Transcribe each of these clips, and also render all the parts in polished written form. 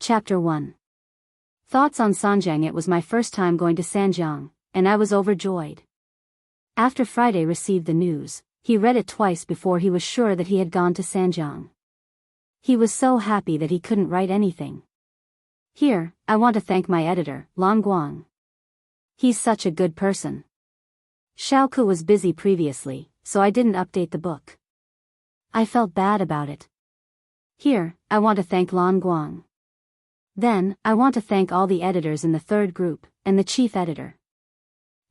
Chapter 1. Thoughts on Sanjiang. It was my first time going to Sanjiang, and I was overjoyed. After Friday received the news, he read it twice before he was sure that he had gone to Sanjiang. He was so happy that he couldn't write anything. Here, I want to thank my editor, Lan Guang. He's such a good person. Xiaoku was busy previously, so I didn't update the book. I felt bad about it. Here, I want to thank Lan Guang. Then, I want to thank all the editors in the third group, and the chief editor.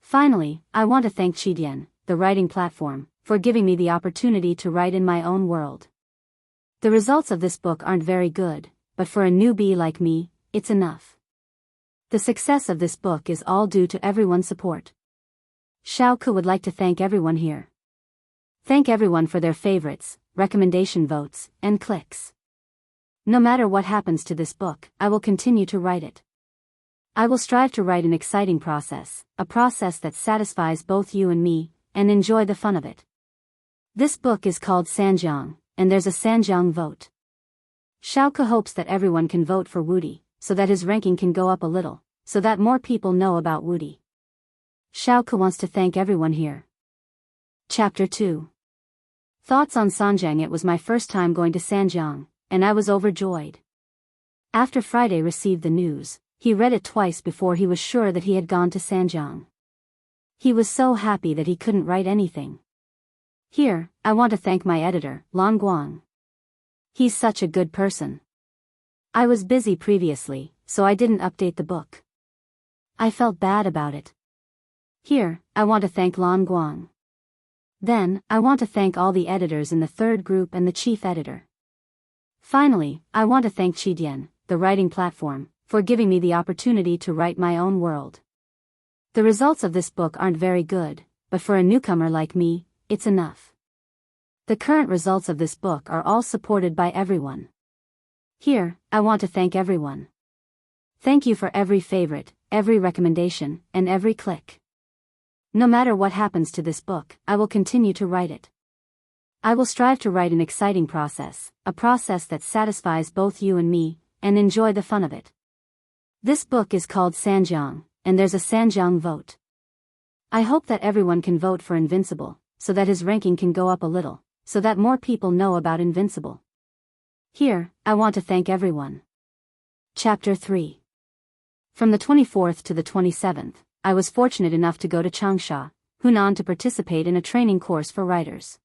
Finally, I want to thank Qidian, the writing platform, for giving me the opportunity to write in my own world. The results of this book aren't very good, but for a newbie like me, it's enough. The success of this book is all due to everyone's support. Xiaoku would like to thank everyone here. Thank everyone for their favorites, recommendation votes, and clicks. No matter what happens to this book, I will continue to write it. I will strive to write an exciting process, a process that satisfies both you and me, and enjoy the fun of it. This book is called Sanjiang, and there's a Sanjiang vote. Xiaoku hopes that everyone can vote for Wudi, so that his ranking can go up a little, so that more people know about Wudi. Xiaoku wants to thank everyone here. Chapter 2. Thoughts on Sanjiang. It was my first time going to Sanjiang, and I was overjoyed. After Friday received the news, he read it twice before he was sure that he had gone to Sanjiang. He was so happy that he couldn't write anything. Here, I want to thank my editor, Lan Guang. He's such a good person. I was busy previously, so I didn't update the book. I felt bad about it. Here, I want to thank Lan Guang. Then, I want to thank all the editors in the third group and the chief editor. Finally, I want to thank Qidian, the writing platform, for giving me the opportunity to write my own world. The results of this book aren't very good, but for a newcomer like me, it's enough. The current results of this book are all supported by everyone. Here, I want to thank everyone. Thank you for every favorite, every recommendation, and every click. No matter what happens to this book, I will continue to write it. I will strive to write an exciting process, a process that satisfies both you and me, and enjoy the fun of it. This book is called Sanjiang, and there's a Sanjiang vote. I hope that everyone can vote for Invincible, so that his ranking can go up a little, so that more people know about Invincible. Here, I want to thank everyone. Chapter 3. From the 24th to the 27th, I was fortunate enough to go to Changsha, Hunan to participate in a training course for writers.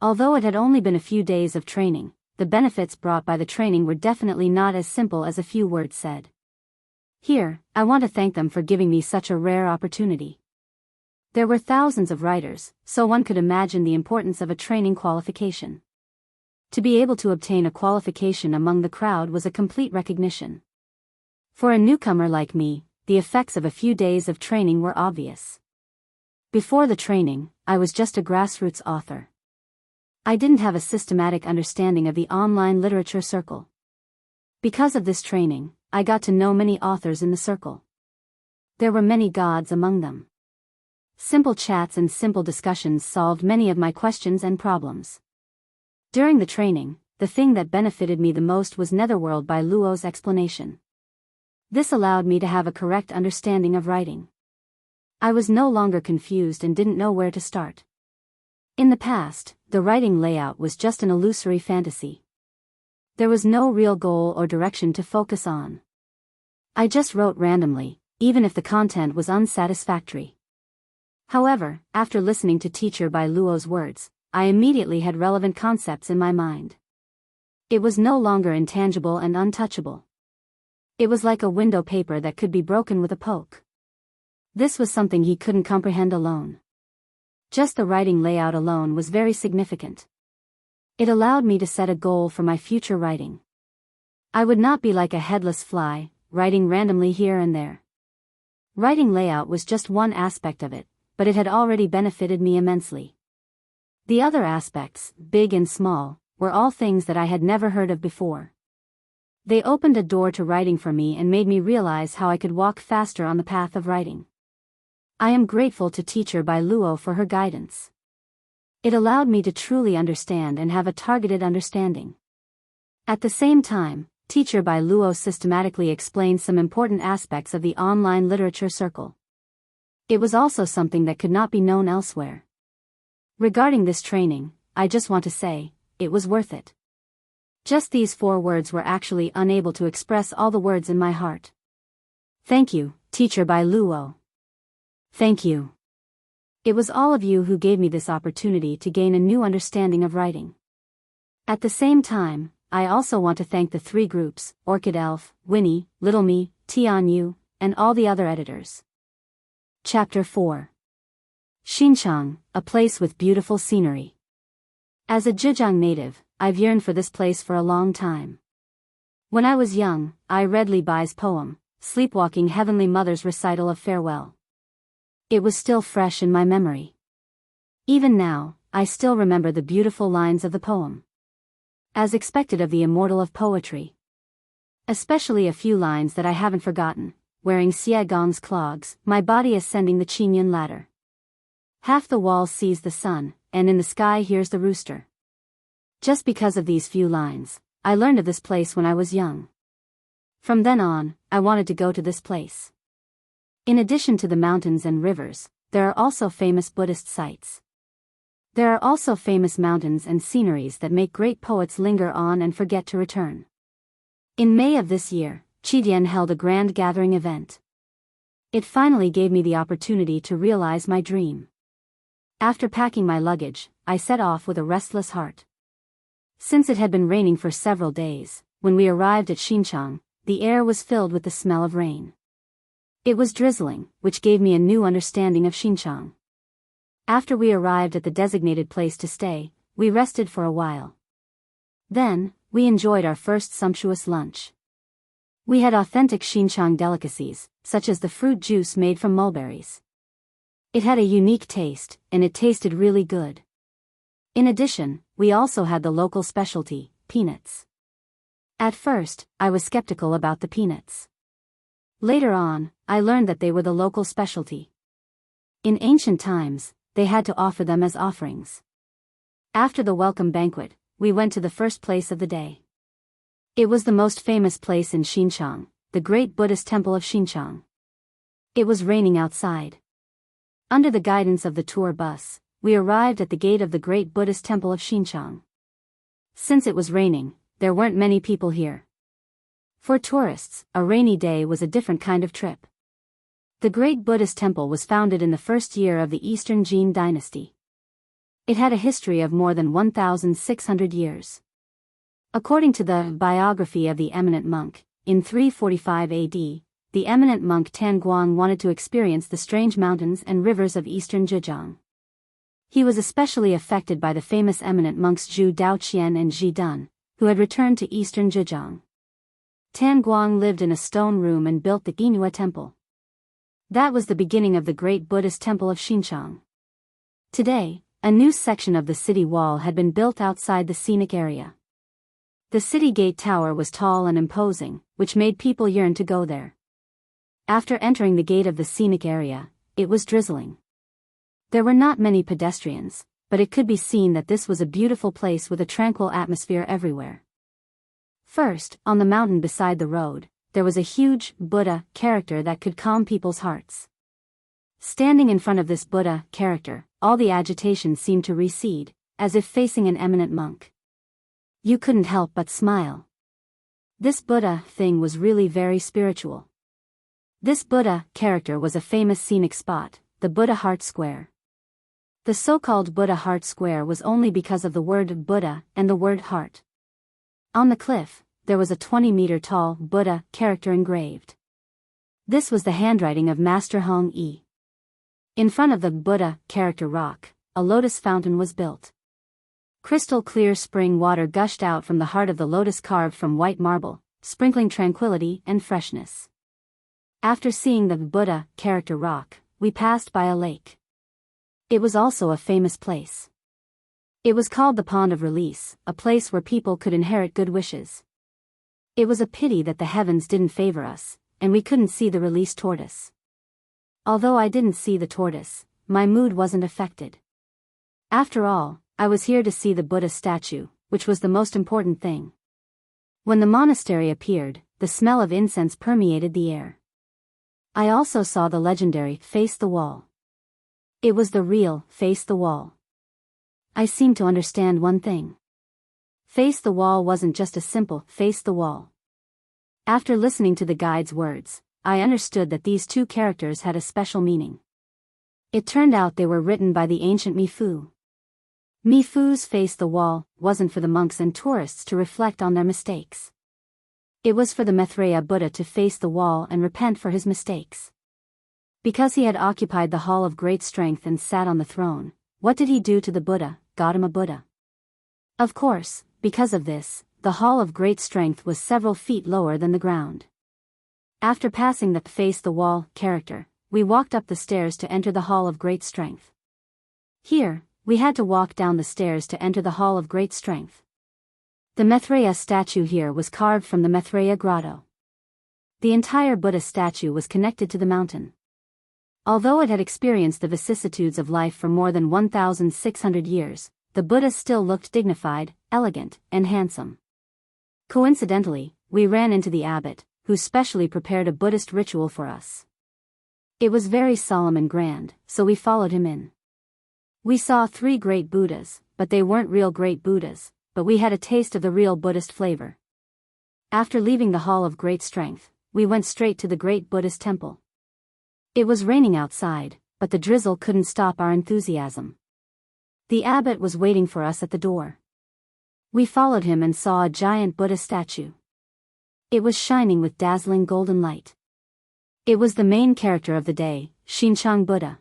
Although it had only been a few days of training, the benefits brought by the training were definitely not as simple as a few words said. Here, I want to thank them for giving me such a rare opportunity. There were thousands of writers, so one could imagine the importance of a training qualification. To be able to obtain a qualification among the crowd was a complete recognition. For a newcomer like me, the effects of a few days of training were obvious. Before the training, I was just a grassroots author. I didn't have a systematic understanding of the online literature circle. Because of this training, I got to know many authors in the circle. There were many gods among them. Simple chats and simple discussions solved many of my questions and problems. During the training, the thing that benefited me the most was Netherworld by Luo's explanation. This allowed me to have a correct understanding of writing. I was no longer confused and didn't know where to start. In the past, the writing layout was just an illusory fantasy. There was no real goal or direction to focus on. I just wrote randomly, even if the content was unsatisfactory. However, after listening to Teacher by Luo's words, I immediately had relevant concepts in my mind. It was no longer intangible and untouchable. It was like a window paper that could be broken with a poke. This was something he couldn't comprehend alone. Just the writing layout alone was very significant. It allowed me to set a goal for my future writing. I would not be like a headless fly, writing randomly here and there. Writing layout was just one aspect of it, but it had already benefited me immensely. The other aspects, big and small, were all things that I had never heard of before. They opened a door to writing for me and made me realize how I could walk faster on the path of writing. I am grateful to Teacher by Luo for her guidance. It allowed me to truly understand and have a targeted understanding. At the same time, Teacher by Luo systematically explained some important aspects of the online literature circle. It was also something that could not be known elsewhere. Regarding this training, I just want to say, it was worth it. Just these 4 words were actually unable to express all the words in my heart. Thank you, Teacher by Luo. Thank you. It was all of you who gave me this opportunity to gain a new understanding of writing. At the same time, I also want to thank the 3 groups, Orchid Elf, Winnie, Little Me, Tian Yu, and all the other editors. Chapter 4. Xinjiang, a place with beautiful scenery. As a Zhejiang native, I've yearned for this place for a long time. When I was young, I read Li Bai's poem, Sleepwalking Heavenly Mother's recital of farewell. It was still fresh in my memory. Even now, I still remember the beautiful lines of the poem. As expected of the immortal of poetry. Especially a few lines that I haven't forgotten, wearing Xie Gong's clogs, my body ascending the Qingyun ladder. Half the wall sees the sun, and in the sky hears the rooster. Just because of these few lines, I learned of this place when I was young. From then on, I wanted to go to this place. In addition to the mountains and rivers, there are also famous Buddhist sites. There are also famous mountains and sceneries that make great poets linger on and forget to return. In May of this year, Qidian held a grand gathering event. It finally gave me the opportunity to realize my dream. After packing my luggage, I set off with a restless heart. Since it had been raining for several days, when we arrived at Xinjiang, the air was filled with the smell of rain. It was drizzling, which gave me a new understanding of Xinjiang. After we arrived at the designated place to stay, we rested for a while. Then, we enjoyed our first sumptuous lunch. We had authentic Xinjiang delicacies, such as the fruit juice made from mulberries. It had a unique taste, and it tasted really good. In addition, we also had the local specialty, peanuts. At first, I was skeptical about the peanuts. Later on, I learned that they were the local specialty. In ancient times, they had to offer them as offerings. After the welcome banquet, we went to the first place of the day. It was the most famous place in Xinjiang, the great Buddhist temple of Xinjiang. It was raining outside. Under the guidance of the tour bus, we arrived at the gate of the great Buddhist temple of Xinjiang. Since it was raining, there weren't many people here. For tourists, a rainy day was a different kind of trip. The great Buddhist temple was founded in the first year of the Eastern Jin dynasty. It had a history of more than 1,600 years. According to the biography of the eminent monk, in 345 AD, the eminent monk Tan Guang wanted to experience the strange mountains and rivers of eastern Zhejiang. He was especially affected by the famous eminent monks Zhu Daoqian and Zhi Dun, who had returned to eastern Zhejiang. Tan Guang lived in a stone room and built the Ginhua temple. That was the beginning of the great Buddhist temple of Xinjiang. Today, a new section of the city wall had been built outside the scenic area. The city gate tower was tall and imposing, which made people yearn to go there. After entering the gate of the scenic area, it was drizzling. There were not many pedestrians, but it could be seen that this was a beautiful place with a tranquil atmosphere everywhere. First, on the mountain beside the road, there was a huge Buddha character that could calm people's hearts. Standing in front of this Buddha character, all the agitation seemed to recede, as if facing an eminent monk. You couldn't help but smile. This Buddha thing was really very spiritual. This Buddha character was a famous scenic spot, the Buddha Heart Square. The so-called Buddha Heart Square was only because of the word Buddha and the word heart. On the cliff, there was a 20-meter-tall Buddha character engraved. This was the handwriting of Master Hong Yi. In front of the Buddha character rock, a lotus fountain was built. Crystal clear spring water gushed out from the heart of the lotus carved from white marble, sprinkling tranquility and freshness. After seeing the Buddha character rock, we passed by a lake. It was also a famous place. It was called the Pond of Release, a place where people could inherit good wishes. It was a pity that the heavens didn't favor us, and we couldn't see the released tortoise. Although I didn't see the tortoise, my mood wasn't affected. After all, I was here to see the Buddha statue, which was the most important thing. When the monastery appeared, the smell of incense permeated the air. I also saw the legendary Face the Wall. It was the real Face the Wall. I seemed to understand one thing. Face the Wall wasn't just a simple face the wall. After listening to the guide's words, I understood that these two characters had a special meaning. It turned out they were written by the ancient Mifu. Mifu's Face the Wall wasn't for the monks and tourists to reflect on their mistakes. It was for the Maitreya Buddha to face the wall and repent for his mistakes. Because he had occupied the Hall of Great Strength and sat on the throne, what did he do to the Buddha, Gautama Buddha? Of course, because of this, the Hall of Great Strength was several feet lower than the ground. After passing the Face the Wall character, we walked up the stairs to enter the Hall of Great Strength. Here, we had to walk down the stairs to enter the Hall of Great Strength. The Maitreya statue here was carved from the Maitreya grotto. The entire Buddha statue was connected to the mountain. Although it had experienced the vicissitudes of life for more than 1,600 years, the Buddha still looked dignified, elegant, and handsome. Coincidentally, we ran into the abbot, who specially prepared a Buddhist ritual for us. It was very solemn and grand, so we followed him in. We saw 3 great Buddhas, but they weren't real great Buddhas, but we had a taste of the real Buddhist flavor. After leaving the Hall of Great Strength, we went straight to the great Buddhist temple. It was raining outside, but the drizzle couldn't stop our enthusiasm. The abbot was waiting for us at the door. We followed him and saw a giant Buddha statue. It was shining with dazzling golden light. It was the main character of the day, Shinchang Buddha.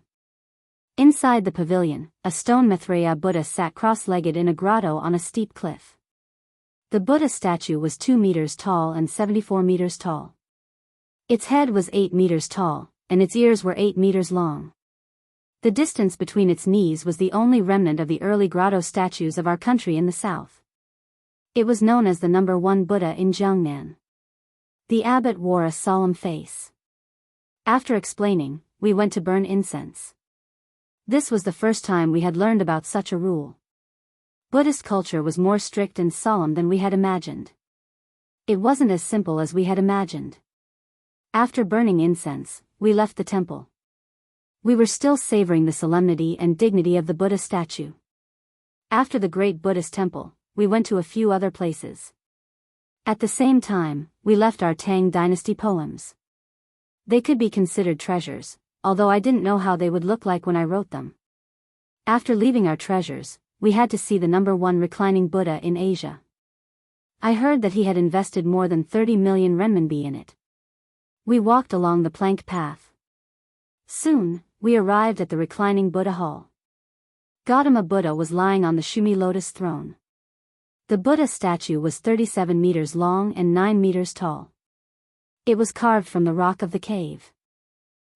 Inside the pavilion, a stone Maitreya Buddha sat cross-legged in a grotto on a steep cliff. The Buddha statue was 2 meters tall and 74 meters tall. Its head was 8 meters tall, and its ears were 8 meters long. The distance between its knees was the only remnant of the early grotto statues of our country in the south. It was known as the number 1 Buddha in Jiangnan. The abbot wore a solemn face. After explaining, we went to burn incense. This was the first time we had learned about such a rule. Buddhist culture was more strict and solemn than we had imagined. It wasn't as simple as we had imagined. After burning incense, we left the temple. We were still savoring the solemnity and dignity of the Buddha statue. After the great Buddhist temple, we went to a few other places. At the same time, we left our Tang Dynasty poems. They could be considered treasures, although I didn't know how they would look like when I wrote them. After leaving our treasures, we had to see the number 1 reclining Buddha in Asia. I heard that he had invested more than 30 million renminbi in it. We walked along the plank path. Soon, we arrived at the reclining Buddha hall. Gautama Buddha was lying on the Shumi lotus throne. The Buddha statue was 37 meters long and 9 meters tall. It was carved from the rock of the cave.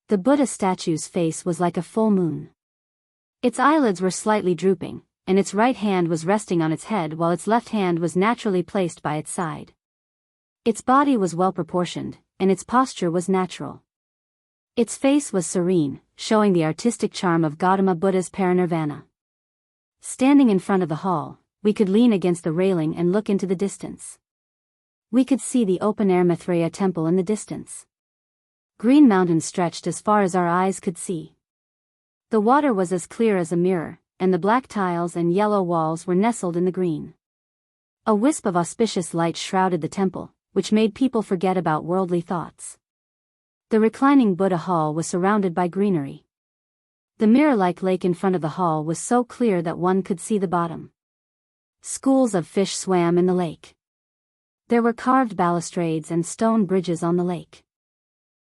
The Buddha statue's face was like a full moon. Its eyelids were slightly drooping, and its right hand was resting on its head while its left hand was naturally placed by its side. Its body was well proportioned, and its posture was natural. Its face was serene, showing the artistic charm of Gautama Buddha's parinirvana. Standing in front of the hall, we could lean against the railing and look into the distance. We could see the open-air Maitreya temple in the distance. Green mountains stretched as far as our eyes could see. The water was as clear as a mirror, and the black tiles and yellow walls were nestled in the green. A wisp of auspicious light shrouded the temple, which made people forget about worldly thoughts. The reclining Buddha hall was surrounded by greenery. The mirror-like lake in front of the hall was so clear that one could see the bottom. Schools of fish swam in the lake. There were carved balustrades and stone bridges on the lake.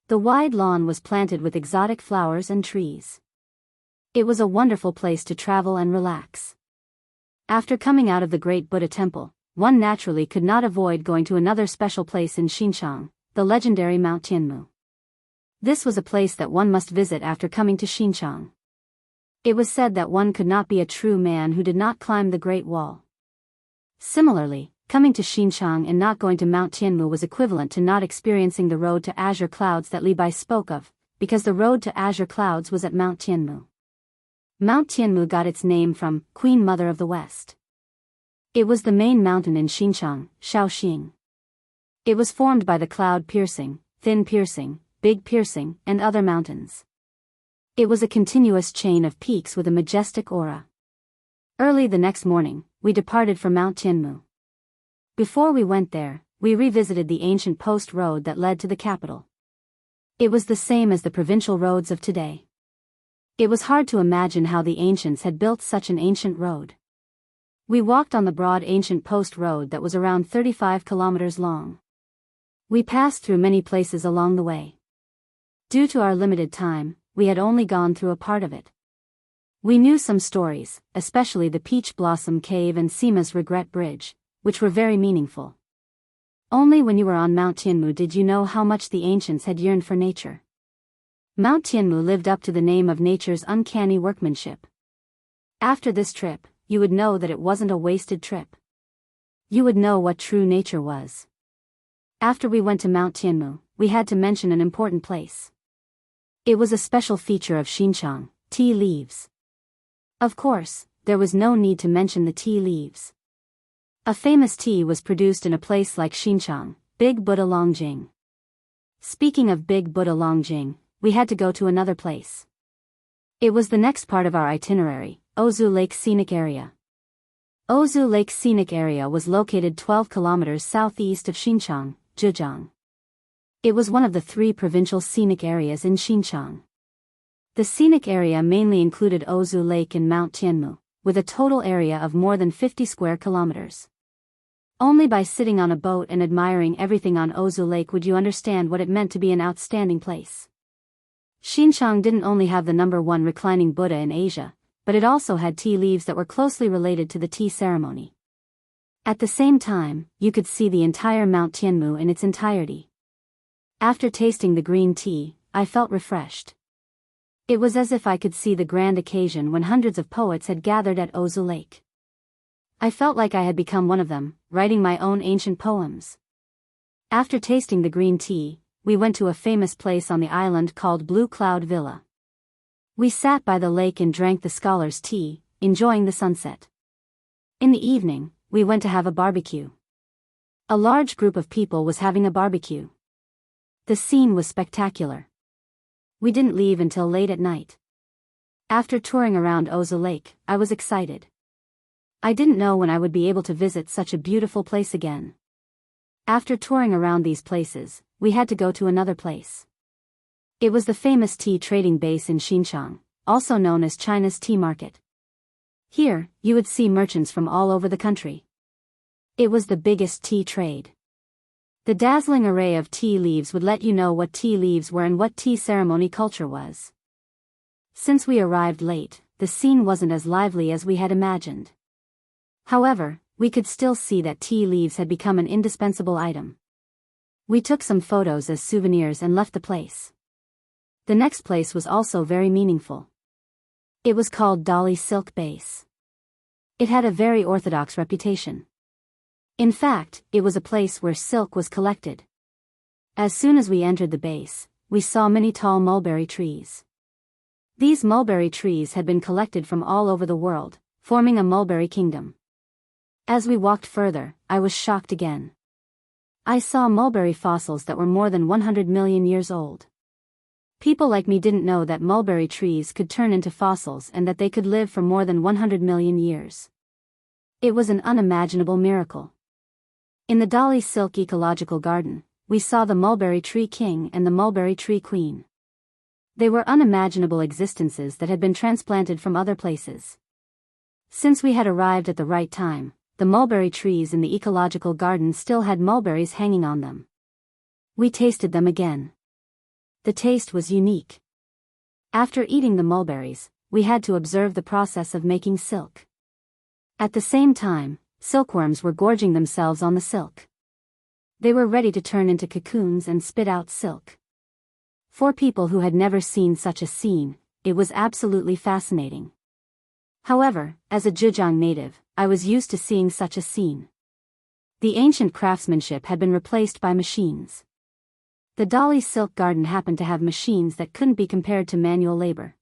The wide lawn was planted with exotic flowers and trees. It was a wonderful place to travel and relax. After coming out of the great Buddha temple, one naturally could not avoid going to another special place in Xinjiang, the legendary Mount Tianmu. This was a place that one must visit after coming to Xinjiang. It was said that one could not be a true man who did not climb the Great Wall. Similarly, coming to Xinjiang and not going to Mount Tianmu was equivalent to not experiencing the road to azure clouds that Li Bai spoke of, because the road to azure clouds was at Mount Tianmu. Mount Tianmu got its name from Queen Mother of the West. It was the main mountain in Xinjiang, Shaoxing. It was formed by the cloud piercing, thin piercing, big piercing, and other mountains. It was a continuous chain of peaks with a majestic aura. Early the next morning, we departed for Mount Tianmu. Before we went there, we revisited the ancient post road that led to the capital. It was the same as the provincial roads of today. It was hard to imagine how the ancients had built such an ancient road. We walked on the broad ancient post road that was around 35 kilometers long. We passed through many places along the way. Due to our limited time, we had only gone through a part of it. We knew some stories, especially the Peach Blossom Cave and Sima's Regret Bridge, which were very meaningful. Only when you were on Mount Tianmu did you know how much the ancients had yearned for nature. Mount Tianmu lived up to the name of nature's uncanny workmanship. After this trip, you would know that it wasn't a wasted trip. You would know what true nature was. After we went to Mount Tianmu, we had to mention an important place. It was a special feature of Xinjiang, tea leaves. Of course, there was no need to mention the tea leaves. A famous tea was produced in a place like Xinjiang, Big Buddha Longjing. Speaking of Big Buddha Longjing, we had to go to another place. It was the next part of our itinerary, Ozu Lake Scenic Area. Ozu Lake Scenic Area was located 12 kilometers southeast of Xinjiang, Zhejiang. It was one of the 3 provincial scenic areas in Xinjiang. The scenic area mainly included Ozu Lake and Mount Tianmu, with a total area of more than 50 square kilometers. Only by sitting on a boat and admiring everything on Ozu Lake would you understand what it meant to be an outstanding place. Xinjiang didn't only have the #1 reclining Buddha in Asia, but it also had tea leaves that were closely related to the tea ceremony. At the same time, you could see the entire Mount Tianmu in its entirety. After tasting the green tea, I felt refreshed. It was as if I could see the grand occasion when hundreds of poets had gathered at Ozu Lake. I felt like I had become one of them, writing my own ancient poems. After tasting the green tea, we went to a famous place on the island called Blue Cloud Villa. We sat by the lake and drank the scholars' tea, enjoying the sunset. In the evening, we went to have a barbecue. A large group of people was having a barbecue. The scene was spectacular. We didn't leave until late at night. After touring around Ozu Lake, I was excited. I didn't know when I would be able to visit such a beautiful place again. After touring around these places, we had to go to another place. It was the famous tea trading base in Xinjiang, also known as China's tea market. Here, you would see merchants from all over the country. It was the biggest tea trade. The dazzling array of tea leaves would let you know what tea leaves were and what tea ceremony culture was. Since we arrived late, the scene wasn't as lively as we had imagined. However, we could still see that tea leaves had become an indispensable item. We took some photos as souvenirs and left the place. The next place was also very meaningful. It was called Dali Silk Base. It had a very orthodox reputation. In fact, it was a place where silk was collected. As soon as we entered the base, we saw many tall mulberry trees. These mulberry trees had been collected from all over the world, forming a mulberry kingdom. As we walked further, I was shocked again. I saw mulberry fossils that were more than 100 million years old. People like me didn't know that mulberry trees could turn into fossils and that they could live for more than 100 million years. It was an unimaginable miracle. In the Dali Silk Ecological Garden, we saw the mulberry tree king and the mulberry tree queen. They were unimaginable existences that had been transplanted from other places. Since we had arrived at the right time, the mulberry trees in the ecological garden still had mulberries hanging on them. We tasted them again. The taste was unique. After eating the mulberries, we had to observe the process of making silk. At the same time, silkworms were gorging themselves on the silk. They were ready to turn into cocoons and spit out silk. For people who had never seen such a scene, it was absolutely fascinating. However, as a Zhejiang native, I was used to seeing such a scene. The ancient craftsmanship had been replaced by machines. The Dali Silk Garden happened to have machines that couldn't be compared to manual labor.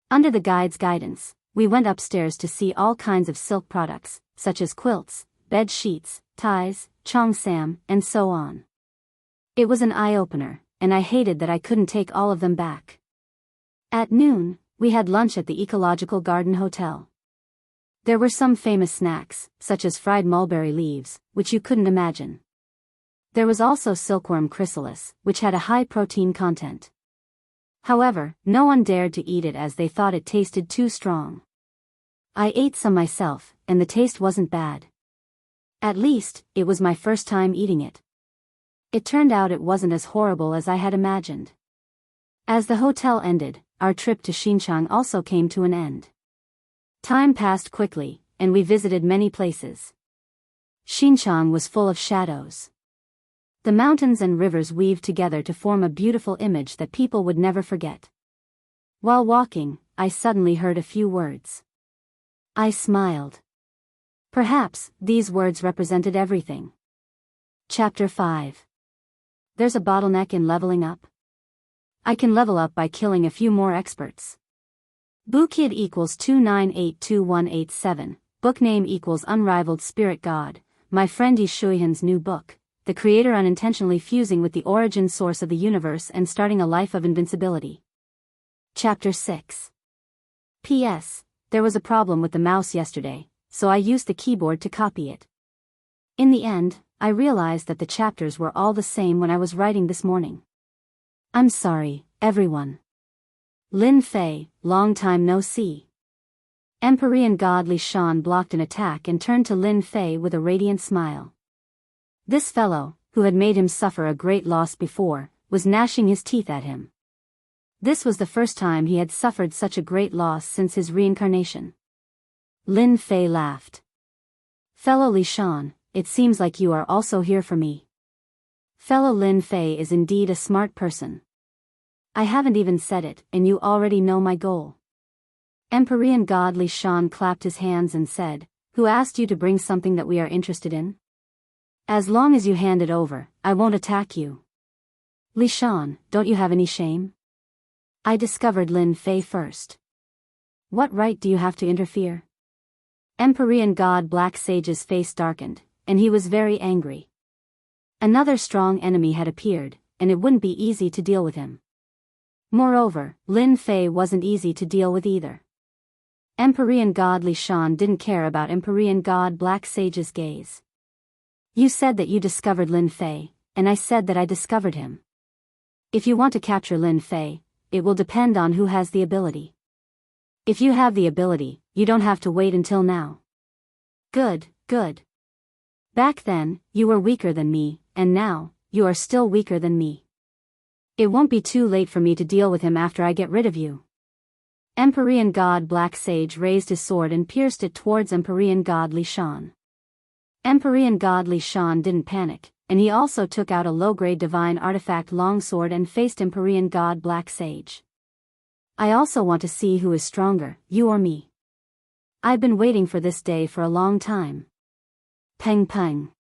Under the guide's guidance, we went upstairs to see all kinds of silk products, such as quilts, bed sheets, ties, cheongsam, and so on. It was an eye-opener, and I hated that I couldn't take all of them back. At noon, we had lunch at the Ecological Garden Hotel. There were some famous snacks, such as fried mulberry leaves, which you couldn't imagine. There was also silkworm chrysalis, which had a high protein content. However, no one dared to eat it as they thought it tasted too strong. I ate some myself, and the taste wasn't bad. At least, it was my first time eating it. It turned out it wasn't as horrible as I had imagined. As the hotel ended, our trip to Xinjiang also came to an end. Time passed quickly, and we visited many places. Xinjiang was full of shadows. The mountains and rivers weaved together to form a beautiful image that people would never forget. While walking, I suddenly heard a few words. I smiled. Perhaps these words represented everything. Chapter 5. There's a bottleneck in leveling up. I can level up by killing a few more experts. Bookid equals 2982187, book name equals Unrivaled Spirit God, my friend Yi Shuihan's new book, the creator unintentionally fusing with the origin source of the universe and starting a life of invincibility. Chapter 6. P.S. There was a problem with the mouse yesterday, so I used the keyboard to copy it. In the end, I realized that the chapters were all the same when I was writing this morning. I'm sorry, everyone. Lin Fei, long time no see. Empyrean god Li Shan blocked an attack and turned to Lin Fei with a radiant smile. This fellow, who had made him suffer a great loss before, was gnashing his teeth at him. This was the first time he had suffered such a great loss since his reincarnation. Lin Fei laughed. Fellow Li Shan, it seems like you are also here for me. Fellow Lin Fei is indeed a smart person. I haven't even said it, and you already know my goal. Empyrean god Li Shan clapped his hands and said, Who asked you to bring something that we are interested in? As long as you hand it over, I won't attack you. Li Shan, don't you have any shame? I discovered Lin Fei first. What right do you have to interfere? Empyrean god Black Sage's face darkened, and he was very angry. Another strong enemy had appeared, and it wouldn't be easy to deal with him. Moreover, Lin Fei wasn't easy to deal with either. Empyrean god Li Shan didn't care about Empyrean god Black Sage's gaze. You said that you discovered Lin Fei, and I said that I discovered him. If you want to capture Lin Fei, it will depend on who has the ability. If you have the ability, you don't have to wait until now. Good, good. Back then, you were weaker than me, and now, you are still weaker than me. It won't be too late for me to deal with him after I get rid of you. Empyrean god Black Sage raised his sword and pierced it towards Empyrean god Li Shan. Empyrean god Li Shan didn't panic, and he also took out a low-grade divine artifact longsword and faced Empyrean god Black Sage. I also want to see who is stronger, you or me. I've been waiting for this day for a long time. Peng peng.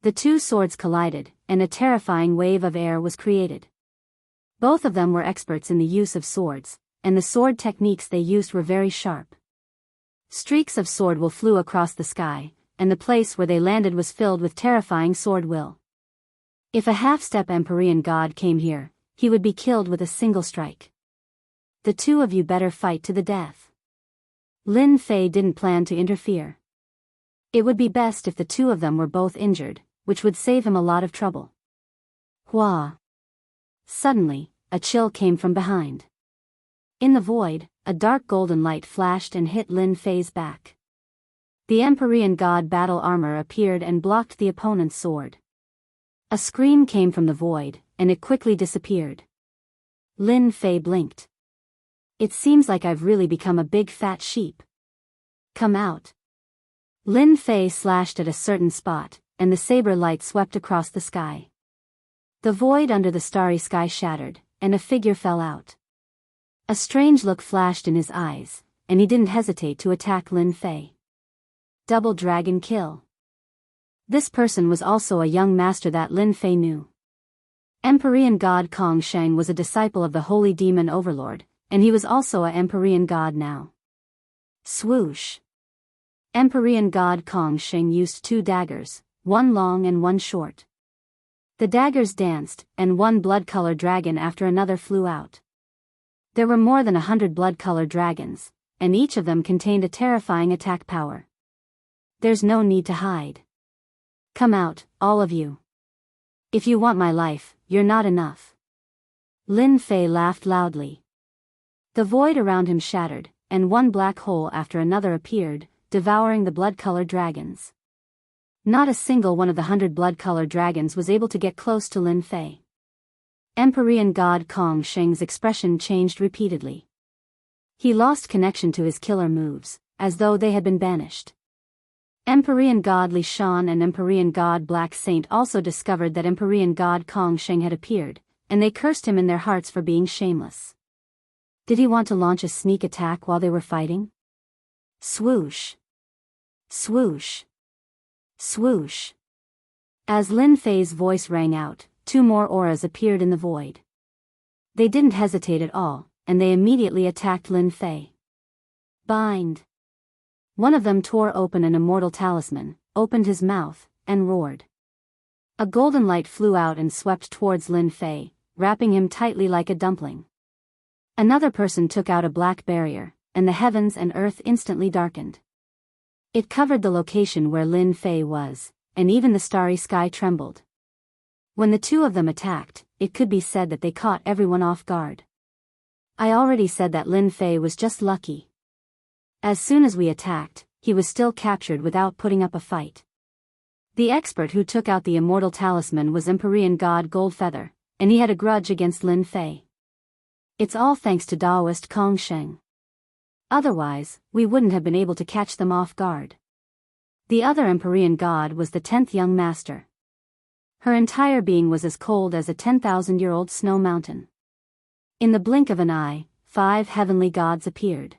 The two swords collided, and a terrifying wave of air was created. Both of them were experts in the use of swords, and the sword techniques they used were very sharp. Streaks of sword will flew across the sky, and the place where they landed was filled with terrifying sword will. If a half-step Empyrean god came here, he would be killed with a single strike. The two of you better fight to the death. Lin Fei didn't plan to interfere. It would be best if the two of them were both injured, which would save him a lot of trouble. Hua! Suddenly, a chill came from behind. In the void, a dark golden light flashed and hit Lin Fei's back. The Empyrean god battle armor appeared and blocked the opponent's sword. A scream came from the void, and it quickly disappeared. Lin Fei blinked. It seems like I've really become a big fat sheep. Come out. Lin Fei slashed at a certain spot, and the saber light swept across the sky. The void under the starry sky shattered, and a figure fell out. A strange look flashed in his eyes, and he didn't hesitate to attack Lin Fei. Double dragon kill. This person was also a young master that Lin Fei knew. Empyrean god Kong Sheng was a disciple of the holy demon overlord, and he was also a Empyrean god now. Swoosh. Empyrean god Kong Sheng used 2 daggers, one long and one short. The daggers danced, and one blood-colored dragon after another flew out. There were more than 100 blood-colored dragons, and each of them contained a terrifying attack power. There's no need to hide. Come out, all of you. If you want my life, you're not enough. Lin Fei laughed loudly. The void around him shattered, and one black hole after another appeared, devouring the blood-colored dragons. Not a single one of the 100 blood-colored dragons was able to get close to Lin Fei. Empyrean god Kong Sheng's expression changed repeatedly. He lost connection to his killer moves, as though they had been banished. Empyrean god Li Shan and Empyrean god Black Saint also discovered that Empyrean god Kong Sheng had appeared, and they cursed him in their hearts for being shameless. Did he want to launch a sneak attack while they were fighting? Swoosh! Swoosh! Swoosh! As Lin Fei's voice rang out, 2 more auras appeared in the void. They didn't hesitate at all, and they immediately attacked Lin Fei. Bind! One of them tore open an immortal talisman, opened his mouth, and roared. A golden light flew out and swept towards Lin Fei, wrapping him tightly like a dumpling. Another person took out a black barrier, and the heavens and earth instantly darkened. It covered the location where Lin Fei was, and even the starry sky trembled. When the 2 of them attacked, it could be said that they caught everyone off guard. I already said that Lin Fei was just lucky. As soon as we attacked, he was still captured without putting up a fight. The expert who took out the immortal talisman was Empyrean god Goldfeather, and he had a grudge against Lin Fei. It's all thanks to Taoist Kong Sheng. Otherwise, we wouldn't have been able to catch them off guard. The other Empyrean god was the 10th young master. Her entire being was as cold as a 10,000-year-old snow mountain. In the blink of an eye, 5 heavenly gods appeared.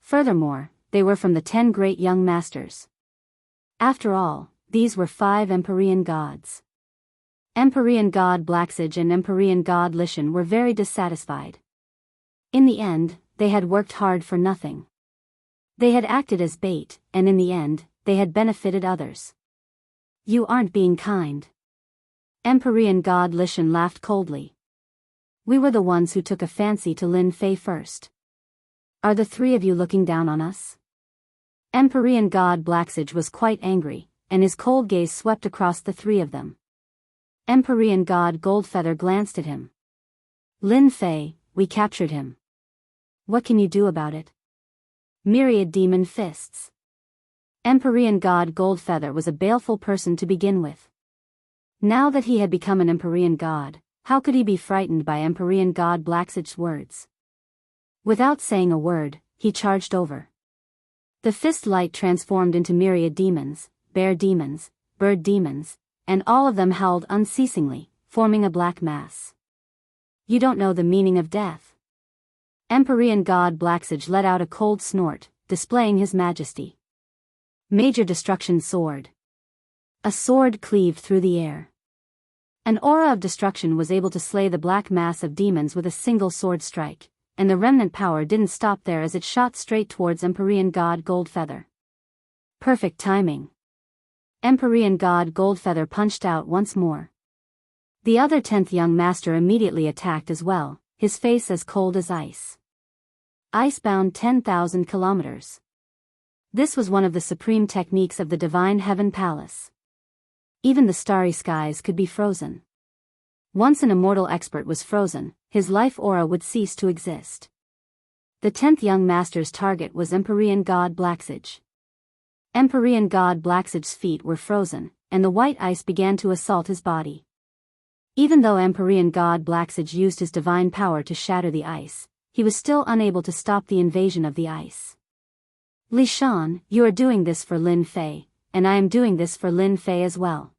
Furthermore, they were from the 10 great young masters. After all, these were 5 Empyrean gods. Empyrean god Blacksage and Empyrean god Lishan were very dissatisfied. In the end, they had worked hard for nothing. They had acted as bait, and in the end, they had benefited others. You aren't being kind. Empyrean god Lishan laughed coldly. We were the ones who took a fancy to Lin Fei first. Are the 3 of you looking down on us? Empyrean god Blacksage was quite angry, and his cold gaze swept across the 3 of them. Empyrean god Goldfeather glanced at him. Lin Fei, we captured him. What can you do about it? Myriad demon fists. Empyrean god Goldfeather was a baleful person to begin with. Now that he had become an Empyrean god, how could he be frightened by Empyrean god Blacksage's words? Without saying a word, he charged over. The fist light transformed into myriad demons, bear demons, bird demons, and all of them howled unceasingly, forming a black mass. You don't know the meaning of death. Empyrean god Blacksage let out a cold snort, displaying his majesty. Major destruction sword. A sword cleaved through the air. An aura of destruction was able to slay the black mass of demons with a single sword strike, and the remnant power didn't stop there as it shot straight towards Empyrean god Goldfeather. Perfect timing. Empyrean god Goldfeather punched out once more. The other 10th young master immediately attacked as well, his face as cold as ice. Icebound 10,000 kilometers. This was one of the supreme techniques of the Divine Heaven Palace. Even the starry skies could be frozen. Once an immortal expert was frozen, his life aura would cease to exist. The 10th young master's target was Empyrean god Blacksage. Empyrean god Blacksage's feet were frozen, and the white ice began to assault his body. Even though Empyrean god Blacksage used his divine power to shatter the ice, he was still unable to stop the invasion of the ice. Li Shan, you are doing this for Lin Fei, and I am doing this for Lin Fei as well.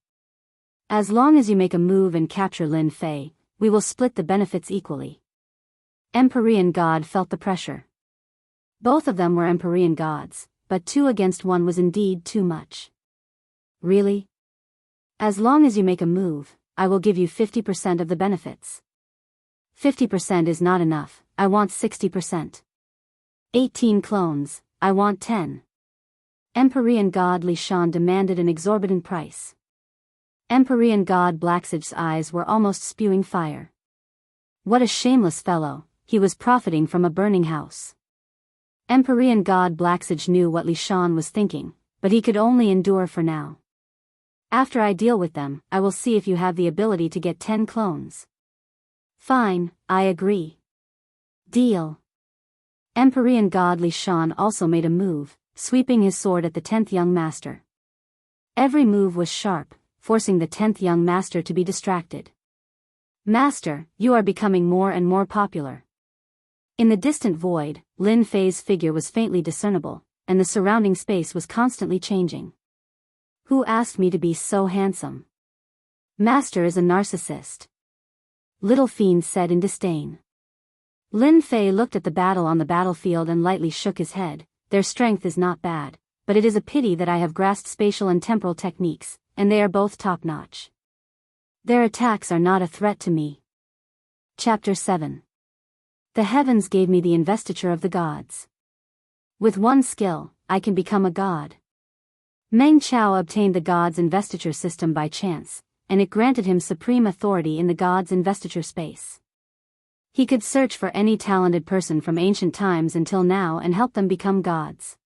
As long as you make a move and capture Lin Fei, we will split the benefits equally. Empyrean god felt the pressure. Both of them were Empyrean gods, but 2 against 1 was indeed too much. Really? As long as you make a move, I will give you 50% of the benefits. 50% is not enough, I want 60%. 18 clones, I want 10. Empyrean god Li Shan demanded an exorbitant price. Empyrean god Blacksage's eyes were almost spewing fire. What a shameless fellow, he was profiting from a burning house. Empyrean god Blacksage knew what Li Shan was thinking, but he could only endure for now. After I deal with them, I will see if you have the ability to get 10 clones. Fine, I agree. Deal. Empyrean god Li Shan also made a move, sweeping his sword at the 10th young master. Every move was sharp, forcing the 10th young master to be distracted. Master, you are becoming more and more popular. In the distant void, Lin Fei's figure was faintly discernible, and the surrounding space was constantly changing. Who asked me to be so handsome? Master is a narcissist. Little fiend said in disdain. Lin Fei looked at the battle on the battlefield and lightly shook his head. Their strength is not bad, but it is a pity that I have grasped spatial and temporal techniques, and they are both top-notch. Their attacks are not a threat to me. Chapter 7. The heavens gave me the investiture of the gods. With one skill, I can become a god. Meng Chao obtained the god's investiture system by chance, and it granted him supreme authority in the god's investiture space. He could search for any talented person from ancient times until now and help them become gods.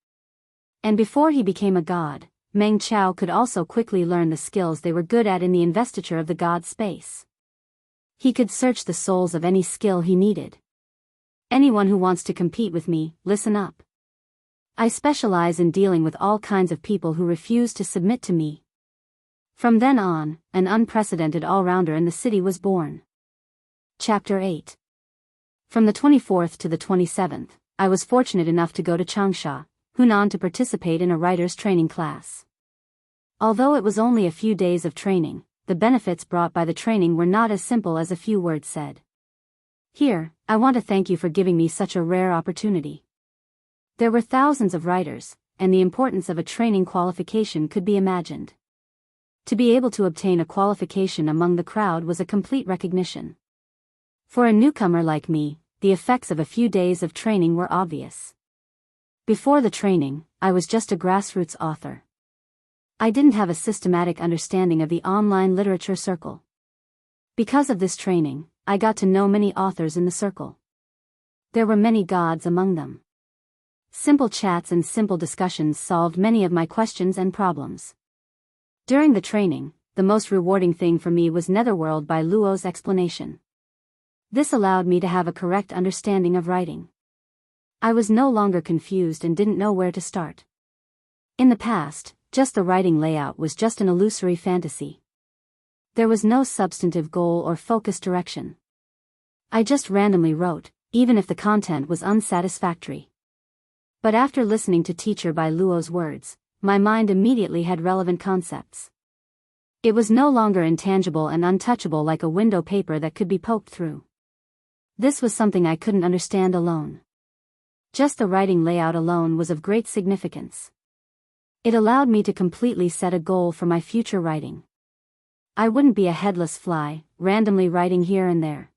And before he became a god, Meng Chao could also quickly learn the skills they were good at in the investiture of the god space. He could search the souls of any skill he needed. Anyone who wants to compete with me, listen up. I specialize in dealing with all kinds of people who refuse to submit to me. From then on, an unprecedented all-rounder in the city was born. Chapter 8. From the 24th to the 27th, I was fortunate enough to go to Changsha, Hunan to participate in a writer's training class. Although it was only a few days of training, the benefits brought by the training were not as simple as a few words said. Here, I want to thank you for giving me such a rare opportunity. There were thousands of writers, and the importance of a training qualification could be imagined. To be able to obtain a qualification among the crowd was a complete recognition. For a newcomer like me, the effects of a few days of training were obvious. Before the training, I was just a grassroots author. I didn't have a systematic understanding of the online literature circle. Because of this training, I got to know many authors in the circle. There were many gods among them. Simple chats and simple discussions solved many of my questions and problems. During the training, the most rewarding thing for me was Netherworld by Luo's explanation. This allowed me to have a correct understanding of writing. I was no longer confused and didn't know where to start. In the past, just the writing layout was just an illusory fantasy. There was no substantive goal or focused direction. I just randomly wrote, even if the content was unsatisfactory. But after listening to Teacher by Luo's words, my mind immediately had relevant concepts. It was no longer intangible and untouchable like a window paper that could be poked through. This was something I couldn't understand alone. Just the writing layout alone was of great significance. It allowed me to completely set a goal for my future writing. I wouldn't be a headless fly, randomly writing here and there.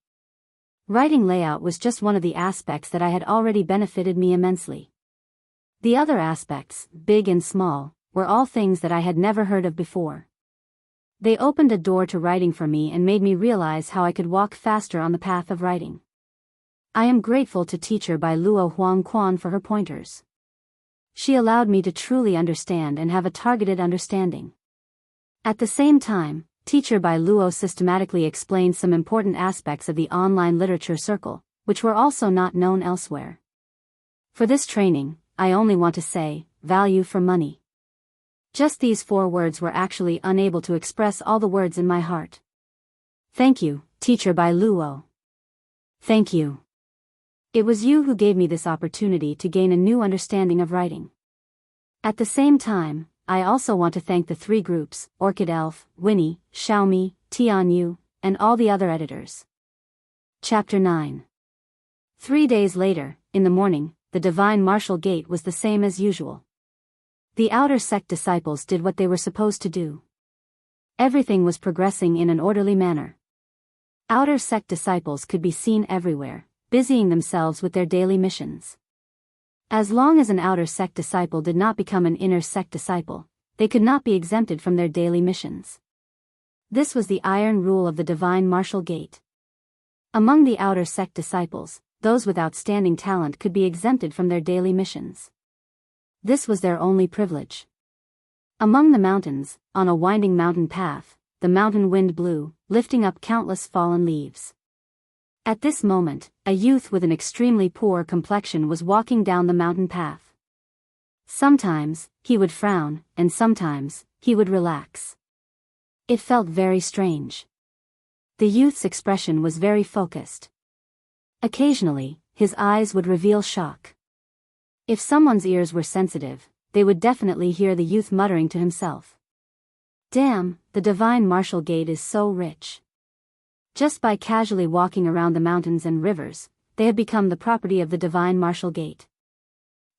Writing layout was just one of the aspects that I had already benefited me immensely. The other aspects, big and small, were all things that I had never heard of before. They opened a door to writing for me and made me realize how I could walk faster on the path of writing. I am grateful to Teacher by Luo Huang Quan for her pointers. She allowed me to truly understand and have a targeted understanding. At the same time, Teacher by Luo systematically explained some important aspects of the online literature circle, which were also not known elsewhere. For this training, I only want to say, value for money. Just these 4 words were actually unable to express all the words in my heart. Thank you, Teacher by Luo. Thank you. It was you who gave me this opportunity to gain a new understanding of writing. At the same time, I also want to thank the 3 groups, Orchid Elf, Winnie, Xiaomi, Tianyu, and all the other editors. Chapter 9. 3 days later, in the morning, the Divine Martial Gate was the same as usual. The outer sect disciples did what they were supposed to do. Everything was progressing in an orderly manner. Outer sect disciples could be seen everywhere, busying themselves with their daily missions. As long as an outer sect disciple did not become an inner sect disciple, they could not be exempted from their daily missions. This was the iron rule of the divine martial gate. Among the outer sect disciples, those with outstanding talent could be exempted from their daily missions. This was their only privilege. Among the mountains, on a winding mountain path, the mountain wind blew, lifting up countless fallen leaves. At this moment, a youth with an extremely poor complexion was walking down the mountain path. Sometimes, he would frown, and sometimes, he would relax. It felt very strange. The youth's expression was very focused. Occasionally, his eyes would reveal shock. If someone's ears were sensitive, they would definitely hear the youth muttering to himself. Damn, the divine martial gate is so rich. Just by casually walking around the mountains and rivers, they have become the property of the divine martial gate.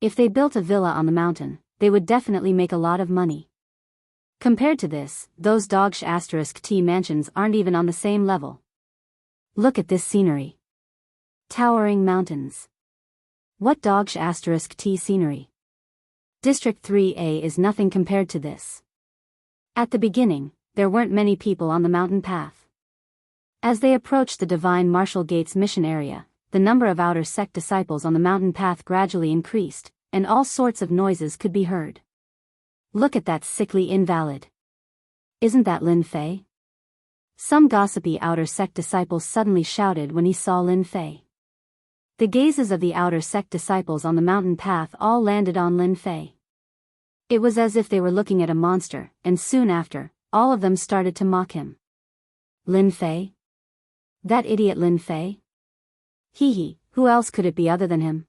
If they built a villa on the mountain, they would definitely make a lot of money. Compared to this, those *T mansions aren't even on the same level. Look at this scenery. Towering mountains. What *T scenery? District 3A is nothing compared to this. At the beginning, there weren't many people on the mountain path. As they approached the divine martial gate's mission area, the number of outer sect disciples on the mountain path gradually increased, and all sorts of noises could be heard. Look at that sickly invalid. Isn't that Lin Fei? Some gossipy outer sect disciple suddenly shouted when he saw Lin Fei. The gazes of the outer sect disciples on the mountain path all landed on Lin Fei. It was as if they were looking at a monster, and soon after, all of them started to mock him. Lin Fei? That idiot Lin Fei? Hee, who else could it be other than him?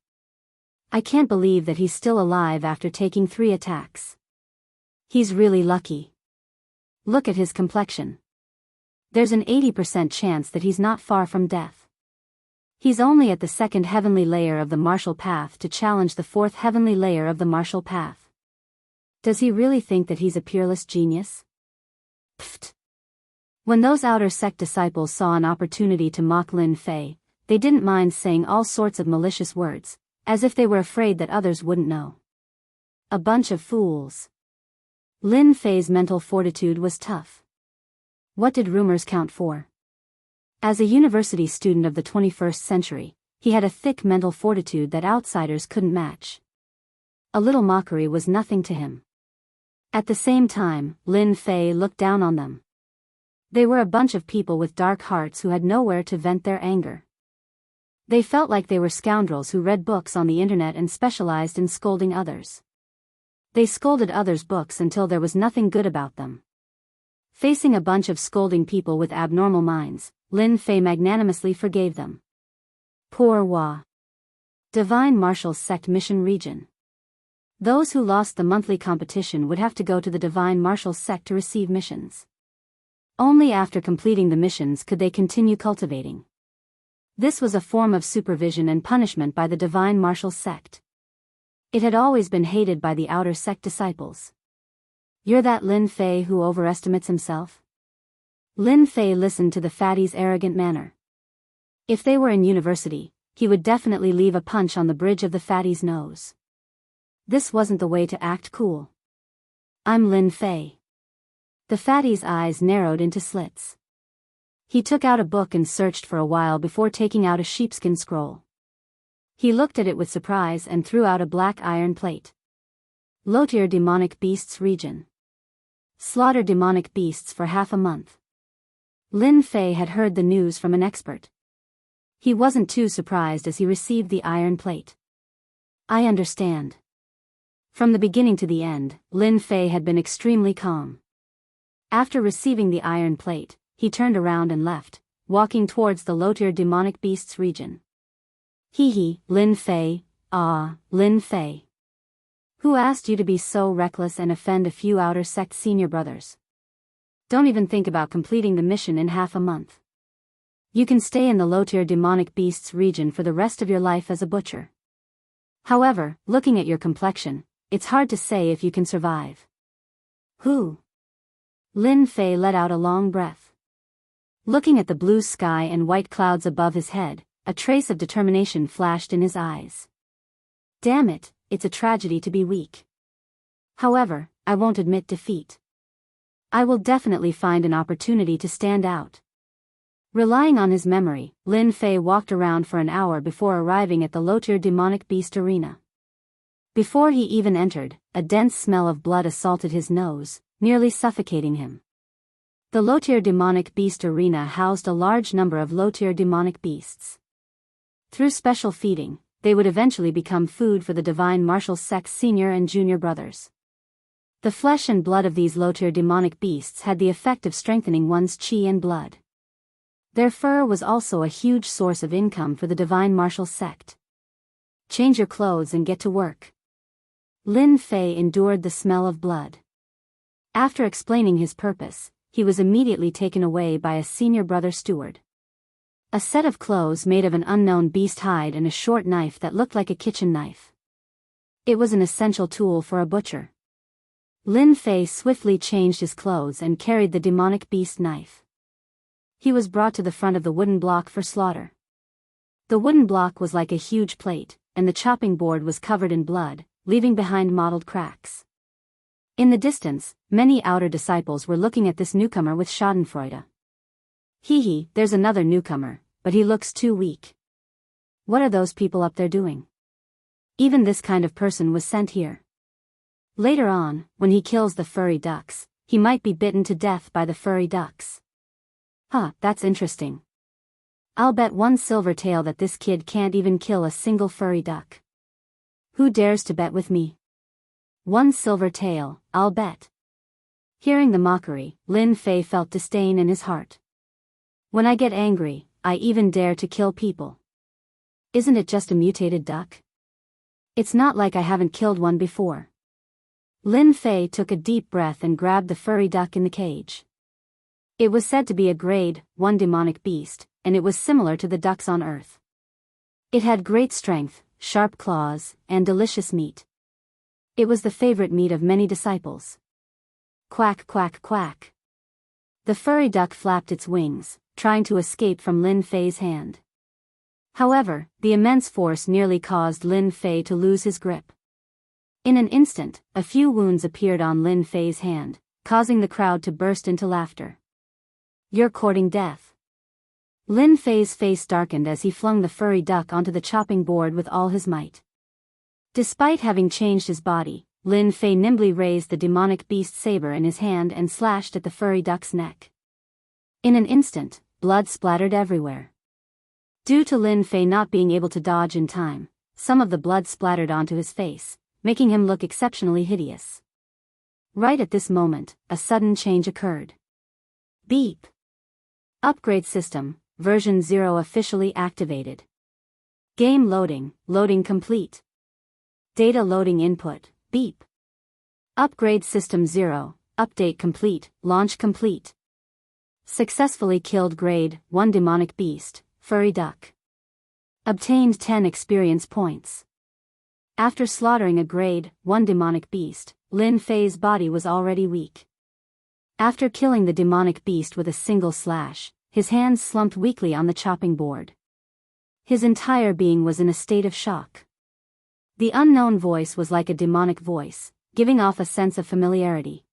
I can't believe that he's still alive after taking 3 attacks. He's really lucky. Look at his complexion. There's an 80% chance that he's not far from death. He's only at the 2nd heavenly layer of the martial path to challenge the 4th heavenly layer of the martial path. Does he really think that he's a peerless genius? Pfft. When those outer sect disciples saw an opportunity to mock Lin Fei, they didn't mind saying all sorts of malicious words, as if they were afraid that others wouldn't know. A bunch of fools. Lin Fei's mental fortitude was tough. What did rumors count for? As a university student of the 21st century, he had a thick mental fortitude that outsiders couldn't match. A little mockery was nothing to him. At the same time, Lin Fei looked down on them. They were a bunch of people with dark hearts who had nowhere to vent their anger. They felt like they were scoundrels who read books on the internet and specialized in scolding others. They scolded others' books until there was nothing good about them. Facing a bunch of scolding people with abnormal minds, Lin Fei magnanimously forgave them. Poor Hua. Divine Martial Sect Mission Region. Those who lost the monthly competition would have to go to the Divine Martial Sect to receive missions. Only after completing the missions could they continue cultivating. This was a form of supervision and punishment by the Divine Martial Sect. It had always been hated by the outer sect disciples. You're that Lin Fei who overestimates himself? Lin Fei listened to the fatty's arrogant manner. If they were in university, he would definitely leave a punch on the bridge of the fatty's nose. This wasn't the way to act cool. I'm Lin Fei. The fatty's eyes narrowed into slits. He took out a book and searched for a while before taking out a sheepskin scroll. He looked at it with surprise and threw out a black iron plate. Lotier demonic beasts region. Slaughter demonic beasts for half a month. Lin Fei had heard the news from an expert. He wasn't too surprised as he received the iron plate. I understand. From the beginning to the end, Lin Fei had been extremely calm. After receiving the iron plate, he turned around and left, walking towards the Lotier demonic beasts region. Hee, Lin Fei, Lin Fei. Who asked you to be so reckless and offend a few outer sect senior brothers? Don't even think about completing the mission in half a month. You can stay in the Lotier demonic beasts region for the rest of your life as a butcher. However, looking at your complexion, it's hard to say if you can survive. Who? Lin Fei let out a long breath. Looking at the blue sky and white clouds above his head, a trace of determination flashed in his eyes. Damn it, it's a tragedy to be weak. However, I won't admit defeat. I will definitely find an opportunity to stand out. Relying on his memory, Lin Fei walked around for an hour before arriving at the Lotier demonic beast arena. Before he even entered, a dense smell of blood assaulted his nose, nearly suffocating him. The Lotier demonic beast arena housed a large number of Lotier demonic beasts. Through special feeding, they would eventually become food for the divine martial sect's senior and junior brothers. The flesh and blood of these Lotier demonic beasts had the effect of strengthening one's chi and blood. Their fur was also a huge source of income for the divine martial sect. Change your clothes and get to work. Lin Fei endured the smell of blood. After explaining his purpose, he was immediately taken away by a senior brother steward. A set of clothes made of an unknown beast hide and a short knife that looked like a kitchen knife. It was an essential tool for a butcher. Lin Fei swiftly changed his clothes and carried the demonic beast knife. He was brought to the front of the wooden block for slaughter. The wooden block was like a huge plate, and the chopping board was covered in blood, leaving behind mottled cracks. In the distance, many outer disciples were looking at this newcomer with schadenfreude. Hee, there's another newcomer, but he looks too weak. What are those people up there doing? Even this kind of person was sent here. Later on, when he kills the furry ducks, he might be bitten to death by the furry ducks. Huh, that's interesting. I'll bet 1 silver tael that this kid can't even kill a single furry duck. Who dares to bet with me? 1 silver tael, I'll bet. Hearing the mockery, Lin Fei felt disdain in his heart. When I get angry, I even dare to kill people. Isn't it just a mutated duck? It's not like I haven't killed one before. Lin Fei took a deep breath and grabbed the furry duck in the cage. It was said to be a grade 1 demonic beast, and it was similar to the ducks on Earth. It had great strength, sharp claws, and delicious meat. It was the favorite meat of many disciples. Quack, quack, quack. The furry duck flapped its wings, trying to escape from Lin Fei's hand. However, the immense force nearly caused Lin Fei to lose his grip. In an instant, a few wounds appeared on Lin Fei's hand, causing the crowd to burst into laughter. You're courting death. Lin Fei's face darkened as he flung the furry duck onto the chopping board with all his might. Despite having changed his body, Lin Fei nimbly raised the demonic beast saber in his hand and slashed at the furry duck's neck. In an instant, blood splattered everywhere. Due to Lin Fei not being able to dodge in time, some of the blood splattered onto his face, making him look exceptionally hideous. Right at this moment, a sudden change occurred. Beep. Upgrade system, version 0 officially activated. Game loading, loading complete. Data loading input, beep. Upgrade system 0, update complete, launch complete. Successfully killed grade 1 demonic beast, furry duck. Obtained 10 experience points. After slaughtering a grade 1 demonic beast, Lin Fei's body was already weak. After killing the demonic beast with a single slash, his hands slumped weakly on the chopping board. His entire being was in a state of shock. The unknown voice was like a demonic voice, giving off a sense of familiarity.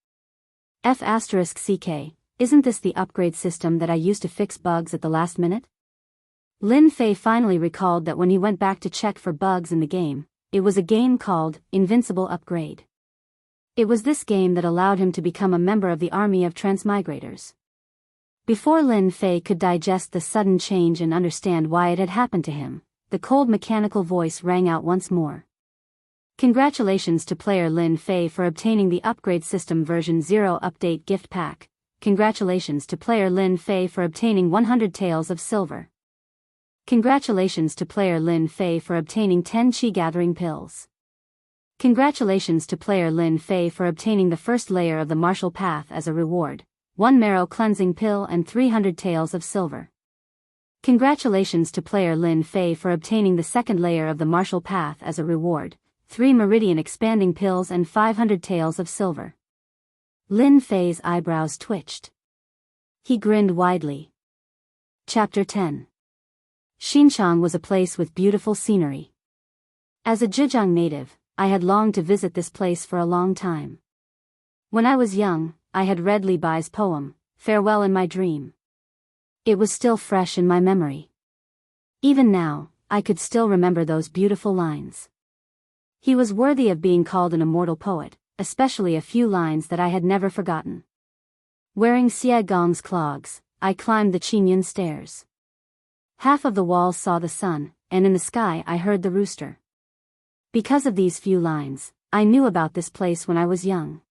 F***CK, isn't this the upgrade system that I used to fix bugs at the last minute? Lin Fei finally recalled that when he went back to check for bugs in the game, it was a game called Invincible Upgrade. It was this game that allowed him to become a member of the army of transmigrators. Before Lin Fei could digest the sudden change and understand why it had happened to him, the cold mechanical voice rang out once more. Congratulations to player Lin Fei for obtaining the Upgrade System version 0 update gift pack. Congratulations to player Lin Fei for obtaining 100 taels of silver. Congratulations to player Lin Fei for obtaining 10 chi gathering pills. Congratulations to player Lin Fei for obtaining the first layer of the martial path as a reward, 1 marrow cleansing pill and 300 taels of silver. Congratulations to player Lin Fei for obtaining the second layer of the martial path as a reward, 3 meridian expanding pills and 500 taels of silver. Lin Fei's eyebrows twitched. He grinned widely. Chapter 10. Xinjiang was a place with beautiful scenery. As a Zhejiang native, I had longed to visit this place for a long time. When I was young, I had read Li Bai's poem, Farewell in my dream. It was still fresh in my memory. Even now, I could still remember those beautiful lines. He was worthy of being called an immortal poet, especially a few lines that I had never forgotten. Wearing Xie Gong's clogs, I climbed the Qingyun stairs. Half of the walls saw the sun, and in the sky I heard the rooster. Because of these few lines, I knew about this place when I was young.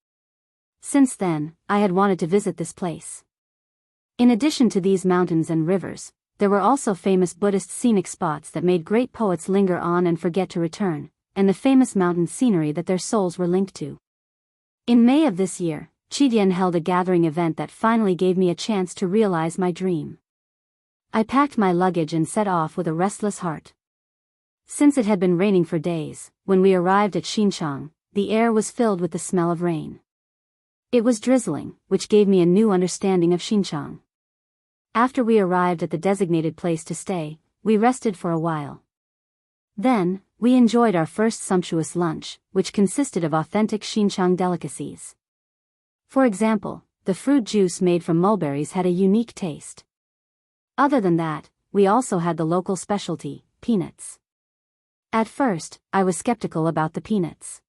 Since then, I had wanted to visit this place. In addition to these mountains and rivers, there were also famous Buddhist scenic spots that made great poets linger on and forget to return, and the famous mountain scenery that their souls were linked to. In May of this year, Qidian held a gathering event that finally gave me a chance to realize my dream. I packed my luggage and set off with a restless heart. Since it had been raining for days, when we arrived at Xinchang, the air was filled with the smell of rain. It was drizzling, which gave me a new understanding of Xinchang. After we arrived at the designated place to stay, we rested for a while. Then, we enjoyed our first sumptuous lunch, which consisted of authentic Xinchang delicacies. For example, the fruit juice made from mulberries had a unique taste. Other than that, we also had the local specialty, peanuts. At first, I was skeptical about the peanuts.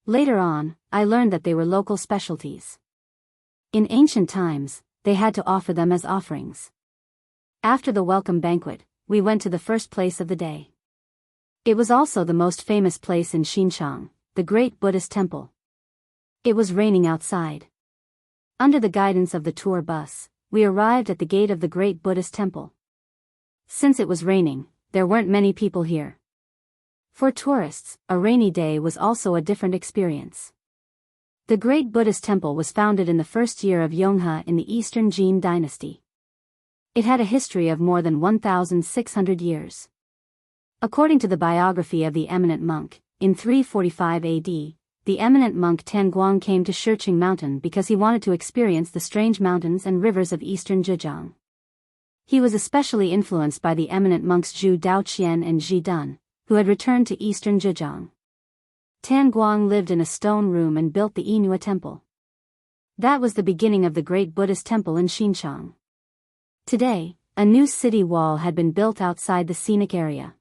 Later on, I learned that they were local specialties. In ancient times, they had to offer them as offerings. After the welcome banquet, we went to the first place of the day. It was also the most famous place in Xinchang, the great Buddhist temple. It was raining outside. Under the guidance of the tour bus, we arrived at the gate of the great Buddhist temple. Since it was raining, there weren't many people here. For tourists, a rainy day was also a different experience. The great Buddhist temple was founded in the first year of Yonghe in the Eastern Jin dynasty. It had a history of more than 1,600 years. According to the biography of the eminent monk, in 345 AD, the eminent monk Tanguang came to Shiqing Mountain because he wanted to experience the strange mountains and rivers of eastern Zhejiang. He was especially influenced by the eminent monks Zhu Daoqian and Zhi Dun, who had returned to eastern Zhejiang. Tanguang lived in a stone room and built the Yinhua temple. That was the beginning of the great Buddhist temple in Xinchang. Today, a new city wall had been built outside the scenic area.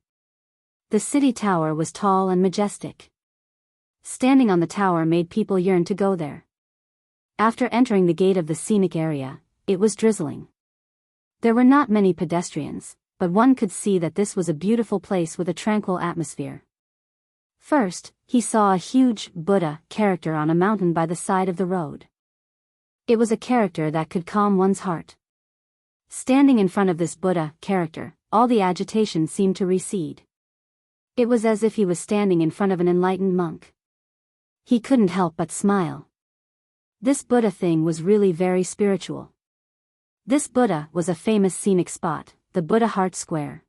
The city tower was tall and majestic. Standing on the tower made people yearn to go there. After entering the gate of the scenic area, it was drizzling. There were not many pedestrians, but one could see that this was a beautiful place with a tranquil atmosphere. First, he saw a huge Buddha character on a mountain by the side of the road. It was a character that could calm one's heart. Standing in front of this Buddha character, all the agitation seemed to recede. It was as if he was standing in front of an enlightened monk. He couldn't help but smile. This Buddha thing was really very spiritual. This Buddha was a famous scenic spot, the Buddha Heart Square.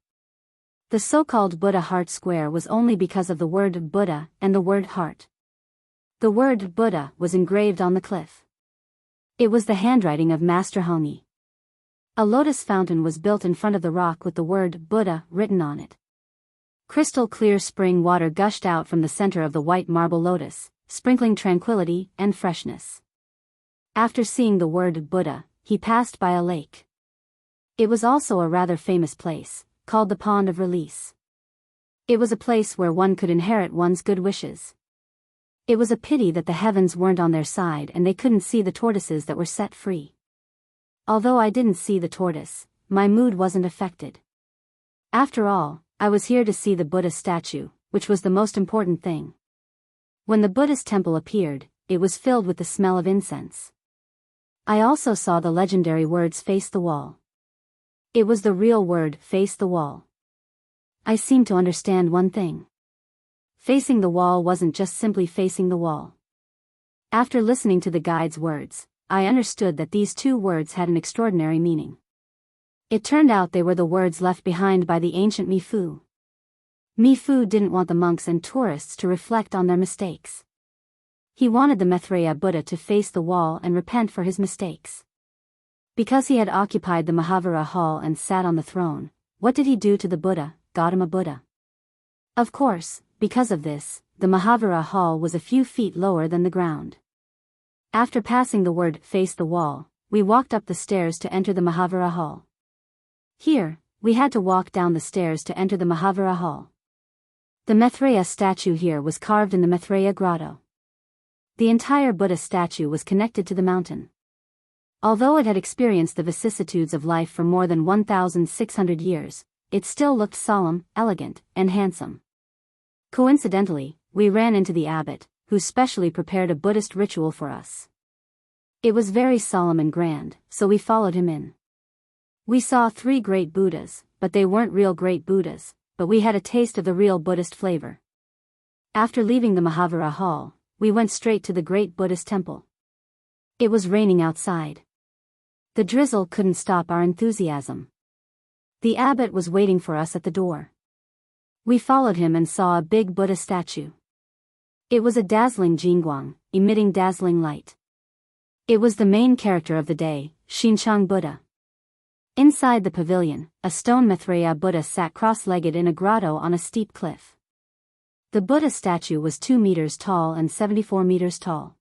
The so-called Buddha Heart Square was only because of the word Buddha and the word heart. The word Buddha was engraved on the cliff. It was the handwriting of Master Hongyi. A lotus fountain was built in front of the rock with the word Buddha written on it. Crystal clear spring water gushed out from the center of the white marble lotus, sprinkling tranquility and freshness. After seeing the word Buddha, he passed by a lake. It was also a rather famous place, called the Pond of Release. It was a place where one could inherit one's good wishes. It was a pity that the heavens weren't on their side and they couldn't see the tortoises that were set free. Although I didn't see the tortoise, my mood wasn't affected. After all, I was here to see the Buddha statue, which was the most important thing. When the Buddhist temple appeared, it was filled with the smell of incense. I also saw the legendary words "face the wall." It was the real word "face the wall." I seemed to understand one thing. Facing the wall wasn't just simply facing the wall. After listening to the guide's words, I understood that these two words had an extraordinary meaning. It turned out they were the words left behind by the ancient Mifu. Mifu didn't want the monks and tourists to reflect on their mistakes. He wanted the Maitreya Buddha to face the wall and repent for his mistakes. Because he had occupied the Mahavira hall and sat on the throne, what did he do to the Buddha, Gautama Buddha? Of course, Because of this, the Mahavira Hall was a few feet lower than the ground. After passing the word "face the wall," we walked up the stairs to enter the Mahavira Hall. Here, we had to walk down the stairs to enter the Mahavira Hall. The Maitreya statue here was carved in the Maitreya grotto. The entire Buddha statue was connected to the mountain. Although it had experienced the vicissitudes of life for more than 1,600 years, it still looked solemn, elegant, and handsome. Coincidentally, we ran into the abbot, who specially prepared a Buddhist ritual for us. It was very solemn and grand, so we followed him in. We saw 3 great Buddhas, but they weren't real great Buddhas, but we had a taste of the real Buddhist flavor. After leaving the Mahavira Hall, we went straight to the great Buddhist temple. It was raining outside. The drizzle couldn't stop our enthusiasm. The abbot was waiting for us at the door. We followed him and saw a big Buddha statue. It was a dazzling jingguang, emitting dazzling light. It was the main character of the day, Xinchang Buddha. Inside the pavilion, a stone Maitreya Buddha sat cross-legged in a grotto on a steep cliff. The Buddha statue was 2 meters tall and 74 meters tall.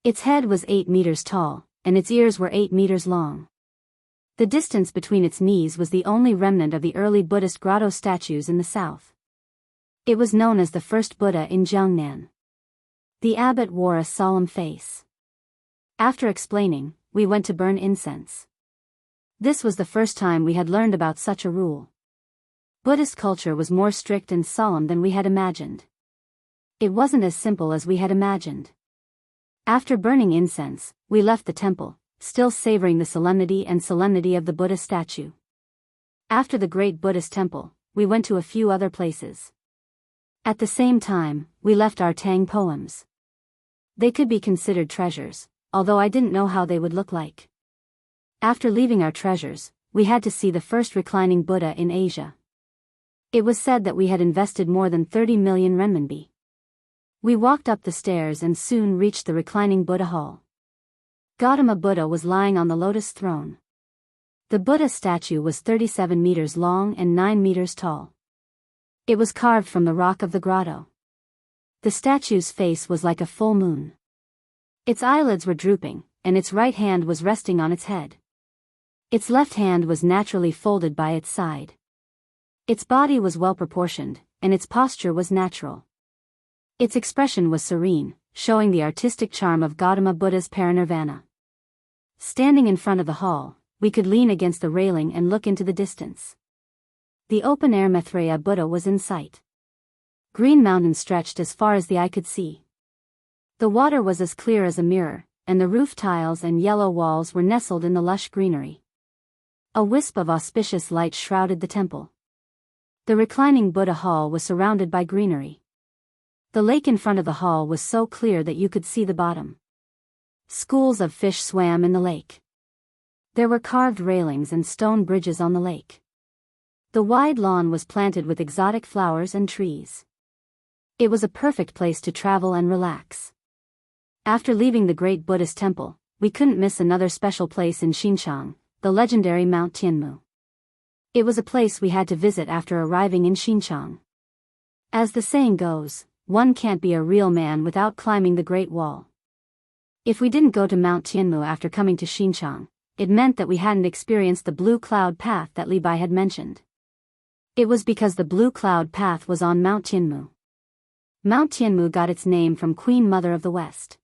Its head was 8 meters tall, and its ears were 8 meters long. The distance between its knees was the only remnant of the early Buddhist grotto statues in the south. It was known as the first Buddha in Jiangnan. The abbot wore a solemn face. After explaining, we went to burn incense. This was the first time we had learned about such a rule. Buddhist culture was more strict and solemn than we had imagined. It wasn't as simple as we had imagined. After burning incense, we left the temple, still savoring the solemnity of the Buddha statue. After the great Buddhist temple, we went to a few other places. At the same time, we left our Tang poems. They could be considered treasures, although I didn't know how they would look like. After leaving our treasures, we had to see the first reclining Buddha in Asia. It was said that we had invested more than 30 million renminbi. We walked up the stairs and soon reached the reclining Buddha hall. Gautama Buddha was lying on the lotus throne. The Buddha statue was 37 meters long and 9 meters tall. It was carved from the rock of the grotto. The statue's face was like a full moon. Its eyelids were drooping, and its right hand was resting on its head. Its left hand was naturally folded by its side. Its body was well proportioned, and its posture was natural. Its expression was serene, showing the artistic charm of Gautama Buddha's parinirvana. Standing in front of the hall, we could lean against the railing and look into the distance. The open-air Maitreya Buddha was in sight. Green mountains stretched as far as the eye could see. The water was as clear as a mirror, and the roof tiles and yellow walls were nestled in the lush greenery. A wisp of auspicious light shrouded the temple. The reclining Buddha hall was surrounded by greenery. The lake in front of the hall was so clear that you could see the bottom. Schools of fish swam in the lake. There were carved railings and stone bridges on the lake. The wide lawn was planted with exotic flowers and trees. It was a perfect place to travel and relax. After leaving the great Buddhist temple, we couldn't miss another special place in Xinjiang, the legendary Mount Tianmu. It was a place we had to visit after arriving in Xinjiang. As the saying goes, one can't be a real man without climbing the Great Wall. If we didn't go to Mount Tianmu after coming to Xinjiang, it meant that we hadn't experienced the blue cloud path that Li Bai had mentioned. It was because the blue cloud path was on Mount Tianmu. Mount Tianmu got its name from Queen Mother of the West.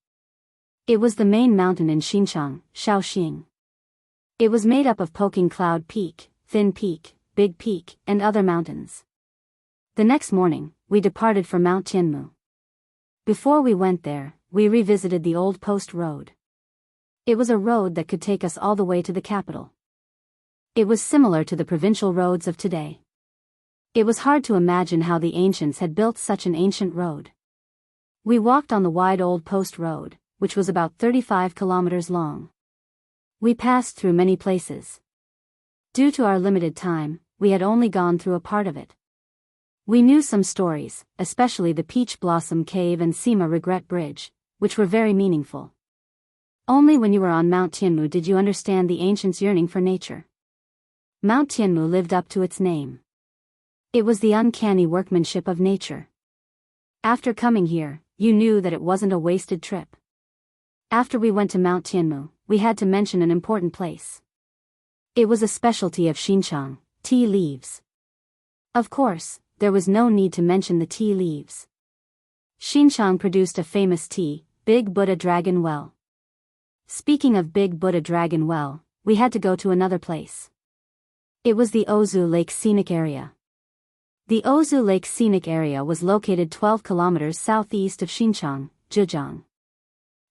It was the main mountain in Xinjiang, Shaoxing. It was made up of Poking Cloud Peak, Thin Peak, Big Peak, and other mountains. The next morning, we departed for Mount Tianmu. Before we went there, we revisited the old post road. It was a road that could take us all the way to the capital. It was similar to the provincial roads of today. It was hard to imagine how the ancients had built such an ancient road. We walked on the wide old post road, which was about 35 kilometers long. We passed through many places. Due to our limited time, we had only gone through a part of it. We knew some stories, especially the Peach Blossom Cave and Sima Regret Bridge, which were very meaningful. Only when you were on Mount Tianmu did you understand the ancients' yearning for nature. Mount Tianmu lived up to its name. It was the uncanny workmanship of nature. After coming here, you knew that it wasn't a wasted trip. After we went to Mount Tianmu, we had to mention an important place. It was a specialty of Xinjiang, tea leaves. Of course, there was no need to mention the tea leaves. Xinjiang produced a famous tea, Big Buddha Dragon Well. Speaking of Big Buddha Dragon Well, we had to go to another place. It was the Ozu Lake Scenic Area. The Ozu Lake Scenic Area was located 12 kilometers southeast of Xinjiang, Zhejiang.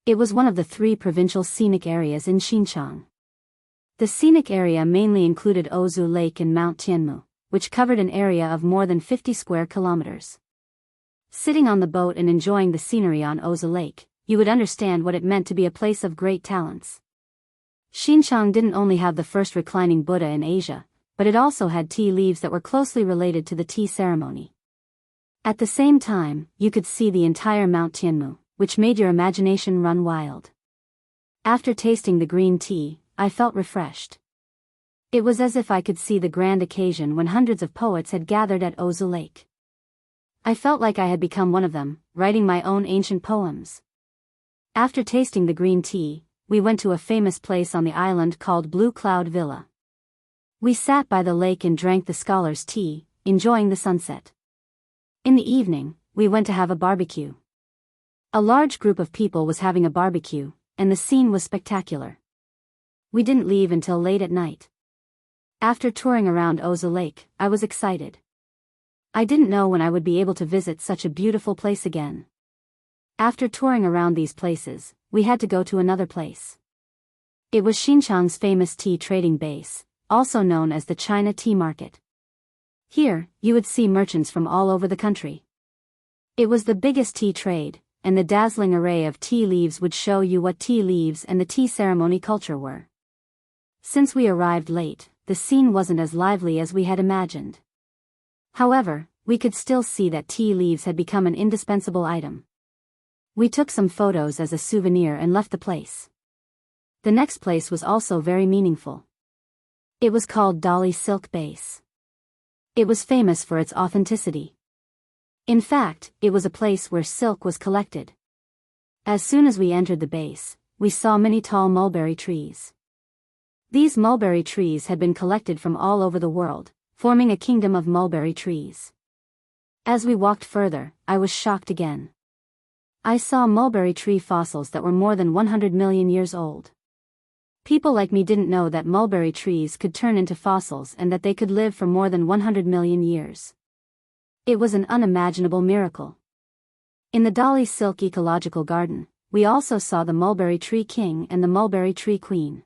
It was one of the 3 provincial scenic areas in Xinjiang. The scenic area mainly included Ozu Lake and Mount Tianmu, which covered an area of more than 50 square kilometers. Sitting on the boat and enjoying the scenery on Ozu Lake, you would understand what it meant to be a place of great talents. Xinjiang didn't only have the first reclining Buddha in Asia, but it also had tea leaves that were closely related to the tea ceremony. At the same time, you could see the entire Mount Tianmu, which made your imagination run wild. After tasting the green tea, I felt refreshed. It was as if I could see the grand occasion when hundreds of poets had gathered at Ozu Lake. I felt like I had become one of them, writing my own ancient poems. After tasting the green tea, we went to a famous place on the island called Blue Cloud Villa. We sat by the lake and drank the scholar's tea, enjoying the sunset. In the evening, we went to have a barbecue. A large group of people was having a barbecue, and the scene was spectacular. We didn't leave until late at night. After touring around Ozu Lake, I was excited. I didn't know when I would be able to visit such a beautiful place again. After touring around these places, we had to go to another place. It was Xinjiang's famous tea trading base, also known as the China Tea Market. Here, you would see merchants from all over the country. It was the biggest tea trade, and the dazzling array of tea leaves would show you what tea leaves and the tea ceremony culture were. Since we arrived late, the scene wasn't as lively as we had imagined. However, we could still see that tea leaves had become an indispensable item. We took some photos as a souvenir and left the place. The next place was also very meaningful. It was called Dali Silk Base. It was famous for its authenticity. In fact, it was a place where silk was collected. As soon as we entered the base, we saw many tall mulberry trees. These mulberry trees had been collected from all over the world, forming a kingdom of mulberry trees. As we walked further, I was shocked again. I saw mulberry tree fossils that were more than 100 million years old. People like me didn't know that mulberry trees could turn into fossils and that they could live for more than 100 million years. It was an unimaginable miracle. In the Dali Silk Ecological Garden, we also saw the mulberry tree king and the mulberry tree queen.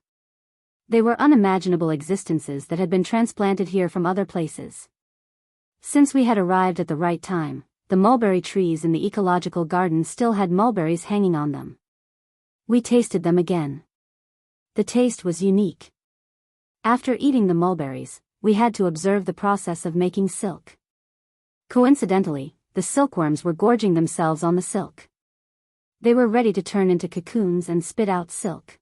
They were unimaginable existences that had been transplanted here from other places. Since we had arrived at the right time, the mulberry trees in the ecological garden still had mulberries hanging on them. We tasted them again. The taste was unique. After eating the mulberries, we had to observe the process of making silk. Coincidentally, the silkworms were gorging themselves on the silk. They were ready to turn into cocoons and spit out silk.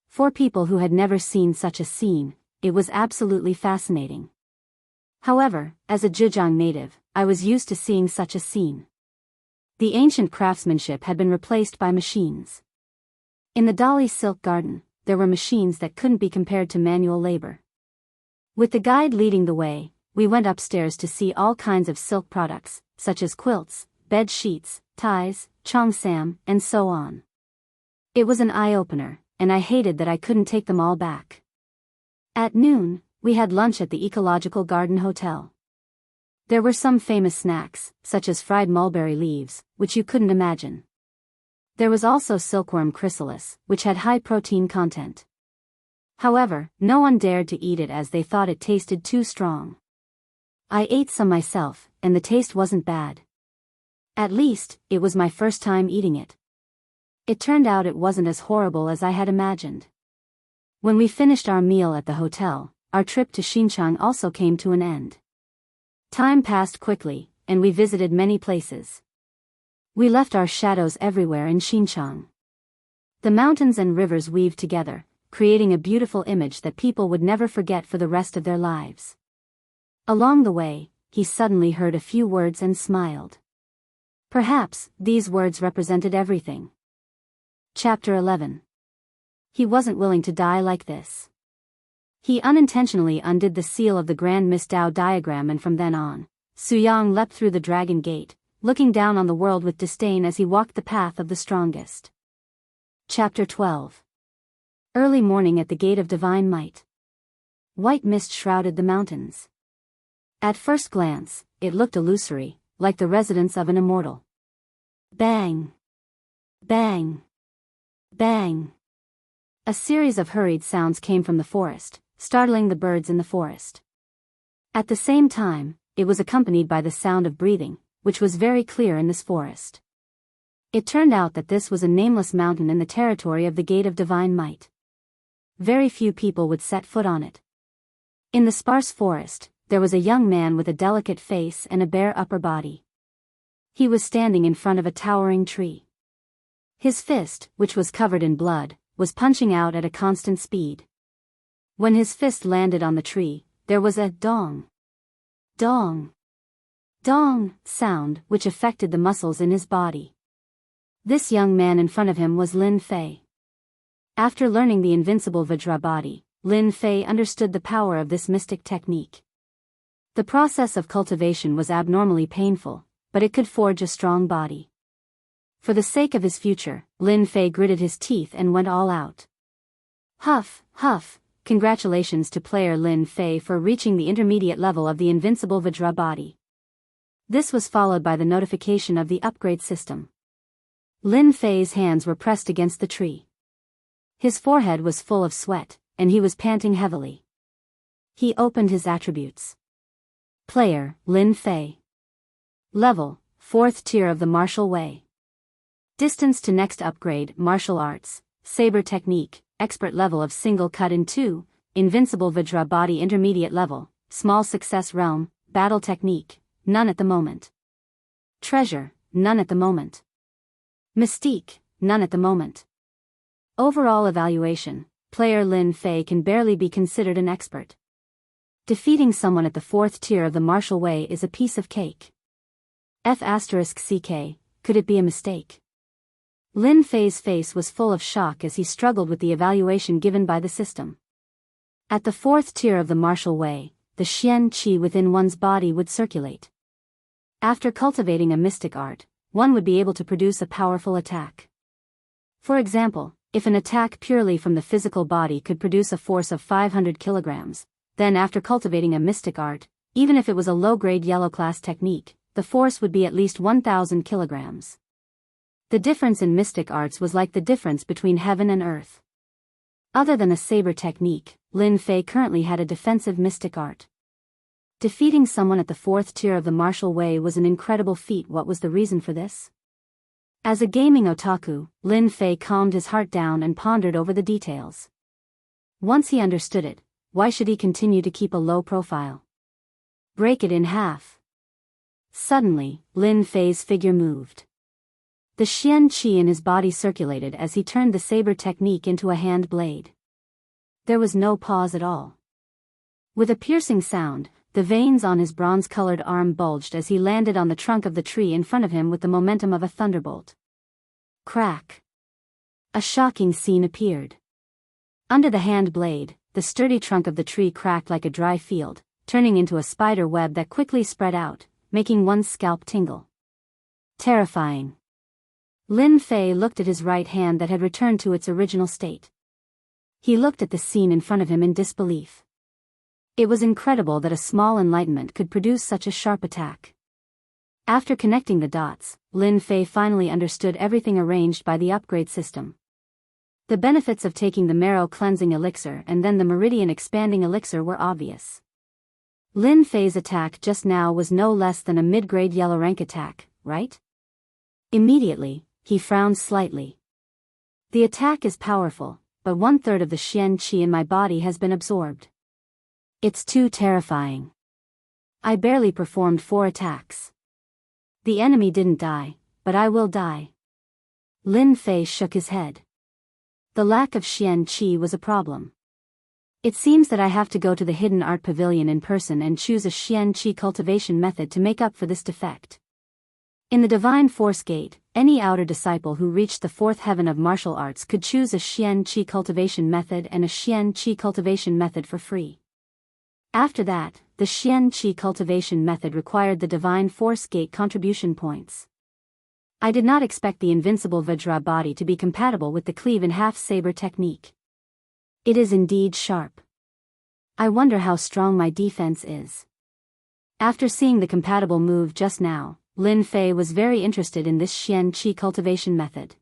For people who had never seen such a scene, it was absolutely fascinating. However, as a Zhejiang native, I was used to seeing such a scene. The ancient craftsmanship had been replaced by machines. In the Dali Silk Garden, there were machines that couldn't be compared to manual labor. With the guide leading the way, we went upstairs to see all kinds of silk products, such as quilts, bed sheets, ties, cheongsam, and so on. It was an eye-opener, and I hated that I couldn't take them all back. At noon, we had lunch at the Ecological Garden Hotel. There were some famous snacks, such as fried mulberry leaves, which you couldn't imagine. There was also silkworm chrysalis, which had high protein content. However, no one dared to eat it as they thought it tasted too strong. I ate some myself, and the taste wasn't bad. At least, it was my first time eating it. It turned out it wasn't as horrible as I had imagined. When we finished our meal at the hotel, our trip to Xinjiang also came to an end. Time passed quickly, and we visited many places. We left our shadows everywhere in Xinjiang. The mountains and rivers weaved together, creating a beautiful image that people would never forget for the rest of their lives. Along the way, he suddenly heard a few words and smiled. Perhaps these words represented everything. Chapter 11. He wasn't willing to die like this. He unintentionally undid the seal of the Grand Mistao diagram, and from then on, Suyang leapt through the dragon gate, looking down on the world with disdain as he walked the path of the strongest. Chapter 12. Early morning at the gate of divine might. White mist shrouded the mountains. At first glance, it looked illusory, like the residence of an immortal. Bang! Bang! Bang! A series of hurried sounds came from the forest, startling the birds in the forest. At the same time, it was accompanied by the sound of breathing, which was very clear in this forest. It turned out that this was a nameless mountain in the territory of the Gate of Divine Might. Very few people would set foot on it. In the sparse forest, there was a young man with a delicate face and a bare upper body. He was standing in front of a towering tree. His fist, which was covered in blood, was punching out at a constant speed. When his fist landed on the tree, there was a dong, dong, dong sound which affected the muscles in his body. This young man in front of him was Lin Fei. After learning the invincible Vajra body, Lin Fei understood the power of this mystic technique. The process of cultivation was abnormally painful, but it could forge a strong body. For the sake of his future, Lin Fei gritted his teeth and went all out. Huff, huff, congratulations to player Lin Fei for reaching the intermediate level of the invincible Vajra body. This was followed by the notification of the upgrade system. Lin Fei's hands were pressed against the tree. His forehead was full of sweat, and he was panting heavily. He opened his attributes. Player, Lin Fei. Level, 4th tier of the martial way. Distance to next upgrade, martial arts, saber technique, expert level of single cut in 2, invincible Vajra body intermediate level, small success realm, battle technique, none at the moment. Treasure, none at the moment. Mystique, none at the moment. Overall evaluation, player Lin Fei can barely be considered an expert. Defeating someone at the 4th tier of the martial way is a piece of cake. F***CK, could it be a mistake? Lin Fei's face was full of shock as he struggled with the evaluation given by the system. At the 4th tier of the martial way, the Xian Qi within one's body would circulate. After cultivating a mystic art, one would be able to produce a powerful attack. For example, if an attack purely from the physical body could produce a force of 500 kilograms, then after cultivating a mystic art, even if it was a low-grade yellow class technique, the force would be at least 1,000 kilograms. The difference in mystic arts was like the difference between heaven and earth. Other than a saber technique, Lin Fei currently had a defensive mystic art. Defeating someone at the 4th tier of the martial way was an incredible feat. What was the reason for this? As a gaming otaku, Lin Fei calmed his heart down and pondered over the details. Once he understood it, why should he continue to keep a low profile? Break it in half. Suddenly, Lin Fei's figure moved. The Xian Qi in his body circulated as he turned the saber technique into a hand blade. There was no pause at all. With a piercing sound, the veins on his bronze-colored arm bulged as he landed on the trunk of the tree in front of him with the momentum of a thunderbolt. Crack! A shocking scene appeared. Under the hand blade, the sturdy trunk of the tree cracked like a dry field, turning into a spider web that quickly spread out, making one's scalp tingle. Terrifying. Lin Fei looked at his right hand that had returned to its original state. He looked at the scene in front of him in disbelief. It was incredible that a small enlightenment could produce such a sharp attack. After connecting the dots, Lin Fei finally understood everything arranged by the upgrade system. The benefits of taking the marrow cleansing elixir and then the meridian expanding elixir were obvious. Lin Fei's attack just now was no less than a mid-grade yellow rank attack, right? Immediately, he frowned slightly. The attack is powerful, but 1/3 of the Xian Qi in my body has been absorbed. It's too terrifying. I barely performed 4 attacks. The enemy didn't die, but I will die. Lin Fei shook his head. The lack of Xian Qi was a problem. It seems that I have to go to the Hidden Art Pavilion in person and choose a Xian Qi cultivation method to make up for this defect. In the Divine Force Gate, any outer disciple who reached the fourth heaven of martial arts could choose a Xian Qi cultivation method and a Xian Qi cultivation method for free. After that, the Xian Qi cultivation method required the Divine Force Gate contribution points. I did not expect the invincible Vajra body to be compatible with the cleave-in-half saber technique. It is indeed sharp. I wonder how strong my defense is. After seeing the compatible move just now, Lin Fei was very interested in this Xian Qi cultivation method.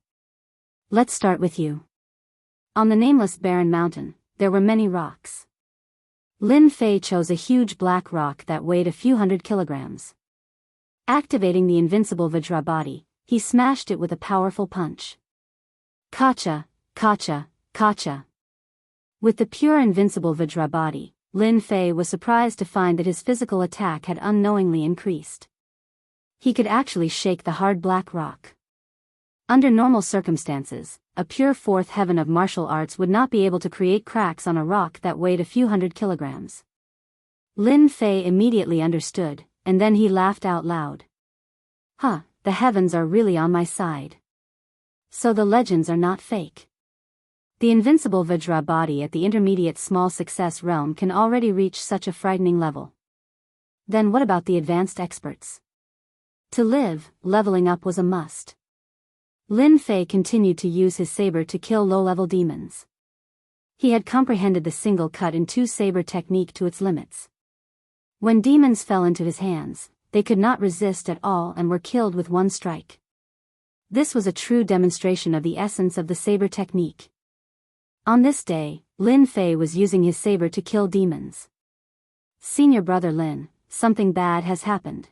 Let's start with you. On the nameless barren mountain, there were many rocks. Lin Fei chose a huge black rock that weighed a few hundred kilograms. Activating the invincible Vajra body, he smashed it with a powerful punch. Kacha, kacha, kacha. With the pure invincible Vajra body, Lin Fei was surprised to find that his physical attack had unknowingly increased. He could actually shake the hard black rock. Under normal circumstances, a pure fourth heaven of martial arts would not be able to create cracks on a rock that weighed a few hundred kilograms. Lin Fei immediately understood, and then he laughed out loud. Huh, the heavens are really on my side. So the legends are not fake. The invincible Vajra body at the intermediate small success realm can already reach such a frightening level. Then what about the advanced experts? To live, leveling up was a must. Lin Fei continued to use his saber to kill low-level demons. He had comprehended the single cut in two saber technique to its limits. When demons fell into his hands, they could not resist at all and were killed with one strike. This was a true demonstration of the essence of the saber technique. On this day, Lin Fei was using his saber to kill demons. Senior brother Lin, something bad has happened.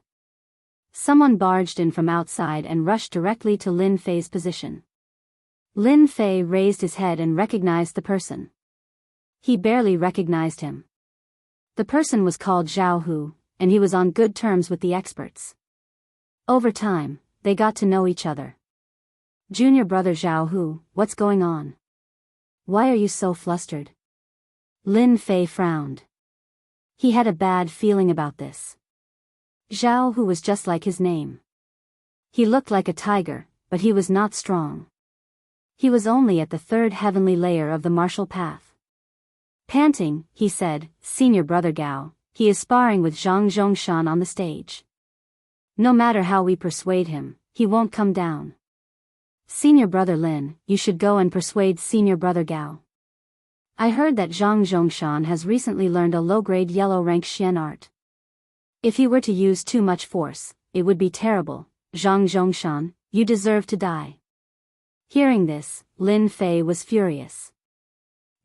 Someone barged in from outside and rushed directly to Lin Fei's position. Lin Fei raised his head and recognized the person. He barely recognized him. The person was called Zhao Hu, and he was on good terms with the experts. Over time, they got to know each other. Junior brother Zhao Hu, what's going on? Why are you so flustered? Lin Fei frowned. He had a bad feeling about this. Zhao Hu was just like his name. He looked like a tiger, but he was not strong. He was only at the third heavenly layer of the martial path. Panting, he said, Senior brother Gao, he is sparring with Zhang Zhongshan on the stage. No matter how we persuade him, he won't come down. Senior brother Lin, you should go and persuade senior brother Gao. I heard that Zhang Zhongshan has recently learned a low-grade yellow rank Xian art. If he were to use too much force, it would be terrible. Zhang Zhongshan, you deserve to die. Hearing this, Lin Fei was furious.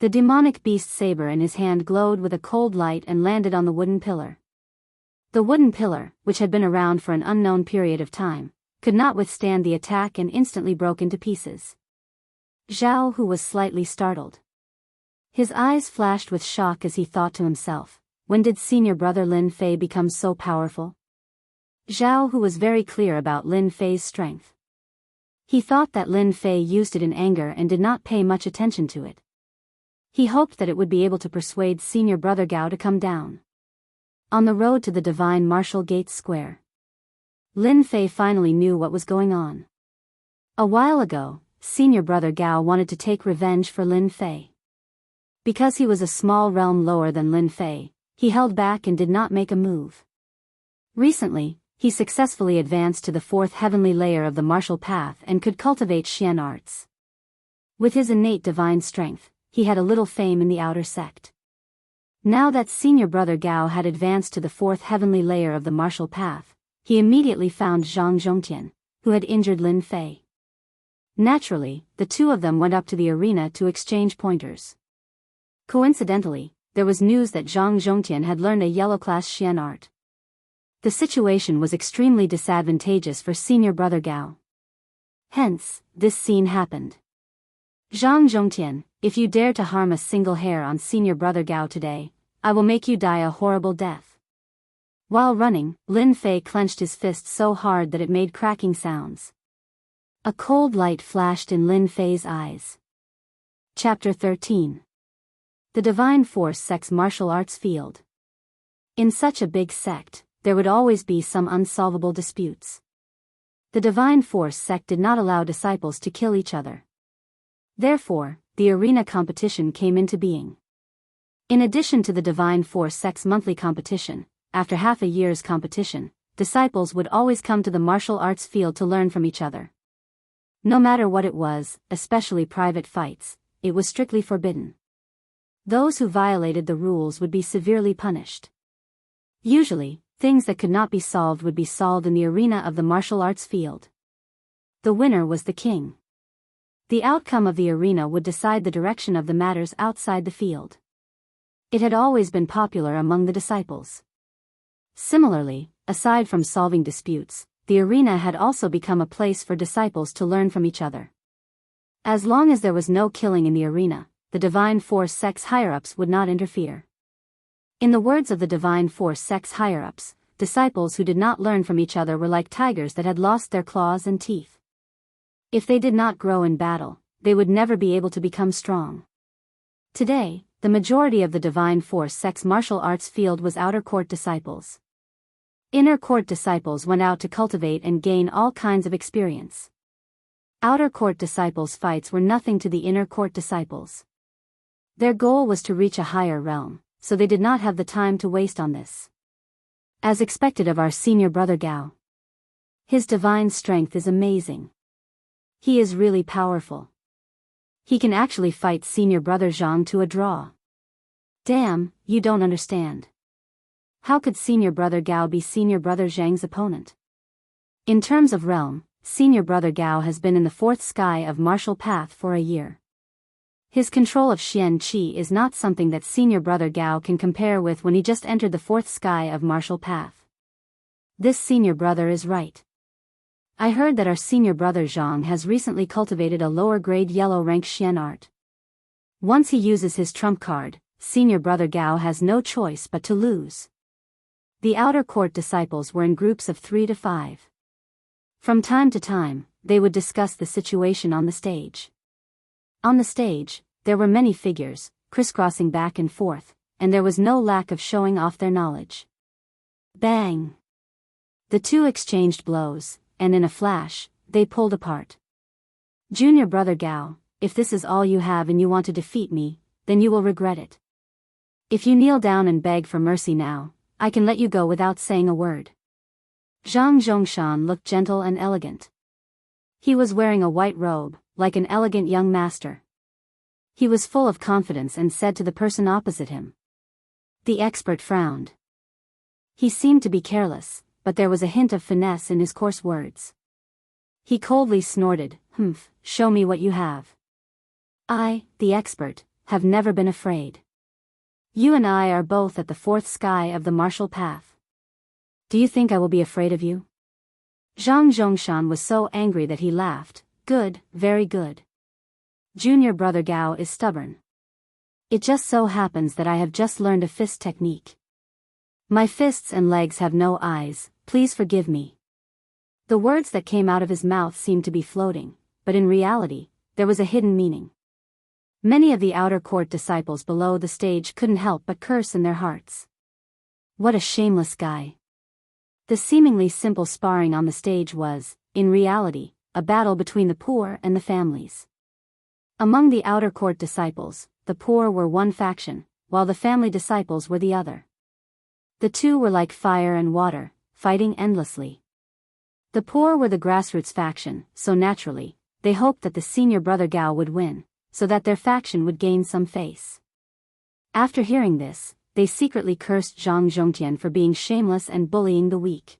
The demonic beast saber in his hand glowed with a cold light and landed on the wooden pillar. The wooden pillar, which had been around for an unknown period of time, could not withstand the attack and instantly broke into pieces. Zhao Hu was slightly startled. His eyes flashed with shock as he thought to himself, when did senior brother Lin Fei become so powerful? Zhao Hu was very clear about Lin Fei's strength. He thought that Lin Fei used it in anger and did not pay much attention to it. He hoped that it would be able to persuade senior brother Gao to come down. On the road to the Divine Martial Gates Square, Lin Fei finally knew what was going on. A while ago, senior brother Gao wanted to take revenge for Lin Fei. Because he was a small realm lower than Lin Fei, he held back and did not make a move. Recently, he successfully advanced to the fourth heavenly layer of the martial path and could cultivate Xian arts. With his innate divine strength, he had a little fame in the outer sect. Now that senior brother Gao had advanced to the fourth heavenly layer of the martial path, he immediately found Zhang Zhongtian, who had injured Lin Fei. Naturally, the two of them went up to the arena to exchange pointers. Coincidentally, there was news that Zhang Zhongtian had learned a yellow-class Xian art. The situation was extremely disadvantageous for senior brother Gao. Hence, this scene happened. Zhang Zhongtian, if you dare to harm a single hair on senior brother Gao today, I will make you die a horrible death. While running, Lin Fei clenched his fist so hard that it made cracking sounds. A cold light flashed in Lin Fei's eyes. Chapter 13. The Divine Force Sect's Martial Arts Field. In such a big sect, there would always be some unsolvable disputes. The Divine Force sect did not allow disciples to kill each other. Therefore, the arena competition came into being. In addition to the Divine Force sect's monthly competition, after half a year's competition, disciples would always come to the martial arts field to learn from each other. No matter what it was, especially private fights, it was strictly forbidden. Those who violated the rules would be severely punished. Usually, things that could not be solved would be solved in the arena of the martial arts field. The winner was the king. The outcome of the arena would decide the direction of the matters outside the field. It had always been popular among the disciples. Similarly, aside from solving disputes, the arena had also become a place for disciples to learn from each other. As long as there was no killing in the arena, the Divine Force sect's higher-ups would not interfere. In the words of the Divine Force sect's higher-ups, disciples who did not learn from each other were like tigers that had lost their claws and teeth. If they did not grow in battle, they would never be able to become strong. Today, the majority of the Divine Force sect's martial arts field was outer court disciples. Inner court disciples went out to cultivate and gain all kinds of experience. Outer court disciples' fights were nothing to the inner court disciples. Their goal was to reach a higher realm, so they did not have the time to waste on this. As expected of our senior brother Gao. His divine strength is amazing. He is really powerful. He can actually fight senior brother Zhang to a draw. Damn, you don't understand. How could senior brother Gao be senior brother Zhang's opponent? In terms of realm, senior brother Gao has been in the fourth sky of martial path for a year. His control of Xian Qi is not something that senior brother Gao can compare with when he just entered the fourth sky of martial path. This senior brother is right. I heard that our senior brother Zhang has recently cultivated a lower-grade yellow-rank Xian art. Once he uses his trump card, senior brother Gao has no choice but to lose. The outer court disciples were in groups of 3 to 5. From time to time, they would discuss the situation on the stage. On the stage, there were many figures, crisscrossing back and forth, and there was no lack of showing off their knowledge. Bang! The two exchanged blows, and in a flash, they pulled apart. Junior brother Gao, if this is all you have and you want to defeat me, then you will regret it. If you kneel down and beg for mercy now, I can let you go without saying a word. Zhang Zhongshan looked gentle and elegant. He was wearing a white robe, like an elegant young master. He was full of confidence and said to the person opposite him. The expert frowned. He seemed to be careless, but there was a hint of finesse in his coarse words. He coldly snorted, "Humph, show me what you have." I, the expert, have never been afraid. You and I are both at the fourth sky of the martial path. Do you think I will be afraid of you? Zhang Zhongshan was so angry that he laughed. Good, very good. Junior brother Gao is stubborn. It just so happens that I have just learned a fist technique. My fists and legs have no eyes, please forgive me. The words that came out of his mouth seemed to be floating, but in reality, there was a hidden meaning. Many of the outer court disciples below the stage couldn't help but curse in their hearts. What a shameless guy. The seemingly simple sparring on the stage was, in reality, a battle between the poor and the families. Among the outer court disciples, the poor were one faction, while the family disciples were the other. The two were like fire and water, fighting endlessly. The poor were the grassroots faction, so naturally, they hoped that the senior brother Gao would win, so that their faction would gain some face. After hearing this, they secretly cursed Zhang Zhongtian for being shameless and bullying the weak.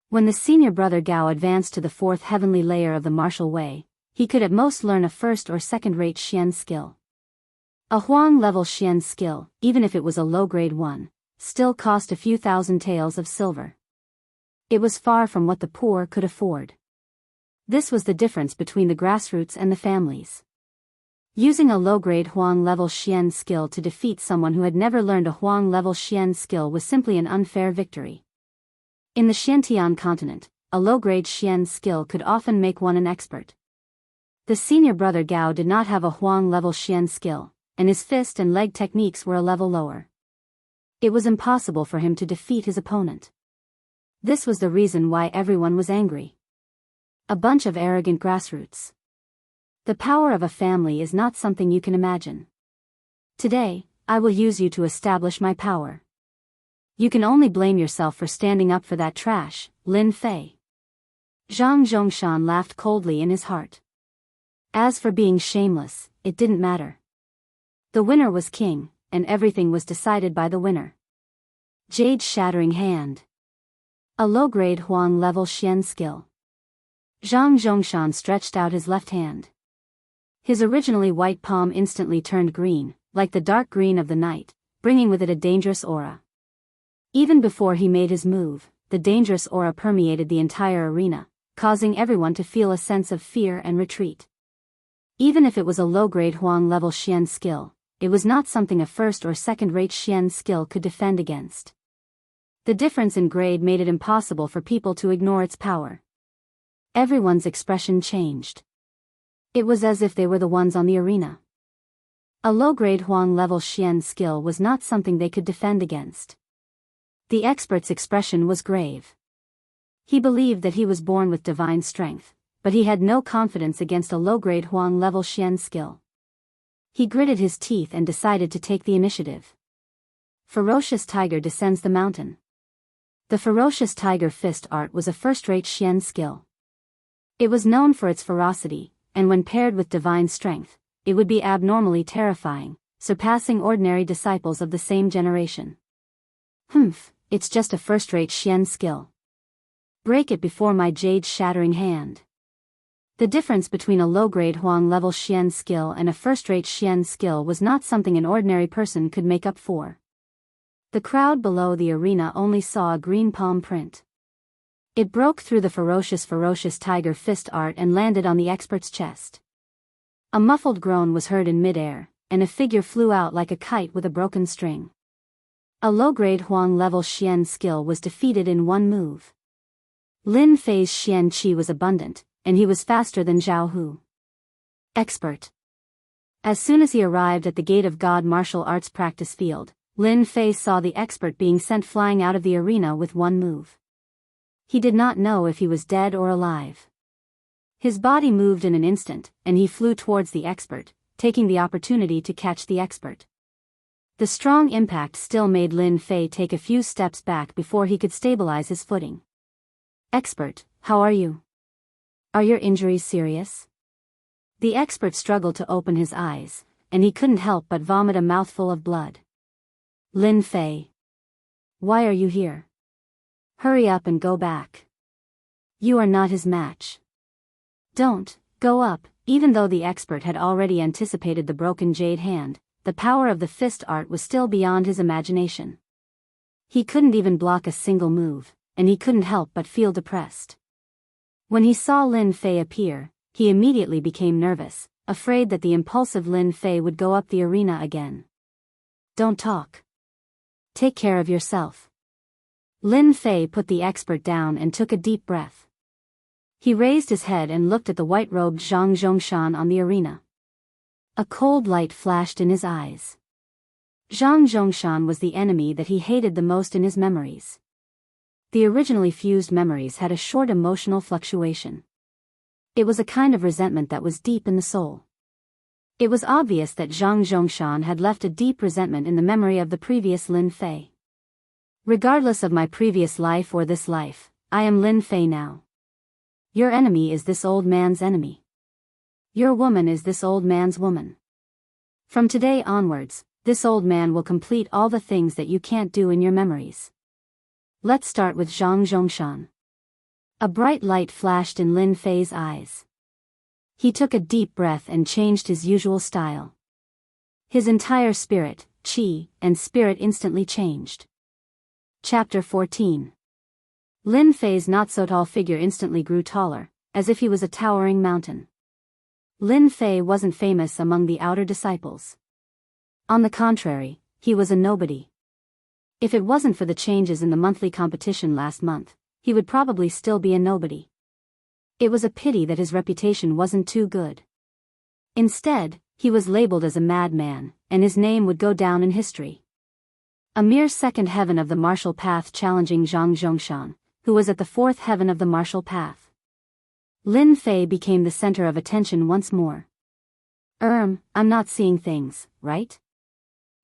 When the senior brother Gao advanced to the fourth heavenly layer of the martial way, he could at most learn a first or second-rate Xian skill. A Huang-level Xian skill, even if it was a low-grade one, still cost a few thousand taels of silver. It was far from what the poor could afford. This was the difference between the grassroots and the families. Using a low-grade Huang-level Xian skill to defeat someone who had never learned a Huang-level Xian skill was simply an unfair victory. In the Xiantian continent, a low-grade Xian skill could often make one an expert. The senior brother Gao did not have a Huang-level Xian skill, and his fist and leg techniques were a level lower. It was impossible for him to defeat his opponent. This was the reason why everyone was angry. A bunch of arrogant grassroots. The power of a family is not something you can imagine. Today, I will use you to establish my power. You can only blame yourself for standing up for that trash, Lin Fei. Zhang Zhongshan laughed coldly in his heart. As for being shameless, it didn't matter. The winner was king, and everything was decided by the winner. Jade Shattering Hand. A low-grade Huang level Xian skill. Zhang Zhongshan stretched out his left hand. His originally white palm instantly turned green, like the dark green of the night, bringing with it a dangerous aura. Even before he made his move, the dangerous aura permeated the entire arena, causing everyone to feel a sense of fear and retreat. Even if it was a low-grade Huang level Xian skill, it was not something a first or second-rate Xian skill could defend against. The difference in grade made it impossible for people to ignore its power. Everyone's expression changed. It was as if they were the ones on the arena. A low-grade Huang level Xian skill was not something they could defend against. The expert's expression was grave. He believed that he was born with divine strength, but he had no confidence against a low-grade Huang level Xian skill. He gritted his teeth and decided to take the initiative. Ferocious Tiger descends the mountain. The Ferocious Tiger fist art was a first-rate Xian skill. It was known for its ferocity, and when paired with divine strength, it would be abnormally terrifying, surpassing ordinary disciples of the same generation. It's just a first-rate Xian skill. Break it before my Jade Shattering Hand. The difference between a low-grade Huang level Xian skill and a first-rate Xian skill was not something an ordinary person could make up for. The crowd below the arena only saw a green palm print. It broke through the ferocious tiger fist art and landed on the expert's chest. A muffled groan was heard in mid-air, and a figure flew out like a kite with a broken string. A low-grade Huang level Xian skill was defeated in one move. Lin Fei's Xian Qi was abundant, and he was faster than Zhao Hu. Expert. As soon as he arrived at the Gate of God martial arts practice field, Lin Fei saw the expert being sent flying out of the arena with one move. He did not know if he was dead or alive. His body moved in an instant, and he flew towards the expert, taking the opportunity to catch the expert. The strong impact still made Lin Fei take a few steps back before he could stabilize his footing. Expert, how are you? Are your injuries serious? The expert struggled to open his eyes, and he couldn't help but vomit a mouthful of blood. Lin Fei. Why are you here? Hurry up and go back. You are not his match. Don't go up. Even though the expert had already anticipated the broken jade hand, the power of the fist art was still beyond his imagination. He couldn't even block a single move, and he couldn't help but feel depressed. When he saw Lin Fei appear, he immediately became nervous, afraid that the impulsive Lin Fei would go up the arena again. Don't talk. Take care of yourself. Lin Fei put the expert down and took a deep breath. He raised his head and looked at the white-robed Zhang Zhongshan on the arena. A cold light flashed in his eyes. Zhang Zhongshan was the enemy that he hated the most in his memories. The originally fused memories had a short emotional fluctuation. It was a kind of resentment that was deep in the soul. It was obvious that Zhang Zhongshan had left a deep resentment in the memory of the previous Lin Fei. Regardless of my previous life or this life, I am Lin Fei now. Your enemy is this old man's enemy. Your woman is this old man's woman. From today onwards, this old man will complete all the things that you can't do in your memories. Let's start with Zhang Zhongshan. A bright light flashed in Lin Fei's eyes. He took a deep breath and changed his usual style. His entire spirit, qi, and spirit instantly changed. Chapter 14. Lin Fei's not-so-tall figure instantly grew taller, as if he was a towering mountain. Lin Fei wasn't famous among the outer disciples. On the contrary, he was a nobody. If it wasn't for the changes in the monthly competition last month, he would probably still be a nobody. It was a pity that his reputation wasn't too good. Instead, he was labeled as a madman, and his name would go down in history. A mere second heaven of the martial path challenging Zhang Zhongshan, who was at the fourth heaven of the martial path. Lin Fei became the center of attention once more. I'm not seeing things, right?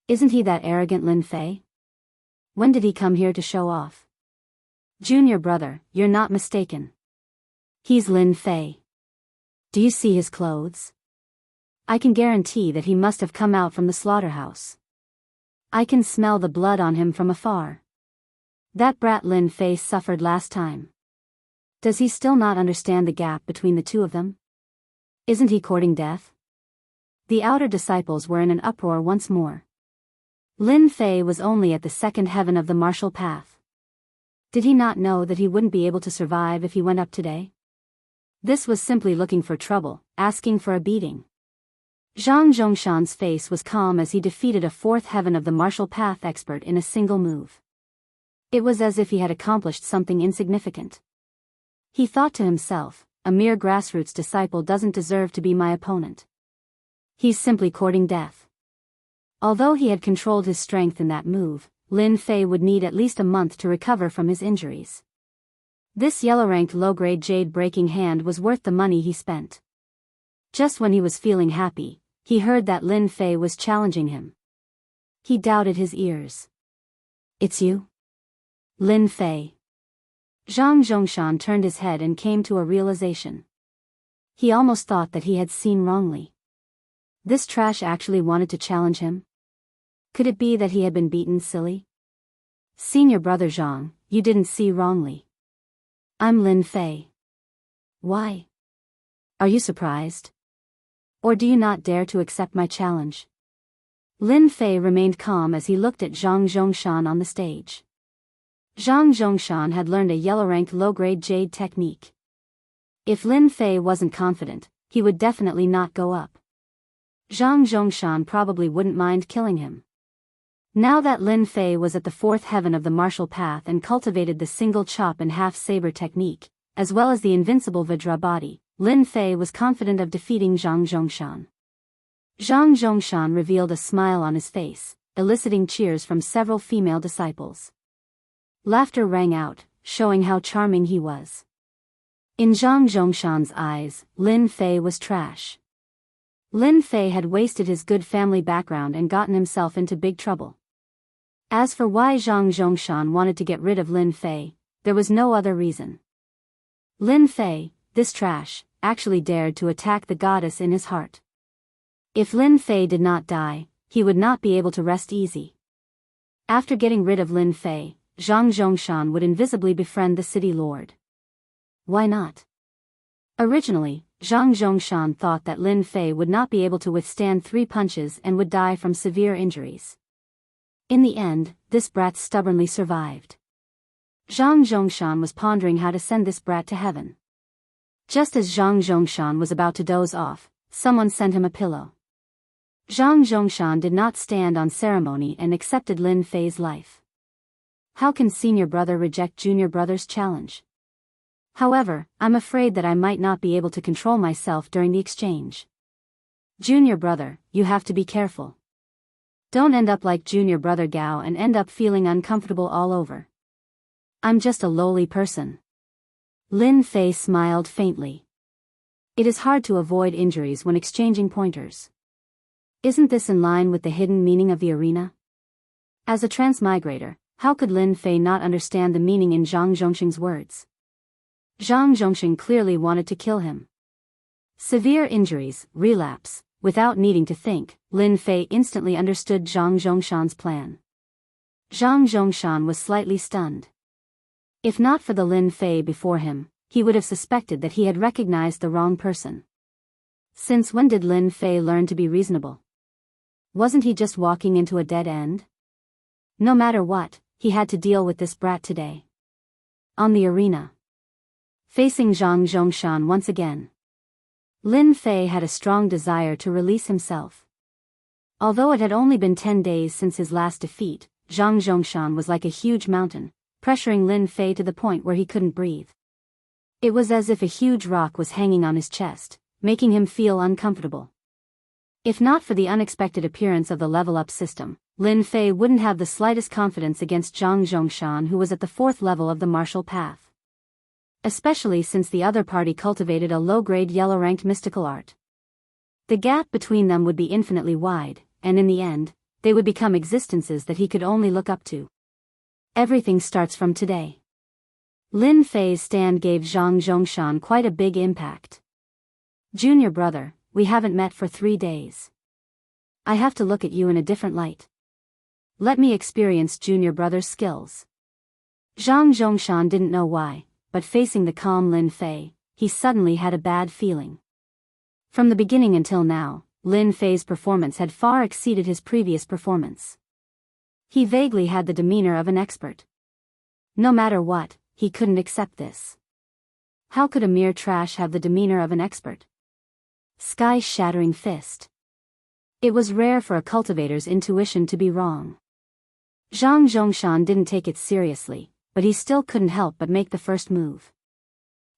Isn't he that arrogant Lin Fei? When did he come here to show off? Junior brother, you're not mistaken. He's Lin Fei. Do you see his clothes? I can guarantee that he must have come out from the slaughterhouse. I can smell the blood on him from afar. That brat Lin Fei suffered last time. Does he still not understand the gap between the two of them? Isn't he courting death? The outer disciples were in an uproar once more. Lin Fei was only at the second heaven of the martial path. Did he not know that he wouldn't be able to survive if he went up today? This was simply looking for trouble, asking for a beating. Zhang Zhongshan's face was calm as he defeated a fourth heaven of the martial path expert in a single move. It was as if he had accomplished something insignificant. He thought to himself, a mere grassroots disciple doesn't deserve to be my opponent. He's simply courting death. Although he had controlled his strength in that move, Lin Fei would need at least a month to recover from his injuries. This yellow-ranked low-grade jade-breaking hand was worth the money he spent. Just when he was feeling happy, he heard that Lin Fei was challenging him. He doubted his ears. It's you? Lin Fei. Zhang Zhongshan turned his head and came to a realization. He almost thought that he had seen wrongly. This trash actually wanted to challenge him? Could it be that he had been beaten silly? Senior brother Zhang, you didn't see wrongly. I'm Lin Fei. Why? Are you surprised? Or do you not dare to accept my challenge? Lin Fei remained calm as he looked at Zhang Zhongshan on the stage. Zhang Zhongshan had learned a yellow-ranked low-grade jade technique. If Lin Fei wasn't confident, he would definitely not go up. Zhang Zhongshan probably wouldn't mind killing him. Now that Lin Fei was at the fourth heaven of the martial path and cultivated the single chop and half saber technique, as well as the invincible Vajra body, Lin Fei was confident of defeating Zhang Zhongshan. Zhang Zhongshan revealed a smile on his face, eliciting cheers from several female disciples. Laughter rang out, showing how charming he was. In Zhang Zhongshan's eyes, Lin Fei was trash. Lin Fei had wasted his good family background and gotten himself into big trouble. As for why Zhang Zhongshan wanted to get rid of Lin Fei, there was no other reason. Lin Fei, this trash, actually dared to attack the goddess in his heart. If Lin Fei did not die, he would not be able to rest easy. After getting rid of Lin Fei, Zhang Zhongshan would invisibly befriend the city lord. Why not? Originally, Zhang Zhongshan thought that Lin Fei would not be able to withstand 3 punches and would die from severe injuries. In the end, this brat stubbornly survived. Zhang Zhongshan was pondering how to send this brat to heaven. Just as Zhang Zhongshan was about to doze off, someone sent him a pillow. Zhang Zhongshan did not stand on ceremony and accepted Lin Fei's life. How can senior brother reject junior brother's challenge? However, I'm afraid that I might not be able to control myself during the exchange. Junior brother, you have to be careful. Don't end up like junior brother Gao and end up feeling uncomfortable all over. I'm just a lowly person. Lin Fei smiled faintly. It is hard to avoid injuries when exchanging pointers. Isn't this in line with the hidden meaning of the arena? As a transmigrator, how could Lin Fei not understand the meaning in Zhang Zhongxing's words? Zhang Zhongxing clearly wanted to kill him. Severe injuries, relapse. Without needing to think, Lin Fei instantly understood Zhang Zhongshan's plan. Zhang Zhongshan was slightly stunned. If not for the Lin Fei before him, he would have suspected that he had recognized the wrong person. Since when did Lin Fei learn to be reasonable? Wasn't he just walking into a dead end? No matter what, he had to deal with this brat today. On the arena. Facing Zhang Zhongshan once again. Lin Fei had a strong desire to release himself. Although it had only been 10 days since his last defeat, Zhang Zhongshan was like a huge mountain, pressuring Lin Fei to the point where he couldn't breathe. It was as if a huge rock was hanging on his chest, making him feel uncomfortable. If not for the unexpected appearance of the level-up system, Lin Fei wouldn't have the slightest confidence against Zhang Zhongshan, who was at the 4th level of the martial path. especially since the other party cultivated a low-grade yellow-ranked mystical art. The gap between them would be infinitely wide, and in the end, they would become existences that he could only look up to. Everything starts from today. Lin Fei's stand gave Zhang Zhongshan quite a big impact. Junior brother, we haven't met for 3 days. I have to look at you in a different light. Let me experience junior brother's skills. Zhang Zhongshan didn't know why, but facing the calm Lin Fei, he suddenly had a bad feeling. From the beginning until now, Lin Fei's performance had far exceeded his previous performance. He vaguely had the demeanor of an expert. No matter what, he couldn't accept this. How could a mere trash have the demeanor of an expert? Sky-shattering fist. It was rare for a cultivator's intuition to be wrong. Zhang Zhongshan didn't take it seriously, but he still couldn't help but make the first move.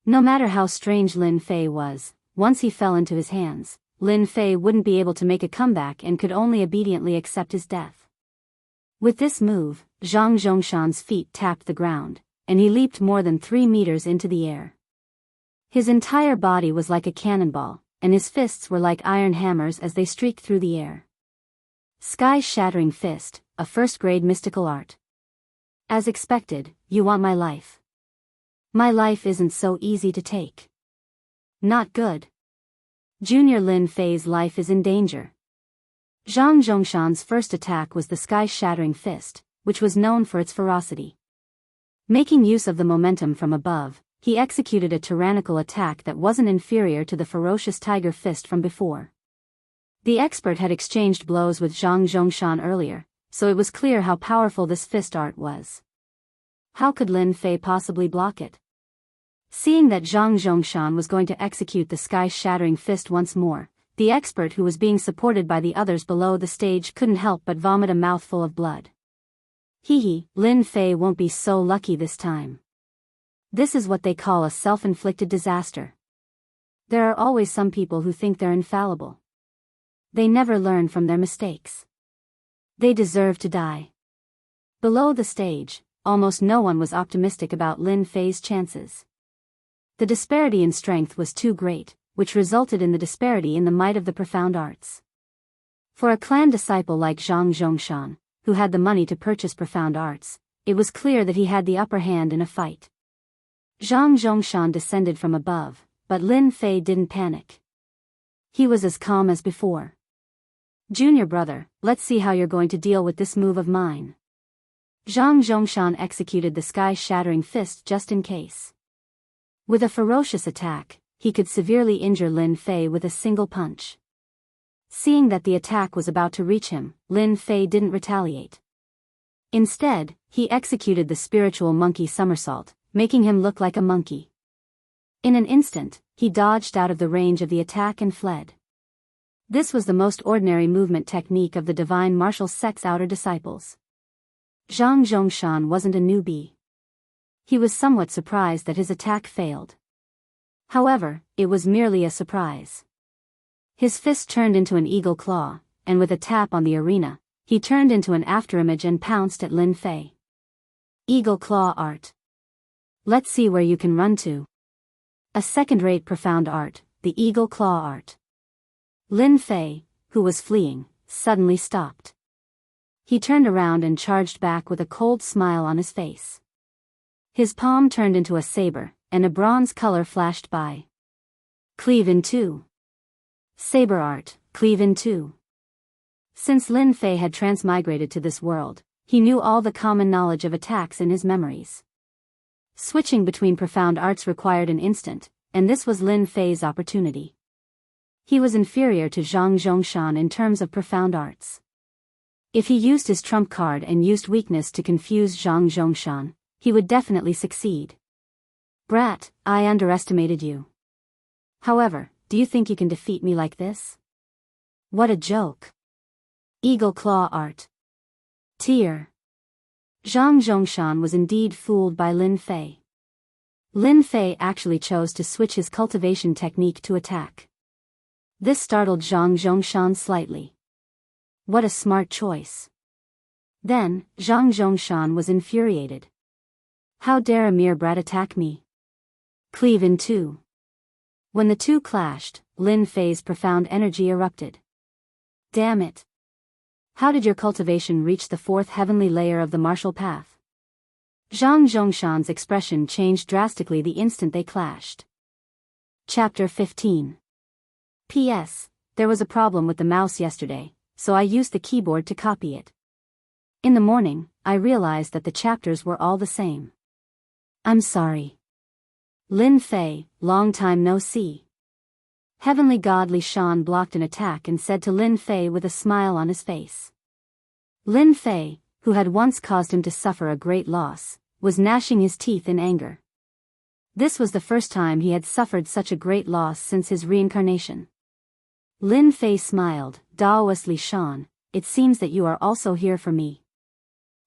No matter how strange Lin Fei was, once he fell into his hands, Lin Fei wouldn't be able to make a comeback and could only obediently accept his death. With this move, Zhang Zhongshan's feet tapped the ground, and he leaped more than 3 meters into the air. His entire body was like a cannonball, and his fists were like iron hammers as they streaked through the air. Sky-shattering fist, a first-grade mystical art. As expected, you want my life. My life isn't so easy to take. Not good. Junior Lin Fei's life is in danger. Zhang Zhongshan's first attack was the sky-shattering fist, which was known for its ferocity. Making use of the momentum from above, he executed a tyrannical attack that wasn't inferior to the ferocious tiger fist from before. The expert had exchanged blows with Zhang Zhongshan earlier, so it was clear how powerful this fist art was. How could Lin Fei possibly block it? Seeing that Zhang Zhongshan was going to execute the sky-shattering fist once more, the expert who was being supported by the others below the stage couldn't help but vomit a mouthful of blood. Hee, Lin Fei won't be so lucky this time. This is what they call a self-inflicted disaster. There are always some people who think they're infallible. They never learn from their mistakes. They deserve to die. Below the stage, almost no one was optimistic about Lin Fei's chances. The disparity in strength was too great, which resulted in the disparity in the might of the profound arts. For a clan disciple like Zhang Zhongshan, who had the money to purchase profound arts, it was clear that he had the upper hand in a fight. Zhang Zhongshan descended from above, but Lin Fei didn't panic. He was as calm as before. Junior brother, let's see how you're going to deal with this move of mine. Zhang Zhongshan executed the sky-shattering fist just in case. With a ferocious attack, he could severely injure Lin Fei with a single punch. Seeing that the attack was about to reach him, Lin Fei didn't retaliate. Instead, he executed the spiritual monkey somersault, making him look like a monkey. In an instant, he dodged out of the range of the attack and fled. This was the most ordinary movement technique of the divine martial sect's outer disciples. Zhang Zhongshan wasn't a newbie. He was somewhat surprised that his attack failed. However, it was merely a surprise. His fist turned into an eagle claw, and with a tap on the arena, he turned into an afterimage and pounced at Lin Fei. Eagle claw art. Let's see where you can run to. A second-rate profound art, the eagle claw art. Lin Fei, who was fleeing, suddenly stopped. He turned around and charged back with a cold smile on his face. His palm turned into a saber, and a bronze color flashed by. Cleave in two. Saber art, cleave in two. Since Lin Fei had transmigrated to this world, he knew all the common knowledge of attacks in his memories. Switching between profound arts required an instant, and this was Lin Fei's opportunity. He was inferior to Zhang Zhongshan in terms of profound arts. If he used his trump card and used weakness to confuse Zhang Zhongshan, he would definitely succeed. Brat, I underestimated you. However, do you think you can defeat me like this? What a joke. Eagle claw art. Tear. Zhang Zhongshan was indeed fooled by Lin Fei. Lin Fei actually chose to switch his cultivation technique to attack. This startled Zhang Zhongshan slightly. What a smart choice. Then, Zhang Zhongshan was infuriated. How dare a mere brat attack me? Cleave in two. When the two clashed, Lin Fei's profound energy erupted. Damn it. How did your cultivation reach the fourth heavenly layer of the martial path? Zhang Zhongshan's expression changed drastically the instant they clashed. Chapter 15. P.S. There was a problem with the mouse yesterday, so I used the keyboard to copy it. In the morning, I realized that the chapters were all the same. I'm sorry. Lin Fei, long time no see. Heavenly God Li Shan blocked an attack and said to Lin Fei with a smile on his face. Lin Fei, who had once caused him to suffer a great loss, was gnashing his teeth in anger. This was the first time he had suffered such a great loss since his reincarnation. Lin Fei smiled. Daoist Li Shan, it seems that you are also here for me.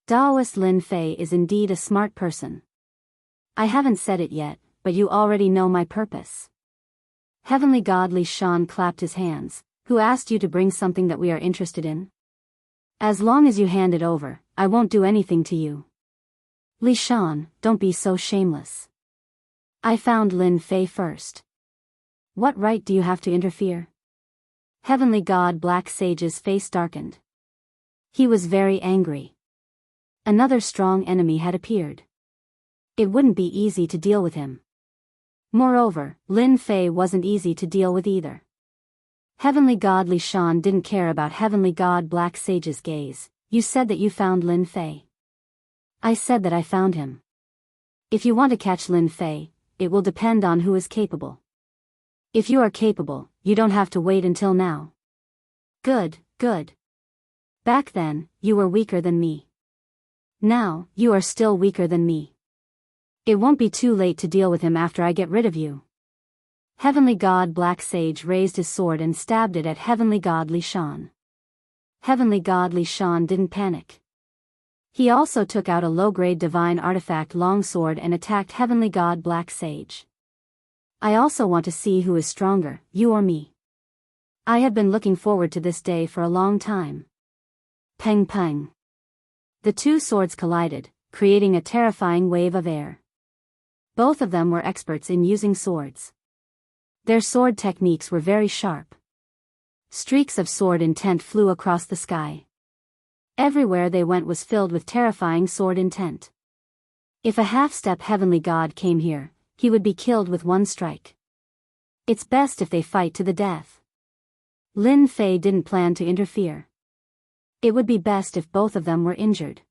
Daoist Lin Fei is indeed a smart person. I haven't said it yet, but you already know my purpose. Heavenly God Li Shan clapped his hands. Who asked you to bring something that we are interested in? As long as you hand it over, I won't do anything to you. Li Shan, don't be so shameless. I found Lin Fei first. What right do you have to interfere? Heavenly God Black Sage's face darkened. He was very angry. Another strong enemy had appeared. It wouldn't be easy to deal with him. Moreover, Lin Fei wasn't easy to deal with either. Heavenly God Li Shan didn't care about Heavenly God Black Sage's gaze. You said that you found Lin Fei. I said that I found him. If you want to catch Lin Fei, it will depend on who is capable. If you are capable, you don't have to wait until now. Good, good. Back then, you were weaker than me. Now, you are still weaker than me. It won't be too late to deal with him after I get rid of you. Heavenly God Black Sage raised his sword and stabbed it at Heavenly God Li Shan. Heavenly God Li Shan didn't panic. He also took out a low-grade divine artifact longsword and attacked Heavenly God Black Sage. I also want to see who is stronger, you or me. I have been looking forward to this day for a long time. Peng peng. The two swords collided, creating a terrifying wave of air. Both of them were experts in using swords. Their sword techniques were very sharp. Streaks of sword intent flew across the sky. Everywhere they went was filled with terrifying sword intent. If a half-step heavenly god came here, he would be killed with one strike. It's best if they fight to the death. Lin Fei didn't plan to interfere. It would be best if both of them were injured.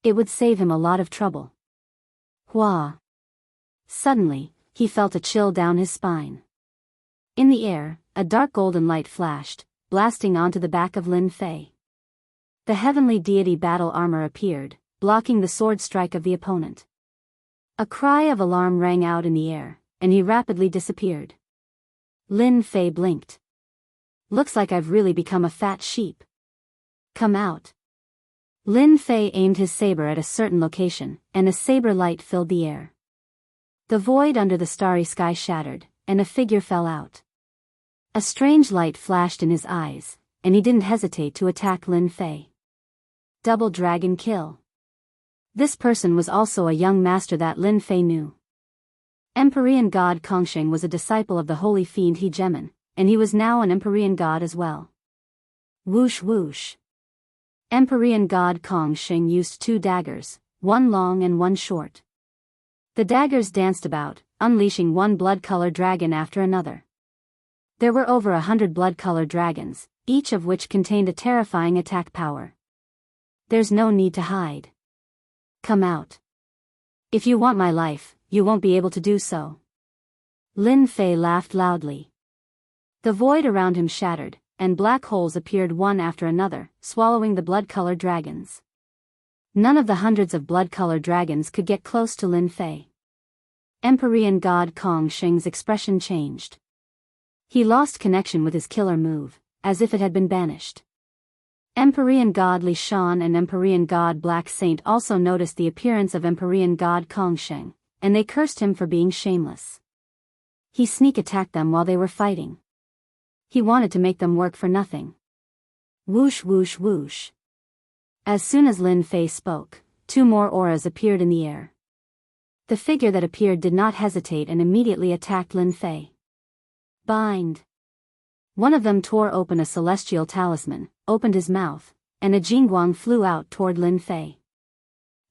It would save him a lot of trouble. Hua. Suddenly, he felt a chill down his spine. In the air, a dark golden light flashed, blasting onto the back of Lin Fei. The heavenly deity battle armor appeared, blocking the sword strike of the opponent. A cry of alarm rang out in the air, and he rapidly disappeared. Lin Fei blinked. Looks like I've really become a fat sheep. Come out. Lin Fei aimed his saber at a certain location, and a saber light filled the air. The void under the starry sky shattered, and a figure fell out. A strange light flashed in his eyes, and he didn't hesitate to attack Lin Fei. Double dragon kill. This person was also a young master that Lin Fei knew. Empyrean god Kongsheng was a disciple of the holy fiend He Gemin, and he was now an Empyrean god as well. Whoosh whoosh. Empyrean god Kongsheng used two daggers, one long and one short. The daggers danced about, unleashing one blood-colored dragon after another. There were over 100 blood-colored dragons, each of which contained a terrifying attack power. There's no need to hide. Come out. If you want my life, you won't be able to do so. Lin Fei laughed loudly. The void around him shattered, and black holes appeared one after another, swallowing the blood-colored dragons. None of the hundreds of blood-colored dragons could get close to Lin Fei. Empyrean god Kongsheng's expression changed. He lost connection with his killer move, as if it had been banished. Empyrean god Li Shan and Empyrean god Black Saint also noticed the appearance of Empyrean god Kongsheng, and they cursed him for being shameless. He sneak attacked them while they were fighting. He wanted to make them work for nothing. Whoosh whoosh whoosh. As soon as Lin Fei spoke, two more auras appeared in the air. The figure that appeared did not hesitate and immediately attacked Lin Fei. Bind. One of them tore open a celestial talisman, opened his mouth, and a jingguang flew out toward Lin Fei.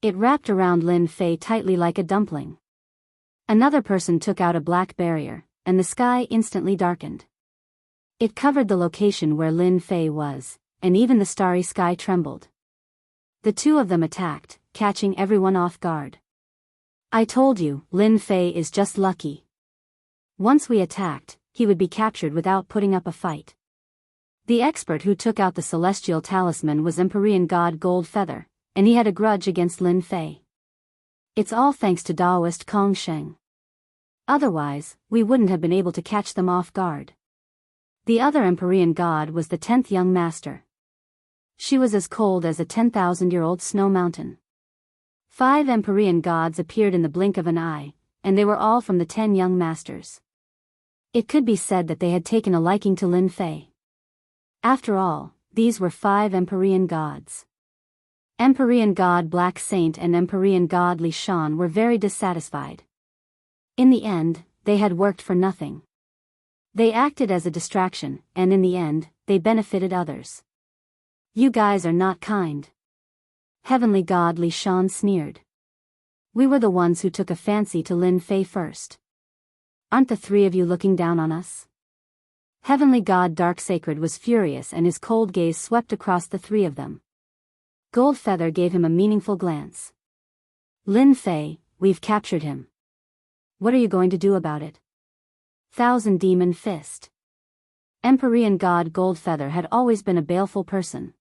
It wrapped around Lin Fei tightly like a dumpling. Another person took out a black barrier, and the sky instantly darkened. It covered the location where Lin Fei was, and even the starry sky trembled. The two of them attacked, catching everyone off guard. I told you, Lin Fei is just lucky. Once we attacked, he would be captured without putting up a fight. The expert who took out the celestial talisman was Empyrean god Goldfeather, and he had a grudge against Lin Fei. It's all thanks to Taoist Kong Sheng. Otherwise, we wouldn't have been able to catch them off guard. The other Empyrean god was the 10th young master. She was as cold as a 10,000-year-old snow mountain. 5 Empyrean gods appeared in the blink of an eye, and they were all from the 10 young masters. It could be said that they had taken a liking to Lin Fei. After all, these were 5 Empyrean gods. Empyrean god Black Saint and Empyrean god Li Shan were very dissatisfied. In the end, they had worked for nothing. They acted as a distraction, and in the end, they benefited others. You guys are not kind. Heavenly god Li Shan sneered. We were the ones who took a fancy to Lin Fei first. Aren't the 3 of you looking down on us? Heavenly god Dark Sacred was furious and his cold gaze swept across the 3 of them. Goldfeather gave him a meaningful glance. Lin Fei, we've captured him. What are you going to do about it? Thousand Demon Fist. Empyrean god Goldfeather had always been a baleful person.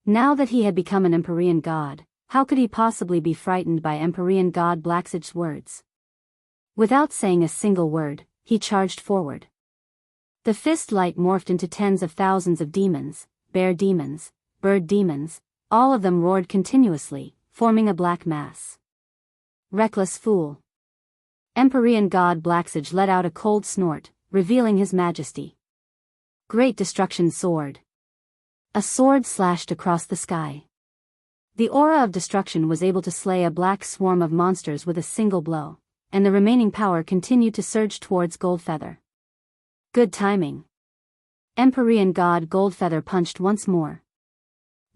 Now that he had become an Empyrean god, how could he possibly be frightened by Empyrean god Blacksage's words? Without saying a single word, he charged forward. The fist light morphed into tens of thousands of demons, bear demons, bird demons, all of them roared continuously, forming a black mass. Reckless fool. Empyrean god Blacksage let out a cold snort, revealing his majesty. Great Destruction Sword. A sword slashed across the sky. The aura of destruction was able to slay a black swarm of monsters with a single blow, and the remaining power continued to surge towards Goldfeather. Good timing. Empyrean god Goldfeather punched once more.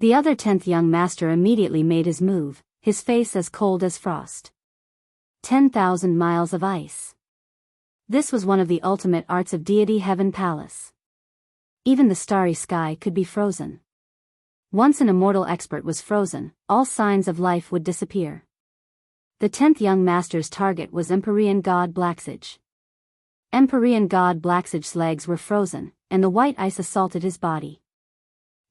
The other 10th young master immediately made his move, his face as cold as frost. 10,000 miles of ice. This was one of the ultimate arts of deity Heaven Palace. Even the starry sky could be frozen. Once an immortal expert was frozen, all signs of life would disappear. The 10th young master's target was Empyrean god Blacksage. Empyrean god Blacksage's legs were frozen, and the white ice assaulted his body.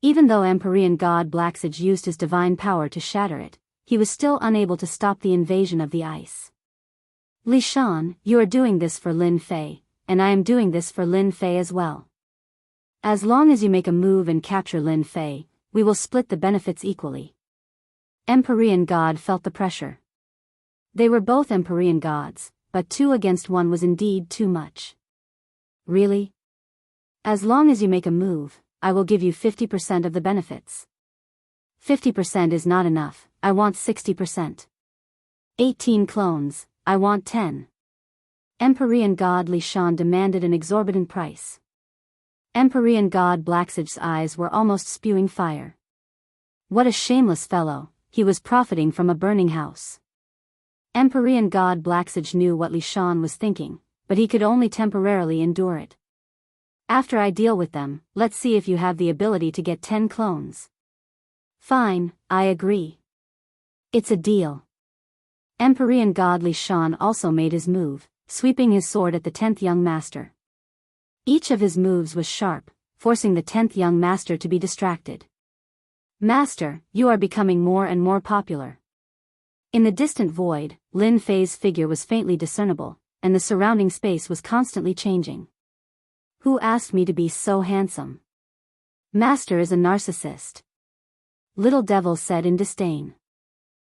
Even though Empyrean god Blacksage used his divine power to shatter it, he was still unable to stop the invasion of the ice. Li Shan, you are doing this for Lin Fei, and I am doing this for Lin Fei as well. As long as you make a move and capture Lin Fei, we will split the benefits equally. Empyrean god felt the pressure. They were both Empyrean gods, but 2 against 1 was indeed too much. Really? As long as you make a move, I will give you 50% of the benefits. 50% is not enough, I want 60%. 18 clones, I want 10. Empyrean god Li Shan demanded an exorbitant price. Empyrean god Blacksage's eyes were almost spewing fire. What a shameless fellow, he was profiting from a burning house. Empyrean god Blacksage knew what Li Shan was thinking, but he could only temporarily endure it. After I deal with them, let's see if you have the ability to get 10 clones. Fine, I agree. It's a deal. Empyrean god Li Shan also made his move, sweeping his sword at the 10th young master. Each of his moves was sharp, forcing the 10th young master to be distracted. Master, you are becoming more and more popular. In the distant void, Lin Fei's figure was faintly discernible, and the surrounding space was constantly changing. Who asked me to be so handsome? Master is a narcissist. Little Devil said in disdain.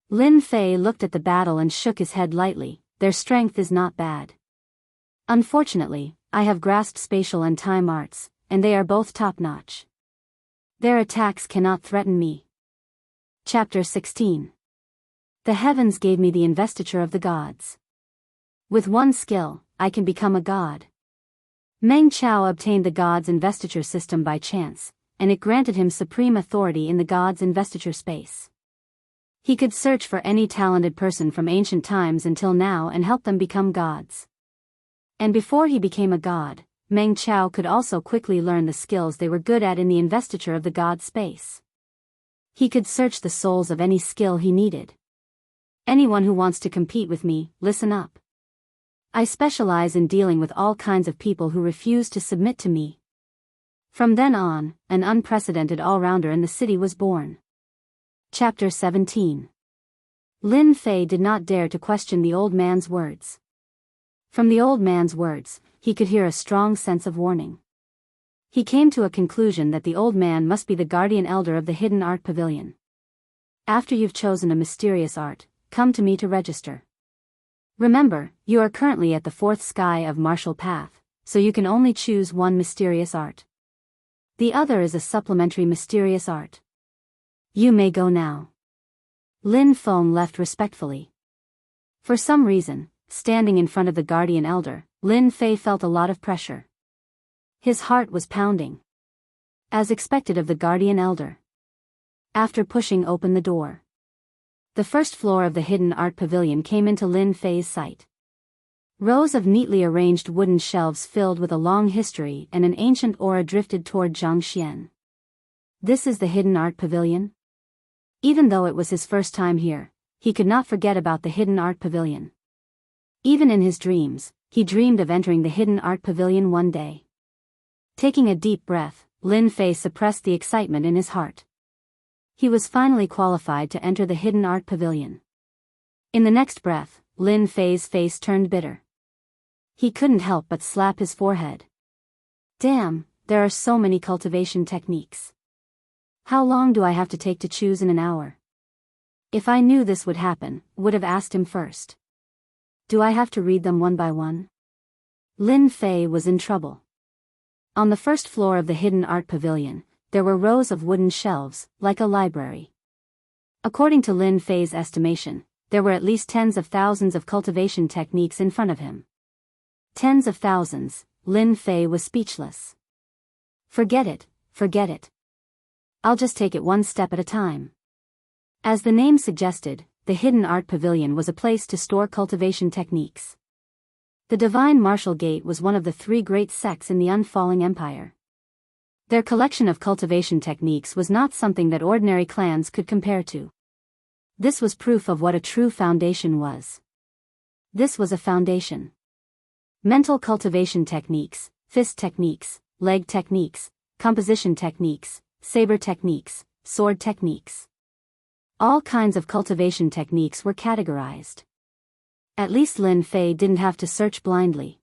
Lin Fei looked at the battle and shook his head lightly. Their strength is not bad. Unfortunately, I have grasped spatial and time arts, and they are both top-notch. Their attacks cannot threaten me. Chapter 16. The heavens gave me the investiture of the gods. With one skill, I can become a god. Meng Chao obtained the god's investiture system by chance, and it granted him supreme authority in the god's investiture space. He could search for any talented person from ancient times until now and help them become gods. And before he became a god, Meng Chao could also quickly learn the skills they were good at in the investiture of the god space. He could search the souls of any skill he needed. Anyone who wants to compete with me, listen up. I specialize in dealing with all kinds of people who refuse to submit to me. From then on, an unprecedented all-rounder in the city was born. Chapter 17. Lin Fei did not dare to question the old man's words. From the old man's words, he could hear a strong sense of warning. He came to a conclusion that the old man must be the guardian elder of the hidden art pavilion. After you've chosen a mysterious art, come to me to register. Remember, you are currently at the fourth sky of martial path, so you can only choose one mysterious art. The other is a supplementary mysterious art. You may go now. Lin Feng left respectfully. For some reason, standing in front of the guardian elder, Lin Fei felt a lot of pressure. His heart was pounding. As expected of the guardian elder. After pushing open the door, the first floor of the hidden art pavilion came into Lin Fei's sight. Rows of neatly arranged wooden shelves filled with a long history and an ancient aura drifted toward Zhang Xian. This is the hidden art pavilion? Even though it was his first time here, he could not forget about the hidden art pavilion. Even in his dreams, he dreamed of entering the hidden art pavilion one day. Taking a deep breath, Lin Fei suppressed the excitement in his heart. He was finally qualified to enter the hidden art pavilion. In the next breath, Lin Fei's face turned bitter. He couldn't help but slap his forehead. Damn, there are so many cultivation techniques. How long do I have to take to choose in an hour? If I knew this would happen, would have asked him first. Do I have to read them one by one? Lin Fei was in trouble. On the first floor of the hidden art pavilion, there were rows of wooden shelves, like a library. According to Lin Fei's estimation, there were at least tens of thousands of cultivation techniques in front of him. Tens of thousands, Lin Fei was speechless. Forget it, forget it. I'll just take it one step at a time. As the name suggested, the hidden art pavilion was a place to store cultivation techniques. The Divine Martial Gate was one of the three great sects in the Unfalling Empire. Their collection of cultivation techniques was not something that ordinary clans could compare to. This was proof of what a true foundation was. This was a foundation. Mental cultivation techniques, fist techniques, leg techniques, composition techniques, saber techniques, sword techniques. All kinds of cultivation techniques were categorized. At least Lin Fei didn't have to search blindly.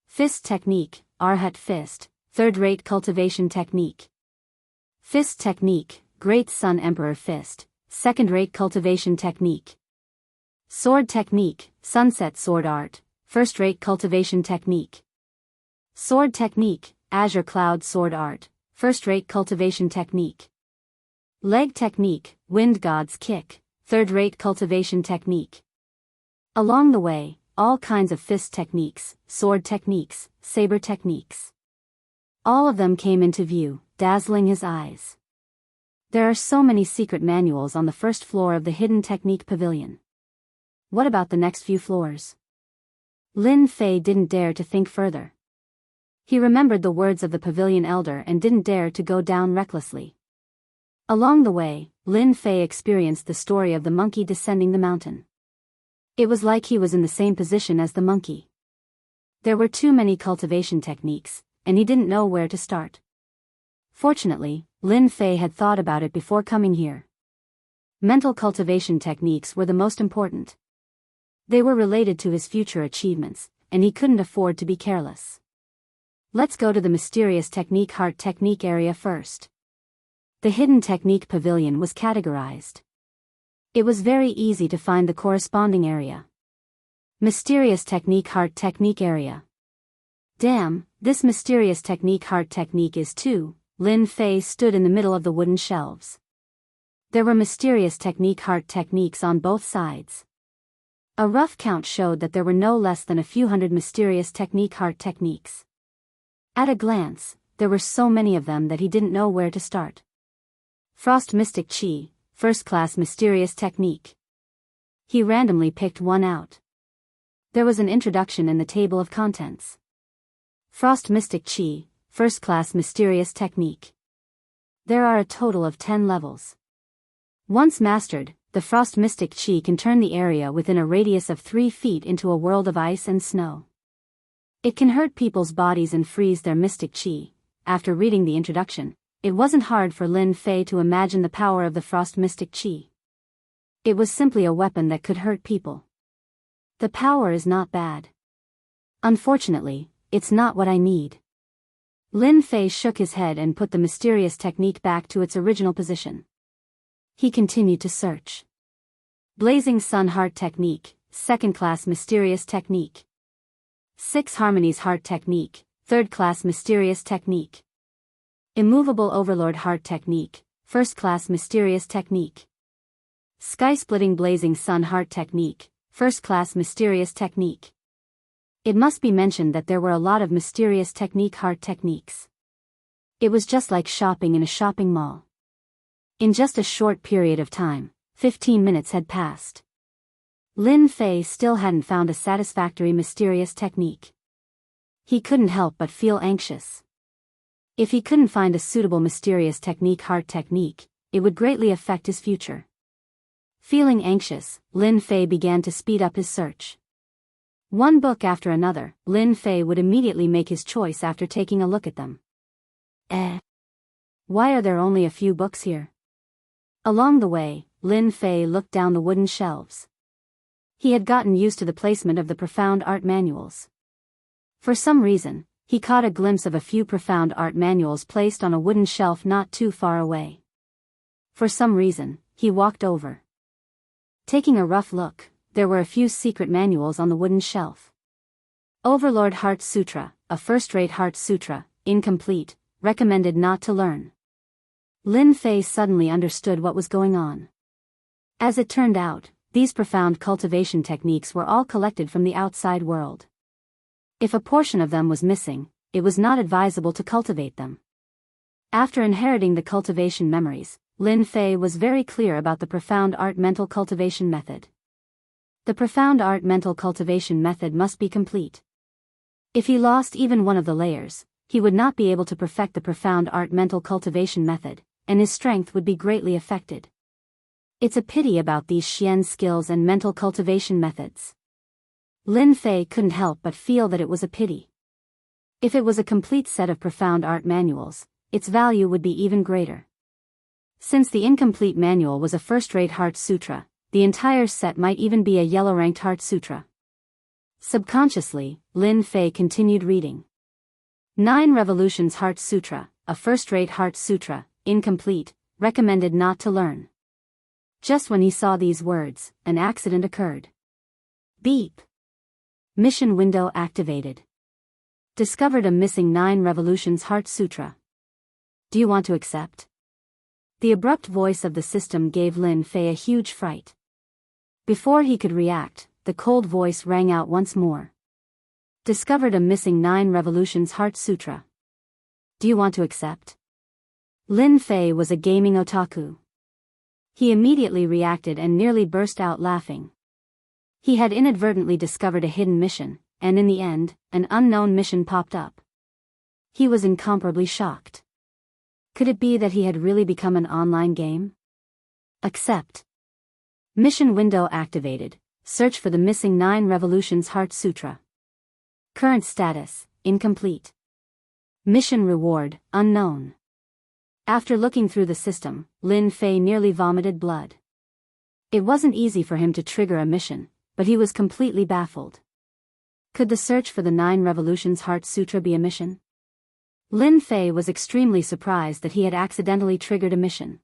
Fist technique, Arhat fist, third-rate cultivation technique. Fist technique, Great Sun Emperor fist, second-rate cultivation technique. Sword technique, Sunset sword art, first-rate cultivation technique. Sword technique, Azure Cloud sword art, first-rate cultivation technique. Leg technique, Wind God's kick, third-rate cultivation technique. Along the way, all kinds of fist techniques, sword techniques, saber techniques. All of them came into view, dazzling his eyes. There are so many secret manuals on the first floor of the hidden technique pavilion. What about the next few floors? Lin Fei didn't dare to think further. He remembered the words of the pavilion elder and didn't dare to go down recklessly. Along the way, Lin Fei experienced the story of the monkey descending the mountain. It was like he was in the same position as the monkey. There were too many cultivation techniques, and he didn't know where to start. Fortunately, Lin Fei had thought about it before coming here. Mental cultivation techniques were the most important. They were related to his future achievements, and he couldn't afford to be careless. Let's go to the mysterious technique heart technique area first. The hidden technique pavilion was categorized. It was very easy to find the corresponding area. Mysterious technique heart technique area. Damn, this mysterious technique heart technique is too. Lin Fei stood in the middle of the wooden shelves. There were mysterious heart techniques on both sides. A rough count showed that there were no less than a few hundred mysterious heart techniques. At a glance, there were so many of them that he didn't know where to start. Frost Mystic Chi, First Class Mysterious Technique. He randomly picked one out. There was an introduction in the table of contents. Frost Mystic Chi, First Class Mysterious Technique. There are a total of 10 levels. Once mastered, the Frost Mystic Chi can turn the area within a radius of 3 feet into a world of ice and snow. It can hurt people's bodies and freeze their mystic chi. After reading the introduction, it wasn't hard for Lin Fei to imagine the power of the Frost Mystic Chi. It was simply a weapon that could hurt people. The power is not bad. Unfortunately, it's not what I need. Lin Fei shook his head and put the mysterious technique back to its original position. He continued to search. Blazing Sun Heart Technique, Second Class Mysterious Technique. 6 Harmonies Heart Technique, Third Class Mysterious Technique. Immovable Overlord Heart Technique, First Class Mysterious Technique. Sky-Splitting Blazing Sun Heart Technique, First Class Mysterious Technique. It must be mentioned that there were a lot of mysterious heart techniques. It was just like shopping in a shopping mall. In just a short period of time, 15 minutes had passed. Lin Fei still hadn't found a satisfactory mysterious technique. He couldn't help but feel anxious. If he couldn't find a suitable mysterious heart technique, it would greatly affect his future. Feeling anxious, Lin Fei began to speed up his search. One book after another, Lin Fei would immediately make his choice after taking a look at them. Why are there only a few books here? Along the way, Lin Fei looked down the wooden shelves. He had gotten used to the placement of the profound art manuals. For some reason, he caught a glimpse of a few profound art manuals placed on a wooden shelf not too far away. For some reason, he walked over. Taking a rough look, there were a few secret manuals on the wooden shelf. Overlord Heart Sutra, a first-rate Heart Sutra, incomplete, recommended not to learn. Lin Fei suddenly understood what was going on. As it turned out, these profound cultivation techniques were all collected from the outside world. If a portion of them was missing, it was not advisable to cultivate them. After inheriting the cultivation memories, Lin Fei was very clear about the profound art mental cultivation method. The profound art mental cultivation method must be complete. If he lost even one of the layers, he would not be able to perfect the profound art mental cultivation method, and his strength would be greatly affected. It's a pity about these Xian skills and mental cultivation methods. Lin Fei couldn't help but feel that it was a pity. If it was a complete set of profound art manuals, its value would be even greater. Since the incomplete manual was a first-rate Heart Sutra, the entire set might even be a yellow-ranked Heart Sutra. Subconsciously, Lin Fei continued reading. 9 Revolutions Heart Sutra, a first-rate Heart Sutra, incomplete, recommended not to learn. Just when he saw these words, an accident occurred. Beep. Mission window activated. Discovered a missing 9 Revolutions Heart Sutra. Do you want to accept? The abrupt voice of the system gave Lin Fei a huge fright. Before he could react, the cold voice rang out once more. Discovered a missing 9 Revolutions Heart Sutra. Do you want to accept? Lin Fei was a gaming otaku. He immediately reacted and nearly burst out laughing. He had inadvertently discovered a hidden mission, and in the end, an unknown mission popped up. He was incomparably shocked. Could it be that he had really become an online game? Accept. Mission window activated. Search for the missing 9 Revolutions Heart Sutra. Current status, incomplete. Mission reward, unknown. After looking through the system, Lin Fei nearly vomited blood. It wasn't easy for him to trigger a mission, but he was completely baffled. Could the search for the 9 Revolutions Heart Sutra be a mission? Lin Fei was extremely surprised that he had accidentally triggered a mission.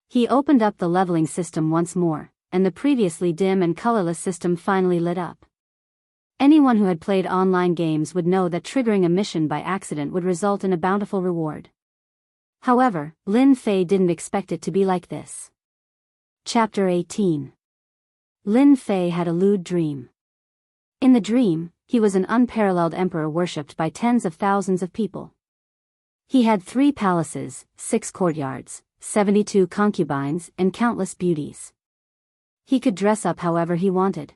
He opened up the leveling system once more, and the previously dim and colorless system finally lit up. Anyone who had played online games would know that triggering a mission by accident would result in a bountiful reward. However, Lin Fei didn't expect it to be like this. Chapter 18. Lin Fei had a lewd dream. In the dream, he was an unparalleled emperor worshipped by tens of thousands of people. He had 3 palaces, 6 courtyards, 72 concubines, and countless beauties. He could dress up however he wanted.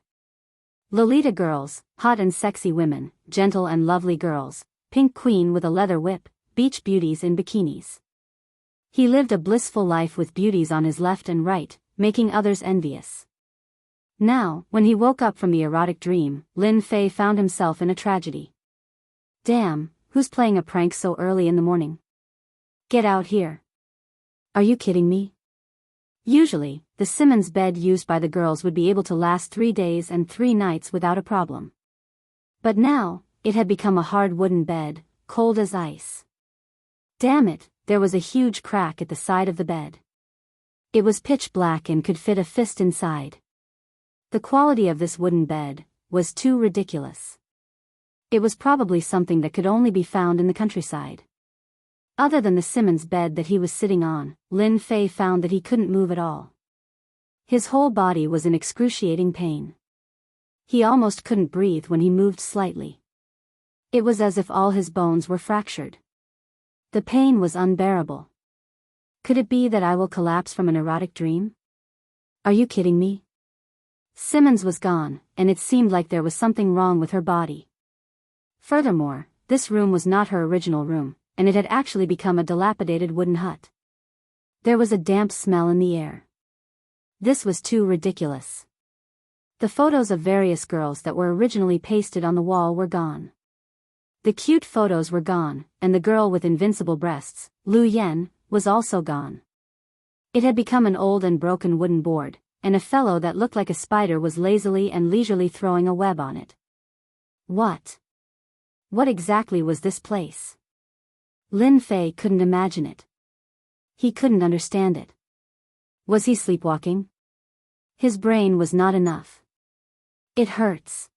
Lolita girls, hot and sexy women, gentle and lovely girls, pink queen with a leather whip, beach beauties in bikinis. He lived a blissful life with beauties on his left and right, making others envious. Now, when he woke up from the erotic dream, Lin Fei found himself in a tragedy. Damn, who's playing a prank so early in the morning? Get out here. Are you kidding me? Usually, the Simmons bed used by the girls would be able to last 3 days and 3 nights without a problem. But now, it had become a hard wooden bed, cold as ice. Damn it, there was a huge crack at the side of the bed. It was pitch black and could fit a fist inside. The quality of this wooden bed was too ridiculous. It was probably something that could only be found in the countryside. Other than the Simmons bed that he was sitting on, Lin Fei found that he couldn't move at all. His whole body was in excruciating pain. He almost couldn't breathe when he moved slightly. It was as if all his bones were fractured. The pain was unbearable. Could it be that I will collapse from an erotic dream? Are you kidding me? Simmons was gone, and it seemed like there was something wrong with her body. Furthermore, this room was not her original room, and it had actually become a dilapidated wooden hut. There was a damp smell in the air. This was too ridiculous. The photos of various girls that were originally pasted on the wall were gone. The cute photos were gone, and the girl with invincible breasts, Lu Yen, was also gone. It had become an old and broken wooden board, and a fellow that looked like a spider was lazily and leisurely throwing a web on it. What? What exactly was this place? Lin Fei couldn't imagine it. He couldn't understand it. Was he sleepwalking? His brain was not enough. It hurts.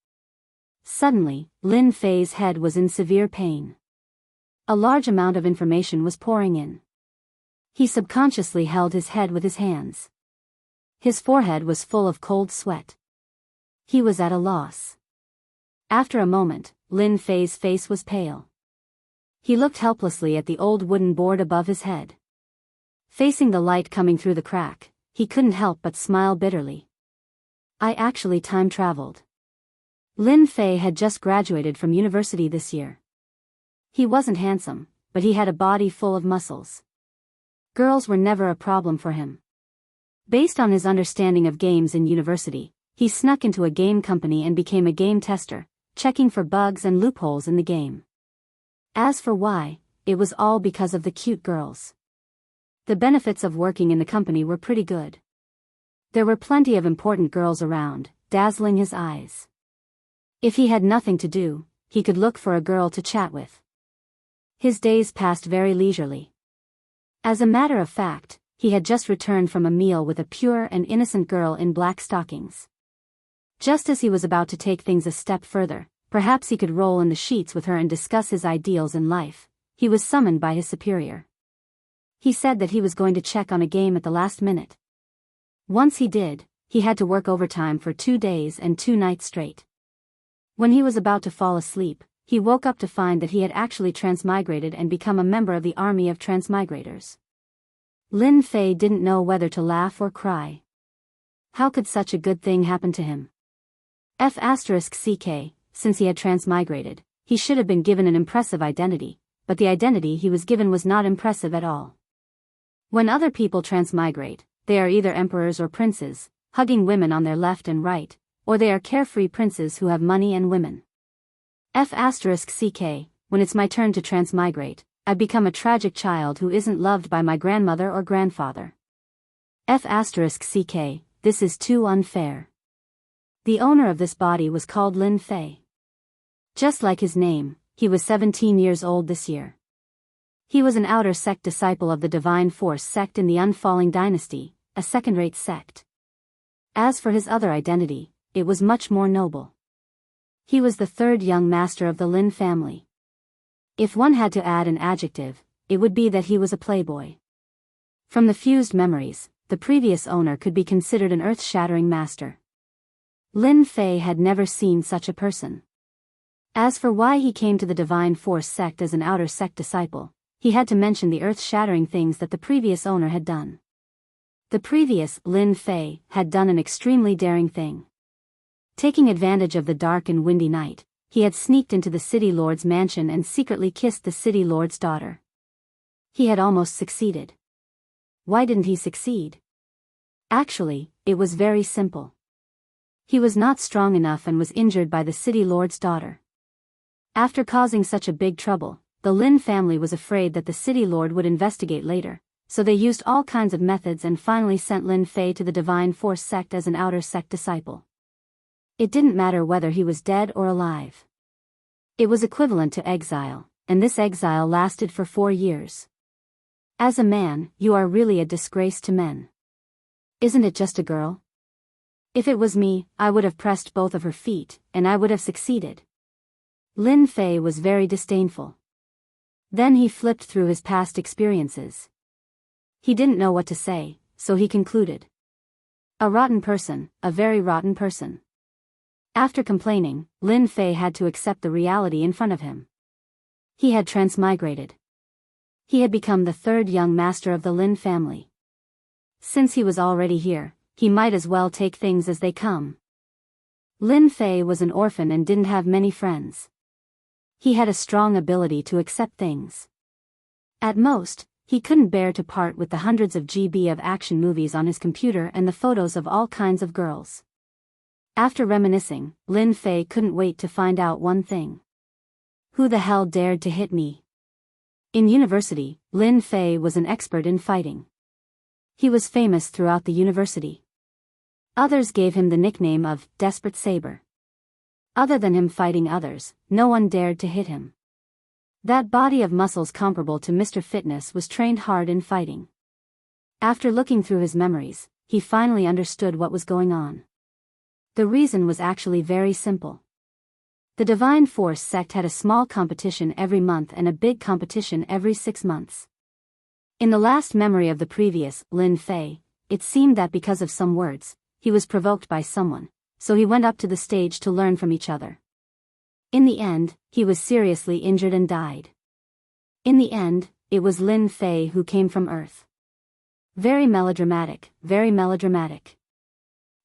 Suddenly, Lin Fei's head was in severe pain. A large amount of information was pouring in. He subconsciously held his head with his hands. His forehead was full of cold sweat. He was at a loss. After a moment, Lin Fei's face was pale. He looked helplessly at the old wooden board above his head. Facing the light coming through the crack, he couldn't help but smile bitterly. I actually time traveled. Lin Fei had just graduated from university this year. He wasn't handsome, but he had a body full of muscles. Girls were never a problem for him. Based on his understanding of games in university, he snuck into a game company and became a game tester, checking for bugs and loopholes in the game. As for why, it was all because of the cute girls. The benefits of working in the company were pretty good. There were plenty of important girls around, dazzling his eyes. If he had nothing to do, he could look for a girl to chat with. His days passed very leisurely. As a matter of fact, he had just returned from a meal with a pure and innocent girl in black stockings. Just as he was about to take things a step further, perhaps he could roll in the sheets with her and discuss his ideals in life, he was summoned by his superior. He said that he was going to check on a game at the last minute. Once he did, he had to work overtime for 2 days and 2 nights straight. When he was about to fall asleep, he woke up to find that he had actually transmigrated and become a member of the army of transmigrators. Lin Fei didn't know whether to laugh or cry. How could such a good thing happen to him? *CK, since he had transmigrated, he should have been given an impressive identity, but the identity he was given was not impressive at all. When other people transmigrate, they are either emperors or princes, hugging women on their left and right, or they are carefree princes who have money and women. *CK, when it's my turn to transmigrate, I've become a tragic child who isn't loved by my grandmother or grandfather. *CK, this is too unfair. The owner of this body was called Lin Fei. Just like his name, he was 17 years old this year. He was an outer sect disciple of the Divine Force sect in the Unfalling Dynasty, a second-rate sect. As for his other identity, it was much more noble. He was the 3rd young master of the Lin family. If one had to add an adjective, it would be that he was a playboy. From the fused memories, the previous owner could be considered an earth-shattering master. Lin Fei had never seen such a person. As for why he came to the Divine Force sect as an outer sect disciple, he had to mention the earth-shattering things that the previous owner had done. The previous Lin Fei had done an extremely daring thing. Taking advantage of the dark and windy night, he had sneaked into the city lord's mansion and secretly kissed the city lord's daughter. He had almost succeeded. Why didn't he succeed? Actually, it was very simple. He was not strong enough and was injured by the city lord's daughter. After causing such a big trouble, the Lin family was afraid that the city lord would investigate later, so they used all kinds of methods and finally sent Lin Fei to the Divine Force sect as an outer sect disciple. It didn't matter whether he was dead or alive. It was equivalent to exile, and this exile lasted for 4 years. As a man, you are really a disgrace to men. Isn't it just a girl? If it was me, I would have pressed both of her feet, and I would have succeeded. Lin Fei was very disdainful. Then he flipped through his past experiences. He didn't know what to say, so he concluded. A rotten person, a very rotten person. After complaining, Lin Fei had to accept the reality in front of him. He had transmigrated. He had become the third young master of the Lin family. Since he was already here, he might as well take things as they come. Lin Fei was an orphan and didn't have many friends. He had a strong ability to accept things. At most, he couldn't bear to part with the hundreds of GB of action movies on his computer and the photos of all kinds of girls. After reminiscing, Lin Fei couldn't wait to find out one thing. Who the hell dared to hit me? In university, Lin Fei was an expert in fighting. He was famous throughout the university. Others gave him the nickname of Desperate Saber. Other than him fighting others, no one dared to hit him. That body of muscles comparable to Mr. Fitness was trained hard in fighting. After looking through his memories, he finally understood what was going on. The reason was actually very simple. The Divine Force sect had a small competition every month and a big competition every 6 months. In the last memory of the previous Lin Fei, it seemed that because of some words, he was provoked by someone, so he went up to the stage to learn from each other. In the end, he was seriously injured and died. In the end, it was Lin Fei who came from Earth. Very melodramatic, very melodramatic.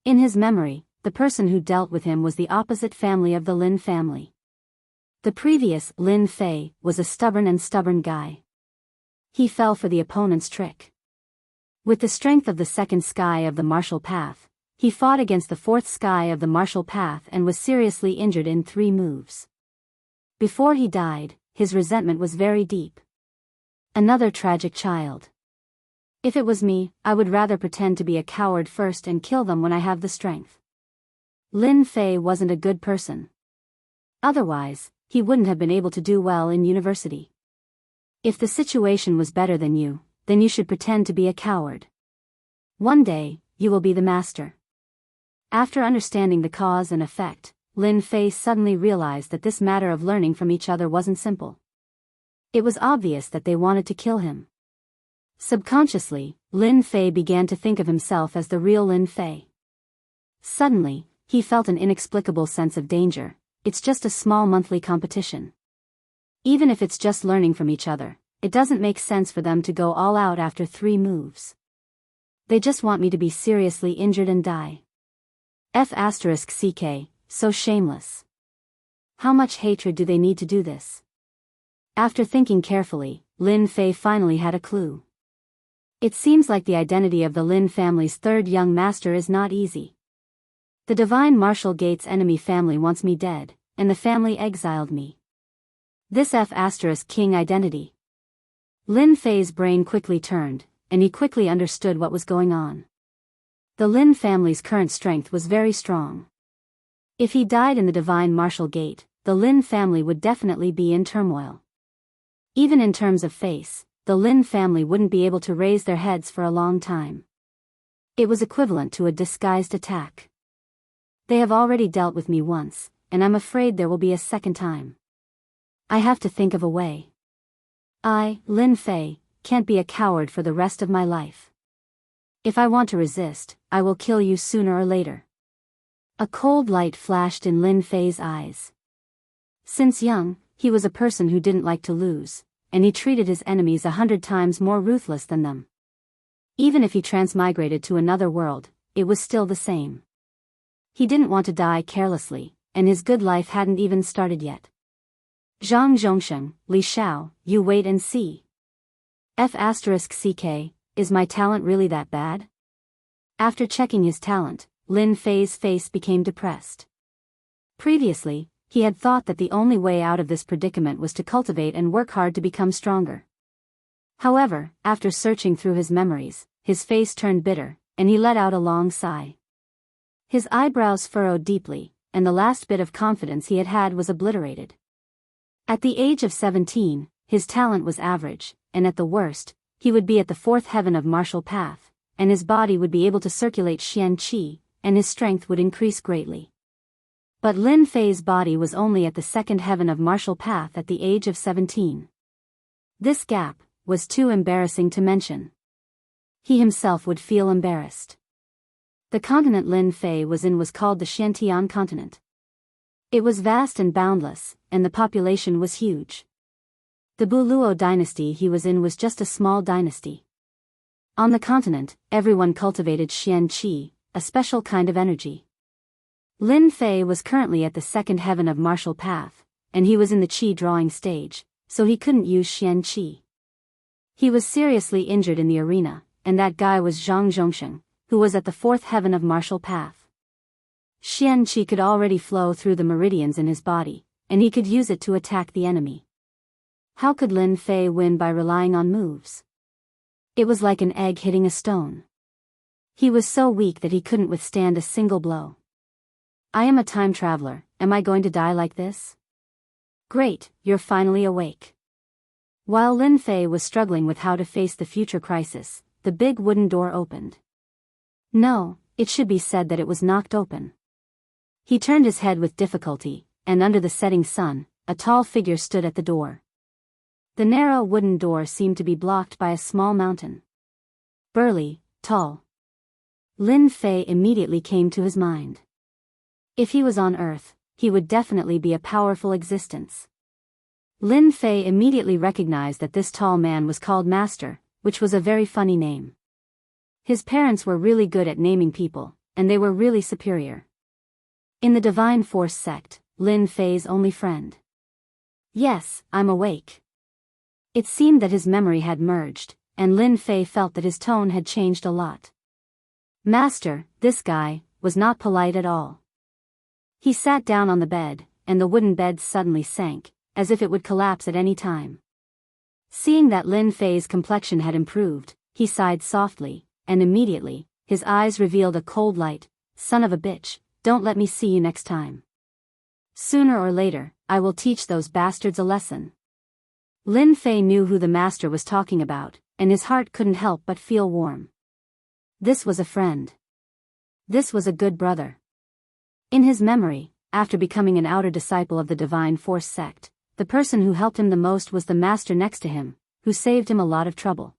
In his memory, the person who dealt with him was the opposite family of the Lin family. The previous Lin Fei was a stubborn guy. He fell for the opponent's trick. With the strength of the second sky of the martial path, he fought against the fourth sky of the martial path and was seriously injured in 3 moves. Before he died, his resentment was very deep. Another tragic child. If it was me, I would rather pretend to be a coward first and kill them when I have the strength. Lin Fei wasn't a good person. Otherwise, he wouldn't have been able to do well in university. If the situation was better than you, then you should pretend to be a coward. One day, you will be the master. After understanding the cause and effect, Lin Fei suddenly realized that this matter of learning from each other wasn't simple. It was obvious that they wanted to kill him. Subconsciously, Lin Fei began to think of himself as the real Lin Fei. Suddenly, he felt an inexplicable sense of danger. It's just a small monthly competition. Even if it's just learning from each other, it doesn't make sense for them to go all out after 3 moves. They just want me to be seriously injured and die. F***ck, so shameless. How much hatred do they need to do this? After thinking carefully, Lin Fei finally had a clue. It seems like the identity of the Lin family's third young master is not easy. The Divine Martial Gate's enemy family wants me dead, and the family exiled me. This F***king identity. Lin Fei's brain quickly turned, and he quickly understood what was going on. The Lin family's current strength was very strong. If he died in the Divine Martial Gate, the Lin family would definitely be in turmoil. Even in terms of face, the Lin family wouldn't be able to raise their heads for a long time. It was equivalent to a disguised attack. They have already dealt with me once, and I'm afraid there will be a second time. I have to think of a way. I, Lin Fei, can't be a coward for the rest of my life. If I want to resist, I will kill you sooner or later. A cold light flashed in Lin Fei's eyes. Since young, he was a person who didn't like to lose, and he treated his enemies 100 times more ruthless than them. Even if he transmigrated to another world, it was still the same. He didn't want to die carelessly, and his good life hadn't even started yet. Zhang Zhongsheng, Li Xiao, you wait and see. F***ck, is my talent really that bad? After checking his talent, Lin Fei's face became depressed. Previously, he had thought that the only way out of this predicament was to cultivate and work hard to become stronger. However, after searching through his memories, his face turned bitter, and he let out a long sigh. His eyebrows furrowed deeply, and the last bit of confidence he had had was obliterated. At the age of 17, his talent was average, and at the worst, he would be at the fourth heaven of martial path, and his body would be able to circulate Xian Qi, and his strength would increase greatly. But Lin Fei's body was only at the second heaven of martial path at the age of 17. This gap was too embarrassing to mention. He himself would feel embarrassed. The continent Lin Fei was in was called the Xiantian continent. It was vast and boundless, and the population was huge. The Buluo dynasty he was in was just a small dynasty. On the continent, everyone cultivated Xian Qi, a special kind of energy. Lin Fei was currently at the second heaven of martial path, and he was in the Qi drawing stage, so he couldn't use Xian Qi. He was seriously injured in the arena, and that guy was Zhang Zhongsheng, who was at the fourth heaven of martial path. Xian Qi could already flow through the meridians in his body, and he could use it to attack the enemy. How could Lin Fei win by relying on moves? It was like an egg hitting a stone. He was so weak that he couldn't withstand a single blow. I am a time traveler, am I going to die like this? Great, you're finally awake. While Lin Fei was struggling with how to face the future crisis, the big wooden door opened. No, it should be said that it was knocked open. He turned his head with difficulty, and under the setting sun, a tall figure stood at the door. The narrow wooden door seemed to be blocked by a small mountain. Burly, tall. Lin Fei immediately came to his mind. If he was on Earth, he would definitely be a powerful existence. Lin Fei immediately recognized that this tall man was called Master, which was a very funny name. His parents were really good at naming people, and they were really superior. In the Divine Force sect, Lin Fei's only friend. Yes, I'm awake. It seemed that his memory had merged, and Lin Fei felt that his tone had changed a lot. Master, this guy, was not polite at all. He sat down on the bed, and the wooden bed suddenly sank, as if it would collapse at any time. Seeing that Lin Fei's complexion had improved, he sighed softly, and immediately, his eyes revealed a cold light. Son of a bitch, don't let me see you next time. Sooner or later, I will teach those bastards a lesson. Lin Fei knew who the master was talking about, and his heart couldn't help but feel warm. This was a friend. This was a good brother. In his memory, after becoming an outer disciple of the Divine Force sect, the person who helped him the most was the master next to him, who saved him a lot of trouble.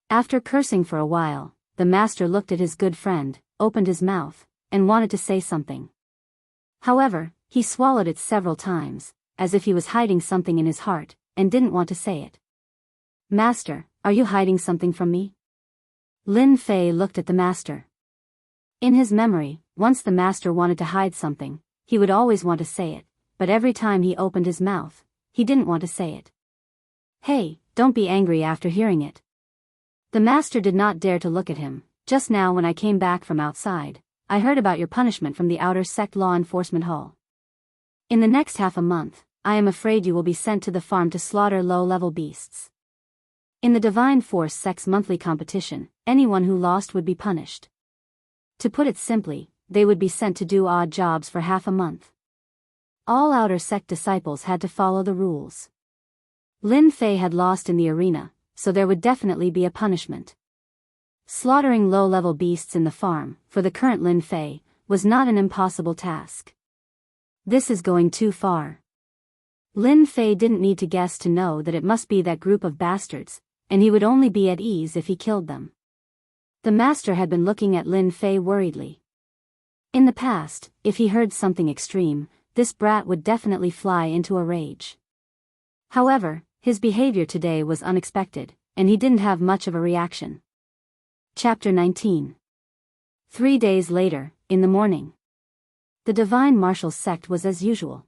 After cursing for a while, the master looked at his good friend, opened his mouth, and wanted to say something. However, he swallowed it several times, as if he was hiding something in his heart, and didn't want to say it. Master, are you hiding something from me? Lin Fei looked at the master. In his memory, once the master wanted to hide something, he would always want to say it, but every time he opened his mouth, he didn't want to say it. Hey, don't be angry after hearing it. The master did not dare to look at him. Just now when I came back from outside, I heard about your punishment from the outer sect law enforcement hall. In the next half a month, I am afraid you will be sent to the farm to slaughter low-level beasts. In the Divine Force sect's monthly competition, anyone who lost would be punished. To put it simply, they would be sent to do odd jobs for half a month. All outer sect disciples had to follow the rules. Lin Fei had lost in the arena, so there would definitely be a punishment. Slaughtering low-level beasts in the farm, for the current Lin Fei, was not an impossible task. This is going too far. Lin Fei didn't need to guess to know that it must be that group of bastards, and he would only be at ease if he killed them. The master had been looking at Lin Fei worriedly. In the past, if he heard something extreme, this brat would definitely fly into a rage. However, his behavior today was unexpected, and he didn't have much of a reaction. Chapter 19. 3 days later, in the morning. The Divine Martial sect was as usual.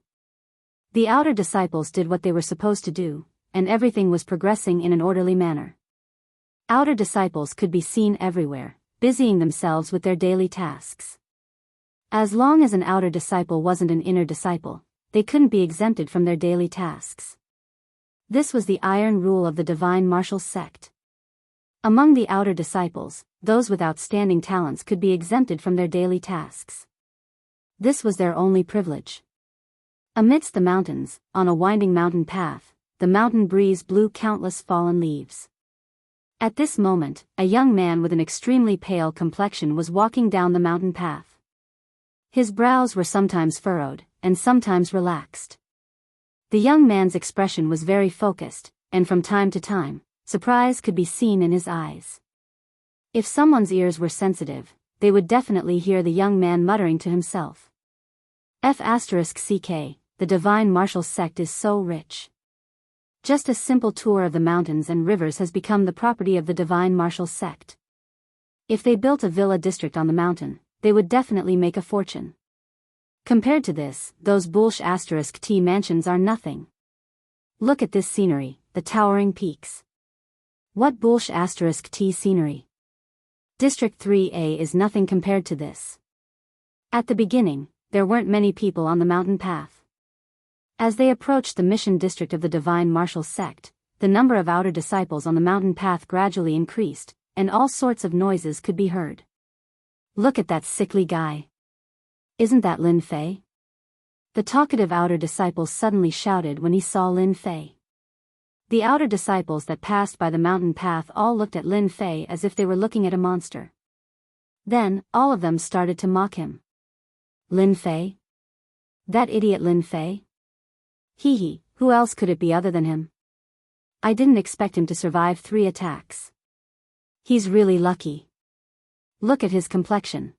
The outer disciples did what they were supposed to do, and everything was progressing in an orderly manner. Outer disciples could be seen everywhere, busying themselves with their daily tasks. As long as an outer disciple wasn't an inner disciple, they couldn't be exempted from their daily tasks. This was the iron rule of the Divine Martial sect. Among the outer disciples, those with outstanding talents could be exempted from their daily tasks. This was their only privilege. Amidst the mountains, on a winding mountain path, the mountain breeze blew countless fallen leaves. At this moment, a young man with an extremely pale complexion was walking down the mountain path. His brows were sometimes furrowed, and sometimes relaxed. The young man's expression was very focused, and from time to time, surprise could be seen in his eyes. If someone's ears were sensitive, they would definitely hear the young man muttering to himself. **CK, the Divine Martial sect is so rich. Just a simple tour of the mountains and rivers has become the property of the Divine Martial sect. If they built a villa district on the mountain, they would definitely make a fortune. Compared to this, those **T mansions are nothing. Look at this scenery, the towering peaks. What **T scenery? District 3A is nothing compared to this. At the beginning, there weren't many people on the mountain path. As they approached the mission district of the Divine Martial sect, the number of outer disciples on the mountain path gradually increased, and all sorts of noises could be heard. Look at that sickly guy. Isn't that Lin Fei? The talkative outer disciple suddenly shouted when he saw Lin Fei. The outer disciples that passed by the mountain path all looked at Lin Fei as if they were looking at a monster. Then, all of them started to mock him. Lin Fei? That idiot Lin Fei? Hee, who else could it be other than him? I didn't expect him to survive 3 attacks. He's really lucky. Look at his complexion.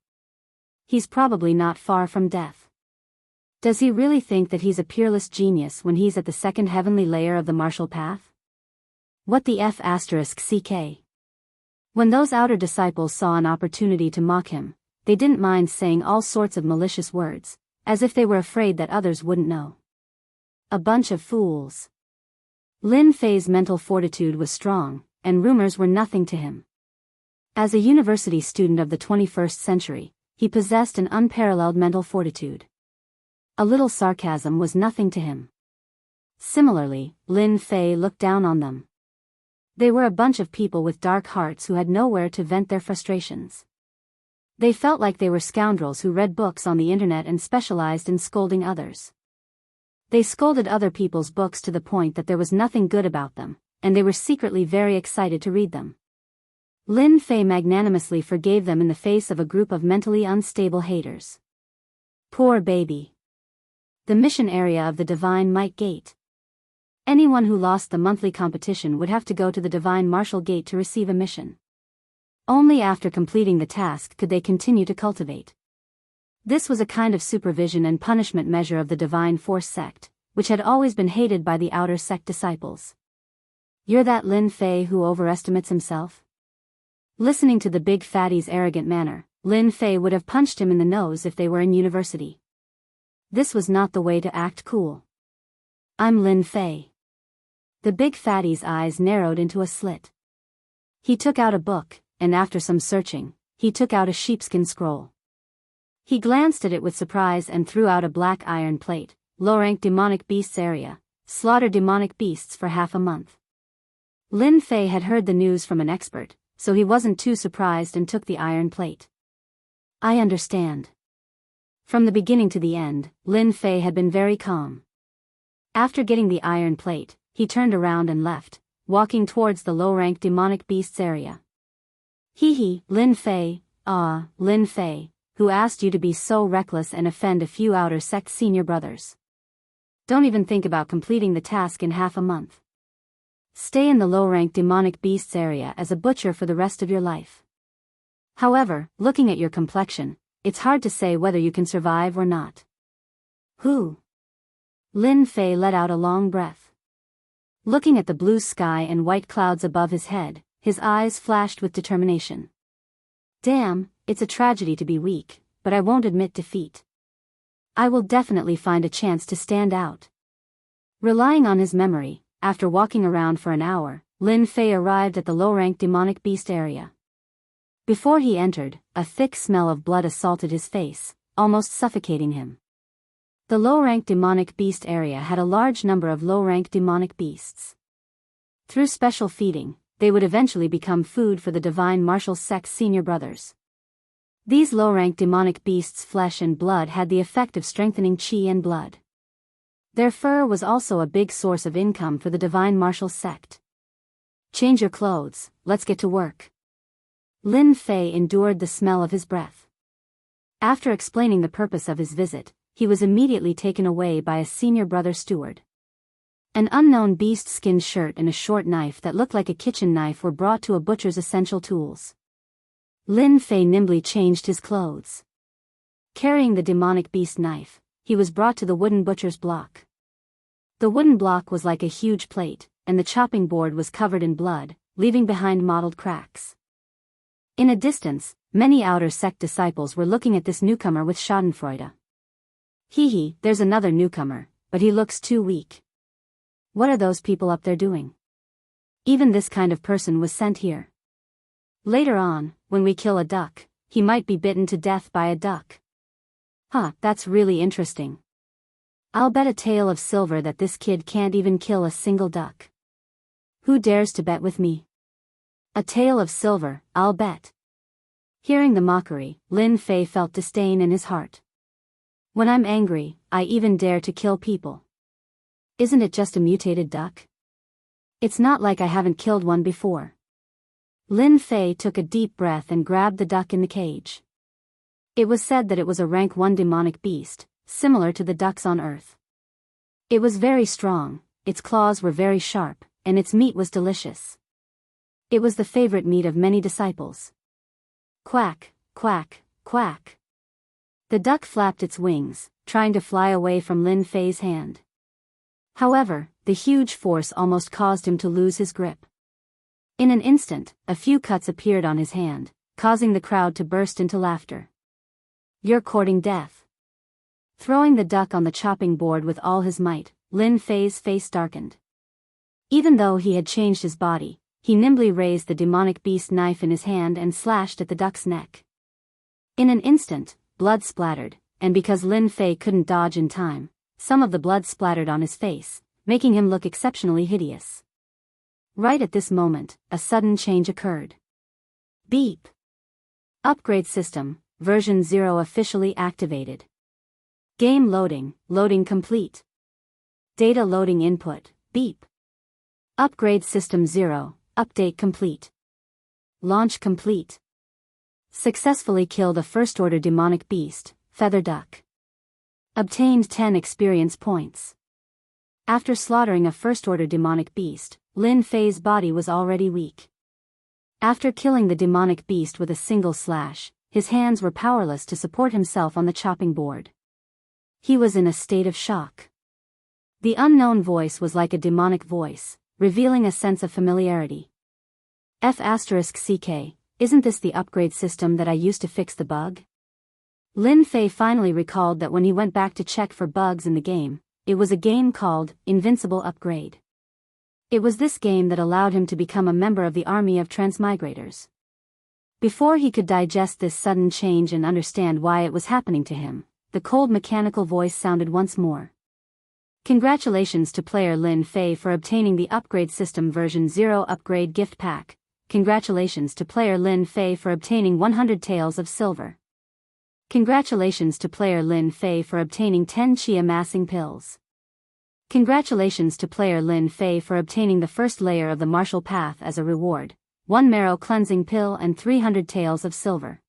He's probably not far from death. Does he really think that he's a peerless genius when he's at the second heavenly layer of the martial path? What the **CK? When those outer disciples saw an opportunity to mock him, they didn't mind saying all sorts of malicious words, as if they were afraid that others wouldn't know. A bunch of fools. Lin Fei's mental fortitude was strong, and rumors were nothing to him. As a university student of the 21st century, he possessed an unparalleled mental fortitude. A little sarcasm was nothing to him. Similarly, Lin Fei looked down on them. They were a bunch of people with dark hearts who had nowhere to vent their frustrations. They felt like they were scoundrels who read books on the internet and specialized in scolding others. They scolded other people's books to the point that there was nothing good about them, and they were secretly very excited to read them. Lin Fei magnanimously forgave them in the face of a group of mentally unstable haters. Poor baby. The mission area of the Divine Might Gate. Anyone who lost the monthly competition would have to go to the Divine Martial Gate to receive a mission. Only after completing the task could they continue to cultivate. This was a kind of supervision and punishment measure of the Divine Force sect, which had always been hated by the outer sect disciples. You're that Lin Fei who overestimates himself? Listening to the big fatty's arrogant manner, Lin Fei would have punched him in the nose if they were in university. This was not the way to act cool. I'm Lin Fei. The big fatty's eyes narrowed into a slit. He took out a book, and after some searching, he took out a sheepskin scroll. He glanced at it with surprise and threw out a black iron plate. Low-rank demonic beasts area. Slaughter demonic beasts for half a month. Lin Fei had heard the news from an expert, so he wasn't too surprised and took the iron plate. I understand. From the beginning to the end, Lin Fei had been very calm. After getting the iron plate, he turned around and left, walking towards the low-rank demonic beasts area. Lin Fei, Lin Fei, who asked you to be so reckless and offend a few outer sect senior brothers? Don't even think about completing the task in half a month. Stay in the low-rank demonic beasts area as a butcher for the rest of your life. However, looking at your complexion, it's hard to say whether you can survive or not. Who? Lin Fei let out a long breath. Looking at the blue sky and white clouds above his head, his eyes flashed with determination. Damn, it's a tragedy to be weak, but I won't admit defeat. I will definitely find a chance to stand out. Relying on his memory, after walking around for an hour, Lin Fei arrived at the low-ranked demonic beast area. Before he entered, a thick smell of blood assaulted his face, almost suffocating him. The low-ranked demonic beast area had a large number of low-ranked demonic beasts. Through special feeding, they would eventually become food for the divine martial sect's senior brothers. These low-ranked demonic beasts' flesh and blood had the effect of strengthening qi and blood. Their fur was also a big source of income for the divine martial sect. Change your clothes, let's get to work. Lin Fei endured the smell of his breath. After explaining the purpose of his visit, he was immediately taken away by a senior brother steward. An unknown beast-skin shirt and a short knife that looked like a kitchen knife were brought to a butcher's essential tools. Lin Fei nimbly changed his clothes. Carrying the demonic beast knife, he was brought to the wooden butcher's block. The wooden block was like a huge plate, and the chopping board was covered in blood, leaving behind mottled cracks. In a distance, many outer sect disciples were looking at this newcomer with schadenfreude. Hee, there's another newcomer, but he looks too weak. What are those people up there doing? Even this kind of person was sent here. Later on, when we kill a duck, he might be bitten to death by a duck. Huh, that's really interesting. I'll bet a tael of silver that this kid can't even kill a single duck. Who dares to bet with me? A tael of silver, I'll bet. Hearing the mockery, Lin Fei felt disdain in his heart. When I'm angry, I even dare to kill people. Isn't it just a mutated duck? It's not like I haven't killed one before. Lin Fei took a deep breath and grabbed the duck in the cage. It was said that it was a rank 1 demonic beast, similar to the ducks on Earth. It was very strong, its claws were very sharp, and its meat was delicious. It was the favorite meat of many disciples. Quack, quack, quack. The duck flapped its wings, trying to fly away from Lin Fei's hand. However, the huge force almost caused him to lose his grip. In an instant, a few cuts appeared on his hand, causing the crowd to burst into laughter. You're courting death. Throwing the duck on the chopping board with all his might, Lin Fei's face darkened. Even though he had changed his body, he nimbly raised the demonic beast knife in his hand and slashed at the duck's neck. In an instant, blood splattered, and because Lin Fei couldn't dodge in time, some of the blood splattered on his face, making him look exceptionally hideous. Right at this moment, a sudden change occurred. Beep. Upgrade system, version 0 officially activated. Game loading, loading complete. Data loading input, beep. Upgrade system 0, update complete. Launch complete. Successfully killed a first-order demonic beast, feather duck. Obtained 10 experience points. After slaughtering a first-order demonic beast, Lin Fei's body was already weak. After killing the demonic beast with a single slash, his hands were powerless to support himself on the chopping board. He was in a state of shock. The unknown voice was like a demonic voice, revealing a sense of familiarity. F***CK, isn't this the upgrade system that I used to fix the bug? Lin Fei finally recalled that when he went back to check for bugs in the game, it was a game called Invincible Upgrade. It was this game that allowed him to become a member of the army of transmigrators. Before he could digest this sudden change and understand why it was happening to him, the cold mechanical voice sounded once more. Congratulations to player Lin Fei for obtaining the Upgrade System version 0 upgrade gift pack. Congratulations to player Lin Fei for obtaining 100 taels of silver. Congratulations to player Lin Fei for obtaining 10 chi amassing pills. Congratulations to player Lin Fei for obtaining the first layer of the martial path as a reward, 1 marrow cleansing pill and 300 taels of silver.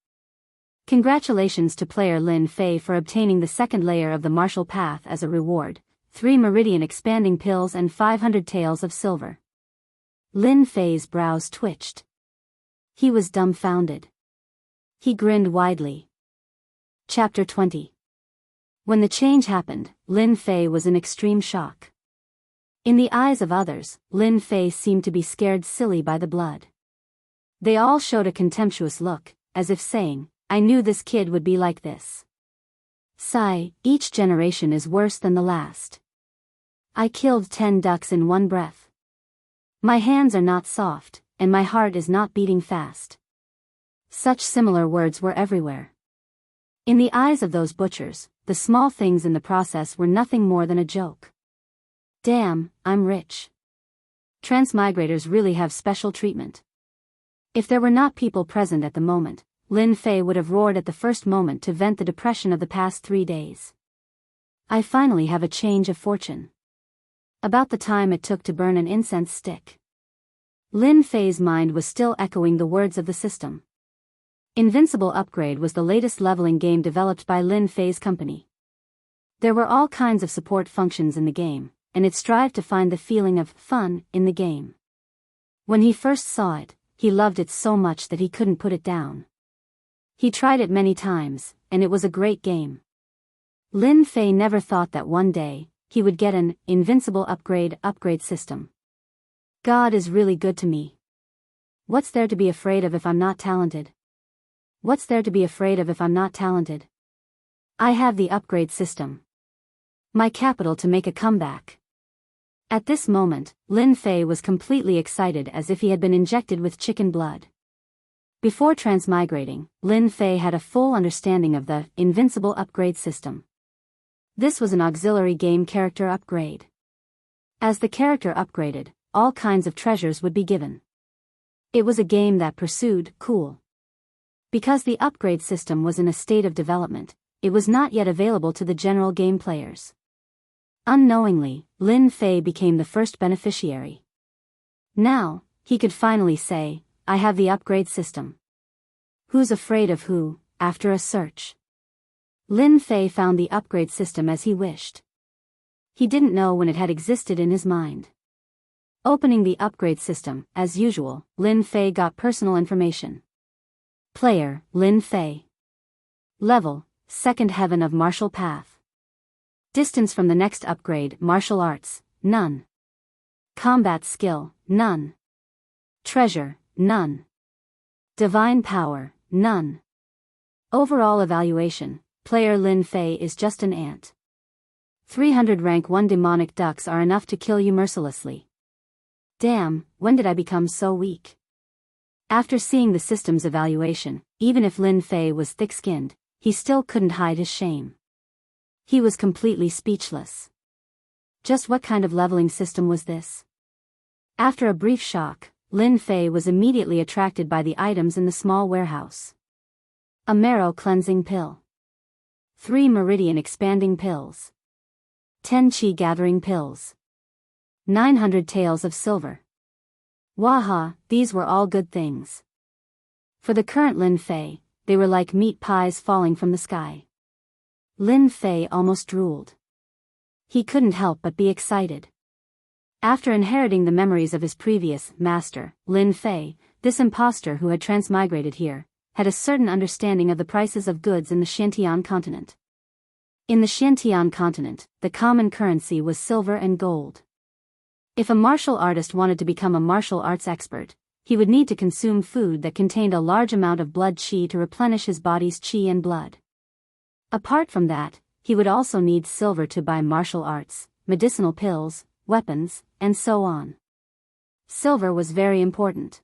Congratulations to player Lin Fei for obtaining the second layer of the martial path as a reward, 3 meridian expanding pills and 500 taels of silver. Lin Fei's brows twitched. He was dumbfounded. He grinned widely. Chapter 20. When the change happened, Lin Fei was in extreme shock. In the eyes of others, Lin Fei seemed to be scared silly by the blood. They all showed a contemptuous look, as if saying, "I knew this kid would be like this. Sigh, each generation is worse than the last. I killed 10 ducks in one breath. My hands are not soft, and my heart is not beating fast." Such similar words were everywhere. In the eyes of those butchers, the small things in the process were nothing more than a joke. Damn, I'm rich. Transmigrators really have special treatment. If there were not people present at the moment, Lin Fei would have roared at the first moment to vent the depression of the past 3 days. I finally have a change of fortune. About the time it took to burn an incense stick. Lin Fei's mind was still echoing the words of the system. Invincible Upgrade was the latest leveling game developed by Lin Fei's company. There were all kinds of support functions in the game, and it strived to find the feeling of fun in the game. When he first saw it, he loved it so much that he couldn't put it down. He tried it many times, and it was a great game. Lin Fei never thought that one day, he would get an Invincible Upgrade system. God is really good to me. What's there to be afraid of if I'm not talented? What's there to be afraid of if I'm not talented? I have the upgrade system. My capital to make a comeback. At this moment, Lin Fei was completely excited as if he had been injected with chicken blood. Before transmigrating, Lin Fei had a full understanding of the Invincible Upgrade system. This was an auxiliary game character upgrade. As the character upgraded, all kinds of treasures would be given. It was a game that pursued cool. Because the upgrade system was in a state of development, it was not yet available to the general game players. Unknowingly, Lin Fei became the first beneficiary. Now, he could finally say, I have the upgrade system. Who's afraid of who, after a search? Lin Fei found the upgrade system as he wished. He didn't know when it had existed in his mind. Opening the upgrade system, as usual, Lin Fei got personal information. Player, Lin Fei. Level, Second Heaven of Martial Path. Distance from the next upgrade, Martial Arts, none. Combat Skill, none. Treasure, none. Divine Power, none. Overall evaluation, player Lin Fei is just an ant. 300 rank 1 demonic ducks are enough to kill you mercilessly. Damn, when did I become so weak? After seeing the system's evaluation, even if Lin Fei was thick-skinned, he still couldn't hide his shame. He was completely speechless. Just what kind of leveling system was this? After a brief shock, Lin Fei was immediately attracted by the items in the small warehouse. A marrow cleansing pill. 3 meridian expanding pills. 10 chi gathering pills. 900 taels of silver. Waha, these were all good things. For the current Lin Fei, they were like meat pies falling from the sky. Lin Fei almost drooled. He couldn't help but be excited. After inheriting the memories of his previous master, Lin Fei, this impostor who had transmigrated here, had a certain understanding of the prices of goods in the Xiantian continent. In the Xiantian continent, the common currency was silver and gold. If a martial artist wanted to become a martial arts expert, he would need to consume food that contained a large amount of blood qi to replenish his body's qi and blood. Apart from that, he would also need silver to buy martial arts, medicinal pills, weapons, and so on. Silver was very important.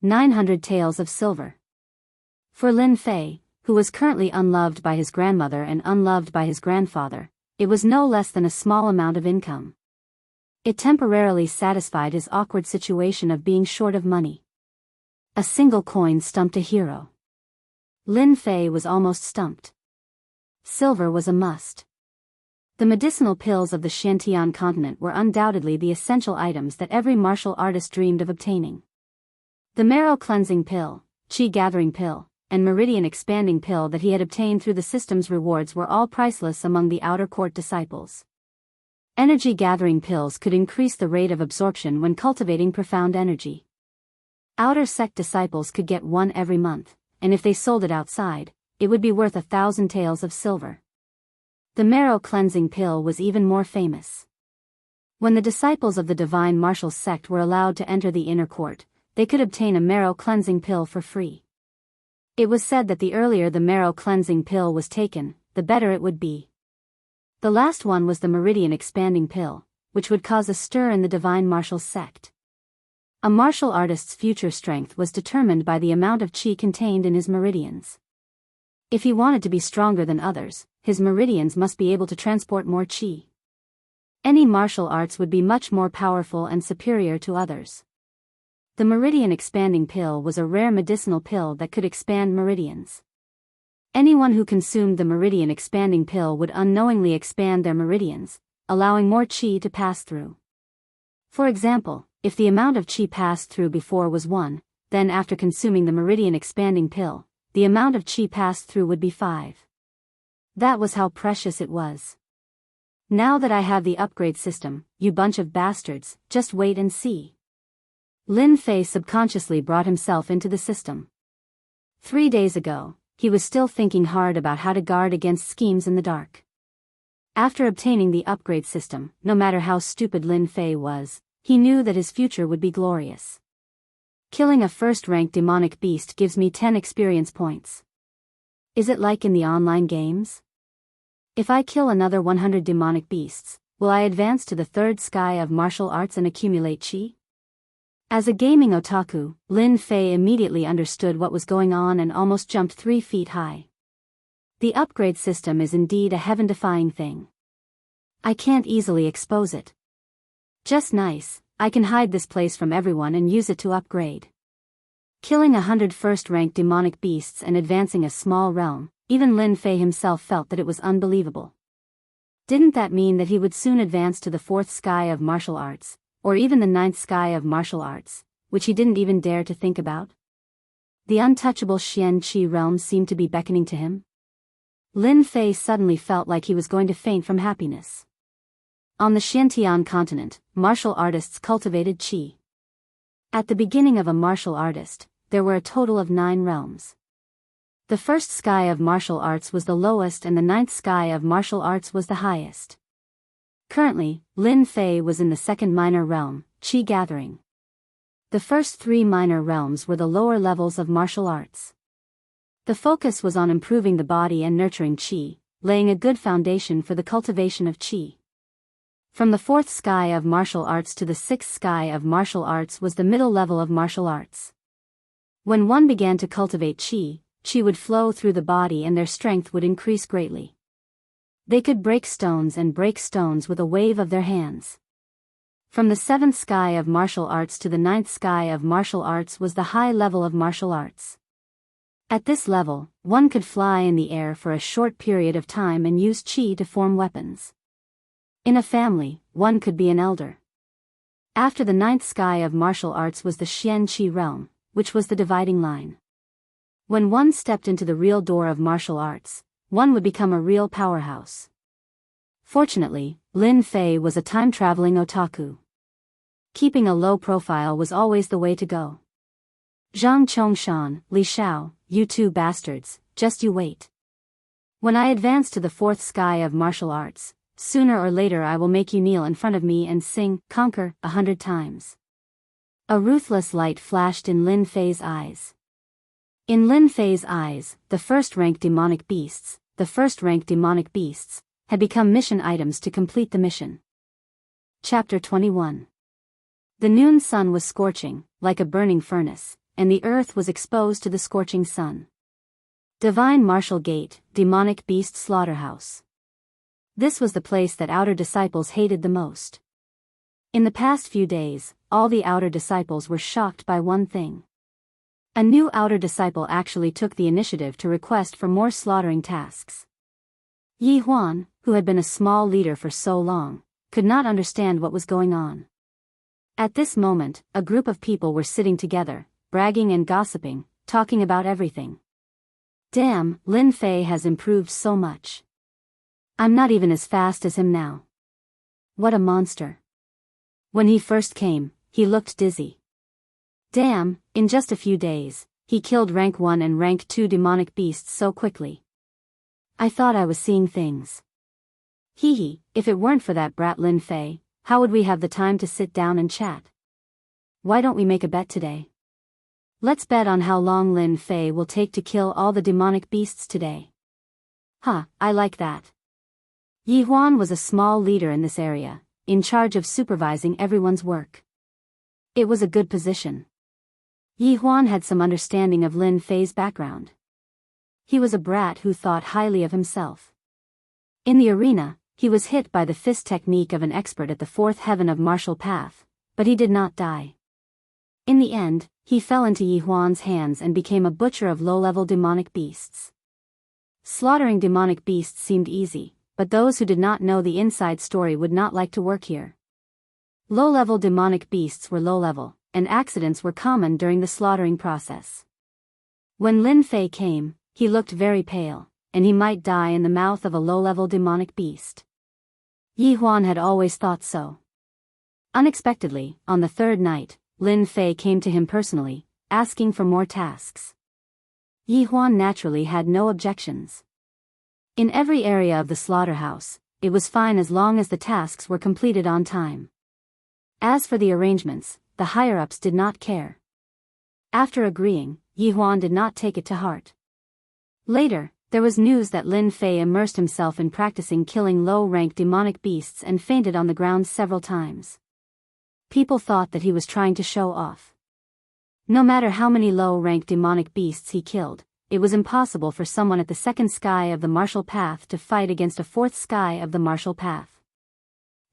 900 taels of silver. For Lin Fei, who was currently unloved by his grandmother and unloved by his grandfather, it was no less than a small amount of income. It temporarily satisfied his awkward situation of being short of money. A single coin stumped a hero. Lin Fei was almost stumped. Silver was a must. The medicinal pills of the Xiantian continent were undoubtedly the essential items that every martial artist dreamed of obtaining. The marrow cleansing pill, qi gathering pill, and meridian expanding pill that he had obtained through the system's rewards were all priceless among the outer court disciples. Energy gathering pills could increase the rate of absorption when cultivating profound energy. Outer sect disciples could get one every month, and if they sold it outside, it would be worth 1,000 taels of silver. The marrow cleansing pill was even more famous. When the disciples of the divine martial sect were allowed to enter the inner court, they could obtain a marrow cleansing pill for free. It was said that the earlier the marrow cleansing pill was taken, the better it would be. The last one was the meridian expanding pill, which would cause a stir in the divine martial sect. A martial artist's future strength was determined by the amount of chi contained in his meridians. If he wanted to be stronger than others, his meridians must be able to transport more chi. Any martial arts would be much more powerful and superior to others. The meridian expanding pill was a rare medicinal pill that could expand meridians. Anyone who consumed the meridian expanding pill would unknowingly expand their meridians, allowing more chi to pass through. For example, if the amount of chi passed through before was 1, then after consuming the meridian expanding pill, the amount of chi passed through would be 5. That was how precious it was. Now that I have the upgrade system, you bunch of bastards, just wait and see. Lin Fei subconsciously brought himself into the system. 3 days ago, he was still thinking hard about how to guard against schemes in the dark. After obtaining the upgrade system, no matter how stupid Lin Fei was, he knew that his future would be glorious. Killing a first-rank demonic beast gives me 10 experience points. Is it like in the online games? If I kill another 100 demonic beasts, will I advance to the 3rd sky of martial arts and accumulate chi? As a gaming otaku, Lin Fei immediately understood what was going on and almost jumped 3 feet high. The upgrade system is indeed a heaven-defying thing. I can't easily expose it. Just nice, I can hide this place from everyone and use it to upgrade. Killing 100 first-rank demonic beasts and advancing a small realm, even Lin Fei himself felt that it was unbelievable. Didn't that mean that he would soon advance to the 4th sky of martial arts, or even the 9th sky of martial arts, which he didn't even dare to think about? The untouchable Xian Qi realm seemed to be beckoning to him. Lin Fei suddenly felt like he was going to faint from happiness. On the Xiantian continent, martial artists cultivated qi. At the beginning of a martial artist, there were a total of 9 realms. The 1st sky of martial arts was the lowest and the 9th sky of martial arts was the highest. Currently, Lin Fei was in the 2nd minor realm, qi gathering. The first 3 minor realms were the lower levels of martial arts. The focus was on improving the body and nurturing qi, laying a good foundation for the cultivation of qi. From the 4th sky of martial arts to the 6th sky of martial arts was the middle level of martial arts. When one began to cultivate qi, qi would flow through the body and their strength would increase greatly. They could break stones with a wave of their hands. From the 7th sky of martial arts to the 9th sky of martial arts was the high level of martial arts. At this level, one could fly in the air for a short period of time and use qi to form weapons. In a family, one could be an elder. After the 9th sky of martial arts was the Xian Qi realm, which was the dividing line. When one stepped into the real door of martial arts, one would become a real powerhouse. Fortunately, Lin Fei was a time-traveling otaku. Keeping a low profile was always the way to go. Zhang Chongshan, Li Shao, you 2 bastards, just you wait. When I advance to the 4th sky of martial arts, sooner or later I will make you kneel in front of me and sing, conquer, 100 times. A ruthless light flashed in Lin Fei's eyes. In Lin Fei's eyes, the first-rank demonic beasts, had become mission items to complete the mission. Chapter 21. The noon sun was scorching, like a burning furnace, and the earth was exposed to the scorching sun. Divine Martial Gate, Demonic Beast Slaughterhouse. This was the place that outer disciples hated the most. In the past few days, all the outer disciples were shocked by one thing. A new outer disciple actually took the initiative to request for more slaughtering tasks. Yi Huan, who had been a small leader for so long, could not understand what was going on. At this moment, a group of people were sitting together, bragging and gossiping, talking about everything. Damn, Lin Fei has improved so much. I'm not even as fast as him now. What a monster. When he first came, he looked dizzy. Damn, in just a few days, he killed rank 1 and rank 2 demonic beasts so quickly. I thought I was seeing things. Hee hee, if it weren't for that brat Lin Fei, how would we have the time to sit down and chat? Why don't we make a bet today? Let's bet on how long Lin Fei will take to kill all the demonic beasts today. Huh, I like that. Yi Huan was a small leader in this area, in charge of supervising everyone's work. It was a good position. Yi Huan had some understanding of Lin Fei's background. He was a brat who thought highly of himself. In the arena, he was hit by the fist technique of an expert at the fourth heaven of martial path, but he did not die. In the end, he fell into Yi Huan's hands and became a butcher of low-level demonic beasts. Slaughtering demonic beasts seemed easy, but those who did not know the inside story would not like to work here. Low-level demonic beasts were low-level, and accidents were common during the slaughtering process. When Lin Fei came, he looked very pale, and he might die in the mouth of a low-level demonic beast. Yi Huan had always thought so. Unexpectedly, on the third night, Lin Fei came to him personally, asking for more tasks. Yi Huan naturally had no objections. In every area of the slaughterhouse, it was fine as long as the tasks were completed on time. As for the arrangements, the higher-ups did not care. After agreeing, Yi Huan did not take it to heart. Later, there was news that Lin Fei immersed himself in practicing killing low-rank demonic beasts and fainted on the ground several times. People thought that he was trying to show off. No matter how many low-rank demonic beasts he killed, it was impossible for someone at the second sky of the martial path to fight against a fourth sky of the martial path.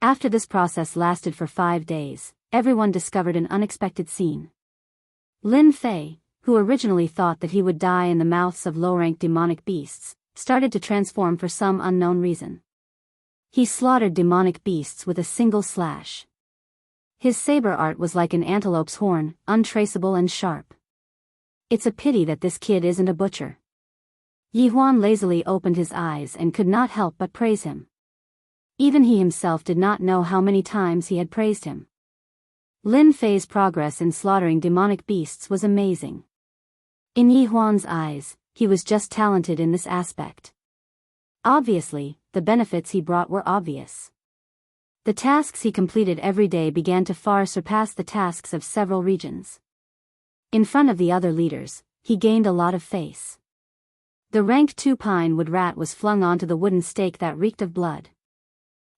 After this process lasted for 5 days, everyone discovered an unexpected scene. Lin Fei, who originally thought that he would die in the mouths of low-rank demonic beasts, started to transform for some unknown reason. He slaughtered demonic beasts with a single slash. His saber art was like an antelope's horn, untraceable and sharp. It's a pity that this kid isn't a butcher. Yi Huan lazily opened his eyes and could not help but praise him. Even he himself did not know how many times he had praised him. Lin Fei's progress in slaughtering demonic beasts was amazing. In Yi Huan's eyes, he was just talented in this aspect. Obviously, the benefits he brought were obvious. The tasks he completed every day began to far surpass the tasks of several regions. In front of the other leaders, he gained a lot of face. The rank 2 pine wood rat was flung onto the wooden stake that reeked of blood.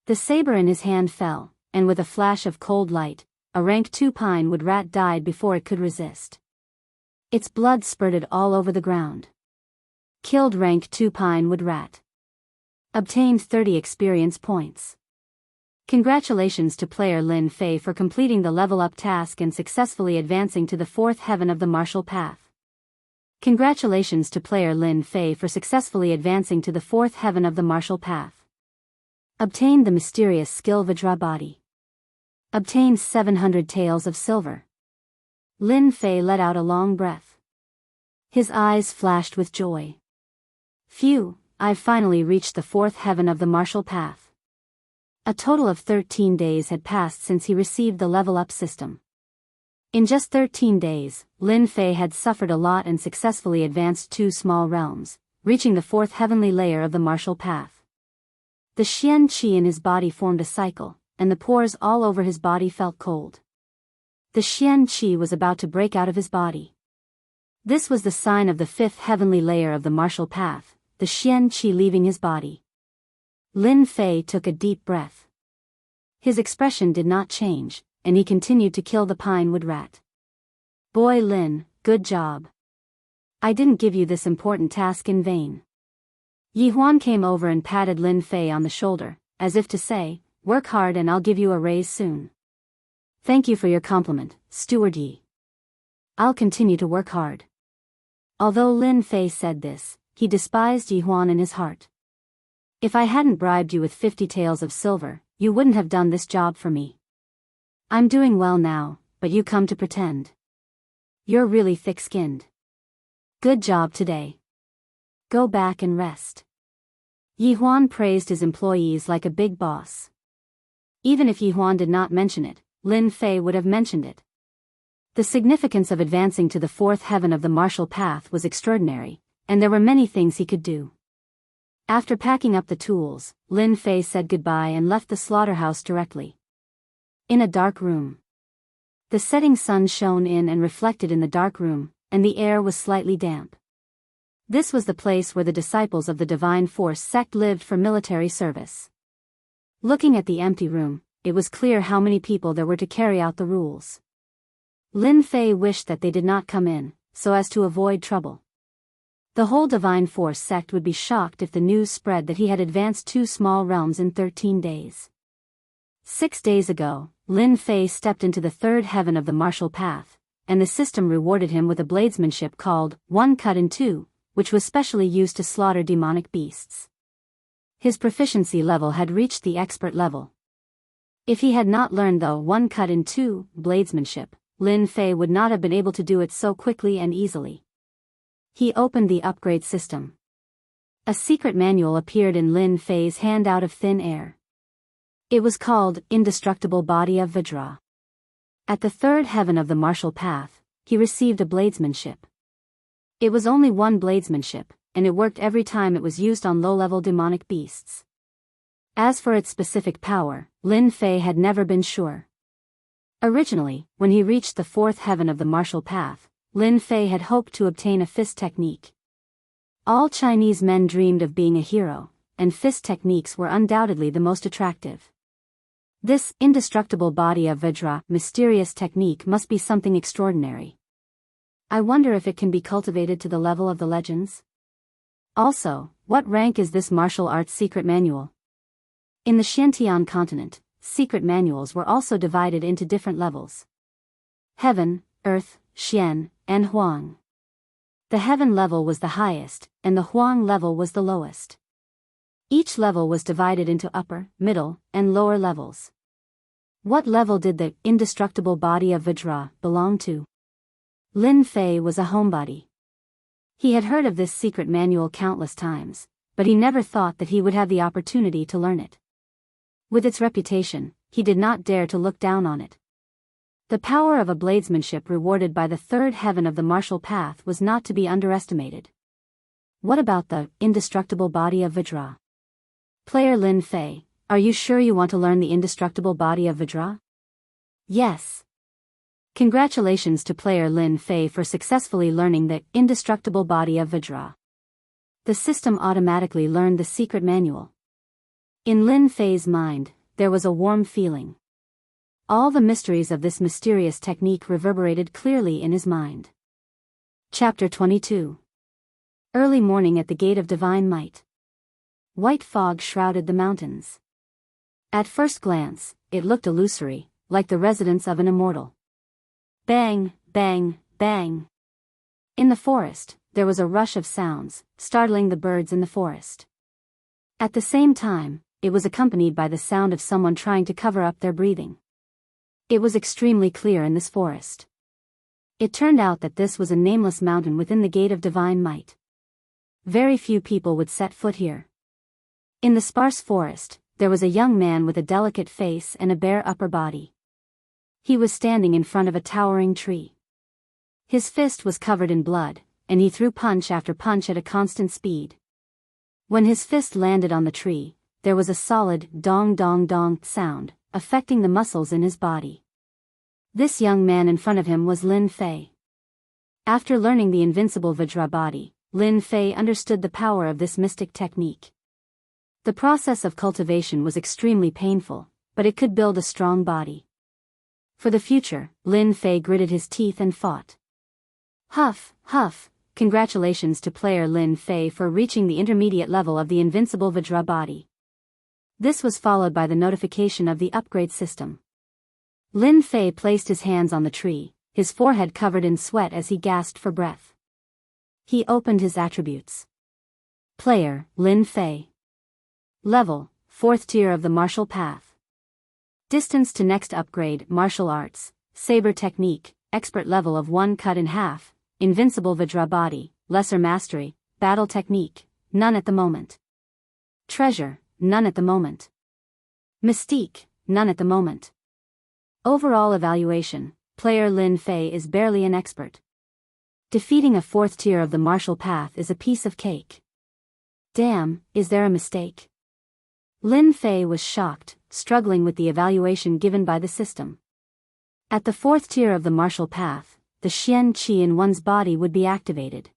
The saber in his hand fell, and with a flash of cold light, a rank 2 pine wood rat died before it could resist. Its blood spurted all over the ground. Killed rank 2 pine wood rat. Obtained 30 experience points. Congratulations to player Lin Fei for completing the level-up task and successfully advancing to the fourth heaven of the martial path. Congratulations to player Lin Fei for successfully advancing to the fourth heaven of the martial path. Obtained the mysterious skill Vajra body. Obtained 700 taels of silver. Lin Fei let out a long breath. His eyes flashed with joy. Phew, I've finally reached the fourth heaven of the martial path. A total of 13 days had passed since he received the level-up system. In just 13 days, Lin Fei had suffered a lot and successfully advanced 2 small realms, reaching the fourth heavenly layer of the martial path. The Xian Qi in his body formed a cycle, and the pores all over his body felt cold. The Xian Qi was about to break out of his body. This was the sign of the fifth heavenly layer of the martial path, the Xian Qi leaving his body. Lin Fei took a deep breath. His expression did not change, and he continued to kill the pine wood rat. Boy Lin, good job. I didn't give you this important task in vain. Yi Huan came over and patted Lin Fei on the shoulder, as if to say, work hard and I'll give you a raise soon. Thank you for your compliment, Steward Yi. I'll continue to work hard. Although Lin Fei said this, he despised Yi Huan in his heart. If I hadn't bribed you with 50 taels of silver, you wouldn't have done this job for me. I'm doing well now, but you come to pretend. You're really thick-skinned. Good job today. Go back and rest. Yi Huan praised his employees like a big boss. Even if Yi Huan did not mention it, Lin Fei would have mentioned it. The significance of advancing to the fourth heaven of the martial path was extraordinary, and there were many things he could do. After packing up the tools, Lin Fei said goodbye and left the slaughterhouse directly. In a dark room. The setting sun shone in and reflected in the dark room, and the air was slightly damp. This was the place where the disciples of the Divine Force sect lived for military service. Looking at the empty room, it was clear how many people there were to carry out the rules. Lin Fei wished that they did not come in, so as to avoid trouble. The whole Divine Force sect would be shocked if the news spread that he had advanced 2 small realms in 13 days. 6 days ago, Lin Fei stepped into the third heaven of the martial path, and the system rewarded him with a bladesmanship called One Cut in Two, which was specially used to slaughter demonic beasts. His proficiency level had reached the expert level. If he had not learned the One Cut in Two bladesmanship, Lin Fei would not have been able to do it so quickly and easily. He opened the upgrade system. A secret manual appeared in Lin Fei's hand out of thin air. It was called Indestructible Body of Vajra. At the third heaven of the martial path, he received a bladesmanship. It was only one bladesmanship, and it worked every time it was used on low-level demonic beasts. As for its specific power, Lin Fei had never been sure. Originally, when he reached the fourth heaven of the martial path, Lin Fei had hoped to obtain a fist technique. All Chinese men dreamed of being a hero, and fist techniques were undoubtedly the most attractive. This indestructible body of Vajra mysterious technique must be something extraordinary. I wonder if it can be cultivated to the level of the legends? Also, what rank is this martial arts secret manual? In the Xiantian continent, secret manuals were also divided into different levels. Heaven, Earth, Xian, and Huang. The Heaven level was the highest, and the Huang level was the lowest. Each level was divided into upper, middle, and lower levels. What level did the indestructible body of Vajra belong to? Lin Fei was a homebody. He had heard of this secret manual countless times, but he never thought that he would have the opportunity to learn it. With its reputation, he did not dare to look down on it. The power of a bladesmanship rewarded by the third heaven of the martial path was not to be underestimated. What about the indestructible body of Vajra? Player Lin Fei, are you sure you want to learn the indestructible body of Vajra? Yes. Congratulations to player Lin Fei for successfully learning the indestructible body of Vajra. The system automatically learned the secret manual. In Lin Fei's mind, there was a warm feeling. All the mysteries of this mysterious technique reverberated clearly in his mind. Chapter 22. Early morning at the Gate of Divine Might. White fog shrouded the mountains. At first glance, it looked illusory, like the residence of an immortal. Bang, bang, bang. In the forest, there was a rush of sounds, startling the birds in the forest. At the same time, it was accompanied by the sound of someone trying to cover up their breathing. It was extremely clear in this forest. It turned out that this was a nameless mountain within the Gate of Divine Might. Very few people would set foot here. In the sparse forest, there was a young man with a delicate face and a bare upper body. He was standing in front of a towering tree. His fist was covered in blood, and he threw punch after punch at a constant speed. When his fist landed on the tree, there was a solid dong dong dong sound, affecting the muscles in his body. This young man in front of him was Lin Fei. After learning the invincible Vajra body, Lin Fei understood the power of this mystic technique. The process of cultivation was extremely painful, but it could build a strong body. For the future, Lin Fei gritted his teeth and fought. Huff, huff, congratulations to player Lin Fei for reaching the intermediate level of the invincible Vajra body. This was followed by the notification of the upgrade system. Lin Fei placed his hands on the tree, his forehead covered in sweat as he gasped for breath. He opened his attributes. Player, Lin Fei. Level, 4th tier of the martial path. Distance to next upgrade, martial arts, saber technique, expert level of 1 cut in half, invincible Vajra body, lesser mastery, battle technique, none at the moment. Treasure, none at the moment. Mystique, none at the moment. Overall evaluation, player Lin Fei is barely an expert. Defeating a fourth tier of the martial path is a piece of cake. Damn, is there a mistake? Lin Fei was shocked, struggling with the evaluation given by the system. At the fourth tier of the martial path, the Xian Qi in one's body would be activated.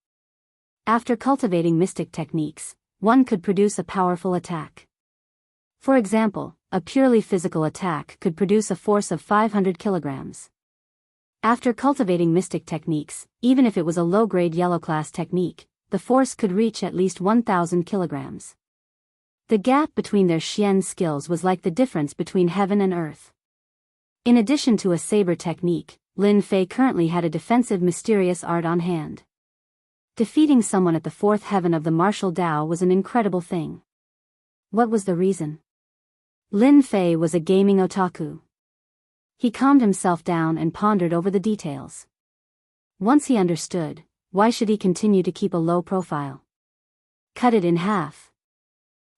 After cultivating mystic techniques, one could produce a powerful attack. For example, a purely physical attack could produce a force of 500 kilograms. After cultivating mystic techniques, even if it was a low-grade yellow-class technique, the force could reach at least 1,000 kilograms. The gap between their Xian skills was like the difference between heaven and earth. In addition to a saber technique, Lin Fei currently had a defensive mysterious art on hand. Defeating someone at the fourth heaven of the martial Tao was an incredible thing. What was the reason? Lin Fei was a gaming otaku. He calmed himself down and pondered over the details. Once he understood, why should he continue to keep a low profile? Cut it in half.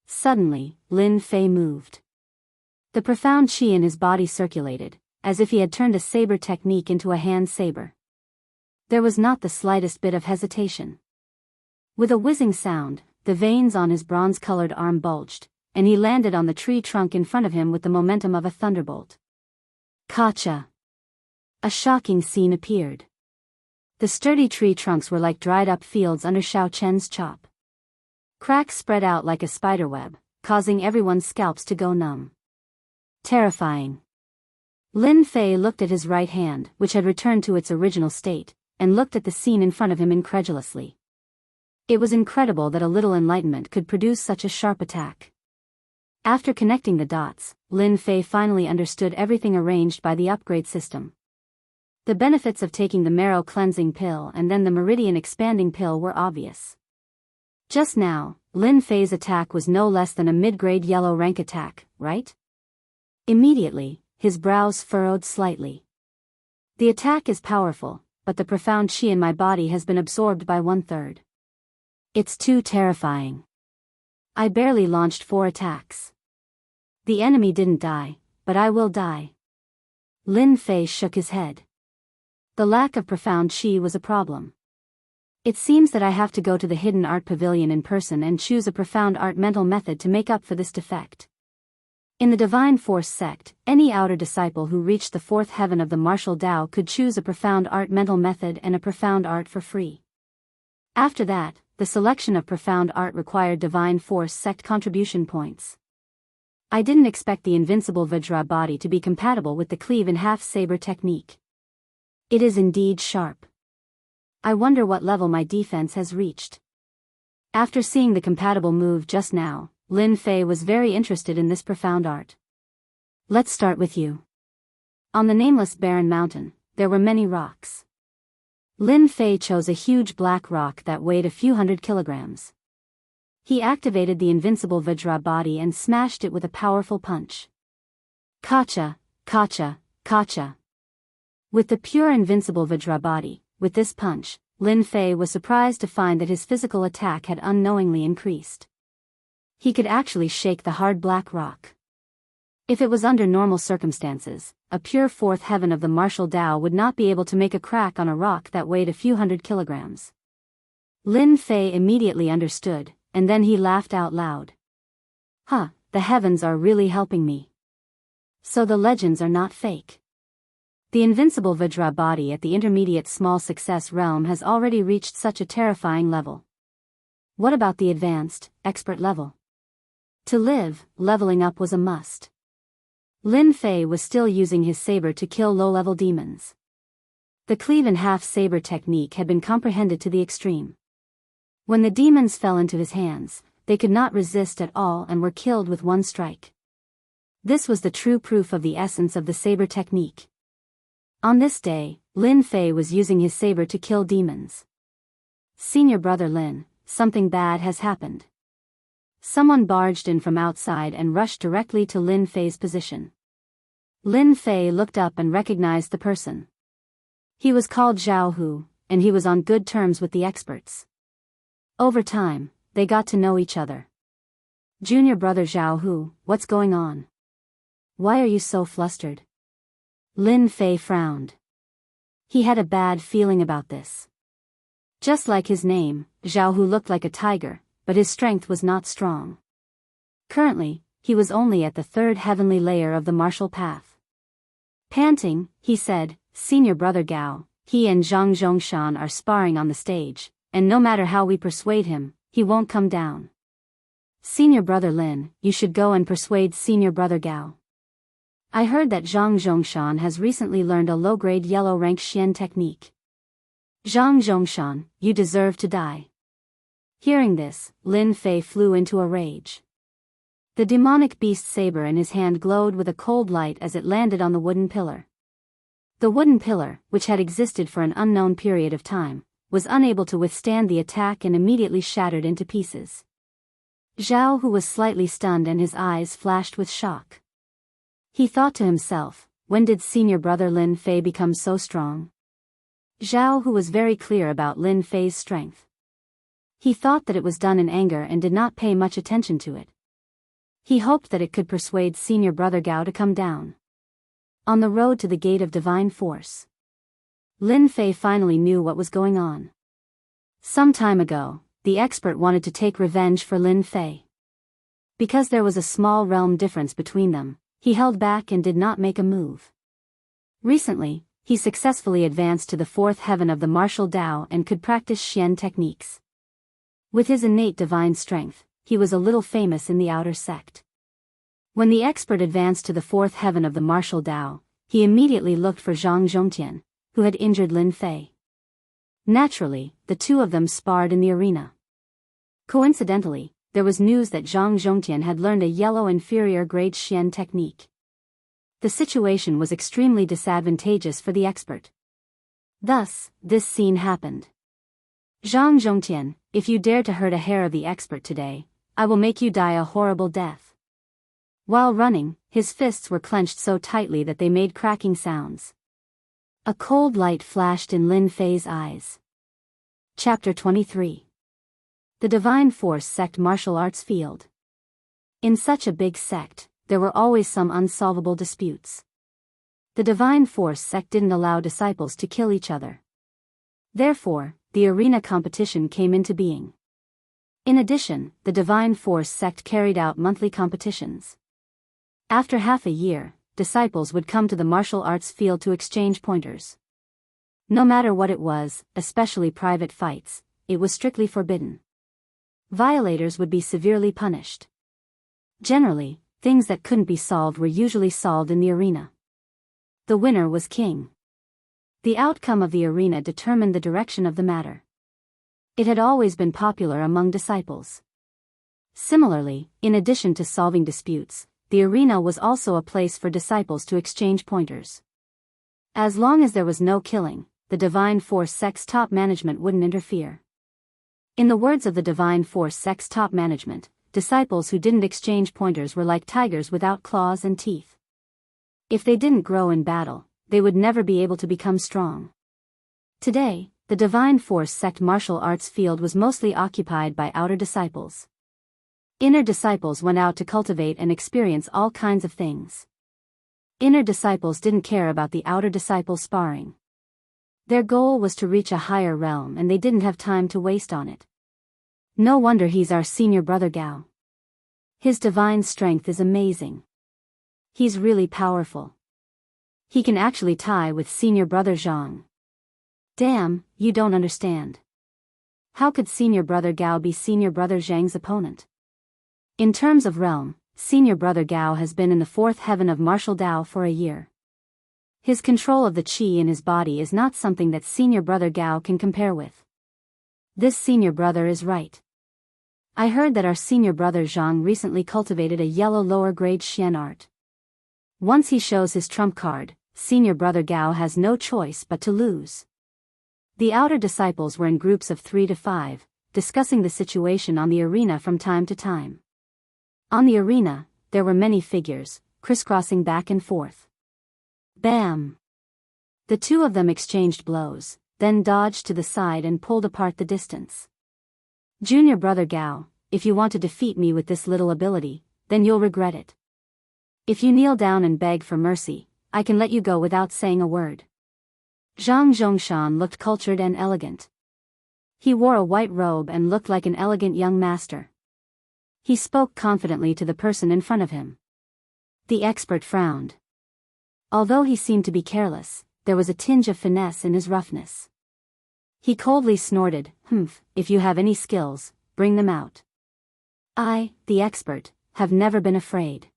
Suddenly, Lin Fei moved. The profound qi in his body circulated, as if he had turned a saber technique into a hand saber. There was not the slightest bit of hesitation. With a whizzing sound, the veins on his bronze-colored arm bulged, and he landed on the tree trunk in front of him with the momentum of a thunderbolt. Gotcha! A shocking scene appeared. The sturdy tree trunks were like dried-up fields under Xiao Chen's chop. Cracks spread out like a spiderweb, causing everyone's scalps to go numb. Terrifying. Lin Fei looked at his right hand, which had returned to its original state, and looked at the scene in front of him incredulously. It was incredible that a little enlightenment could produce such a sharp attack. After connecting the dots, Lin Fei finally understood everything arranged by the upgrade system. The benefits of taking the marrow cleansing pill and then the meridian expanding pill were obvious. Just now, Lin Fei's attack was no less than a mid-grade yellow rank attack, right? Immediately, his brows furrowed slightly. The attack is powerful, but the profound qi in my body has been absorbed by 1/3. It's too terrifying. I barely launched 4 attacks. The enemy didn't die, but I will die. Lin Fei shook his head. The lack of profound qi was a problem. It seems that I have to go to the Hidden Art Pavilion in person and choose a profound art mental method to make up for this defect. In the Divine Force sect, any outer disciple who reached the 4th heaven of the martial Tao could choose a profound art mental method and a profound art for free. After that, the selection of profound art required Divine Force sect contribution points. I didn't expect the invincible Vajra body to be compatible with the cleave-in-half saber technique. It is indeed sharp. I wonder what level my defense has reached. After seeing the compatible move just now, Lin Fei was very interested in this profound art. Let's start with you. On the nameless barren mountain, there were many rocks. Lin Fei chose a huge black rock that weighed a few hundred kilograms. He activated the invincible Vajra body and smashed it with a powerful punch. Gotcha, gotcha, gotcha. With the pure invincible Vajra body, with this punch, Lin Fei was surprised to find that his physical attack had unknowingly increased. He could actually shake the hard black rock. If it was under normal circumstances, a pure 4th heaven of the martial Tao would not be able to make a crack on a rock that weighed a few hundred kilograms. Lin Fei immediately understood, and then he laughed out loud. Huh, the heavens are really helping me. So the legends are not fake. The invincible Vajra body at the intermediate small success realm has already reached such a terrifying level. What about the advanced, expert level? To live, leveling up was a must. Lin Fei was still using his saber to kill low-level demons. The cleave-in-half saber technique had been comprehended to the extreme. When the demons fell into his hands, they could not resist at all and were killed with one strike. This was the true proof of the essence of the saber technique. On this day, Lin Fei was using his saber to kill demons. Senior brother Lin, something bad has happened. Someone barged in from outside and rushed directly to Lin Fei's position. Lin Fei looked up and recognized the person. He was called Zhao Hu, and he was on good terms with the experts. Over time, they got to know each other. Junior brother Zhao Hu, what's going on? Why are you so flustered? Lin Fei frowned. He had a bad feeling about this. Just like his name, Zhao Hu looked like a tiger, but his strength was not strong. Currently, he was only at the third heavenly layer of the martial path. Panting, he said, "Senior brother Gao, he and Zhang Zhongshan are sparring on the stage, and no matter how we persuade him, he won't come down. Senior brother Lin, you should go and persuade senior brother Gao. I heard that Zhang Zhongshan has recently learned a low-grade yellow rank Xian technique. Zhang Zhongshan, you deserve to die." Hearing this, Lin Fei flew into a rage. The demonic beast saber in his hand glowed with a cold light as it landed on the wooden pillar. The wooden pillar, which had existed for an unknown period of time, was unable to withstand the attack and immediately shattered into pieces. Zhao Hu was slightly stunned and his eyes flashed with shock. He thought to himself, when did senior brother Lin Fei become so strong? Zhao Hu was very clear about Lin Fei's strength. He thought that it was done in anger and did not pay much attention to it. He hoped that it could persuade senior brother Gao to come down. On the road to the gate of divine force, Lin Fei finally knew what was going on. Some time ago, the expert wanted to take revenge for Lin Fei. Because there was a small realm difference between them, he held back and did not make a move. Recently, he successfully advanced to the fourth heaven of the martial Tao and could practice Xian techniques. With his innate divine strength, he was a little famous in the outer sect. When the expert advanced to the fourth heaven of the martial Tao, he immediately looked for Zhang Zhongtian, who had injured Lin Fei. Naturally, the two of them sparred in the arena. Coincidentally, there was news that Zhang Zhongtian had learned a yellow inferior grade Xian technique. The situation was extremely disadvantageous for the expert. Thus, this scene happened. "Zhang Zhongtian, if you dare to hurt a hair of the expert today, I will make you die a horrible death." While running, his fists were clenched so tightly that they made cracking sounds. A cold light flashed in Lin Fei's eyes. Chapter 23. The Divine Force Sect Martial Arts Field. In such a big sect, there were always some unsolvable disputes. The Divine Force Sect didn't allow disciples to kill each other. Therefore, the arena competition came into being. In addition, the Divine Force Sect carried out monthly competitions. After half a year, disciples would come to the martial arts field to exchange pointers. No matter what it was, especially private fights, it was strictly forbidden. Violators would be severely punished. Generally, things that couldn't be solved were usually solved in the arena. The winner was king. The outcome of the arena determined the direction of the matter. It had always been popular among disciples. Similarly, in addition to solving disputes, the arena was also a place for disciples to exchange pointers. As long as there was no killing, the Divine Force Sect's top management wouldn't interfere. In the words of the Divine Force Sect's top management, disciples who didn't exchange pointers were like tigers without claws and teeth. If they didn't grow in battle, they would never be able to become strong. Today, the Divine Force Sect martial arts field was mostly occupied by outer disciples. Inner disciples went out to cultivate and experience all kinds of things. Inner disciples didn't care about the outer disciples sparring. Their goal was to reach a higher realm and they didn't have time to waste on it. No wonder he's our senior brother Gao. His divine strength is amazing. He's really powerful. He can actually tie with senior brother Zhang. Damn, you don't understand. How could senior brother Gao be senior brother Zhang's opponent? In terms of realm, senior brother Gao has been in the fourth heaven of martial Tao for a year. His control of the qi in his body is not something that senior brother Gao can compare with. This senior brother is right. I heard that our senior brother Zhang recently cultivated a yellow lower grade Xian art. Once he shows his trump card, senior brother Gao has no choice but to lose. The outer disciples were in groups of 3 to 5, discussing the situation on the arena from time to time. On the arena, there were many figures, crisscrossing back and forth. Bam! The two of them exchanged blows, then dodged to the side and pulled apart the distance. Junior brother Gao, if you want to defeat me with this little ability, then you'll regret it. If you kneel down and beg for mercy, I can let you go without saying a word. Zhang Zhongshan looked cultured and elegant. He wore a white robe and looked like an elegant young master. He spoke confidently to the person in front of him. The expert frowned. Although he seemed to be careless, there was a tinge of finesse in his roughness. He coldly snorted, if you have any skills, bring them out. I, the expert, have never been afraid.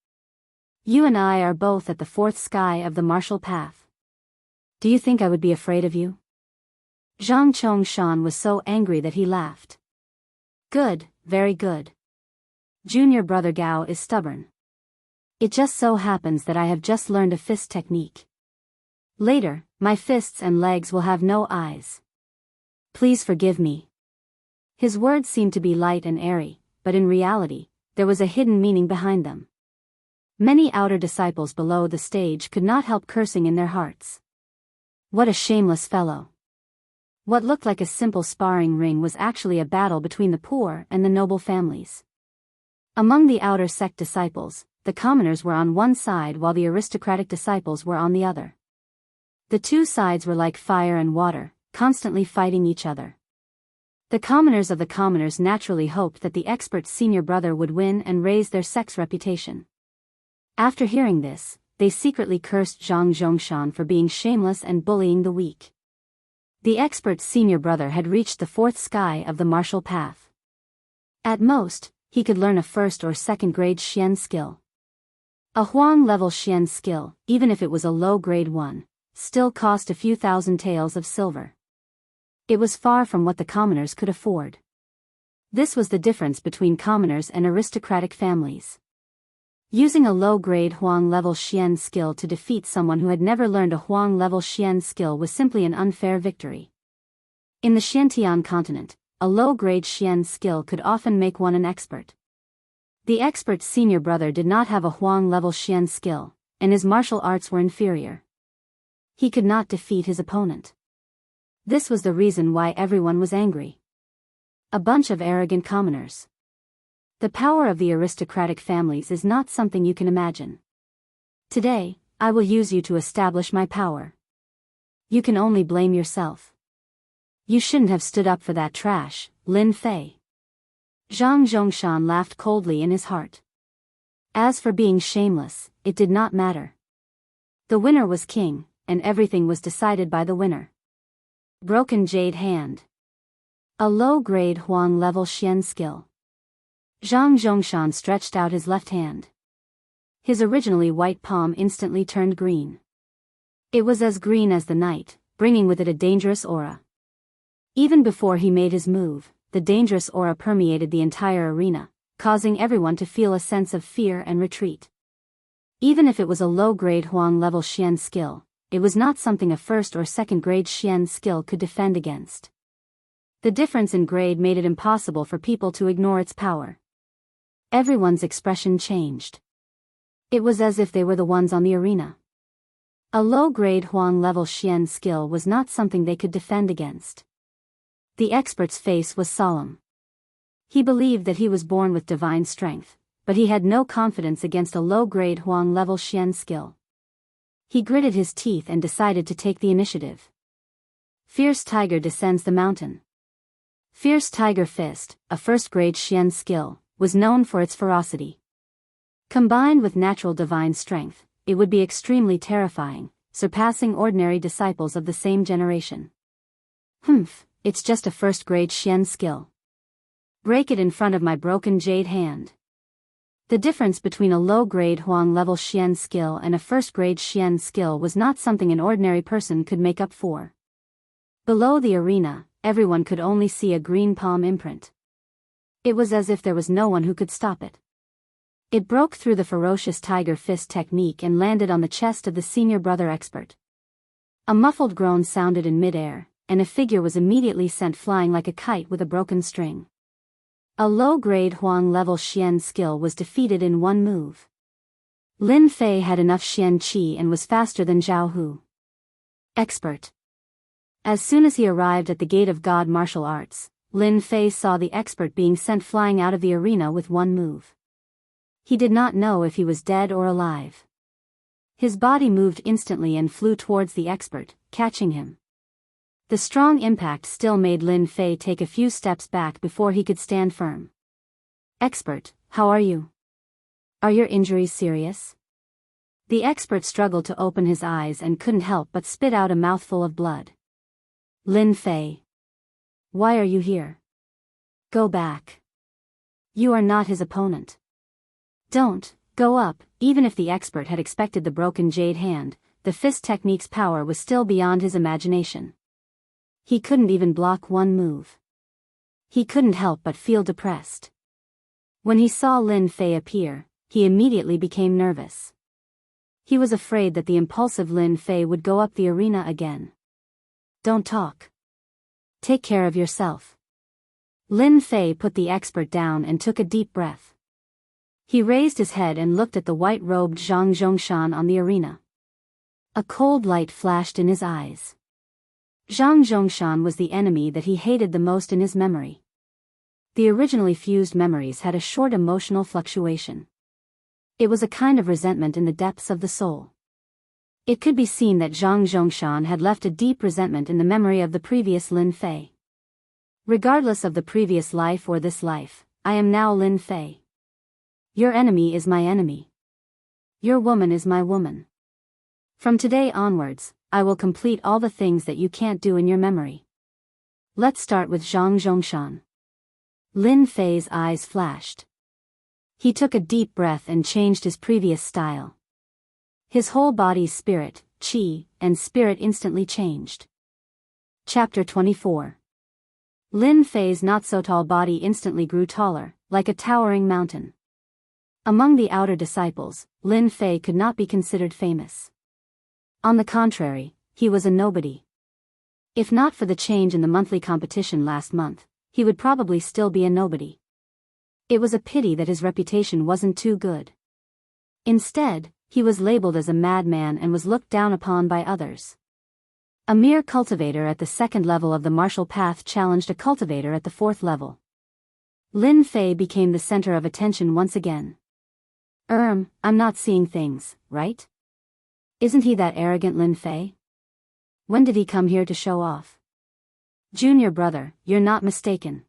You and I are both at the fourth sky of the martial path. Do you think I would be afraid of you? Zhang Chongshan was so angry that he laughed. Good, very good. Junior brother Gao is stubborn. It just so happens that I have just learned a fist technique. Later, my fists and legs will have no eyes. Please forgive me. His words seemed to be light and airy, but in reality, there was a hidden meaning behind them. Many outer disciples below the stage could not help cursing in their hearts. What a shameless fellow. What looked like a simple sparring ring was actually a battle between the poor and the noble families. Among the outer sect disciples, the commoners were on one side while the aristocratic disciples were on the other. The two sides were like fire and water, constantly fighting each other. The commoners of the commoners naturally hoped that the expert's senior brother would win and raise their sect's reputation. After hearing this, they secretly cursed Zhang Zhongshan for being shameless and bullying the weak. The expert's senior brother had reached the fourth sky of the martial path. At most, he could learn a first or second grade Xian skill. A Huang-level Xian skill, even if it was a low-grade one, still cost a few thousand taels of silver. It was far from what the commoners could afford. This was the difference between commoners and aristocratic families. Using a low-grade Huang-level Xian skill to defeat someone who had never learned a Huang-level Xian skill was simply an unfair victory. In the Xiantian continent, a low-grade Xian skill could often make one an expert. The expert's senior brother did not have a Huang-level Xian skill, and his martial arts were inferior. He could not defeat his opponent. This was the reason why everyone was angry. A bunch of arrogant commoners. The power of the aristocratic families is not something you can imagine. Today, I will use you to establish my power. You can only blame yourself. You shouldn't have stood up for that trash, Lin Fei. Zhang Zhongshan laughed coldly in his heart. As for being shameless, it did not matter. The winner was king, and everything was decided by the winner. Broken Jade Hand. A low-grade Huang-level Xian skill. Zhang Zhongshan stretched out his left hand. His originally white palm instantly turned green. It was as green as the night, bringing with it a dangerous aura. Even before he made his move, the dangerous aura permeated the entire arena, causing everyone to feel a sense of fear and retreat. Even if it was a low-grade Huang-level Xian skill, it was not something a first or second-grade Xian skill could defend against. The difference in grade made it impossible for people to ignore its power. Everyone's expression changed. It was as if they were the ones on the arena. A low-grade Huang-level Xian skill was not something they could defend against. The expert's face was solemn. He believed that he was born with divine strength, but he had no confidence against a low-grade Huang-level Xian skill. He gritted his teeth and decided to take the initiative. Fierce Tiger descends the mountain. Fierce Tiger Fist, a first-grade Xian skill, was known for its ferocity. Combined with natural divine strength, it would be extremely terrifying, surpassing ordinary disciples of the same generation. It's just a first-grade Xian skill. Break it in front of my broken jade hand. The difference between a low-grade Huang-level Xian skill and a first-grade Xian skill was not something an ordinary person could make up for. Below the arena, everyone could only see a green palm imprint. It was as if there was no one who could stop it. It broke through the ferocious tiger fist technique and landed on the chest of the senior brother expert. A muffled groan sounded in mid-air, and a figure was immediately sent flying like a kite with a broken string. A low-grade Huang-level Xian skill was defeated in one move. Lin Fei had enough Xian Qi and was faster than Zhao Hu. Expert. As soon as he arrived at the gate of God martial arts, Lin Fei saw the expert being sent flying out of the arena with one move. He did not know if he was dead or alive. His body moved instantly and flew towards the expert, catching him. The strong impact still made Lin Fei take a few steps back before he could stand firm. "Expert, how are you? Are your injuries serious?" The expert struggled to open his eyes and couldn't help but spit out a mouthful of blood. "Lin Fei. Why are you here? Go back. You are not his opponent. Don't go up." Even if the expert had expected the broken jade hand, the fist technique's power was still beyond his imagination. He couldn't even block one move. He couldn't help but feel depressed. When he saw Lin Fei appear, he immediately became nervous. He was afraid that the impulsive Lin Fei would go up the arena again. "Don't talk. Take care of yourself." Lin Fei put the expert down and took a deep breath. He raised his head and looked at the white-robed Zhang Zhongshan on the arena. A cold light flashed in his eyes. Zhang Zhongshan was the enemy that he hated the most in his memory. The originally fused memories had a short emotional fluctuation. It was a kind of resentment in the depths of the soul. It could be seen that Zhang Zhongshan had left a deep resentment in the memory of the previous Lin Fei. "Regardless of the previous life or this life, I am now Lin Fei. Your enemy is my enemy. Your woman is my woman. From today onwards, I will complete all the things that you can't do in your memory. Let's start with Zhang Zhongshan." Lin Fei's eyes flashed. He took a deep breath and changed his previous style. His whole body's spirit, qi, and spirit instantly changed. Chapter 24. Lin Fei's not-so-tall body instantly grew taller, like a towering mountain. Among the outer disciples, Lin Fei could not be considered famous. On the contrary, he was a nobody. If not for the change in the monthly competition last month, he would probably still be a nobody. It was a pity that his reputation wasn't too good. Instead, he was labeled as a madman and was looked down upon by others. A mere cultivator at the second level of the martial path challenged a cultivator at the fourth level. Lin Fei became the center of attention once again. I'm not seeing things, right? Isn't he that arrogant Lin Fei? When did he come here to show off? Junior brother, you're not mistaken.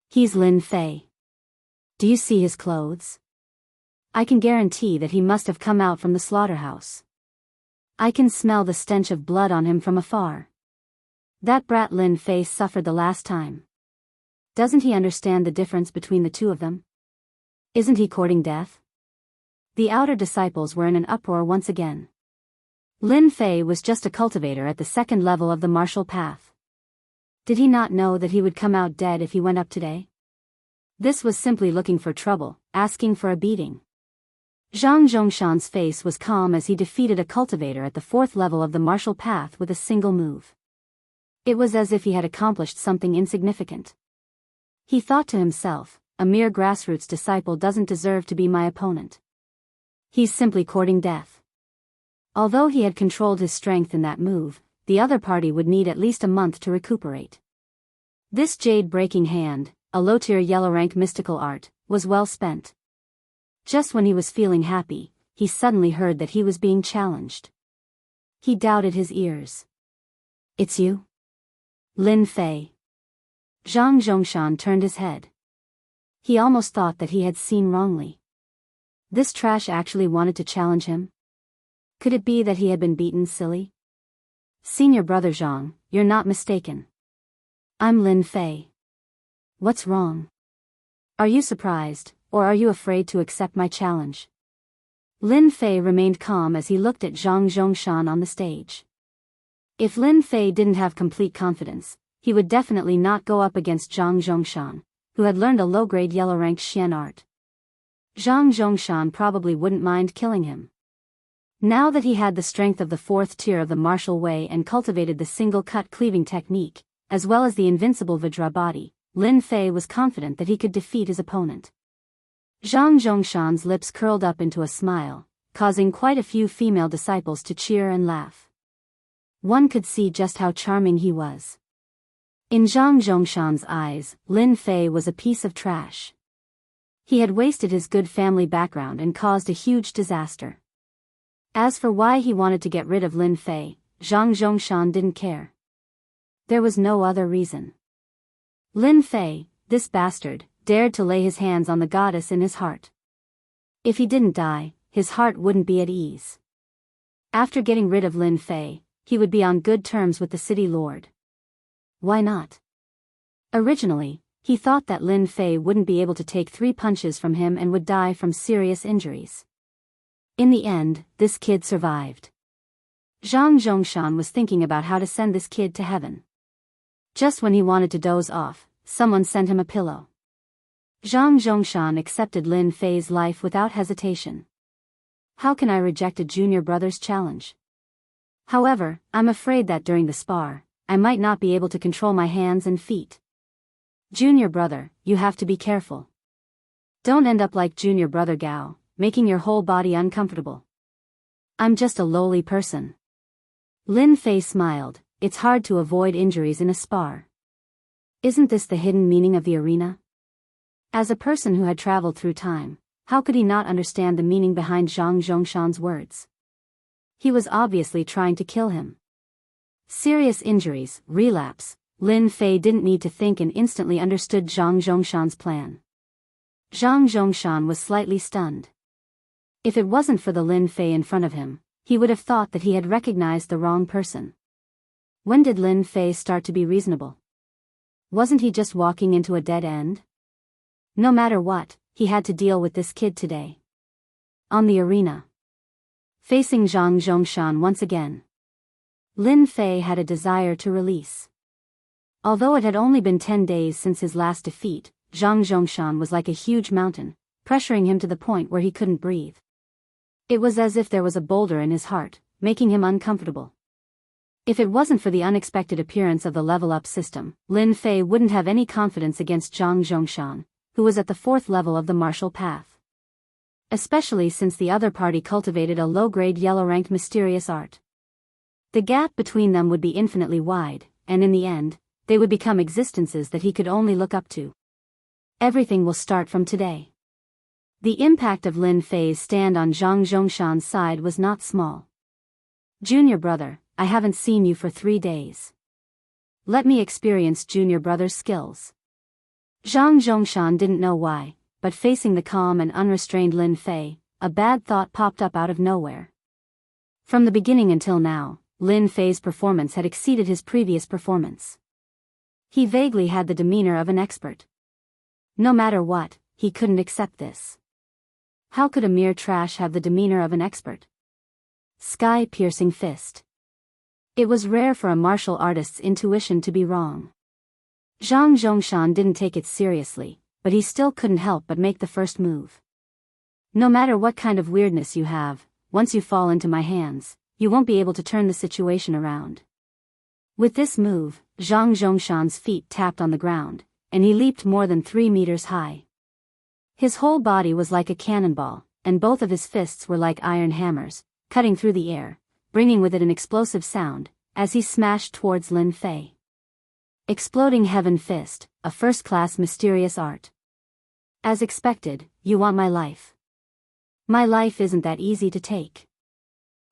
He's Lin Fei. Do you see his clothes? I can guarantee that he must have come out from the slaughterhouse. I can smell the stench of blood on him from afar. That brat Lin Fei suffered the last time. Doesn't he understand the difference between the two of them? Isn't he courting death? The outer disciples were in an uproar once again. Lin Fei was just a cultivator at the second level of the martial path. Did he not know that he would come out dead if he went up today? This was simply looking for trouble, asking for a beating. Zhang Zhongshan's face was calm as he defeated a cultivator at the fourth level of the martial path with a single move. It was as if he had accomplished something insignificant. He thought to himself, a mere grassroots disciple doesn't deserve to be my opponent. He's simply courting death. Although he had controlled his strength in that move, the other party would need at least a month to recuperate. This jade-breaking hand, a low-tier yellow-rank mystical art, was well spent. Just when he was feeling happy, he suddenly heard that he was being challenged. He doubted his ears. "It's you? Lin Fei." Zhang Zhongshan turned his head. He almost thought that he had seen wrongly. This trash actually wanted to challenge him? Could it be that he had been beaten silly? "Senior brother Zhang, you're not mistaken. I'm Lin Fei. What's wrong? Are you surprised, or are you afraid to accept my challenge?" Lin Fei remained calm as he looked at Zhang Zhongshan on the stage. If Lin Fei didn't have complete confidence, he would definitely not go up against Zhang Zhongshan, who had learned a low-grade yellow-rank Xian art. Zhang Zhongshan probably wouldn't mind killing him. Now that he had the strength of the fourth tier of the martial way and cultivated the single-cut cleaving technique, as well as the invincible Vajra body, Lin Fei was confident that he could defeat his opponent. Zhang Zhongshan's lips curled up into a smile, causing quite a few female disciples to cheer and laugh. One could see just how charming he was. In Zhang Zhongshan's eyes, Lin Fei was a piece of trash. He had wasted his good family background and caused a huge disaster. As for why he wanted to get rid of Lin Fei, Zhang Zhongshan didn't care. There was no other reason. Lin Fei, this bastard, dared to lay his hands on the goddess in his heart. If he didn't die, his heart wouldn't be at ease. After getting rid of Lin Fei, he would be on good terms with the city lord. Why not? Originally, he thought that Lin Fei wouldn't be able to take 3 punches from him and would die from serious injuries. In the end, this kid survived. Zhang Zhongshan was thinking about how to send this kid to heaven. Just when he wanted to doze off, someone sent him a pillow. Zhang Zhongshan accepted Lin Fei's life without hesitation. How can I reject a junior brother's challenge? However, I'm afraid that during the spar, I might not be able to control my hands and feet. Junior brother, you have to be careful. Don't end up like junior brother Gao, making your whole body uncomfortable. I'm just a lowly person. Lin Fei smiled. It's hard to avoid injuries in a spar. Isn't this the hidden meaning of the arena? As a person who had traveled through time, how could he not understand the meaning behind Zhang Zhongshan's words? He was obviously trying to kill him. Serious injuries, relapse. Lin Fei didn't need to think and instantly understood Zhang Zhongshan's plan. Zhang Zhongshan was slightly stunned. If it wasn't for the Lin Fei in front of him, he would have thought that he had recognized the wrong person. When did Lin Fei start to be reasonable? Wasn't he just walking into a dead end? No matter what, he had to deal with this kid today. On the arena. Facing Zhang Zhongshan once again. Lin Fei had a desire to release. Although it had only been 10 days since his last defeat, Zhang Zhongshan was like a huge mountain, pressuring him to the point where he couldn't breathe. It was as if there was a boulder in his heart, making him uncomfortable. If it wasn't for the unexpected appearance of the level-up system, Lin Fei wouldn't have any confidence against Zhang Zhongshan, who was at the 4th level of the martial path. Especially since the other party cultivated a low-grade yellow-ranked mysterious art. The gap between them would be infinitely wide, and in the end, they would become existences that he could only look up to. Everything will start from today. The impact of Lin Fei's stand on Zhang Zhongshan's side was not small. Junior brother, I haven't seen you for 3 days. Let me experience junior brother's skills. Zhang Zhongshan didn't know why, but facing the calm and unrestrained Lin Fei, a bad thought popped up out of nowhere. From the beginning until now, Lin Fei's performance had exceeded his previous performance. He vaguely had the demeanor of an expert. No matter what, he couldn't accept this. How could a mere trash have the demeanor of an expert? Sky-piercing fist. It was rare for a martial artist's intuition to be wrong. Zhang Zhongshan didn't take it seriously, but he still couldn't help but make the first move. No matter what kind of weirdness you have, once you fall into my hands, you won't be able to turn the situation around. With this move, Zhang Zhongshan's feet tapped on the ground, and he leaped more than 3 meters high. His whole body was like a cannonball, and both of his fists were like iron hammers, cutting through the air, bringing with it an explosive sound, as he smashed towards Lin Fei. Exploding Heaven Fist, a first-class mysterious art. As expected, you want my life. My life isn't that easy to take.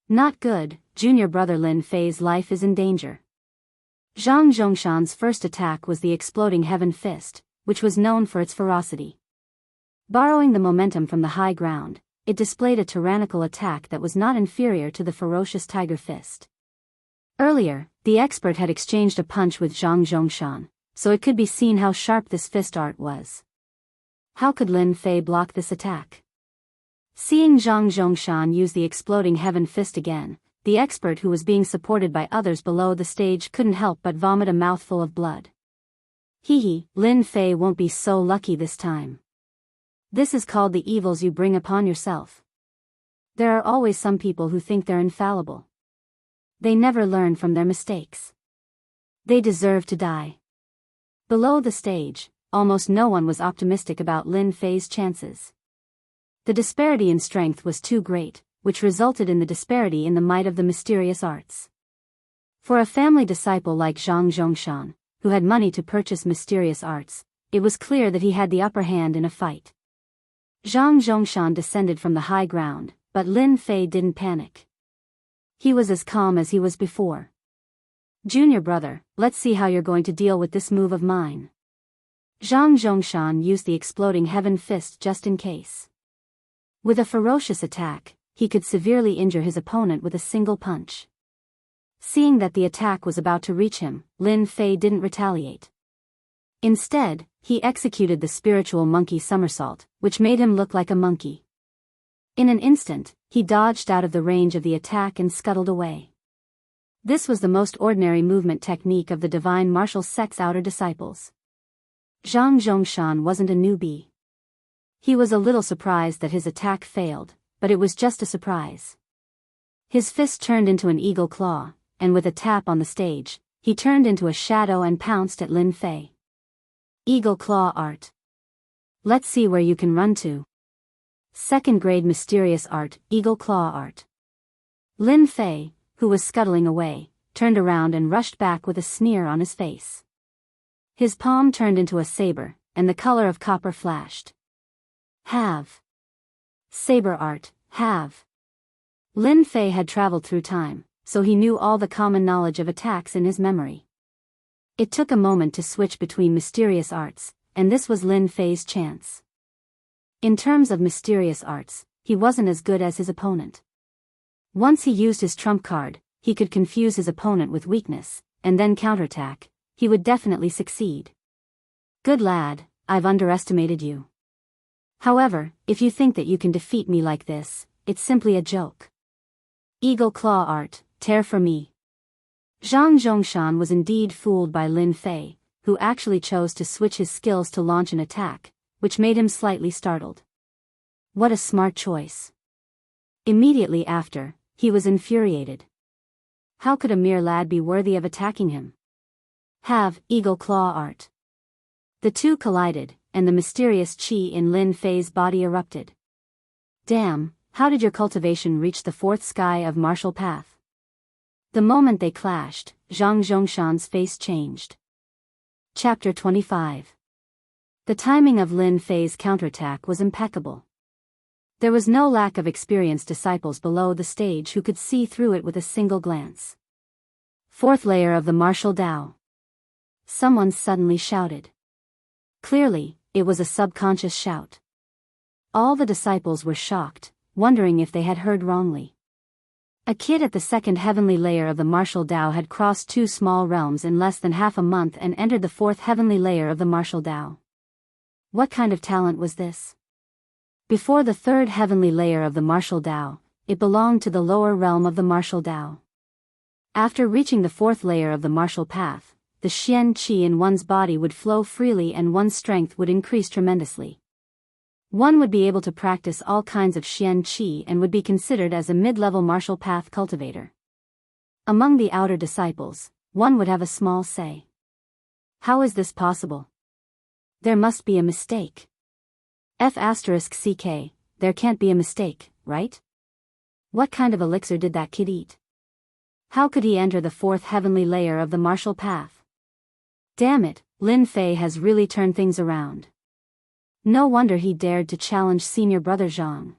Not good, junior brother Lin Fei's life is in danger. Zhang Zhongshan's first attack was the Exploding Heaven Fist, which was known for its ferocity. Borrowing the momentum from the high ground, it displayed a tyrannical attack that was not inferior to the ferocious Tiger Fist. Earlier, the expert had exchanged a punch with Zhang Zhongshan, so it could be seen how sharp this fist art was. How could Lin Fei block this attack? Seeing Zhang Zhongshan use the Exploding Heaven Fist again, the expert who was being supported by others below the stage couldn't help but vomit a mouthful of blood. Hee, Lin Fei won't be so lucky this time. This is called the evils you bring upon yourself. There are always some people who think they're infallible. They never learn from their mistakes. They deserve to die. Below the stage, almost no one was optimistic about Lin Fei's chances. The disparity in strength was too great, which resulted in the disparity in the might of the mysterious arts. For a family disciple like Zhang Zhongshan, who had money to purchase mysterious arts, it was clear that he had the upper hand in a fight. Zhang Zhongshan descended from the high ground, but Lin Fei didn't panic. He was as calm as he was before. Junior brother, let's see how you're going to deal with this move of mine. Zhang Zhongshan used the exploding heaven fist just in case. With a ferocious attack, he could severely injure his opponent with a single punch. Seeing that the attack was about to reach him, Lin Fei didn't retaliate. Instead, he executed the spiritual monkey somersault, which made him look like a monkey. In an instant, he dodged out of the range of the attack and scuttled away. This was the most ordinary movement technique of the divine martial sect's outer disciples. Zhang Zhongshan wasn't a newbie. He was a little surprised that his attack failed, but it was just a surprise. His fist turned into an eagle claw, and with a tap on the stage, he turned into a shadow and pounced at Lin Fei. Eagle claw art. Let's see where you can run to. Second grade mysterious art, eagle claw art. Lin Fei, who was scuttling away, turned around and rushed back with a sneer on his face. His palm turned into a saber, and the color of copper flashed. Have. Saber art, have. Lin Fei had traveled through time, so he knew all the common knowledge of attacks in his memory. It took a moment to switch between mysterious arts, and this was Lin Fei's chance. In terms of mysterious arts, he wasn't as good as his opponent. Once he used his trump card, he could confuse his opponent with weakness, and then counterattack. He would definitely succeed. Good lad, I've underestimated you. However, if you think that you can defeat me like this, it's simply a joke. Eagle claw art, tear for me. Zhang Zhongshan was indeed fooled by Lin Fei, who actually chose to switch his skills to launch an attack, which made him slightly startled. What a smart choice. Immediately after, he was infuriated. How could a mere lad be worthy of attacking him? Have, eagle claw art. The two collided, and the mysterious qi in Lin Fei's body erupted. Damn, how did your cultivation reach the fourth sky of martial path? The moment they clashed, Zhang Zhongshan's face changed. Chapter 25. The timing of Lin Fei's counterattack was impeccable. There was no lack of experienced disciples below the stage who could see through it with a single glance. Fourth layer of the martial Tao. Someone suddenly shouted. Clearly, it was a subconscious shout. All the disciples were shocked, wondering if they had heard wrongly. A kid at the second heavenly layer of the martial Tao had crossed two small realms in less than half a month and entered the fourth heavenly layer of the martial Tao. What kind of talent was this? Before the third heavenly layer of the martial Tao, it belonged to the lower realm of the martial Tao. After reaching the fourth layer of the martial path, the Xian Qi in one's body would flow freely and one's strength would increase tremendously. One would be able to practice all kinds of Xian Qi and would be considered as a mid-level martial path cultivator. Among the outer disciples, one would have a small say. How is this possible? There must be a mistake. F***ck, there can't be a mistake, right? What kind of elixir did that kid eat? How could he enter the fourth heavenly layer of the martial path? Damn it, Lin Fei has really turned things around. No wonder he dared to challenge senior brother Zhang.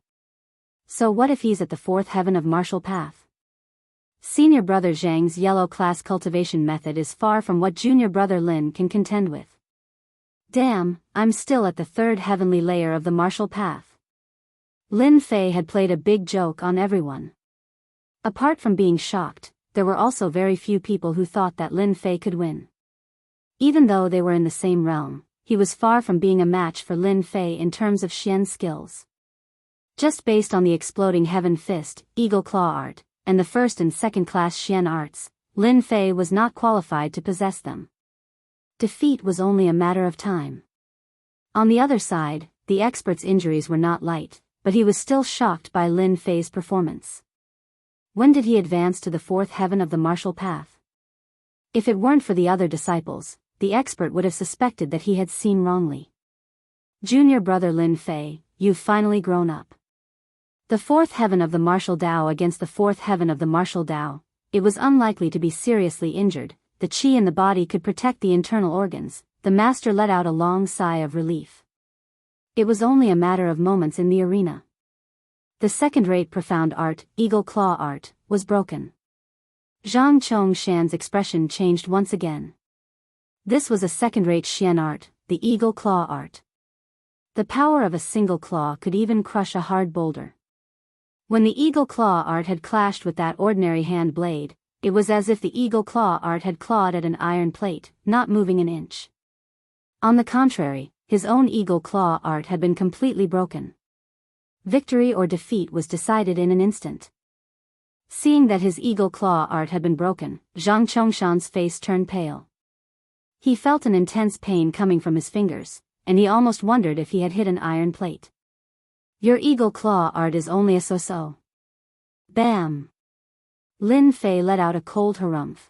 So what if he's at the fourth heaven of martial path? Senior brother Zhang's yellow class cultivation method is far from what junior brother Lin can contend with. Damn, I'm still at the third heavenly layer of the martial path. Lin Fei had played a big joke on everyone. Apart from being shocked, there were also very few people who thought that Lin Fei could win. Even though they were in the same realm, he was far from being a match for Lin Fei in terms of Xian skills. Just based on the exploding heaven fist, eagle claw art, and the first and second class Xian arts, Lin Fei was not qualified to possess them. Defeat was only a matter of time. On the other side, the expert's injuries were not light, but he was still shocked by Lin Fei's performance. When did he advance to the fourth heaven of the martial path? If it weren't for the other disciples, the expert would have suspected that he had seen wrongly. Junior brother Lin Fei, you've finally grown up. The fourth heaven of the martial Tao against the fourth heaven of the martial Tao, it was unlikely to be seriously injured, the qi in the body could protect the internal organs. The master let out a long sigh of relief. It was only a matter of moments in the arena. The second-rate profound art, eagle claw art, was broken. Zhang Chongshan's expression changed once again. This was a second-rate Xian art, the eagle claw art. The power of a single claw could even crush a hard boulder. When the eagle claw art had clashed with that ordinary hand blade, it was as if the eagle claw art had clawed at an iron plate, not moving an inch. On the contrary, his own eagle claw art had been completely broken. Victory or defeat was decided in an instant. Seeing that his eagle claw art had been broken, Zhang Chongshan's face turned pale. He felt an intense pain coming from his fingers, and he almost wondered if he had hit an iron plate. Your eagle claw art is only a so-so. Bam! Lin Fei let out a cold harumph.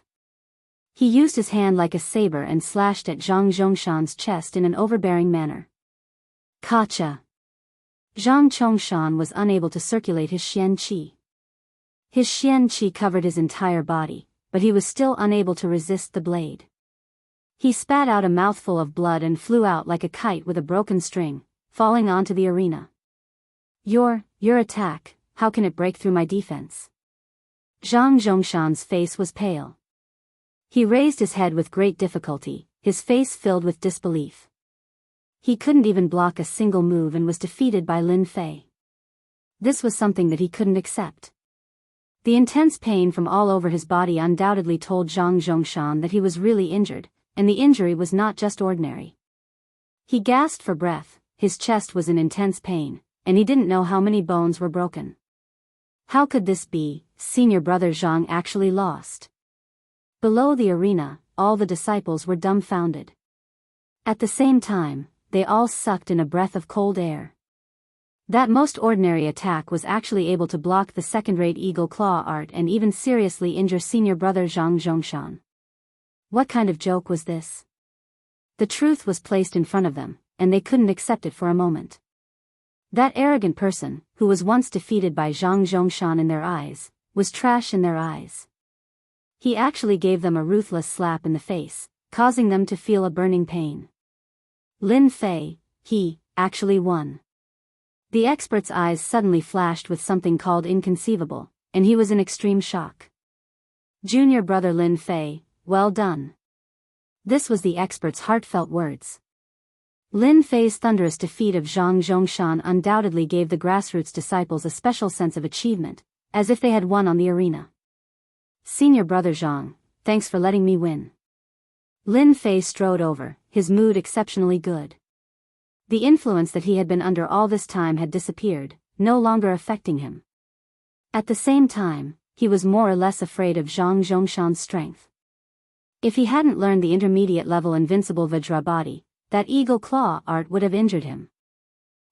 He used his hand like a saber and slashed at Zhang Zhongshan's chest in an overbearing manner. Kacha! Zhang Chongshan was unable to circulate his Xian Qi. His Xian Qi covered his entire body, but he was still unable to resist the blade. He spat out a mouthful of blood and flew out like a kite with a broken string, falling onto the arena. Your attack, how can it break through my defense? Zhang Zhongshan's face was pale. He raised his head with great difficulty, his face filled with disbelief. He couldn't even block a single move and was defeated by Lin Fei. This was something that he couldn't accept. The intense pain from all over his body undoubtedly told Zhang Zhongshan that he was really injured, and the injury was not just ordinary. He gasped for breath, his chest was in intense pain, and he didn't know how many bones were broken. How could this be? Senior brother Zhang actually lost. Below the arena, all the disciples were dumbfounded. At the same time, they all sucked in a breath of cold air. That most ordinary attack was actually able to block the second-rate eagle claw art and even seriously injure senior brother Zhang Zhongshan. What kind of joke was this? The truth was placed in front of them, and they couldn't accept it for a moment. That arrogant person, who was once defeated by Zhang Zhongshan in their eyes, was trash in their eyes. He actually gave them a ruthless slap in the face, causing them to feel a burning pain. Lin Fei, he, actually won. The expert's eyes suddenly flashed with something called inconceivable, and he was in extreme shock. Junior brother Lin Fei, well done. This was the expert's heartfelt words. Lin Fei's thunderous defeat of Zhang Zhongshan undoubtedly gave the grassroots disciples a special sense of achievement, as if they had won on the arena. Senior brother Zhang, thanks for letting me win. Lin Fei strode over, his mood exceptionally good. The influence that he had been under all this time had disappeared, no longer affecting him. At the same time, he was more or less afraid of Zhang Zhongshan's strength. If he hadn't learned the intermediate-level invincible Vajra body, that eagle claw art would have injured him.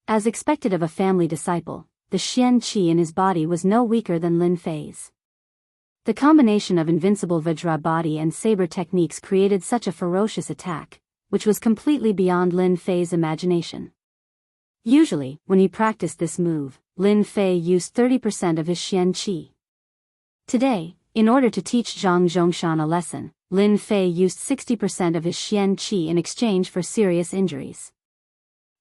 As expected of a family disciple, the Xian Qi in his body was no weaker than Lin Fei's. The combination of invincible Vajra body and saber techniques created such a ferocious attack, which was completely beyond Lin Fei's imagination. Usually, when he practiced this move, Lin Fei used 30% of his Xian Qi. Today, in order to teach Zhang Zhongshan a lesson, Lin Fei used 60% of his Xian Qi in exchange for serious injuries.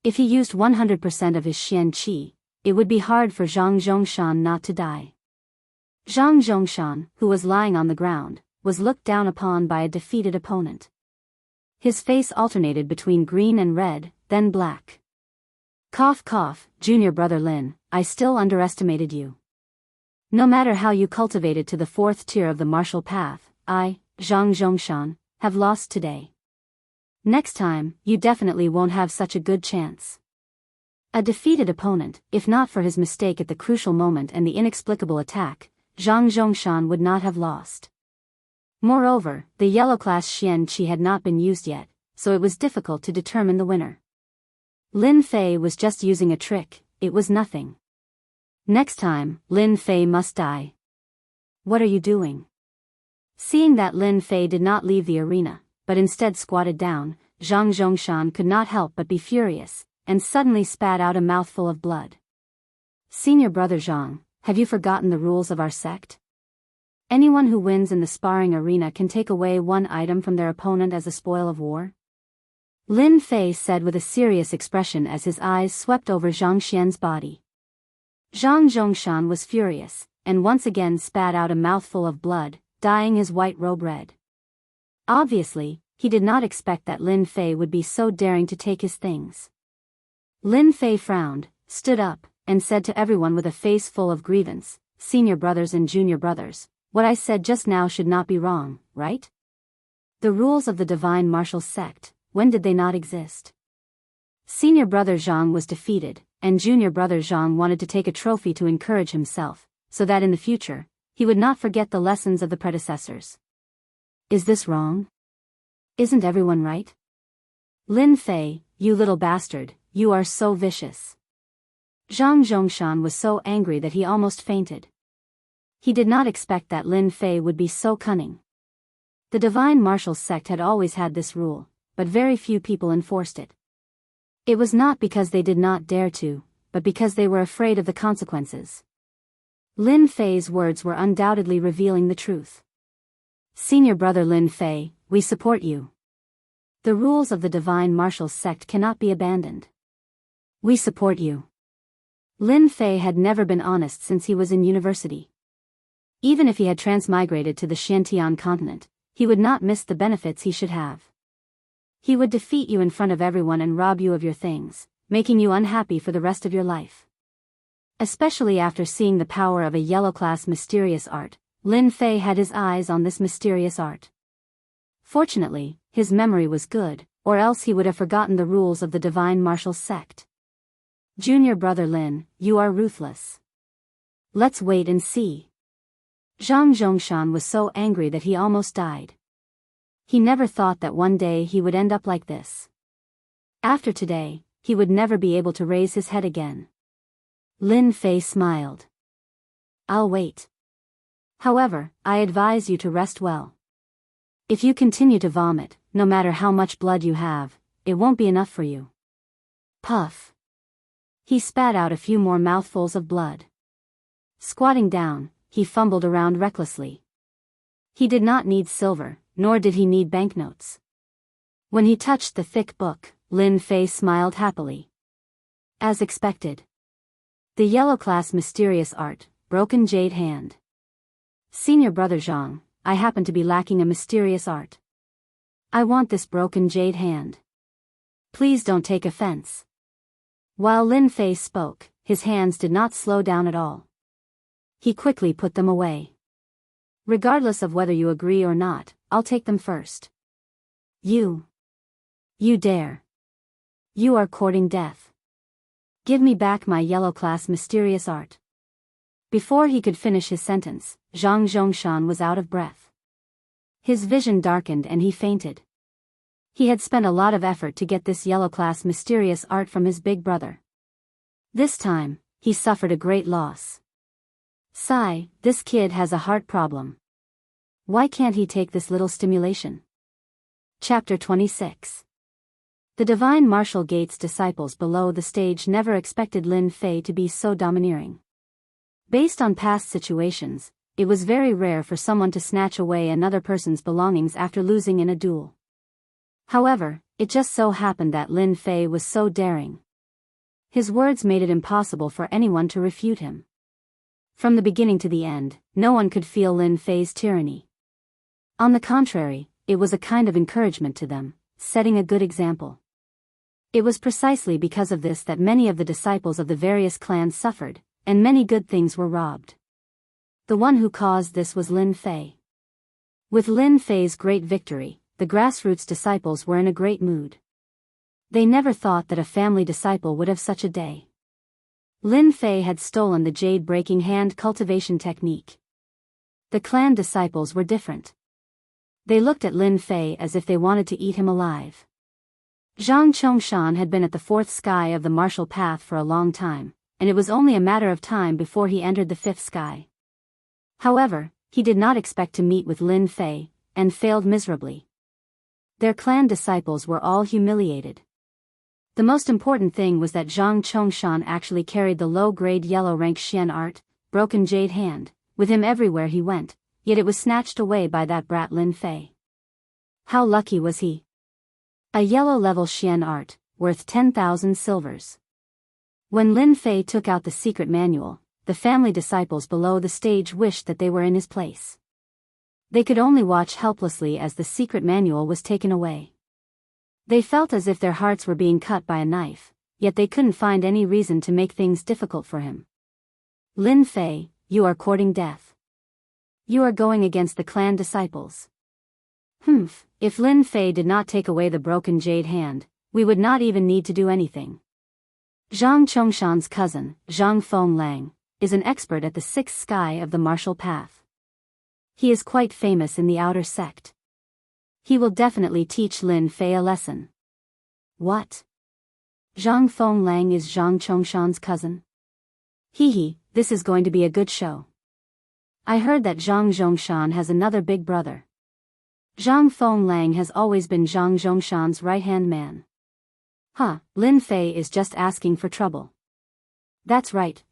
If he used 100% of his Xian Qi, it would be hard for Zhang Zhongshan not to die. Zhang Zhongshan, who was lying on the ground, was looked down upon by a defeated opponent. His face alternated between green and red, then black. Cough cough, junior brother Lin, I still underestimated you. No matter how you cultivated to the 4th tier of the martial path, I, Zhang Zhongshan, have lost today. Next time, you definitely won't have such a good chance. A defeated opponent, if not for his mistake at the crucial moment and the inexplicable attack, Zhang Zhongshan would not have lost. Moreover, the yellow class Xian Qi had not been used yet, so it was difficult to determine the winner. Lin Fei was just using a trick, it was nothing. Next time, Lin Fei must die. What are you doing? Seeing that Lin Fei did not leave the arena, but instead squatted down, Zhang Zhongshan could not help but be furious, and suddenly spat out a mouthful of blood. Senior brother Zhang, have you forgotten the rules of our sect? Anyone who wins in the sparring arena can take away one item from their opponent as a spoil of war? Lin Fei said with a serious expression as his eyes swept over Zhang Xian's body. Zhang Zhongshan was furious, and once again spat out a mouthful of blood, dyeing his white robe red. Obviously, he did not expect that Lin Fei would be so daring to take his things. Lin Fei frowned, stood up, and said to everyone with a face full of grievance, "Senior brothers and junior brothers, what I said just now should not be wrong, right? The rules of the divine martial sect, when did they not exist?" Senior brother Zhang was defeated, and junior brother Zhang wanted to take a trophy to encourage himself, so that in the future, he would not forget the lessons of the predecessors. Is this wrong? Isn't everyone right? Lin Fei, you little bastard, you are so vicious. Zhang Zhongshan was so angry that he almost fainted. He did not expect that Lin Fei would be so cunning. The divine martial sect had always had this rule, but very few people enforced it. It was not because they did not dare to, but because they were afraid of the consequences. Lin Fei's words were undoubtedly revealing the truth. Senior brother Lin Fei, we support you. The rules of the divine martial sect cannot be abandoned. We support you. Lin Fei had never been honest since he was in university. Even if he had transmigrated to the Xiantian continent, he would not miss the benefits he should have. He would defeat you in front of everyone and rob you of your things, making you unhappy for the rest of your life. Especially after seeing the power of a yellow-class mysterious art, Lin Fei had his eyes on this mysterious art. Fortunately, his memory was good, or else he would have forgotten the rules of the divine martial sect. Junior brother Lin, you are ruthless. Let's wait and see. Zhang Zhongshan was so angry that he almost died. He never thought that one day he would end up like this. After today, he would never be able to raise his head again. Lin Fei smiled. I'll wait. However, I advise you to rest well. If you continue to vomit, no matter how much blood you have, it won't be enough for you. Puff. He spat out a few more mouthfuls of blood. Squatting down, he fumbled around recklessly. He did not need silver, nor did he need banknotes. When he touched the thick book, Lin Fei smiled happily. As expected. The yellow-class mysterious art, broken jade hand. Senior brother Zhang, I happen to be lacking a mysterious art. I want this broken jade hand. Please don't take offense. While Lin Fei spoke, his hands did not slow down at all. He quickly put them away. Regardless of whether you agree or not, I'll take them first. You dare. You are courting death. Give me back my yellow-class mysterious art. Before he could finish his sentence, Zhang Zhongshan was out of breath. His vision darkened and he fainted. He had spent a lot of effort to get this yellow-class mysterious art from his big brother. This time, he suffered a great loss. Sigh, this kid has a heart problem. Why can't he take this little stimulation? Chapter 26. The divine martial gate's disciples below the stage never expected Lin Fei to be so domineering. Based on past situations, it was very rare for someone to snatch away another person's belongings after losing in a duel. However, it just so happened that Lin Fei was so daring. His words made it impossible for anyone to refute him. From the beginning to the end, no one could feel Lin Fei's tyranny. On the contrary, it was a kind of encouragement to them, setting a good example. It was precisely because of this that many of the disciples of the various clans suffered, and many good things were robbed. The one who caused this was Lin Fei. With Lin Fei's great victory, the grassroots disciples were in a great mood. They never thought that a family disciple would have such a day. Lin Fei had stolen the jade-breaking hand cultivation technique. The clan disciples were different. They looked at Lin Fei as if they wanted to eat him alive. Zhang Chongshan had been at the fourth sky of the martial path for a long time, and it was only a matter of time before he entered the fifth sky. However, he did not expect to meet with Lin Fei, and failed miserably. Their clan disciples were all humiliated. The most important thing was that Zhang Chongshan actually carried the low-grade yellow-rank Xian art, broken jade hand, with him everywhere he went, yet it was snatched away by that brat Lin Fei. How lucky was he? A yellow-level Xian art, worth 10,000 silvers. When Lin Fei took out the secret manual, the family disciples below the stage wished that they were in his place. They could only watch helplessly as the secret manual was taken away. They felt as if their hearts were being cut by a knife, yet they couldn't find any reason to make things difficult for him. Lin Fei, you are courting death. You are going against the clan disciples. If Lin Fei did not take away the broken jade hand, we would not even need to do anything. Zhang Chongshan's cousin, Zhang Fenglang, is an expert at the sixth sky of the martial path. He is quite famous in the outer sect. He will definitely teach Lin Fei a lesson. What? Zhang Fenglang is Zhang Chongshan's cousin? This is going to be a good show. I heard that Zhang Zhongshan has another big brother. Zhang Fenglang has always been Zhang Zhongshan's right-hand man. Lin Fei is just asking for trouble. That's right.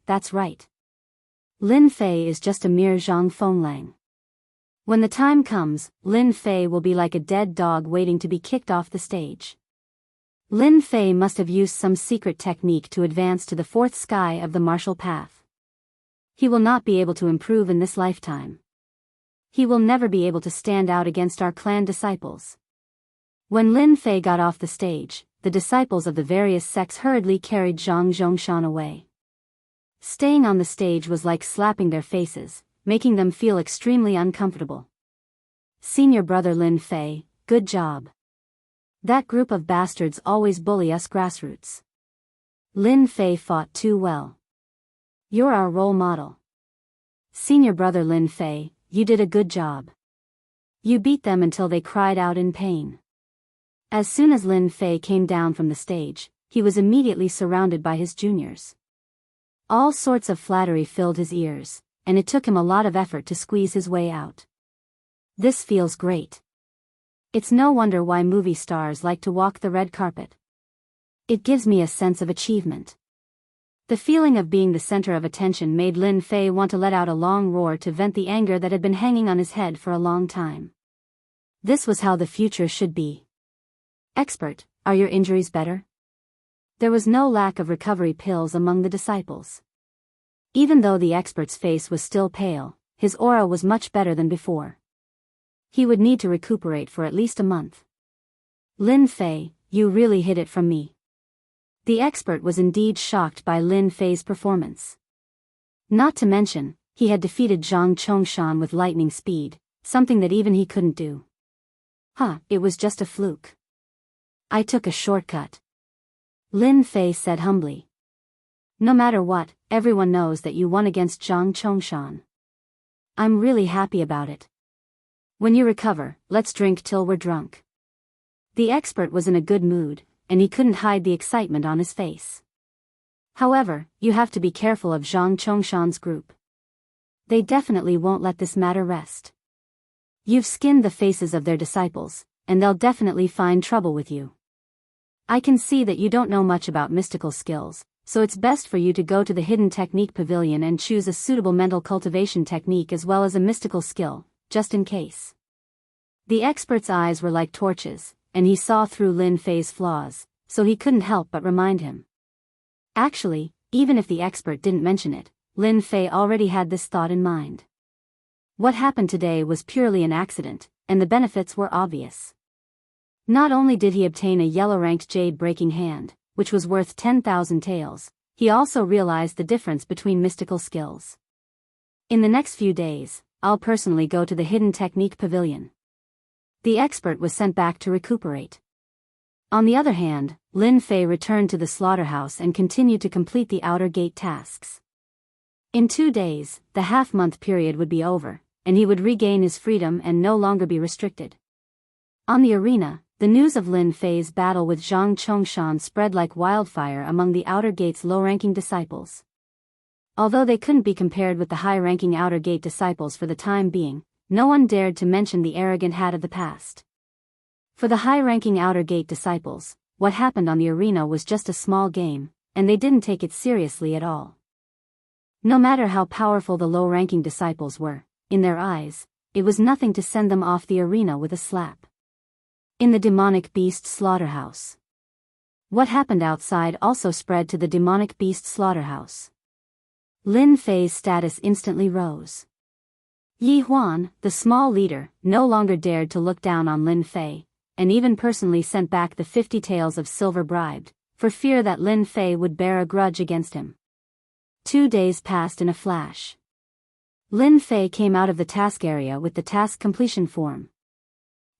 Lin Fei is just a mere Zhang Fenglang. When the time comes, Lin Fei will be like a dead dog waiting to be kicked off the stage. Lin Fei must have used some secret technique to advance to the fourth sky of the martial path. He will not be able to improve in this lifetime. He will never be able to stand out against our clan disciples. When Lin Fei got off the stage, the disciples of the various sects hurriedly carried Zhang Zhongshan away. Staying on the stage was like slapping their faces, making them feel extremely uncomfortable. Senior brother Lin Fei, good job. That group of bastards always bully us grassroots. Lin Fei fought too well. You're our role model. Senior brother Lin Fei, you did a good job. You beat them until they cried out in pain. As soon as Lin Fei came down from the stage, he was immediately surrounded by his juniors. All sorts of flattery filled his ears, and it took him a lot of effort to squeeze his way out. This feels great. It's no wonder why movie stars like to walk the red carpet. It gives me a sense of achievement. The feeling of being the center of attention made Lin Fei want to let out a long roar to vent the anger that had been hanging on his head for a long time. This was how the future should be. Expert, are your injuries better? There was no lack of recovery pills among the disciples. Even though the expert's face was still pale, his aura was much better than before. He would need to recuperate for at least a month. Lin Fei, you really hid it from me. The expert was indeed shocked by Lin Fei's performance. Not to mention, he had defeated Zhang Chongshan with lightning speed, something that even he couldn't do. It was just a fluke. I took a shortcut. Lin Fei said humbly. No matter what, everyone knows that you won against Zhang Chongshan. I'm really happy about it. When you recover, let's drink till we're drunk. The expert was in a good mood, and he couldn't hide the excitement on his face. However, you have to be careful of Zhang Chongshan's group. They definitely won't let this matter rest. You've skinned the faces of their disciples, and they'll definitely find trouble with you. I can see that you don't know much about mystical skills, so it's best for you to go to the Hidden Technique Pavilion and choose a suitable mental cultivation technique as well as a mystical skill, just in case. The expert's eyes were like torches, and he saw through Lin Fei's flaws, so he couldn't help but remind him. Actually, even if the expert didn't mention it, Lin Fei already had this thought in mind. What happened today was purely an accident, and the benefits were obvious. Not only did he obtain a yellow-ranked jade-breaking hand, which was worth 10,000 taels, he also realized the difference between mystical skills. In the next few days, I'll personally go to the Hidden Technique Pavilion. The expert was sent back to recuperate. On the other hand, Lin Fei returned to the slaughterhouse and continued to complete the outer gate tasks. In 2 days, the half-month period would be over, and he would regain his freedom and no longer be restricted. On the arena, the news of Lin Fei's battle with Zhang Chongshan spread like wildfire among the outer gate's low-ranking disciples. Although they couldn't be compared with the high-ranking outer gate disciples for the time being, no one dared to mention the arrogant hat of the past. For the high-ranking outer gate disciples, what happened on the arena was just a small game, and they didn't take it seriously at all. No matter how powerful the low-ranking disciples were, in their eyes, it was nothing to send them off the arena with a slap. In the demonic beast slaughterhouse. What happened outside also spread to the demonic beast slaughterhouse. Lin Fei's status instantly rose. Yi Huan, the small leader, no longer dared to look down on Lin Fei, and even personally sent back the 50 taels of silver bribed, for fear that Lin Fei would bear a grudge against him. 2 days passed in a flash. Lin Fei came out of the task area with the task completion form.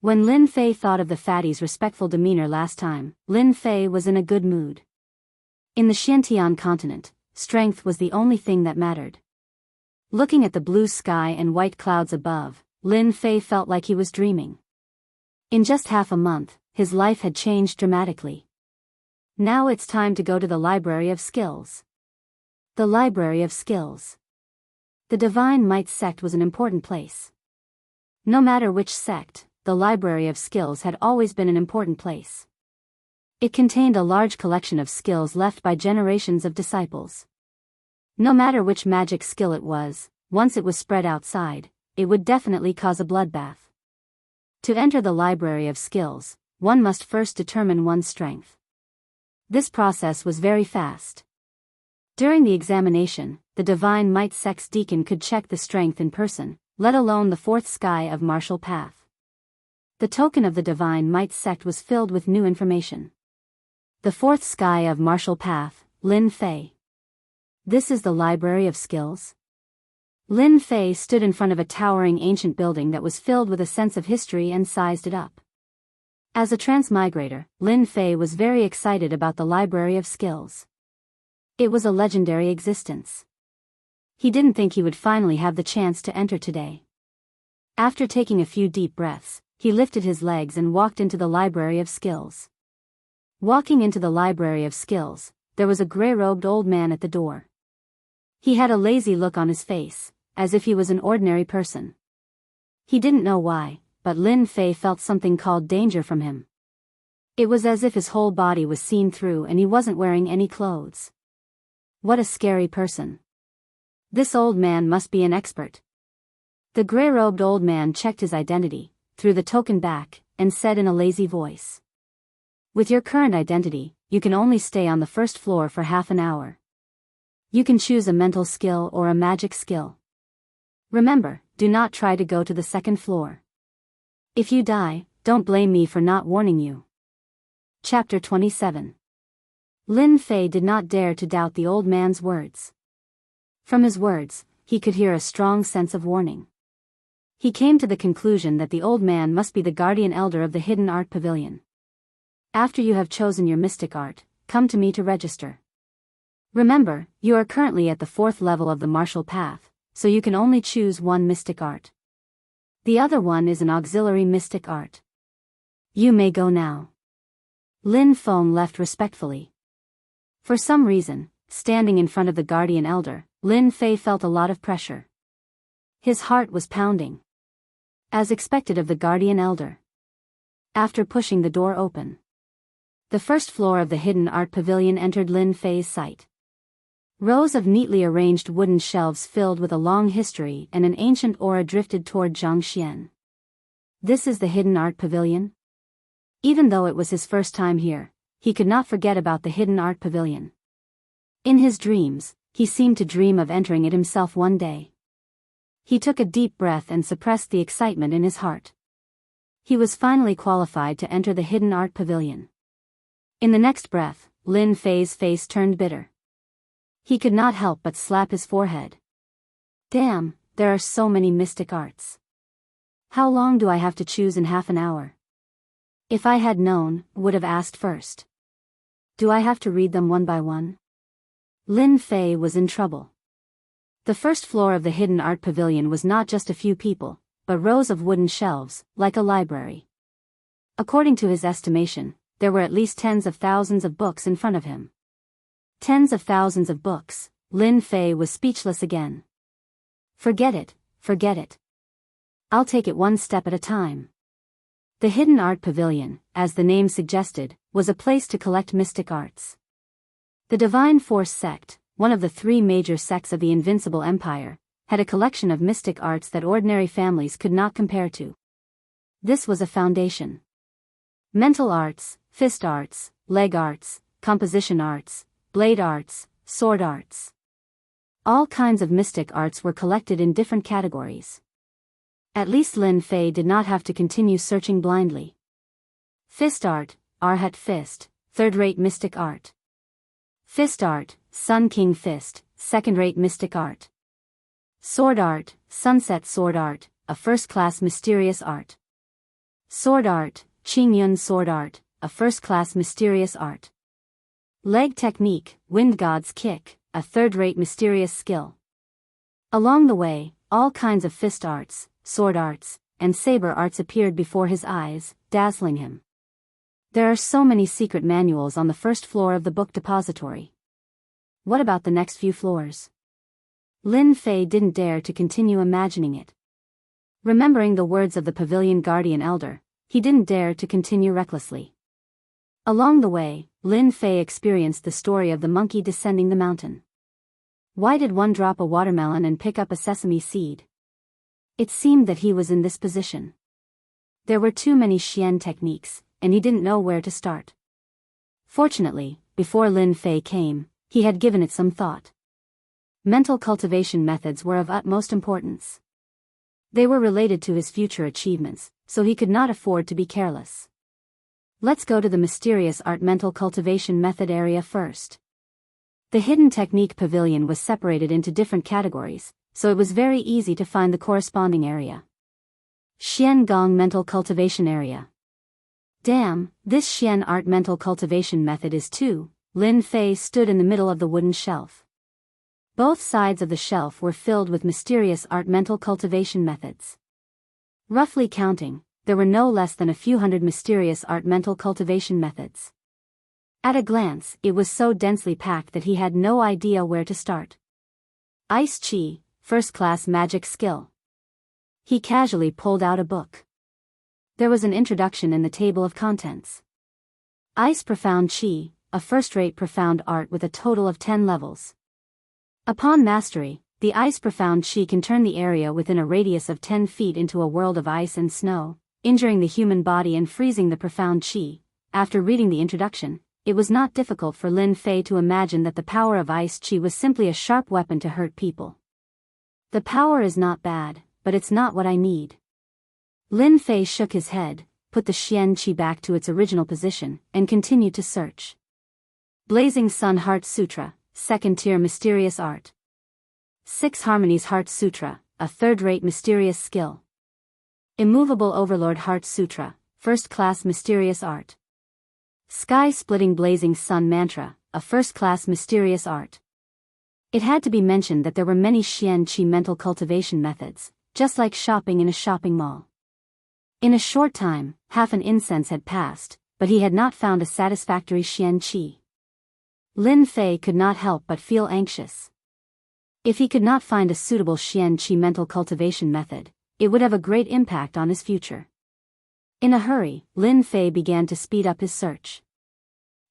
When Lin Fei thought of the fatty's respectful demeanor last time, Lin Fei was in a good mood. In the Xiantian continent, strength was the only thing that mattered. Looking at the blue sky and white clouds above, Lin Fei felt like he was dreaming. In just half a month, his life had changed dramatically. Now it's time to go to the Library of Skills. The Library of Skills. The Divine Might sect was an important place. No matter which sect, the Library of Skills had always been an important place. It contained a large collection of skills left by generations of disciples. No matter which magic skill it was, once it was spread outside, it would definitely cause a bloodbath. To enter the Library of Skills, one must first determine one's strength. This process was very fast. During the examination, the Divine Might sect's deacon could check the strength in person, let alone the fourth sky of martial path. The token of the Divine Might sect was filled with new information. The fourth sky of martial path, Lin Fei. This is the Library of Skills? Lin Fei stood in front of a towering ancient building that was filled with a sense of history and sized it up. As a transmigrator, Lin Fei was very excited about the Library of Skills. It was a legendary existence. He didn't think he would finally have the chance to enter today. After taking a few deep breaths, he lifted his legs and walked into the Library of Skills. Walking into the Library of Skills, there was a gray-robed old man at the door. He had a lazy look on his face, as if he was an ordinary person. He didn't know why, but Lin Fei felt something called danger from him. It was as if his whole body was seen through and he wasn't wearing any clothes. What a scary person. This old man must be an expert. The gray-robed old man checked his identity, threw the token back, and said in a lazy voice. With your current identity, you can only stay on the first floor for half an hour. You can choose a mental skill or a magic skill. Remember, do not try to go to the second floor. If you die, don't blame me for not warning you. Chapter 27. Lin Fei did not dare to doubt the old man's words. From his words, he could hear a strong sense of warning. He came to the conclusion that the old man must be the guardian elder of the Hidden Art Pavilion. After you have chosen your mystic art, come to me to register. Remember, you are currently at the 4th level of the martial path, so you can only choose one mystic art. The other one is an auxiliary mystic art. You may go now. Lin Feng left respectfully. For some reason, standing in front of the guardian elder, Lin Fei felt a lot of pressure. His heart was pounding. As expected of the guardian elder. After pushing the door open, the first floor of the Hidden Art Pavilion entered Lin Fei's sight. Rows of neatly arranged wooden shelves filled with a long history and an ancient aura drifted toward Zhang Xian. This is the Hidden Art Pavilion? Even though it was his first time here, he could not forget about the Hidden Art Pavilion. In his dreams, he seemed to dream of entering it himself one day. He took a deep breath and suppressed the excitement in his heart. He was finally qualified to enter the Hidden Art Pavilion. In the next breath, Lin Fei's face turned bitter. He could not help but slap his forehead. Damn, there are so many mystic arts. How long do I have to choose in half an hour? If I had known, would have asked first. Do I have to read them one by one? Lin Fei was in trouble. The first floor of the Hidden Art Pavilion was not just a few people, but rows of wooden shelves, like a library. According to his estimation, there were at least tens of thousands of books in front of him. Tens of thousands of books. Lin Fei was speechless again. Forget it, forget it. I'll take it one step at a time. The Hidden Art Pavilion, as the name suggested, was a place to collect mystic arts. The Divine Force sect, one of the 3 major sects of the Invincible Empire, had a collection of mystic arts that ordinary families could not compare to. This was a foundation. Mental arts, fist arts, leg arts, composition arts, blade arts, sword arts. All kinds of mystic arts were collected in different categories. At least Lin Fei did not have to continue searching blindly. Fist art, Arhat fist, third-rate mystic art. Fist art, Sun King fist, second-rate mystic art. Sword art, Sunset sword art, a first-class mysterious art. Sword art, Qingyun sword art, a first-class mysterious art. Leg technique, Wind God's kick, a third-rate mysterious skill. Along the way, all kinds of fist arts, sword arts, and saber arts appeared before his eyes, dazzling him. There are so many secret manuals on the first floor of the book depository. What about the next few floors? Lin Fei didn't dare to continue imagining it. Remembering the words of the pavilion guardian elder, he didn't dare to continue recklessly. Along the way, Lin Fei experienced the story of the monkey descending the mountain. Why did one drop a watermelon and pick up a sesame seed? It seemed that he was in this position. There were too many Xian techniques, and he didn't know where to start. Fortunately, before Lin Fei came, he had given it some thought. Mental cultivation methods were of utmost importance. They were related to his future achievements, so he could not afford to be careless. Let's go to the mysterious art mental cultivation method area first. The hidden technique pavilion was separated into different categories, so it was very easy to find the corresponding area. Xian Gong mental cultivation area. Damn, this Xian art mental cultivation method is too. Lin Fei stood in the middle of the wooden shelf. Both sides of the shelf were filled with mysterious art mental cultivation methods. Roughly counting, there were no less than a few hundred mysterious art mental cultivation methods. At a glance, it was so densely packed that he had no idea where to start. Ice Chi, first-class magic skill. He casually pulled out a book. There was an introduction in the table of contents. Ice Profound Chi, a first-rate profound art with a total of 10 levels. Upon mastery, the Ice Profound Chi can turn the area within a radius of 10 feet into a world of ice and snow, injuring the human body and freezing the profound Chi. After reading the introduction, it was not difficult for Lin Fei to imagine that the power of Ice Chi was simply a sharp weapon to hurt people. The power is not bad, but it's not what I need. Lin Fei shook his head, put the Xian Qi back to its original position, and continued to search. Blazing Sun Heart Sutra, second-tier mysterious art. Six Harmonies Heart Sutra, a third-rate mysterious skill. Immovable Overlord Heart Sutra, first-class mysterious art. Sky-splitting Blazing Sun Mantra, a first-class mysterious art. It had to be mentioned that there were many Xian Qi mental cultivation methods, just like shopping in a shopping mall. In a short time, half an incense had passed, but he had not found a satisfactory Xian Qi. Lin Fei could not help but feel anxious. If he could not find a suitable Xian Qi mental cultivation method, it would have a great impact on his future. In a hurry, Lin Fei began to speed up his search.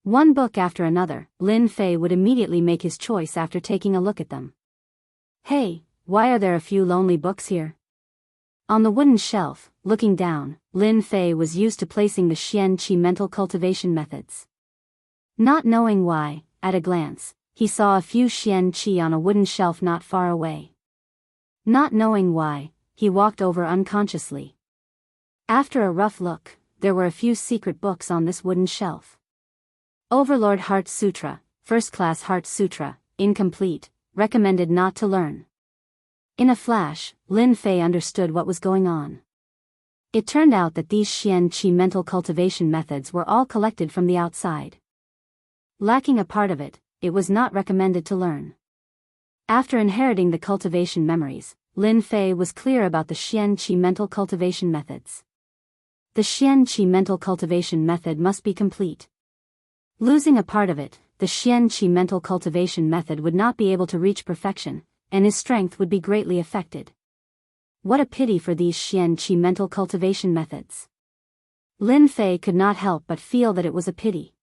One book after another, Lin Fei would immediately make his choice after taking a look at them. Hey, why are there a few lonely books here? On the wooden shelf, looking down, Lin Fei was used to placing the Xian Qi mental cultivation methods. Not knowing why, at a glance, he saw a few Xian Qi on a wooden shelf not far away. Not knowing why, he walked over unconsciously. After a rough look, there were a few secret books on this wooden shelf. Overlord Heart Sutra, First-Class Heart Sutra, incomplete, recommended not to learn. In a flash, Lin Fei understood what was going on. It turned out that these Xian Qi mental cultivation methods were all collected from the outside. Lacking a part of it, it was not recommended to learn. After inheriting the cultivation memories, Lin Fei was clear about the Xian Qi mental cultivation methods. The Xian Qi mental cultivation method must be complete. Losing a part of it, the Xian Qi mental cultivation method would not be able to reach perfection, and his strength would be greatly affected. What a pity for these Xian Qi mental cultivation methods. Lin Fei could not help but feel that it was a pity.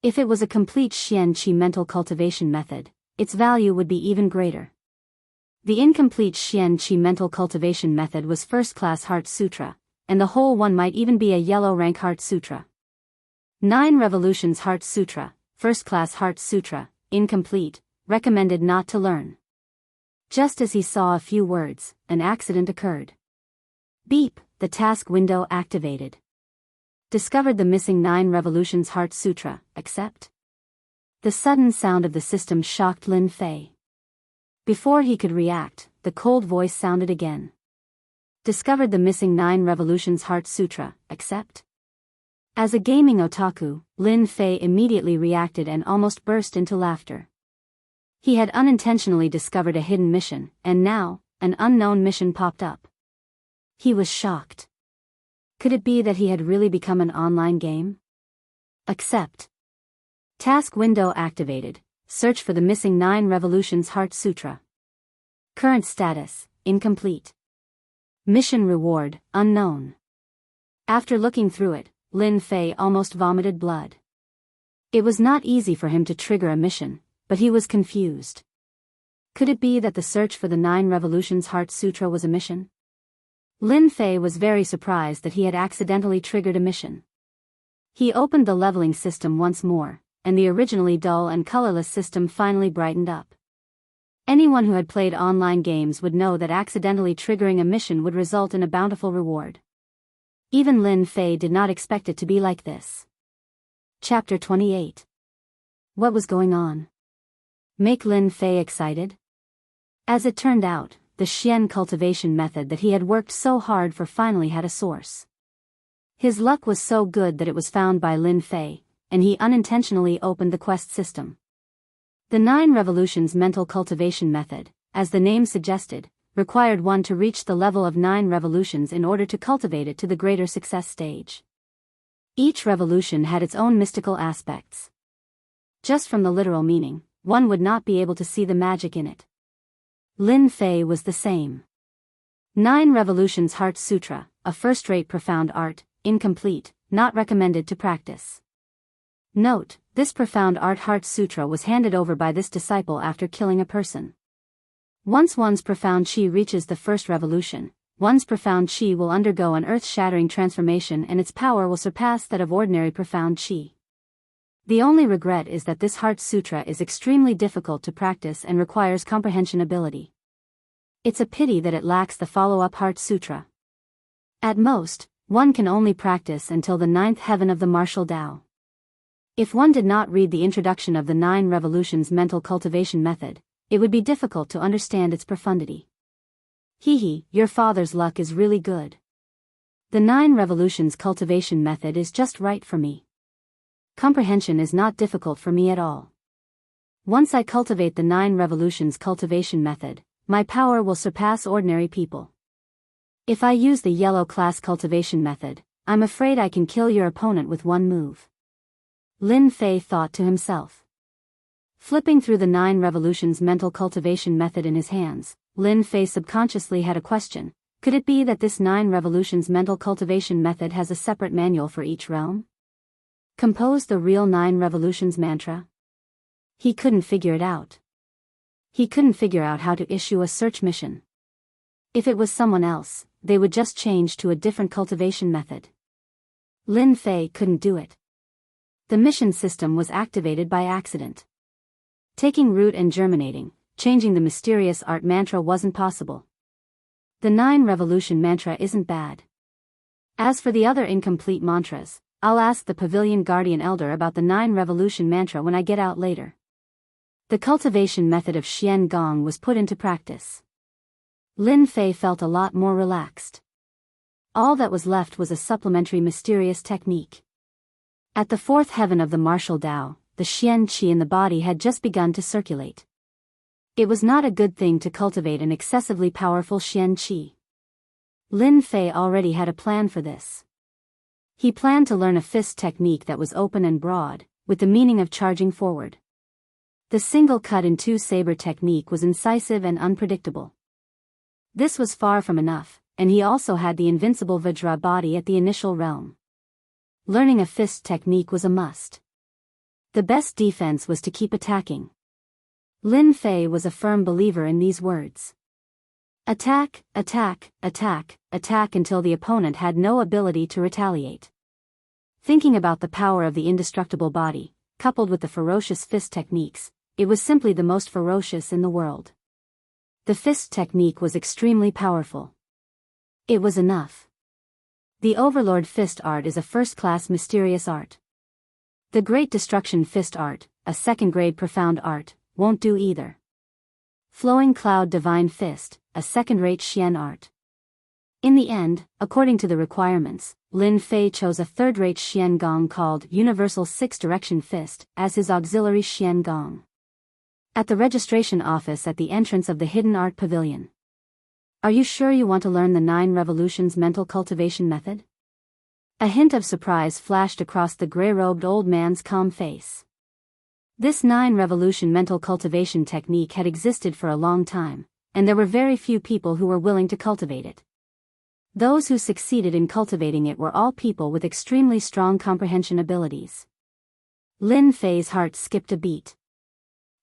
If it was a complete Xian Qi mental cultivation method, its value would be even greater. The incomplete Xian Qi mental cultivation method was First-Class Heart Sutra, and the whole one might even be a yellow rank Heart Sutra. 9 Revolutions Heart Sutra, First-Class Heart Sutra, incomplete, recommended not to learn. Just as he saw a few words, an accident occurred. Beep, the task window activated. Discovered the missing 9 revolutions Heart Sutra, accept? The sudden sound of the system shocked Lin Fei. Before he could react, the cold voice sounded again. Discovered the missing 9 revolutions Heart Sutra, accept? As a gaming otaku, Lin Fei immediately reacted and almost burst into laughter. He had unintentionally discovered a hidden mission, and now, an unknown mission popped up. He was shocked. Could it be that he had really become an online game? Accept. Task window activated. Search for the missing 9 revolutions Heart Sutra. Current status, incomplete. Mission reward, unknown. After looking through it, Lin Fei almost vomited blood. It was not easy for him to trigger a mission, but he was confused. Could it be that the search for the 9 revolutions Heart Sutra was a mission? Lin Fei was very surprised that he had accidentally triggered a mission. He opened the leveling system once more, and the originally dull and colorless system finally brightened up. Anyone who had played online games would know that accidentally triggering a mission would result in a bountiful reward. Even Lin Fei did not expect it to be like this. Chapter 28. What was going on? Make Lin Fei excited? As it turned out, the Xian cultivation method that he had worked so hard for finally had a source. His luck was so good that it was found by Lin Fei, and he unintentionally opened the quest system. The 9 revolutions mental cultivation method, as the name suggested, required one to reach the level of 9 revolutions in order to cultivate it to the greater success stage. Each revolution had its own mystical aspects. Just from the literal meaning, one would not be able to see the magic in it. Lin Fei was the same. 9 revolutions Heart Sutra, a first-rate profound art, incomplete, not recommended to practice. Note, this profound art Heart Sutra was handed over by this disciple after killing a person. Once one's profound chi reaches the first revolution, one's profound chi will undergo an earth-shattering transformation and its power will surpass that of ordinary profound chi. The only regret is that this Heart Sutra is extremely difficult to practice and requires comprehension ability. It's a pity that it lacks the follow-up Heart Sutra. At most, one can only practice until the 9th heaven of the martial Tao. If one did not read the introduction of the 9 revolutions mental cultivation method, it would be difficult to understand its profundity. Hehe, your father's luck is really good. The 9 revolutions cultivation method is just right for me. Comprehension is not difficult for me at all. Once I cultivate the 9 revolutions cultivation method, my power will surpass ordinary people. If I use the yellow class cultivation method, I'm afraid I can kill your opponent with one move. Lin Fei thought to himself. Flipping through the 9 revolutions mental cultivation method in his hands, Lin Fei subconsciously had a question. Could it be that this 9 revolutions mental cultivation method has a separate manual for each realm? Compose the real 9 revolutions mantra? He couldn't figure it out. He couldn't figure out how to issue a search mission. If it was someone else, they would just change to a different cultivation method. Lin Fei couldn't do it. The mission system was activated by accident. Taking root and germinating, changing the mysterious art mantra wasn't possible. The 9 revolution mantra isn't bad. As for the other incomplete mantras, I'll ask the Pavilion Guardian Elder about the 9 revolution mantra when I get out later. The cultivation method of Xian Gong was put into practice. Lin Fei felt a lot more relaxed. All that was left was a supplementary mysterious technique. At the 4th heaven of the martial Tao, the Xian Qi in the body had just begun to circulate. It was not a good thing to cultivate an excessively powerful Xian Qi. Lin Fei already had a plan for this. He planned to learn a fist technique that was open and broad, with the meaning of charging forward. The single cut in 2 saber technique was incisive and unpredictable. This was far from enough, and he also had the invincible Vajra body at the initial realm. Learning a fist technique was a must. The best defense was to keep attacking. Lin Fei was a firm believer in these words. Attack, attack, attack, attack until the opponent had no ability to retaliate. Thinking about the power of the indestructible body, coupled with the ferocious fist techniques, it was simply the most ferocious in the world. The fist technique was extremely powerful. It was enough. The Overlord Fist art is a first-class mysterious art. The Great Destruction Fist art, a second-grade profound art, won't do either. Flowing Cloud Divine Fist, a second-rate Xian art. In the end, according to the requirements, Lin Fei chose a third-rate Xian Gong called Universal Six-Direction Fist as his auxiliary Xian Gong. At the registration office at the entrance of the Hidden Art Pavilion. Are you sure you want to learn the 9 Revolutions mental cultivation method? A hint of surprise flashed across the gray-robed old man's calm face. This 9 Revolution mental cultivation technique had existed for a long time, and there were very few people who were willing to cultivate it. Those who succeeded in cultivating it were all people with extremely strong comprehension abilities. Lin Fei's heart skipped a beat.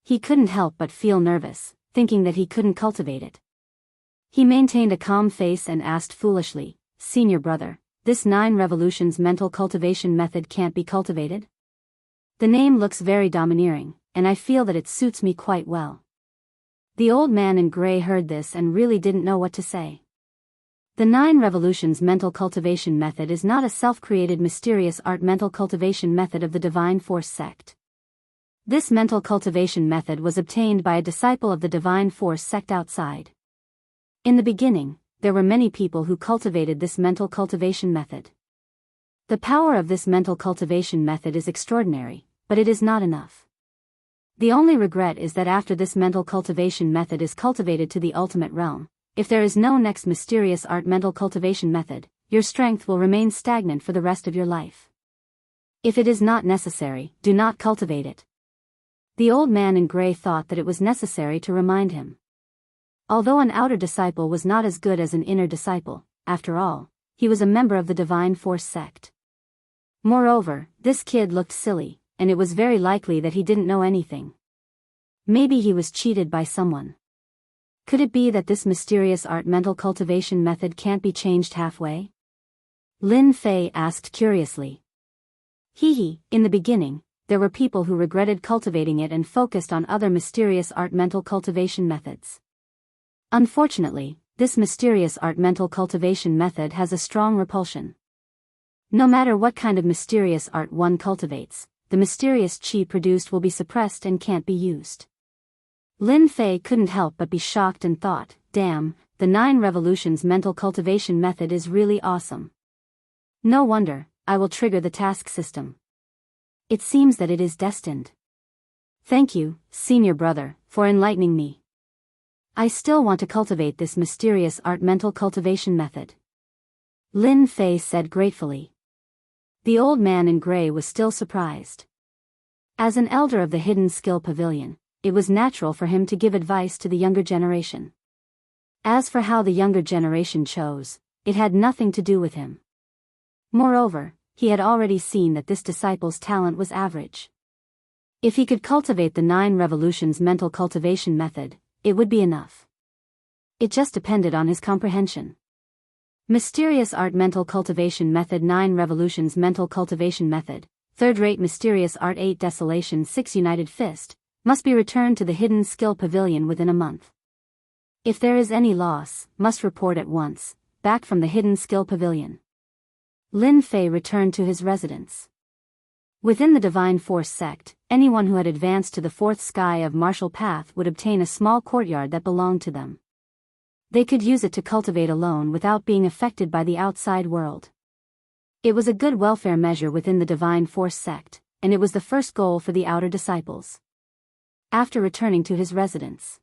He couldn't help but feel nervous, thinking that he couldn't cultivate it. He maintained a calm face and asked foolishly, "Senior brother, this 9 Revolutions mental cultivation method can't be cultivated? The name looks very domineering, and I feel that it suits me quite well." The old man in gray heard this and really didn't know what to say. The 9 Revolutions mental cultivation method is not a self-created mysterious art mental cultivation method of the Divine Force sect. This mental cultivation method was obtained by a disciple of the Divine Force sect outside. In the beginning, there were many people who cultivated this mental cultivation method. The power of this mental cultivation method is extraordinary, but it is not enough. The only regret is that after this mental cultivation method is cultivated to the ultimate realm, if there is no next mysterious art mental cultivation method, your strength will remain stagnant for the rest of your life. If it is not necessary, do not cultivate it. The old man in gray thought that it was necessary to remind him. Although an outer disciple was not as good as an inner disciple, after all, he was a member of the Divine Force sect. Moreover, this kid looked silly, and it was very likely that he didn't know anything. Maybe he was cheated by someone. Could it be that this mysterious art mental cultivation method can't be changed halfway? Lin Fei asked curiously. In the beginning, there were people who regretted cultivating it and focused on other mysterious art mental cultivation methods. Unfortunately, this mysterious art mental cultivation method has a strong repulsion. No matter what kind of mysterious art one cultivates, the mysterious qi produced will be suppressed and can't be used. Lin Fei couldn't help but be shocked and thought, damn, the 9 Revolutions mental cultivation method is really awesome. No wonder, I will trigger the task system. It seems that it is destined. Thank you, senior brother, for enlightening me. I still want to cultivate this mysterious art mental cultivation method. Lin Fei said gratefully. The old man in gray was still surprised. As an elder of the Hidden Skill Pavilion, it was natural for him to give advice to the younger generation. As for how the younger generation chose, it had nothing to do with him. Moreover, he had already seen that this disciple's talent was average. If he could cultivate the 9 Revolutions mental cultivation method, it would be enough. It just depended on his comprehension. Mysterious Art Mental Cultivation Method 9 Revolutions Mental Cultivation Method, Third-Rate Mysterious Art 8 Desolation 6 United Fist, must be returned to the Hidden Skill Pavilion within a month. If there is any loss, must report at once, back from the Hidden Skill Pavilion. Lin Fei returned to his residence. Within the Divine Force sect, anyone who had advanced to the 4th sky of Martial Path would obtain a small courtyard that belonged to them. They could use it to cultivate alone without being affected by the outside world. It was a good welfare measure within the Divine Force sect, and it was the first goal for the outer disciples. After returning to his residence,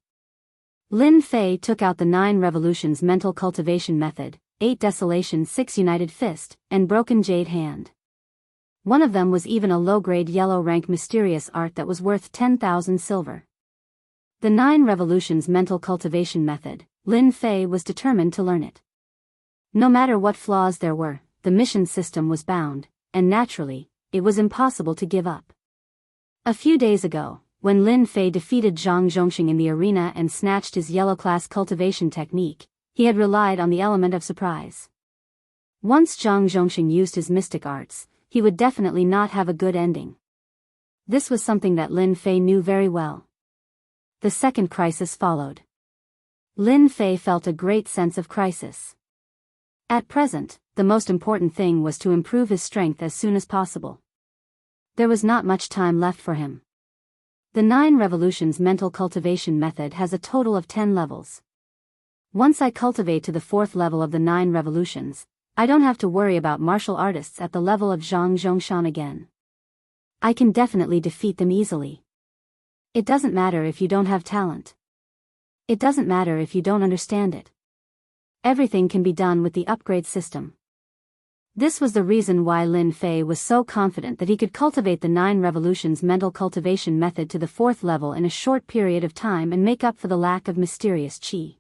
Lin Fei took out the 9 Revolutions Mental Cultivation Method, 8 Desolation 6 United Fist, and Broken Jade Hand. One of them was even a low-grade yellow rank mysterious art that was worth 10,000 silver. The 9 Revolutions Mental Cultivation Method, Lin Fei was determined to learn it. No matter what flaws there were, the mission system was bound, and naturally, it was impossible to give up. A few days ago, when Lin Fei defeated Zhang Zhongxing in the arena and snatched his yellow class cultivation technique, he had relied on the element of surprise. Once Zhang Zhongxing used his mystic arts, he would definitely not have a good ending. This was something that Lin Fei knew very well. The second crisis followed. Lin Fei felt a great sense of crisis. At present, the most important thing was to improve his strength as soon as possible. There was not much time left for him. The 9 Revolutions mental cultivation method has a total of 10 levels. Once I cultivate to the 4th level of the 9 Revolutions, I don't have to worry about martial artists at the level of Zhang Zhongshan again. I can definitely defeat them easily. It doesn't matter if you don't have talent. It doesn't matter if you don't understand it. Everything can be done with the upgrade system. This was the reason why Lin Fei was so confident that he could cultivate the 9 Revolutions mental cultivation method to the 4th level in a short period of time and make up for the lack of mysterious qi.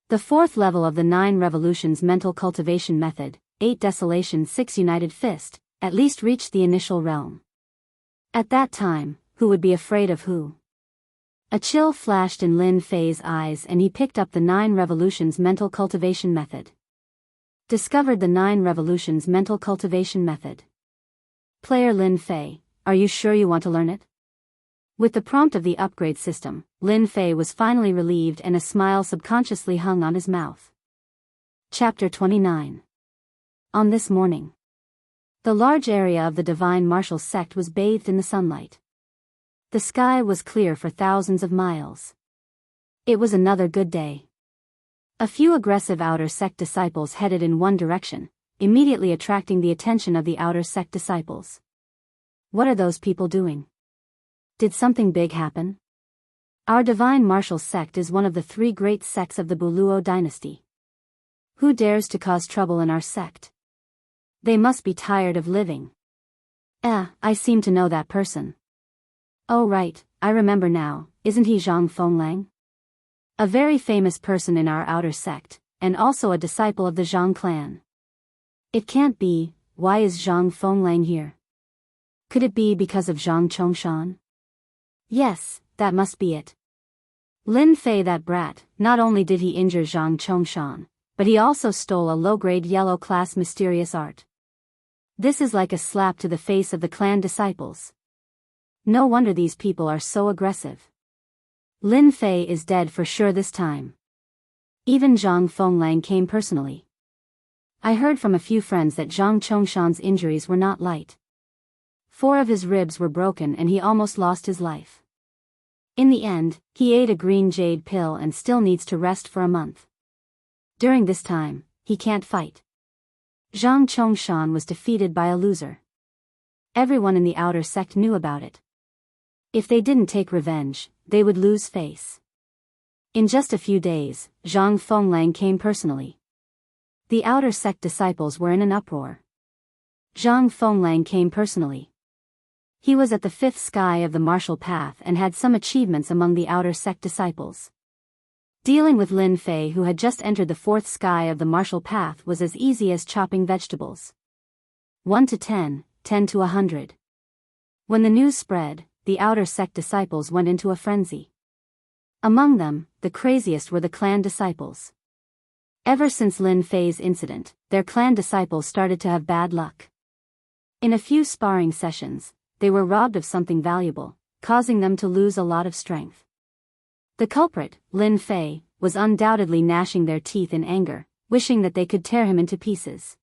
The 4th level of the 9 Revolutions mental cultivation method, 8 Desolation 6 United Fist, at least reached the initial realm. At that time, who would be afraid of who? A chill flashed in Lin Fei's eyes and he picked up the 9 Revolutions mental cultivation method. Discovered the 9 Revolutions mental cultivation method. Player Lin Fei, are you sure you want to learn it? With the prompt of the upgrade system, Lin Fei was finally relieved and a smile subconsciously hung on his mouth. Chapter 29. On this morning, the large area of the divine martial sect was bathed in the sunlight. The sky was clear for thousands of miles. It was another good day. A few aggressive outer sect disciples headed in one direction, immediately attracting the attention of the outer sect disciples. What are those people doing? Did something big happen? Our divine martial sect is one of the 3 great sects of the Buluo dynasty. Who dares to cause trouble in our sect? They must be tired of living. I seem to know that person. Oh right, I remember now, isn't he Zhang Fenglang? A very famous person in our outer sect, and also a disciple of the Zhang clan. It can't be, why is Zhang Fenglang here? Could it be because of Zhang Chongshan? Yes, that must be it. Lin Fei, that brat, not only did he injure Zhang Chongshan, but he also stole a low-grade yellow-class mysterious art. This is like a slap to the face of the clan disciples. No wonder these people are so aggressive. Lin Fei is dead for sure this time. Even Zhang Fenglang came personally. I heard from a few friends that Zhang Chongshan's injuries were not light. 4 of his ribs were broken and he almost lost his life. In the end, he ate a green jade pill and still needs to rest for a month. During this time, he can't fight. Zhang Chongshan was defeated by a loser. Everyone in the outer sect knew about it. If they didn't take revenge, they would lose face. In just a few days, Zhang Fenglang came personally. The outer sect disciples were in an uproar. Zhang Fenglang came personally. He was at the 5th sky of the martial path and had some achievements among the outer sect disciples. Dealing with Lin Fei, who had just entered the 4th sky of the martial path, was as easy as chopping vegetables. 1 to 10, 10 to 100. When the news spread, the outer sect disciples went into a frenzy. Among them, the craziest were the clan disciples. Ever since Lin Fei's incident, their clan disciples started to have bad luck. In a few sparring sessions, they were robbed of something valuable, causing them to lose a lot of strength. The culprit, Lin Fei, was undoubtedly gnashing their teeth in anger, wishing that they could tear him into pieces.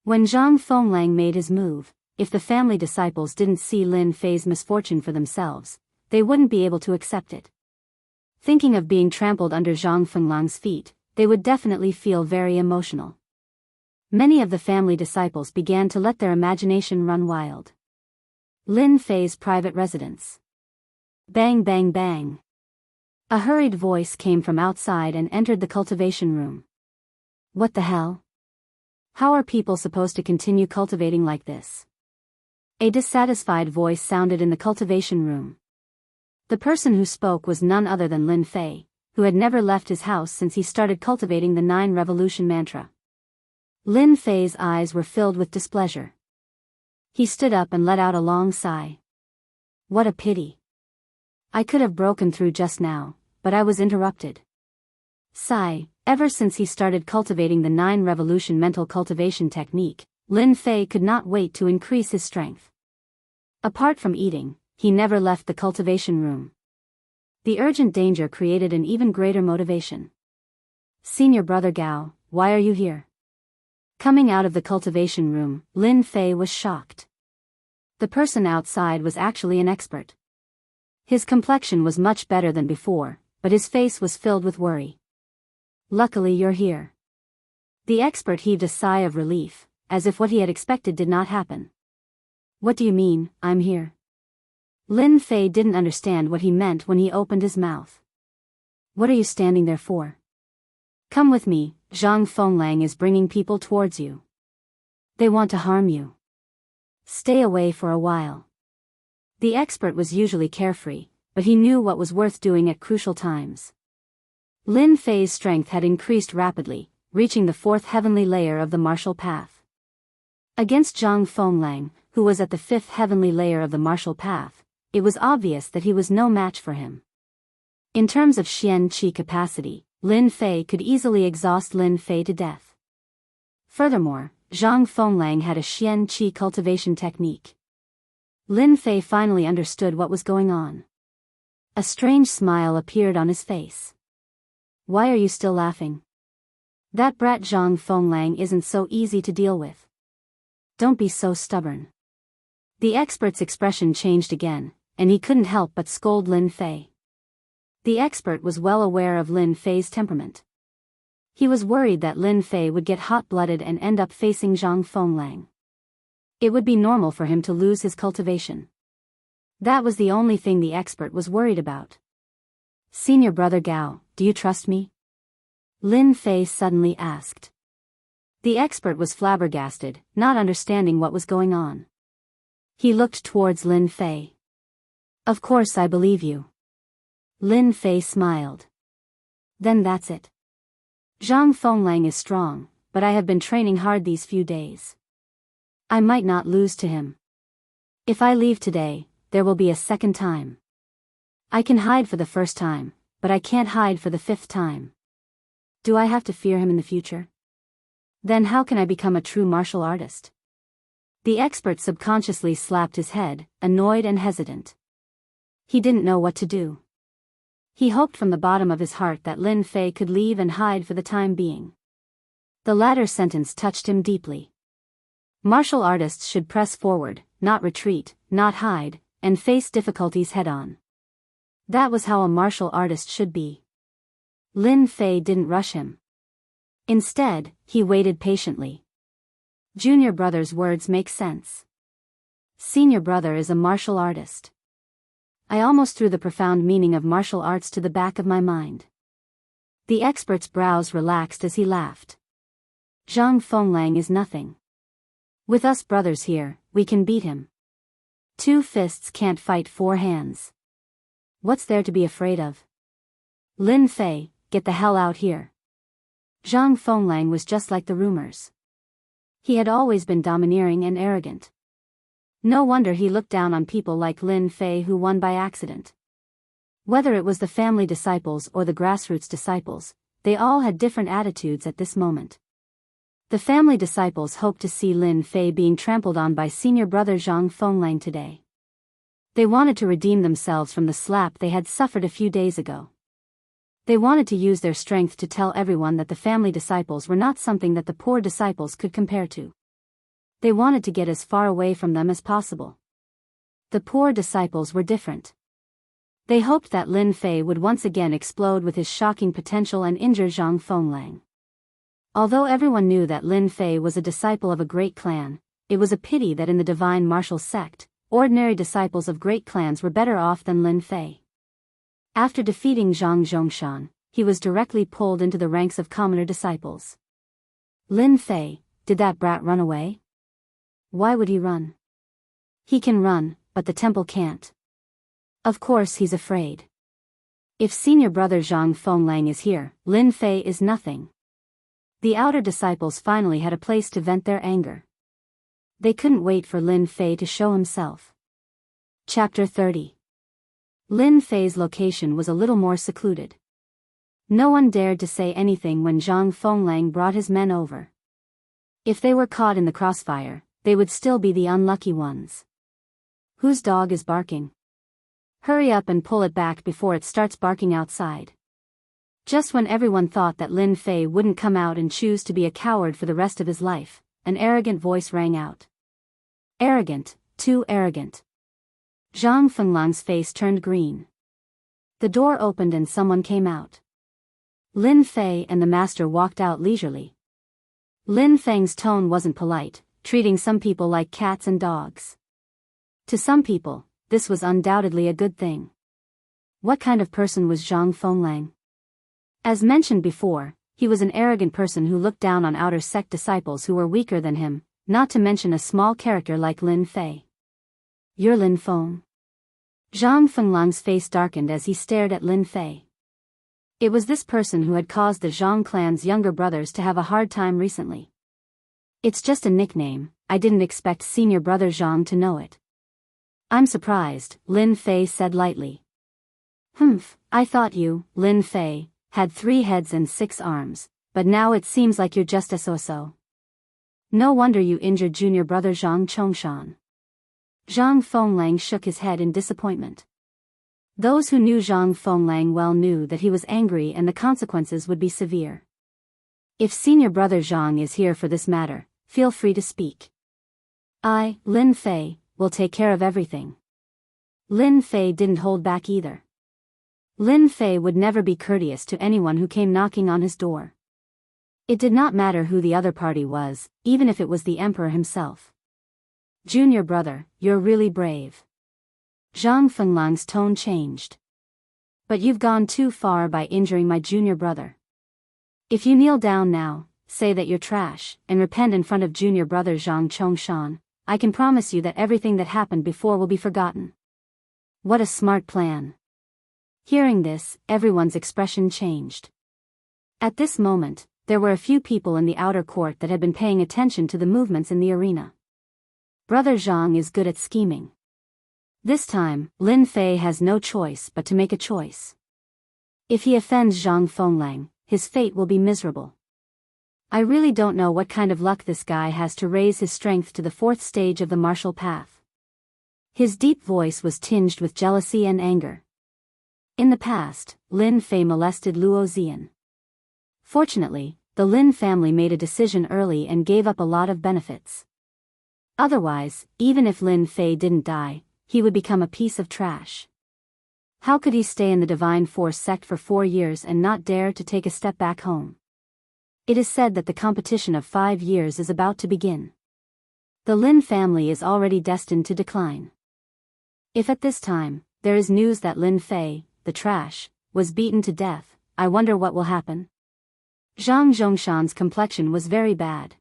When Zhang Fenglang made his move, if the family disciples didn't see Lin Fei's misfortune for themselves, they wouldn't be able to accept it. Thinking of being trampled under Zhang Fenglang's feet, they would definitely feel very emotional. Many of the family disciples began to let their imagination run wild. Lin Fei's private residence. Bang bang bang. A hurried voice came from outside and entered the cultivation room. What the hell? How are people supposed to continue cultivating like this? A dissatisfied voice sounded in the cultivation room. The person who spoke was none other than Lin Fei, who had never left his house since he started cultivating the 9 Revolution mantra. Lin Fei's eyes were filled with displeasure. He stood up and let out a long sigh. What a pity. I could have broken through just now, but I was interrupted. Sigh. Ever since he started cultivating the 9 Revolution mental cultivation technique, Lin Fei could not wait to increase his strength. Apart from eating, he never left the cultivation room. The urgent danger created an even greater motivation. Senior Brother Gao, why are you here? Coming out of the cultivation room, Lin Fei was shocked. The person outside was actually an expert. His complexion was much better than before, but his face was filled with worry. "Luckily you're here." The expert heaved a sigh of relief, as if what he had expected did not happen. "What do you mean, I'm here?" Lin Fei didn't understand what he meant when he opened his mouth. "What are you standing there for? Come with me, Zhang Fenglang is bringing people towards you. They want to harm you. Stay away for a while." The expert was usually carefree, but he knew what was worth doing at crucial times. Lin Fei's strength had increased rapidly, reaching the 4th heavenly layer of the martial path. Against Zhang Fenglang, who was at the 5th heavenly layer of the martial path, it was obvious that he was no match for him. In terms of Xian Qi capacity, Lin Fei could easily exhaust Lin Fei to death. Furthermore, Zhang Fenglang had a Xian Qi cultivation technique. Lin Fei finally understood what was going on. A strange smile appeared on his face. "Why are you still laughing? That brat Zhang Fenglang isn't so easy to deal with. Don't be so stubborn." The expert's expression changed again, and he couldn't help but scold Lin Fei. The expert was well aware of Lin Fei's temperament. He was worried that Lin Fei would get hot-blooded and end up facing Zhang Fenglang. It would be normal for him to lose his cultivation. That was the only thing the expert was worried about. "Senior brother Gao, do you trust me?" Lin Fei suddenly asked. The expert was flabbergasted, not understanding what was going on. He looked towards Lin Fei. "Of course I believe you." Lin Fei smiled. "Then that's it. Zhang Fenglang is strong, but I have been training hard these few days. I might not lose to him. If I leave today, there will be a second time. I can hide for the first time, but I can't hide for the 5th time. Do I have to fear him in the future? Then how can I become a true martial artist?" The expert subconsciously slapped his head, annoyed and hesitant. He didn't know what to do. He hoped from the bottom of his heart that Lin Fei could leave and hide for the time being. The latter sentence touched him deeply. Martial artists should press forward, not retreat, not hide, and face difficulties head-on. That was how a martial artist should be. Lin Fei didn't rush him. Instead, he waited patiently. Junior brother's words make sense. Senior brother is a martial artist. I almost threw the profound meaning of martial arts to the back of my mind. The expert's brows relaxed as he laughed. Zhang Fenglang is nothing. With us brothers here, we can beat him. 2 fists can't fight 4 hands. What's there to be afraid of? Lin Fei, get the hell out here. Zhang Fenglang was just like the rumors. He had always been domineering and arrogant. No wonder he looked down on people like Lin Fei who won by accident. Whether it was the family disciples or the grassroots disciples, they all had different attitudes at this moment. The family disciples hoped to see Lin Fei being trampled on by senior brother Zhang Fenglang today. They wanted to redeem themselves from the slap they had suffered a few days ago. They wanted to use their strength to tell everyone that the family disciples were not something that the poor disciples could compare to. They wanted to get as far away from them as possible. The poor disciples were different. They hoped that Lin Fei would once again explode with his shocking potential and injure Zhang Fenglang. Although everyone knew that Lin Fei was a disciple of a great clan, it was a pity that in the divine martial sect, ordinary disciples of great clans were better off than Lin Fei. After defeating Zhang Zhongshan, he was directly pulled into the ranks of commoner disciples. Lin Fei, did that brat run away? Why would he run? He can run, but the temple can't. Of course he's afraid. If senior brother Zhang Fenglang is here, Lin Fei is nothing. The outer disciples finally had a place to vent their anger. They couldn't wait for Lin Fei to show himself. Chapter 30. Lin Fei's location was a little more secluded. No one dared to say anything when Zhang Fenglang brought his men over. If they were caught in the crossfire, they would still be the unlucky ones. Whose dog is barking? Hurry up and pull it back before it starts barking outside. Just when everyone thought that Lin Fei wouldn't come out and choose to be a coward for the rest of his life, an arrogant voice rang out. Arrogant, too arrogant. Zhang Fenglang's face turned green. The door opened and someone came out. Lin Fei and the master walked out leisurely. Lin Feng's tone wasn't polite, treating some people like cats and dogs. To some people, this was undoubtedly a good thing. What kind of person was Zhang Fenglang? As mentioned before, he was an arrogant person who looked down on outer sect disciples who were weaker than him, not to mention a small character like Lin Fei. You're Lin Feng? Zhang Fenglang's face darkened as he stared at Lin Fei. It was this person who had caused the Zhang clan's younger brothers to have a hard time recently. It's just a nickname, I didn't expect senior brother Zhang to know it. I'm surprised, Lin Fei said lightly. I thought you, Lin Fei, had 3 heads and 6 arms, but now it seems like you're just a so-so. No wonder you injured junior brother Zhang Chongshan. Zhang Fenglang shook his head in disappointment. Those who knew Zhang Fenglang well knew that he was angry and the consequences would be severe. If senior brother Zhang is here for this matter, feel free to speak. I, Lin Fei, will take care of everything. Lin Fei didn't hold back either. Lin Fei would never be courteous to anyone who came knocking on his door. It did not matter who the other party was, even if it was the emperor himself. Junior brother, you're really brave. Zhang Fenglang's tone changed. But you've gone too far by injuring my junior brother. If you kneel down now, say that you're trash, and repent in front of junior brother Zhang Chongshan, I can promise you that everything that happened before will be forgotten. What a smart plan. Hearing this, everyone's expression changed. At this moment, there were a few people in the outer court that had been paying attention to the movements in the arena. Brother Zhang is good at scheming. This time, Lin Fei has no choice but to make a choice. If he offends Zhang Fenglang, his fate will be miserable. I really don't know what kind of luck this guy has to raise his strength to the 4th stage of the martial path. His deep voice was tinged with jealousy and anger. In the past, Lin Fei molested Luo Zian. Fortunately, the Lin family made a decision early and gave up a lot of benefits. Otherwise, even if Lin Fei didn't die, he would become a piece of trash. How could he stay in the Divine Force sect for 4 years and not dare to take a step back home? It is said that the competition of 5 years is about to begin. The Lin family is already destined to decline. If at this time, there is news that Lin Fei, the trash, was beaten to death, I wonder what will happen. Zhang Zhongshan's complexion was very bad.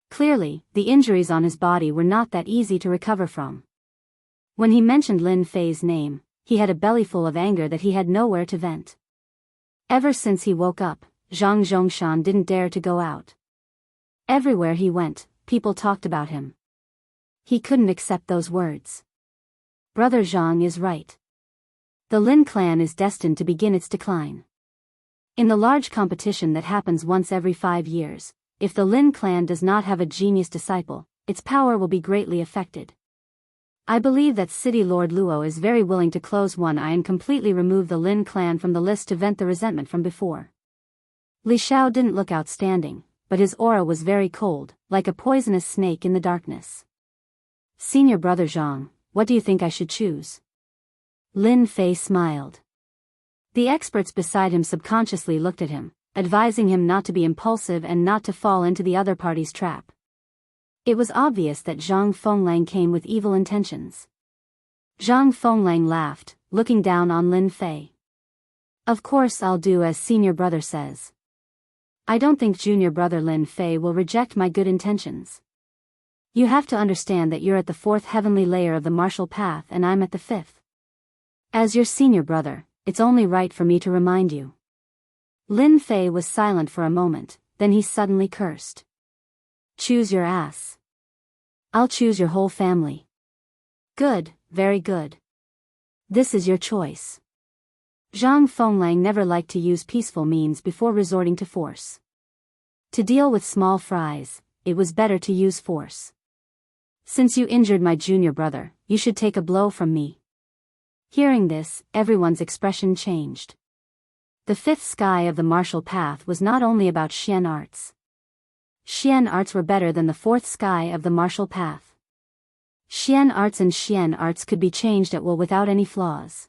Clearly, the injuries on his body were not that easy to recover from. When he mentioned Lin Fei's name, he had a bellyful of anger that he had nowhere to vent. Ever since he woke up, Zhang Zhongshan didn't dare to go out. Everywhere he went, people talked about him. He couldn't accept those words. Brother Zhang is right. The Lin clan is destined to begin its decline. In the large competition that happens once every 5 years, if the Lin clan does not have a genius disciple, its power will be greatly affected. I believe that City Lord Luo is very willing to close one eye and completely remove the Lin clan from the list to vent the resentment from before. Li Xiao didn't look outstanding, but his aura was very cold, like a poisonous snake in the darkness. Senior brother Zhang, what do you think I should choose? Lin Fei smiled. The experts beside him subconsciously looked at him, advising him not to be impulsive and not to fall into the other party's trap. It was obvious that Zhang Fenglang came with evil intentions. Zhang Fenglang laughed, looking down on Lin Fei. Of course I'll do as senior brother says. I don't think junior brother Lin Fei will reject my good intentions. You have to understand that you're at the 4th heavenly layer of the martial path and I'm at the 5th. As your senior brother, it's only right for me to remind you. Lin Fei was silent for a moment, then he suddenly cursed. Choose your ass. I'll choose your whole family. Good, very good. This is your choice. Zhang Fenglang never liked to use peaceful means before resorting to force. To deal with small fries, it was better to use force. Since you injured my junior brother, you should take a blow from me. Hearing this, everyone's expression changed. The fifth sky of the martial path was not only about Xian arts. Xian arts were better than the fourth sky of the martial path. Xian arts and Xian arts could be changed at will without any flaws.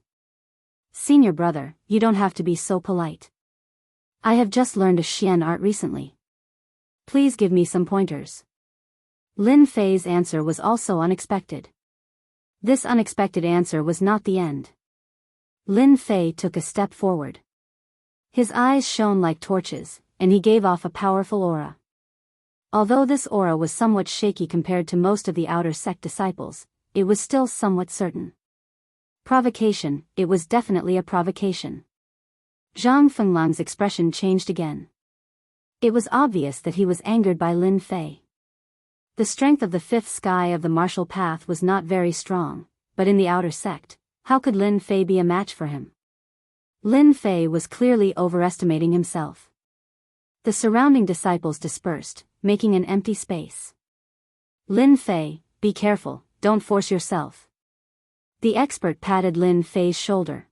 Senior brother, you don't have to be so polite. I have just learned a Xian art recently. Please give me some pointers. Lin Fei's answer was also unexpected. This unexpected answer was not the end. Lin Fei took a step forward. His eyes shone like torches, and he gave off a powerful aura. Although this aura was somewhat shaky compared to most of the outer sect disciples, it was still somewhat certain. Provocation, it was definitely a provocation. Zhang Fenglang's expression changed again. It was obvious that he was angered by Lin Fei. The strength of the fifth sky of the martial path was not very strong, but in the outer sect, how could Lin Fei be a match for him? Lin Fei was clearly overestimating himself. The surrounding disciples dispersed, making an empty space. Lin Fei, be careful, don't force yourself. The expert patted Lin Fei's shoulder.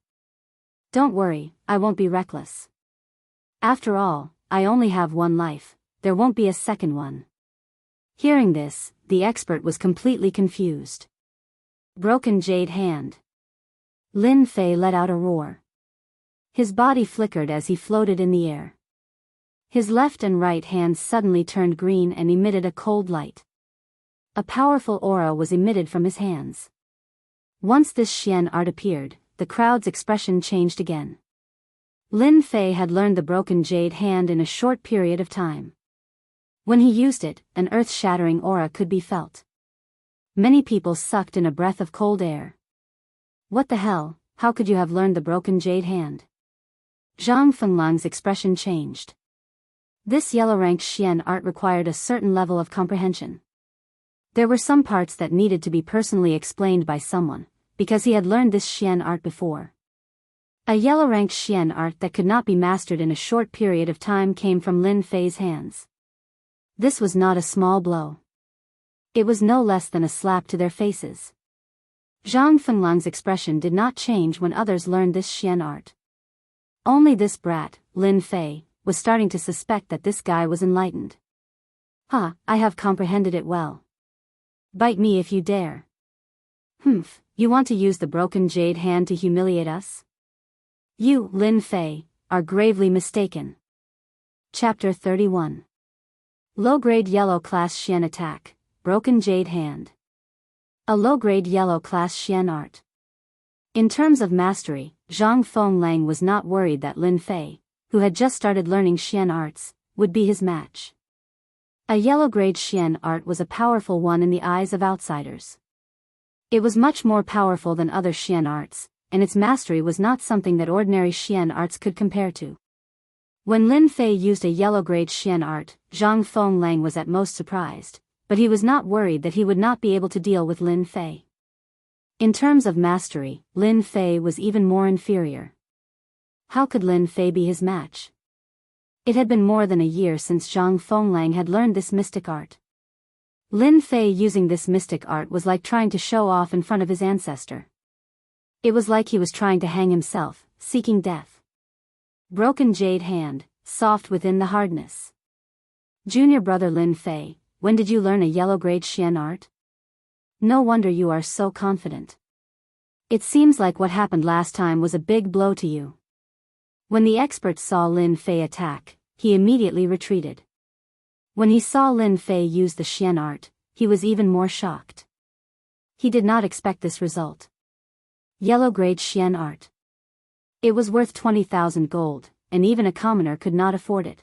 Don't worry, I won't be reckless. After all, I only have one life, there won't be a second one. Hearing this, the expert was completely confused. Broken jade hand. Lin Fei let out a roar. His body flickered as he floated in the air. His left and right hands suddenly turned green and emitted a cold light. A powerful aura was emitted from his hands. Once this Xian art appeared, the crowd's expression changed again. Lin Fei had learned the broken jade hand in a short period of time. When he used it, an earth-shattering aura could be felt. Many people sucked in a breath of cold air. What the hell, how could you have learned the broken jade hand? Zhang Fenglang's expression changed. This yellow-ranked Xian art required a certain level of comprehension. There were some parts that needed to be personally explained by someone, because he had learned this Xian art before. A yellow-ranked Xian art that could not be mastered in a short period of time came from Lin Fei's hands. This was not a small blow. It was no less than a slap to their faces. Zhang Fenglang's expression did not change when others learned this Xian art. Only this brat, Lin Fei, was starting to suspect that this guy was enlightened. I have comprehended it well. Bite me if you dare. You want to use the broken jade hand to humiliate us? You, Lin Fei, are gravely mistaken. Chapter 31. Low-grade yellow class Xian attack, broken jade hand. A low-grade yellow class Xian art. In terms of mastery, Zhang Fenglong was not worried that Lin Fei, who had just started learning Xian arts, would be his match. A yellow-grade Xian art was a powerful one in the eyes of outsiders. It was much more powerful than other Xian arts, and its mastery was not something that ordinary Xian arts could compare to. When Lin Fei used a yellow-grade Xian art, Zhang Fenglong was at most surprised, but he was not worried that he would not be able to deal with Lin Fei. In terms of mastery, Lin Fei was even more inferior. How could Lin Fei be his match? It had been more than a year since Zhang Fenglong had learned this mystic art. Lin Fei using this mystic art was like trying to show off in front of his ancestor. It was like he was trying to hang himself, seeking death. Broken jade hand, soft within the hardness. Junior brother Lin Fei, when did you learn a yellow-grade Xian art? No wonder you are so confident. It seems like what happened last time was a big blow to you. When the expert saw Lin Fei attack, he immediately retreated. When he saw Lin Fei use the Xian art, he was even more shocked. He did not expect this result. Yellow-grade Xian art. It was worth 20,000 gold, and even a commoner could not afford it.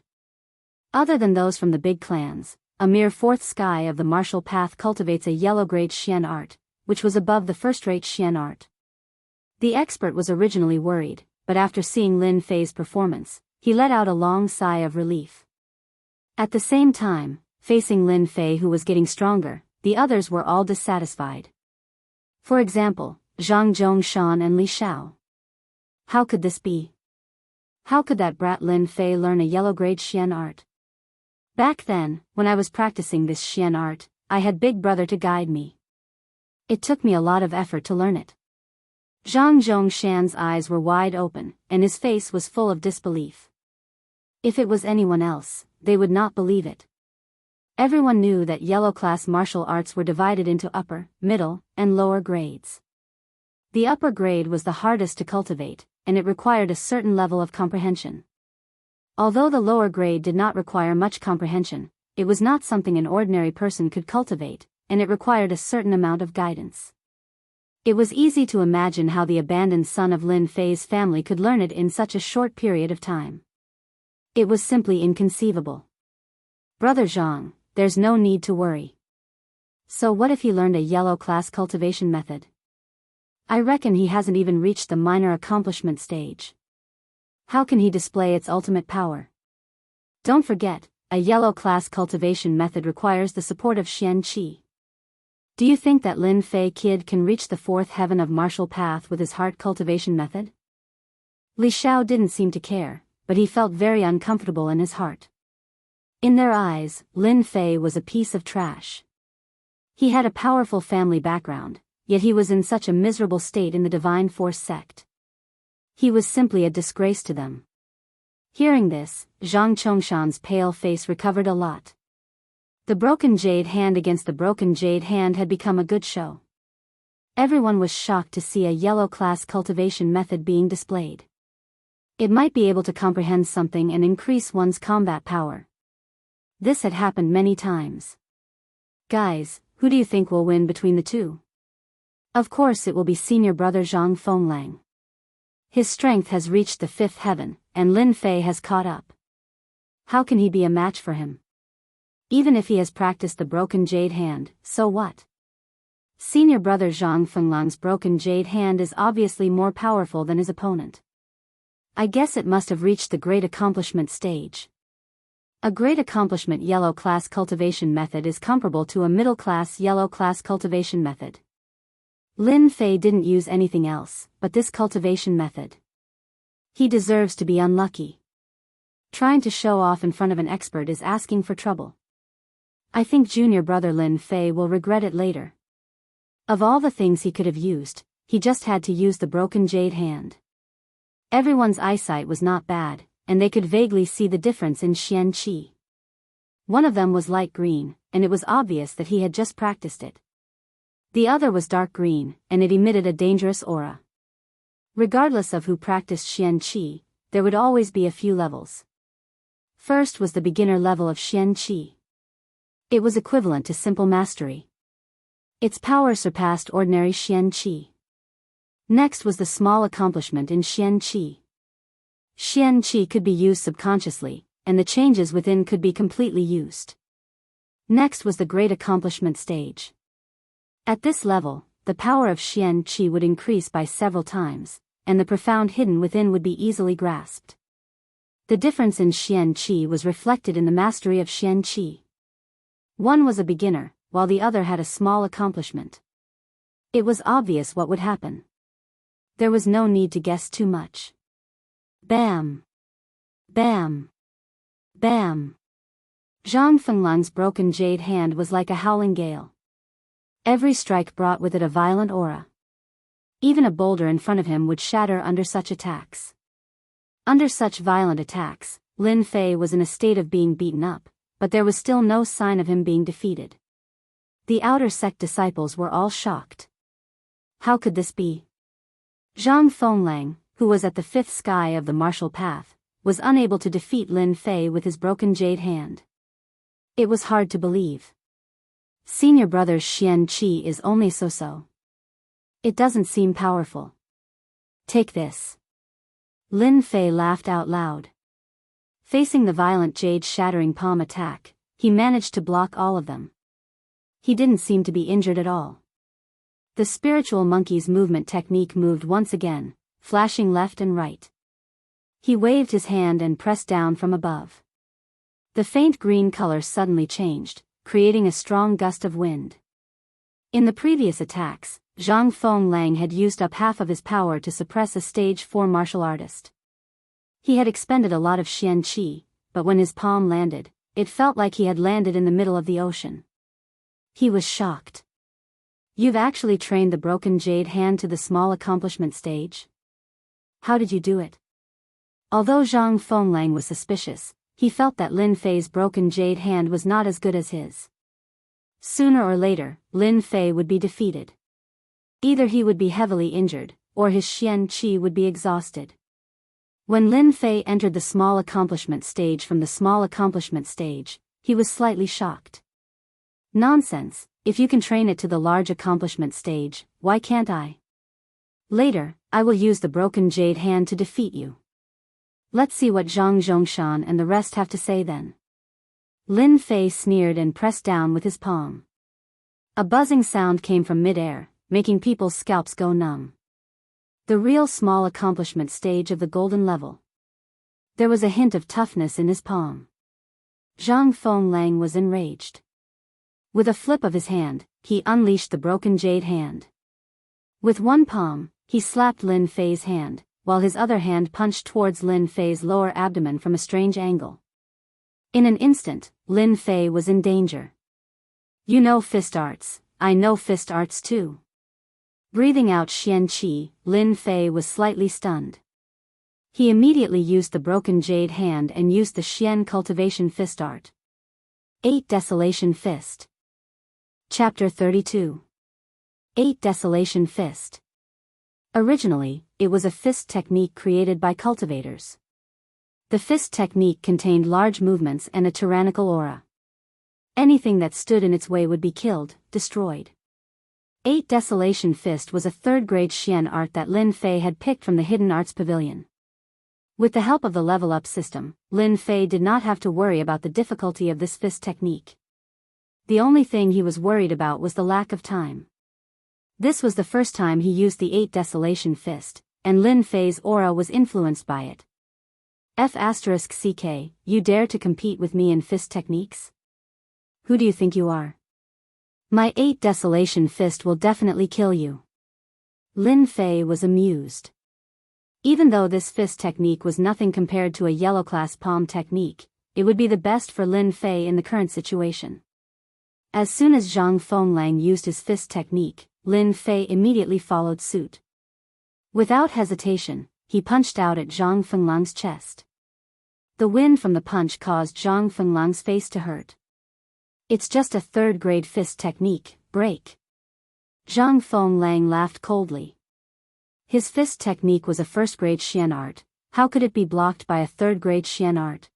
Other than those from the big clans, a mere fourth sky of the martial path cultivates a yellow-grade Xian art, which was above the first-rate Xian art. The expert was originally worried, but after seeing Lin Fei's performance, he let out a long sigh of relief. At the same time, facing Lin Fei who was getting stronger, the others were all dissatisfied. For example, Zhang Zhongshan and Li Xiao. How could this be? How could that brat Lin Fei learn a yellow-grade Xian art? Back then, when I was practicing this Xian art, I had Big Brother to guide me. It took me a lot of effort to learn it. Zhang Zhongshan's eyes were wide open, and his face was full of disbelief. If it was anyone else, they would not believe it. Everyone knew that yellow-class martial arts were divided into upper, middle, and lower grades. The upper grade was the hardest to cultivate, and it required a certain level of comprehension. Although the lower grade did not require much comprehension, it was not something an ordinary person could cultivate, and it required a certain amount of guidance. It was easy to imagine how the abandoned son of Lin Fei's family could learn it in such a short period of time. It was simply inconceivable. Brother Zhang, there's no need to worry. So what if he learned a yellow-class cultivation method? I reckon he hasn't even reached the minor accomplishment stage. How can he display its ultimate power? Don't forget, a yellow-class cultivation method requires the support of Xian Qi. Do you think that Lin Fei kid can reach the fourth heaven of martial path with his heart cultivation method? Li Xiao didn't seem to care, but he felt very uncomfortable in his heart. In their eyes, Lin Fei was a piece of trash. He had a powerful family background, yet he was in such a miserable state in the Divine Force sect. He was simply a disgrace to them. Hearing this, Zhang Chongshan's pale face recovered a lot. The broken jade hand against the broken jade hand had become a good show. Everyone was shocked to see a yellow-class cultivation method being displayed. It might be able to comprehend something and increase one's combat power. This had happened many times. Guys, who do you think will win between the two? Of course it will be senior brother Zhang Fenglang. His strength has reached the fifth heaven, and Lin Fei has caught up. How can he be a match for him? Even if he has practiced the broken jade hand, so what? Senior brother Zhang Fenglang's broken jade hand is obviously more powerful than his opponent. I guess it must have reached the great accomplishment stage. A great accomplishment yellow-class cultivation method is comparable to a middle-class yellow-class cultivation method. Lin Fei didn't use anything else but this cultivation method. He deserves to be unlucky. Trying to show off in front of an expert is asking for trouble. I think junior brother Lin Fei will regret it later. Of all the things he could have used, he just had to use the broken jade hand. Everyone's eyesight was not bad, and they could vaguely see the difference in Xian Qi. One of them was light green, and it was obvious that he had just practiced it. The other was dark green, and it emitted a dangerous aura. Regardless of who practiced Xian Qi, there would always be a few levels. First was the beginner level of Xian Qi. It was equivalent to simple mastery. Its power surpassed ordinary Xian Qi. Next was the small accomplishment in Xian Qi. Xian Qi could be used subconsciously, and the changes within could be completely used. Next was the great accomplishment stage. At this level, the power of Xian Qi would increase by several times, and the profound hidden within would be easily grasped. The difference in Xian Qi was reflected in the mastery of Xian Qi. One was a beginner, while the other had a small accomplishment. It was obvious what would happen. There was no need to guess too much. Bam! Bam! Bam! Zhang Fenglang's broken jade hand was like a howling gale. Every strike brought with it a violent aura. Even a boulder in front of him would shatter under such attacks. Under such violent attacks, Lin Fei was in a state of being beaten up, but there was still no sign of him being defeated. The outer sect disciples were all shocked. How could this be? Zhang Fenglang, who was at the fifth sky of the martial path, was unable to defeat Lin Fei with his broken jade hand. It was hard to believe. Senior brother Xian Qi is only so-so. It doesn't seem powerful. Take this. Lin Fei laughed out loud. Facing the violent jade-shattering palm attack, he managed to block all of them. He didn't seem to be injured at all. The spiritual monkey's movement technique moved once again, flashing left and right. He waved his hand and pressed down from above. The faint green color suddenly changed, creating a strong gust of wind. In the previous attacks, Zhang Fenglang had used up half of his power to suppress a stage 4 martial artist. He had expended a lot of Xian Qi, but when his palm landed, it felt like he had landed in the middle of the ocean. He was shocked. You've actually trained the broken jade hand to the small accomplishment stage? How did you do it? Although Zhang Fenglang was suspicious, he felt that Lin Fei's broken jade hand was not as good as his. Sooner or later, Lin Fei would be defeated. Either he would be heavily injured, or his Xian Qi would be exhausted. When Lin Fei entered the small accomplishment stage from the small accomplishment stage, he was slightly shocked. Nonsense, if you can train it to the large accomplishment stage, why can't I? Later, I will use the broken jade hand to defeat you. Let's see what Zhang Zhongshan and the rest have to say then. Lin Fei sneered and pressed down with his palm. A buzzing sound came from mid-air, making people's scalps go numb. The real small accomplishment stage of the golden level. There was a hint of toughness in his palm. Zhang Fenglang was enraged. With a flip of his hand, he unleashed the broken jade hand. With one palm, he slapped Lin Fei's hand, while his other hand punched towards Lin Fei's lower abdomen from a strange angle. In an instant, Lin Fei was in danger. You know fist arts, I know fist arts too. Breathing out Xian Qi, Lin Fei was slightly stunned. He immediately used the broken jade hand and used the Xian Cultivation fist art. 8 Desolation Fist. Chapter 32. 8 Desolation Fist. Originally, it was a fist technique created by cultivators. The fist technique contained large movements and a tyrannical aura. Anything that stood in its way would be killed, destroyed. 8 Desolation Fist was a third-grade Xian art that Lin Fei had picked from the Hidden Arts Pavilion. With the help of the level-up system, Lin Fei did not have to worry about the difficulty of this fist technique. The only thing he was worried about was the lack of time. This was the first time he used the 8 Desolation Fist, and Lin Fei's aura was influenced by it. F***CK, you dare to compete with me in fist techniques? Who do you think you are? My 8 Desolation Fist will definitely kill you. Lin Fei was amused. Even though this fist technique was nothing compared to a yellow-class palm technique, it would be the best for Lin Fei in the current situation. As soon as Zhang Fenglang used his fist technique, Lin Fei immediately followed suit. Without hesitation, he punched out at Zhang Fenglang's chest. The wind from the punch caused Zhang Fenglang's face to hurt. It's just a third-grade fist technique, break. Zhang Fenglang laughed coldly. His fist technique was a first-grade Xian art, how could it be blocked by a third-grade Xian art?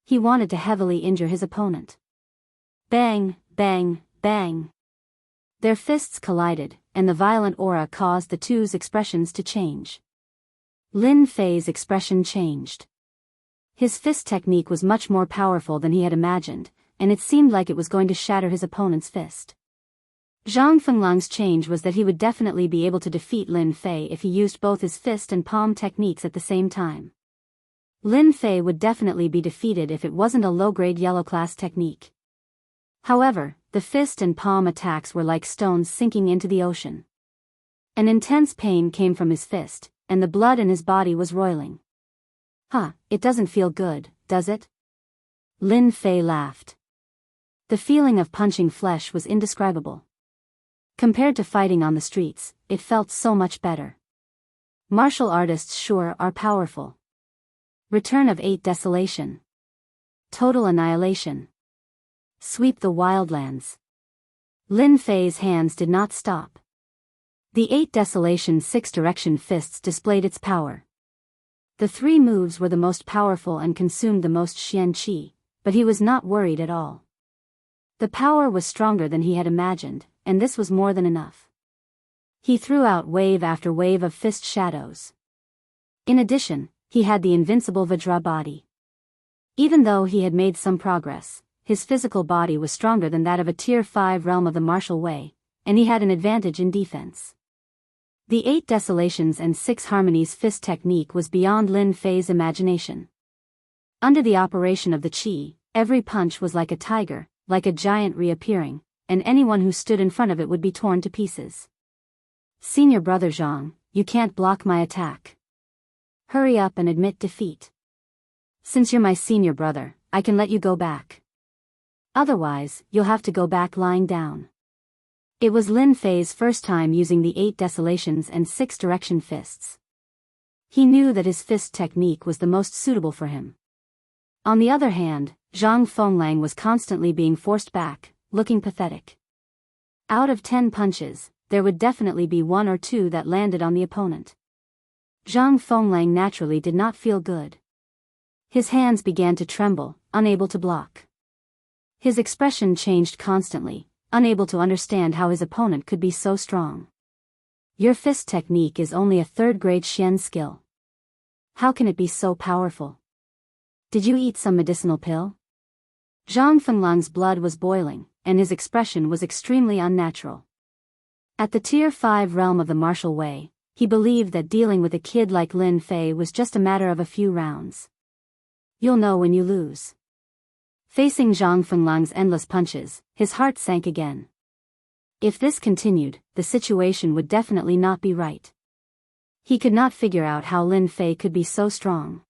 He wanted to heavily injure his opponent. Bang, bang, bang. Their fists collided, and the violent aura caused the two's expressions to change. Lin Fei's expression changed. His fist technique was much more powerful than he had imagined, and it seemed like it was going to shatter his opponent's fist. Zhang Fenglang's change was that he would definitely be able to defeat Lin Fei if he used both his fist and palm techniques at the same time. Lin Fei would definitely be defeated if it wasn't a low-grade yellow-class technique. However, the fist and palm attacks were like stones sinking into the ocean. An intense pain came from his fist, and the blood in his body was roiling. It doesn't feel good, does it? Lin Fei laughed. The feeling of punching flesh was indescribable. Compared to fighting on the streets, it felt so much better. Martial artists sure are powerful. Return of 8 Desolation. Total annihilation. Sweep the wildlands. Lin Fei's hands did not stop. The 8 Desolation 6-direction fists displayed its power. The 3 moves were the most powerful and consumed the most Xian Qi, but he was not worried at all. The power was stronger than he had imagined, and this was more than enough. He threw out wave after wave of fist shadows. In addition, he had the invincible Vajra body. Even though he had made some progress, his physical body was stronger than that of a Tier 5 realm of the martial way, and he had an advantage in defense. The 8 Desolations and 6 Harmonies fist technique was beyond Lin Fei's imagination. Under the operation of the Qi, every punch was like a tiger, like a giant reappearing, and anyone who stood in front of it would be torn to pieces. Senior brother Zhang, you can't block my attack. Hurry up and admit defeat. Since you're my senior brother, I can let you go back. Otherwise, you'll have to go back lying down. It was Lin Fei's first time using the 8 desolations and 6 direction fists. He knew that his fist technique was the most suitable for him. On the other hand, Zhang Fenglang was constantly being forced back, looking pathetic. Out of 10 punches, there would definitely be 1 or 2 that landed on the opponent. Zhang Fenglang naturally did not feel good. His hands began to tremble, unable to block. His expression changed constantly, unable to understand how his opponent could be so strong. Your fist technique is only a 3rd-grade Xian skill. How can it be so powerful? Did you eat some medicinal pill? Zhang Fenglang's blood was boiling, and his expression was extremely unnatural. At the Tier 5 realm of the martial way, he believed that dealing with a kid like Lin Fei was just a matter of a few rounds. You'll know when you lose. Facing Zhang Fenglang's endless punches, his heart sank again. If this continued, the situation would definitely not be right. He could not figure out how Lin Fei could be so strong.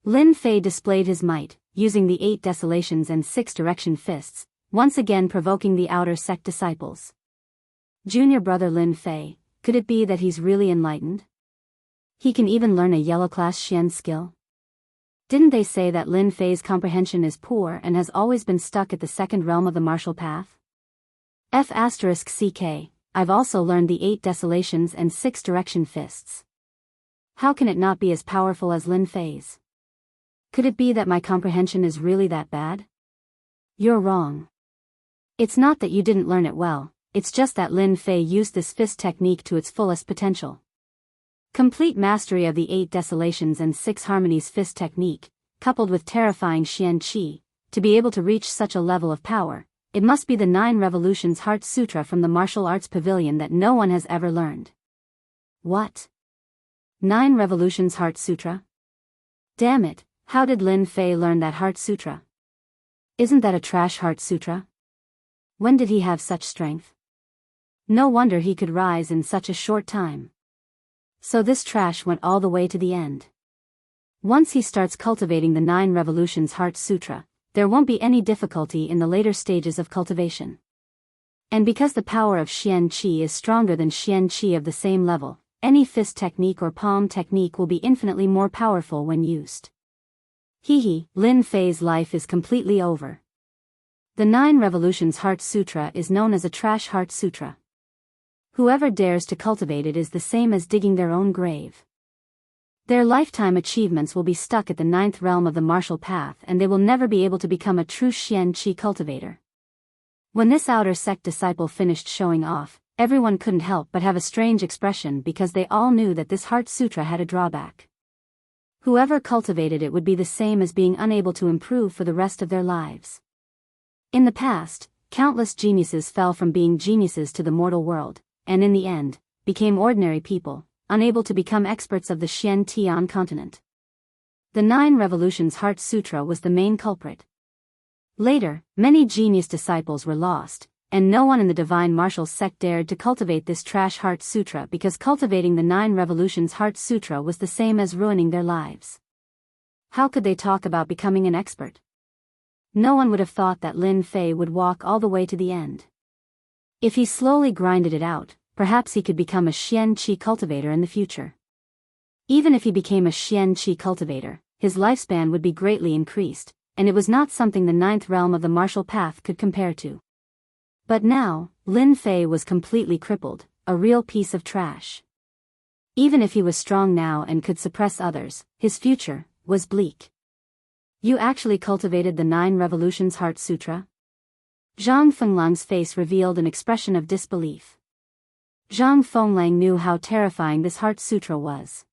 Lin Fei displayed his might, using the 8 desolations and 6 direction fists, once again provoking the outer sect disciples. Junior brother Lin Fei, could it be that he's really enlightened? He can even learn a yellow class Xian skill? Didn't they say that Lin Fei's comprehension is poor and has always been stuck at the 2nd realm of the martial path? F***ck, I've also learned the 8 desolations and 6 direction fists. How can it not be as powerful as Lin Fei's? Could it be that my comprehension is really that bad? You're wrong. It's not that you didn't learn it well, it's just that Lin Fei used this fist technique to its fullest potential. Complete mastery of the 8 desolations and 6 harmonies fist technique, coupled with terrifying Xian Qi, to be able to reach such a level of power, it must be the 9 Revolutions Heart Sutra from the Martial Arts Pavilion that no one has ever learned. What? 9 Revolutions Heart Sutra? Damn it, how did Lin Fei learn that Heart Sutra? Isn't that a trash Heart Sutra? When did he have such strength? No wonder he could rise in such a short time. So this trash went all the way to the end. Once he starts cultivating the 9 Revolutions Heart Sutra, there won't be any difficulty in the later stages of cultivation. And because the power of Xian Qi is stronger than Xian Qi of the same level, any fist technique or palm technique will be infinitely more powerful when used. Lin Fei's life is completely over. The 9 Revolutions Heart Sutra is known as a trash Heart Sutra. Whoever dares to cultivate it is the same as digging their own grave. Their lifetime achievements will be stuck at the 9th realm of the martial path and they will never be able to become a true Xian Qi cultivator. When this outer sect disciple finished showing off, everyone couldn't help but have a strange expression because they all knew that this Heart Sutra had a drawback. Whoever cultivated it would be the same as being unable to improve for the rest of their lives. In the past, countless geniuses fell from being geniuses to the mortal world, and in the end, became ordinary people, unable to become experts of the Xian Tian continent. The 9 Revolutions Heart Sutra was the main culprit. Later, many genius disciples were lost, and no one in the divine martial sect dared to cultivate this trash Heart Sutra because cultivating the 9 Revolutions Heart Sutra was the same as ruining their lives. How could they talk about becoming an expert? No one would have thought that Lin Fei would walk all the way to the end. If he slowly grinded it out, perhaps he could become a Xian Qi cultivator in the future. Even if he became a Xian Qi cultivator, his lifespan would be greatly increased, and it was not something the 9th realm of the martial path could compare to. But now, Lin Fei was completely crippled, a real piece of trash. Even if he was strong now and could suppress others, his future was bleak. You actually cultivated the 9 Revolutions Heart Sutra? Zhang Fenglang's face revealed an expression of disbelief. Zhang Fenglang knew how terrifying this Heart Sutra was.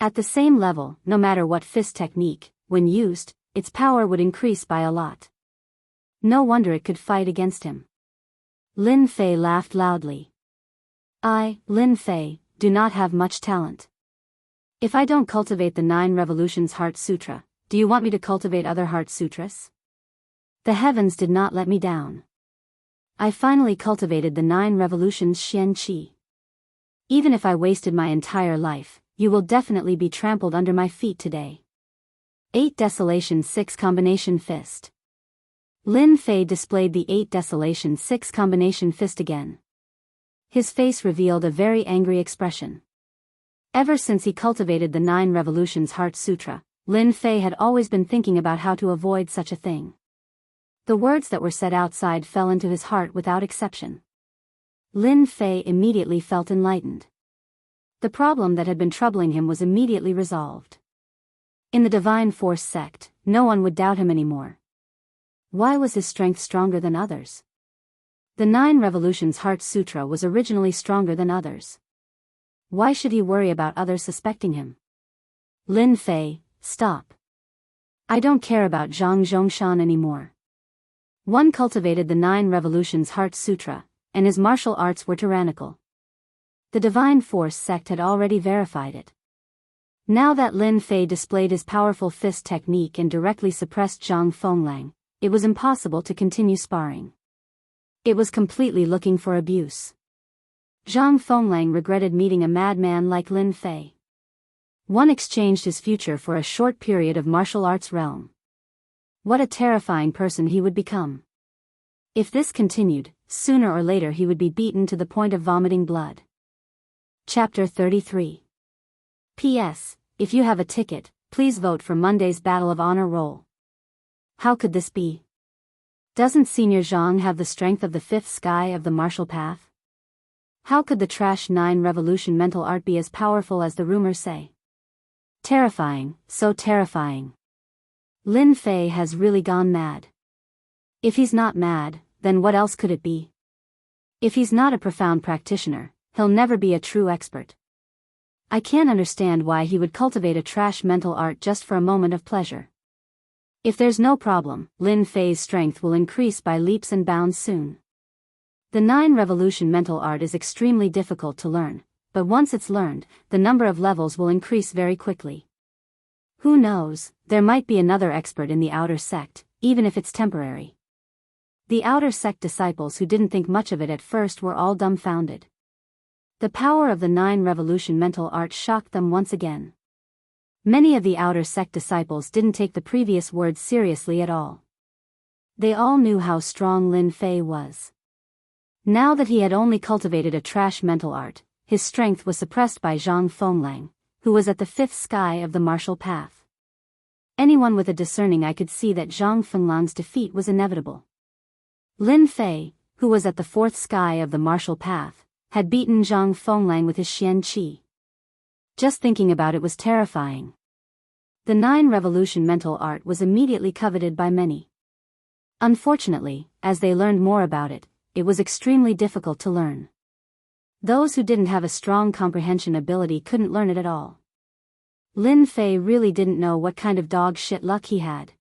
At the same level, no matter what fist technique, when used, its power would increase by a lot. No wonder it could fight against him. Lin Fei laughed loudly. I, Lin Fei, do not have much talent. If I don't cultivate the 9 Revolutions Heart Sutra, do you want me to cultivate other Heart Sutras? The heavens did not let me down. I finally cultivated the 9 Revolutions Xian Qi. Even if I wasted my entire life, you will definitely be trampled under my feet today. 8 Desolation 6 Combination Fist. Lin Fei displayed the 8 Desolation 6 combination fist again. His face revealed a very angry expression. Ever since he cultivated the 9 Revolutions Heart Sutra, Lin Fei had always been thinking about how to avoid such a thing. The words that were said outside fell into his heart without exception. Lin Fei immediately felt enlightened. The problem that had been troubling him was immediately resolved. In the Divine Force sect, no one would doubt him anymore. Why was his strength stronger than others? The 9 Revolutions Heart Sutra was originally stronger than others. Why should he worry about others suspecting him? Lin Fei, stop. I don't care about Zhang Zhongshan anymore. One cultivated the 9 Revolutions Heart Sutra, and his martial arts were tyrannical. The Divine Force sect had already verified it. Now that Lin Fei displayed his powerful fist technique and directly suppressed Zhang Fenglang, it was impossible to continue sparring. It was completely looking for abuse. Zhang Fenglang regretted meeting a madman like Lin Fei. One exchanged his future for a short period of martial arts realm. What a terrifying person he would become. If this continued, sooner or later he would be beaten to the point of vomiting blood. Chapter 33. P.S. If you have a ticket, please vote for Monday's Battle of Honor role. How could this be? Doesn't Senior Zhang have the strength of the 5th sky of the martial path? How could the trash 9 Revolution mental art be as powerful as the rumors say? Terrifying, so terrifying. Lin Fei has really gone mad. If he's not mad, then what else could it be? If he's not a profound practitioner, he'll never be a true expert. I can't understand why he would cultivate a trash mental art just for a moment of pleasure. If there's no problem, Lin Fei's strength will increase by leaps and bounds soon. The 9 Revolution mental art is extremely difficult to learn, but once it's learned, the number of levels will increase very quickly. Who knows, there might be another expert in the outer sect, even if it's temporary. The outer sect disciples who didn't think much of it at first were all dumbfounded. The power of the 9 Revolution mental art shocked them once again. Many of the outer sect disciples didn't take the previous words seriously at all. They all knew how strong Lin Fei was. Now that he had only cultivated a trash mental art, his strength was suppressed by Zhang Fenglang, who was at the 5th sky of the martial path. Anyone with a discerning eye could see that Zhang Fenglang's defeat was inevitable. Lin Fei, who was at the 4th sky of the martial path, had beaten Zhang Fenglang with his Xian Qi. Just thinking about it was terrifying. The 9 Revolution mental art was immediately coveted by many. Unfortunately, as they learned more about it, it was extremely difficult to learn. Those who didn't have a strong comprehension ability couldn't learn it at all. Lin Fei really didn't know what kind of dog shit luck he had.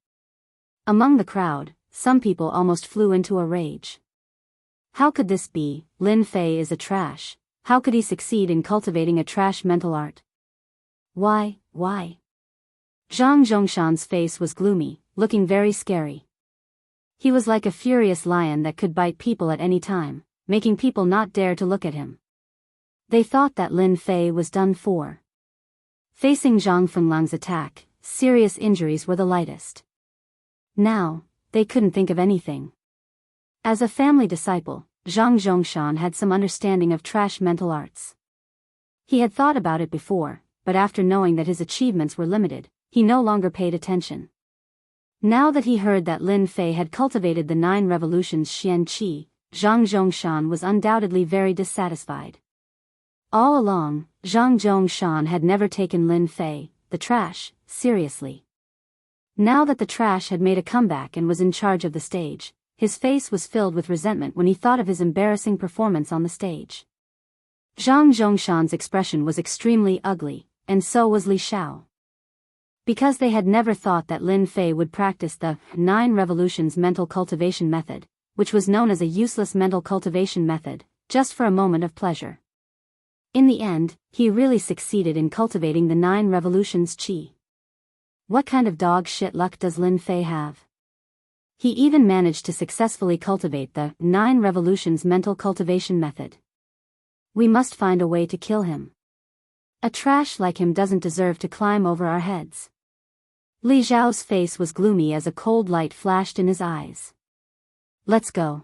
Among the crowd, some people almost flew into a rage. How could this be? Lin Fei is a trash. How could he succeed in cultivating a trash mental art? Why? Zhang Zhongshan's face was gloomy, looking very scary. He was like a furious lion that could bite people at any time, making people not dare to look at him. They thought that Lin Fei was done for. Facing Zhang Fenglang's attack, serious injuries were the lightest. Now, they couldn't think of anything. As a family disciple, Zhang Zhongshan had some understanding of trash mental arts. He had thought about it before, but after knowing that his achievements were limited, he no longer paid attention. Now that he heard that Lin Fei had cultivated the 9 Revolutions Xian Qi, Zhang Zhongshan was undoubtedly very dissatisfied. All along, Zhang Zhongshan had never taken Lin Fei, the trash, seriously. Now that the trash had made a comeback and was in charge of the stage, his face was filled with resentment when he thought of his embarrassing performance on the stage. Zhang Zhongshan's expression was extremely ugly, and so was Li Xiao. Because they had never thought that Lin Fei would practice the 9 Revolutions mental cultivation method, which was known as a useless mental cultivation method, just for a moment of pleasure. In the end, he really succeeded in cultivating the 9 Revolutions Qi. What kind of dog shit luck does Lin Fei have? He even managed to successfully cultivate the 9 Revolutions mental cultivation method. We must find a way to kill him. A trash like him doesn't deserve to climb over our heads. Li Zhao's face was gloomy as a cold light flashed in his eyes. Let's go.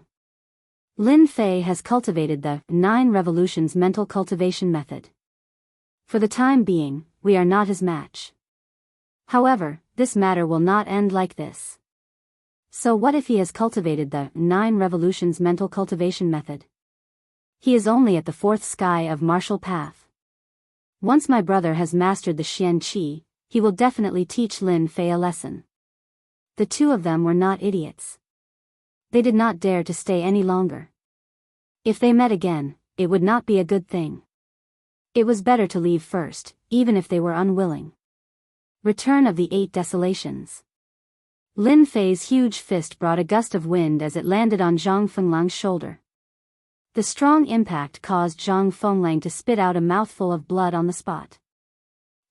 Lin Fei has cultivated the 9 revolutions mental cultivation method. For the time being, we are not his match. However, this matter will not end like this. So what if he has cultivated the 9 revolutions mental cultivation method? He is only at the 4th sky of martial path. Once my brother has mastered the Xian Qi, he will definitely teach Lin Fei a lesson. The two of them were not idiots. They did not dare to stay any longer. If they met again, it would not be a good thing. It was better to leave first, even if they were unwilling. Return of the 8 Desolations. Lin Fei's huge fist brought a gust of wind as it landed on Zhang Fenglang's shoulder. The strong impact caused Zhang Fenglang to spit out a mouthful of blood on the spot.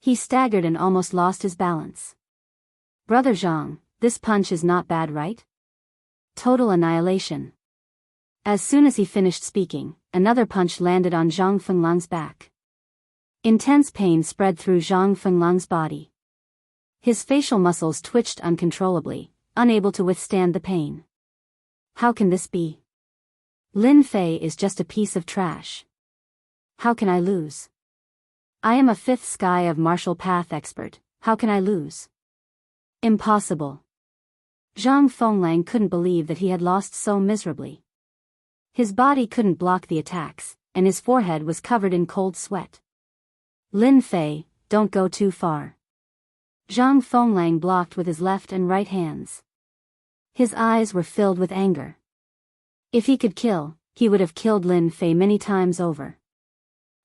He staggered and almost lost his balance. Brother Zhang, this punch is not bad, right? Total annihilation. As soon as he finished speaking, another punch landed on Zhang Fenglang's back. Intense pain spread through Zhang Fenglang's body. His facial muscles twitched uncontrollably, unable to withstand the pain. How can this be? Lin Fei is just a piece of trash. How can I lose? I am a 5th sky of martial path expert, how can I lose? Impossible. Zhang Fenglang couldn't believe that he had lost so miserably. His body couldn't block the attacks, and his forehead was covered in cold sweat. Lin Fei, don't go too far. Zhang Fenglang blocked with his left and right hands. His eyes were filled with anger. If he could kill, he would have killed Lin Fei many times over.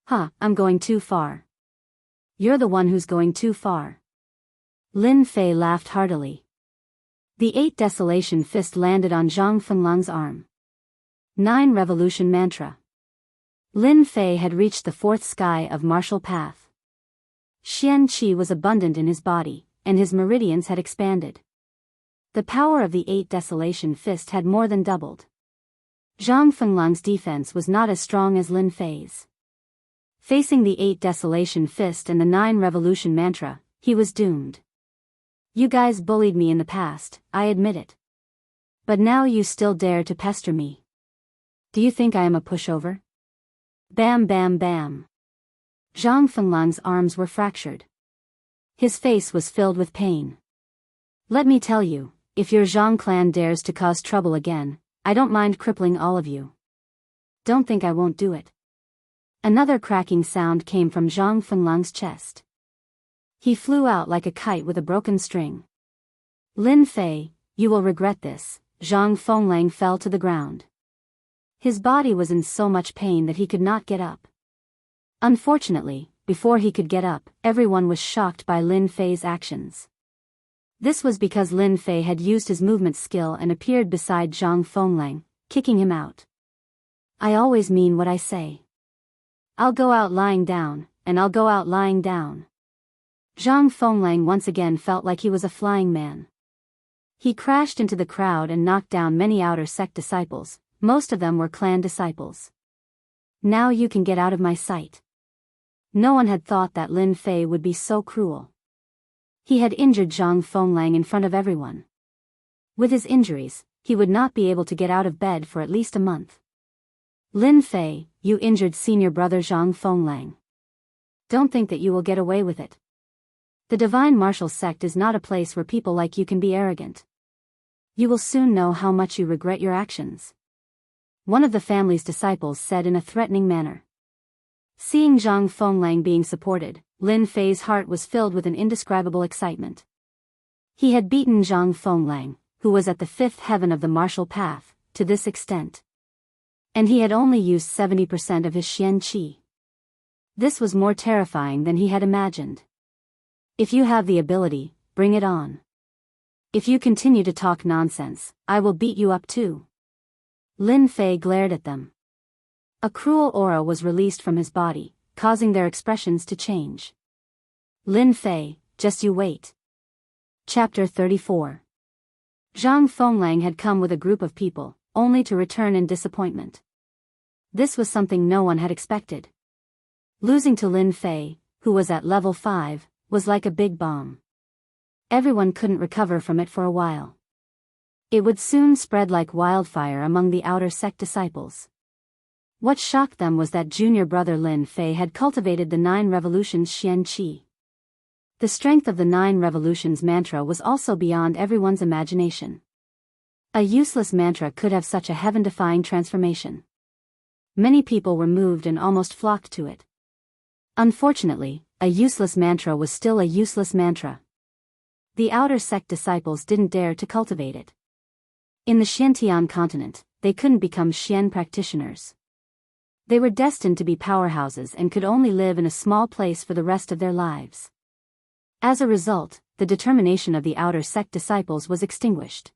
I'm going too far. You're the one who's going too far. Lin Fei laughed heartily. The 8 Desolation fist landed on Zhang Fenglang's arm. 9 Revolution Mantra. Lin Fei had reached the 4th sky of martial path. Xian Qi was abundant in his body, and his meridians had expanded. The power of the 8 Desolation fist had more than doubled. Zhang Fenglang's defense was not as strong as Lin Fei's. Facing the 8 Desolation fist and the 9 Revolution Mantra, he was doomed. You guys bullied me in the past, I admit it. But now you still dare to pester me. Do you think I am a pushover? Bam bam bam. Zhang Fenglang's arms were fractured. His face was filled with pain. Let me tell you, if your Zhang clan dares to cause trouble again, I don't mind crippling all of you. Don't think I won't do it. Another cracking sound came from Zhang Fenglang's chest. He flew out like a kite with a broken string. Lin Fei, you will regret this. Zhang Fenglang fell to the ground. His body was in so much pain that he could not get up. Unfortunately, before he could get up, everyone was shocked by Lin Fei's actions. This was because Lin Fei had used his movement skill and appeared beside Zhang Fenglang, kicking him out. I always mean what I say. I'll go out lying down, and I'll go out lying down. Zhang Fenglang once again felt like he was a flying man. He crashed into the crowd and knocked down many outer sect disciples, most of them were clan disciples. Now you can get out of my sight. No one had thought that Lin Fei would be so cruel. He had injured Zhang Fenglang in front of everyone. With his injuries, he would not be able to get out of bed for at least a month. Lin Fei, you injured senior brother Zhang Fenglang. Don't think that you will get away with it. The divine martial sect is not a place where people like you can be arrogant. You will soon know how much you regret your actions. One of the family's disciples said in a threatening manner. Seeing Zhang Fenglang being supported, Lin Fei's heart was filled with an indescribable excitement. He had beaten Zhang Fenglang, who was at the 5th heaven of the martial path, to this extent. And he had only used 70% of his Xian Qi. This was more terrifying than he had imagined. If you have the ability, bring it on. If you continue to talk nonsense, I will beat you up too. Lin Fei glared at them. A cruel aura was released from his body, causing their expressions to change. Lin Fei, just you wait. Chapter 34. Zhang Fenglang had come with a group of people, only to return in disappointment. This was something no one had expected. Losing to Lin Fei, who was at level 5, was like a big bomb. Everyone couldn't recover from it for a while. It would soon spread like wildfire among the outer sect disciples. What shocked them was that junior brother Lin Fei had cultivated the 9 revolutions Xian Qi. The strength of the 9 revolutions mantra was also beyond everyone's imagination. A useless mantra could have such a heaven-defying transformation. Many people were moved and almost flocked to it. Unfortunately, a useless mantra was still a useless mantra. The outer sect disciples didn't dare to cultivate it. In the Xiantian continent, they couldn't become Xian practitioners. They were destined to be powerhouses and could only live in a small place for the rest of their lives. As a result, the determination of the outer sect disciples was extinguished.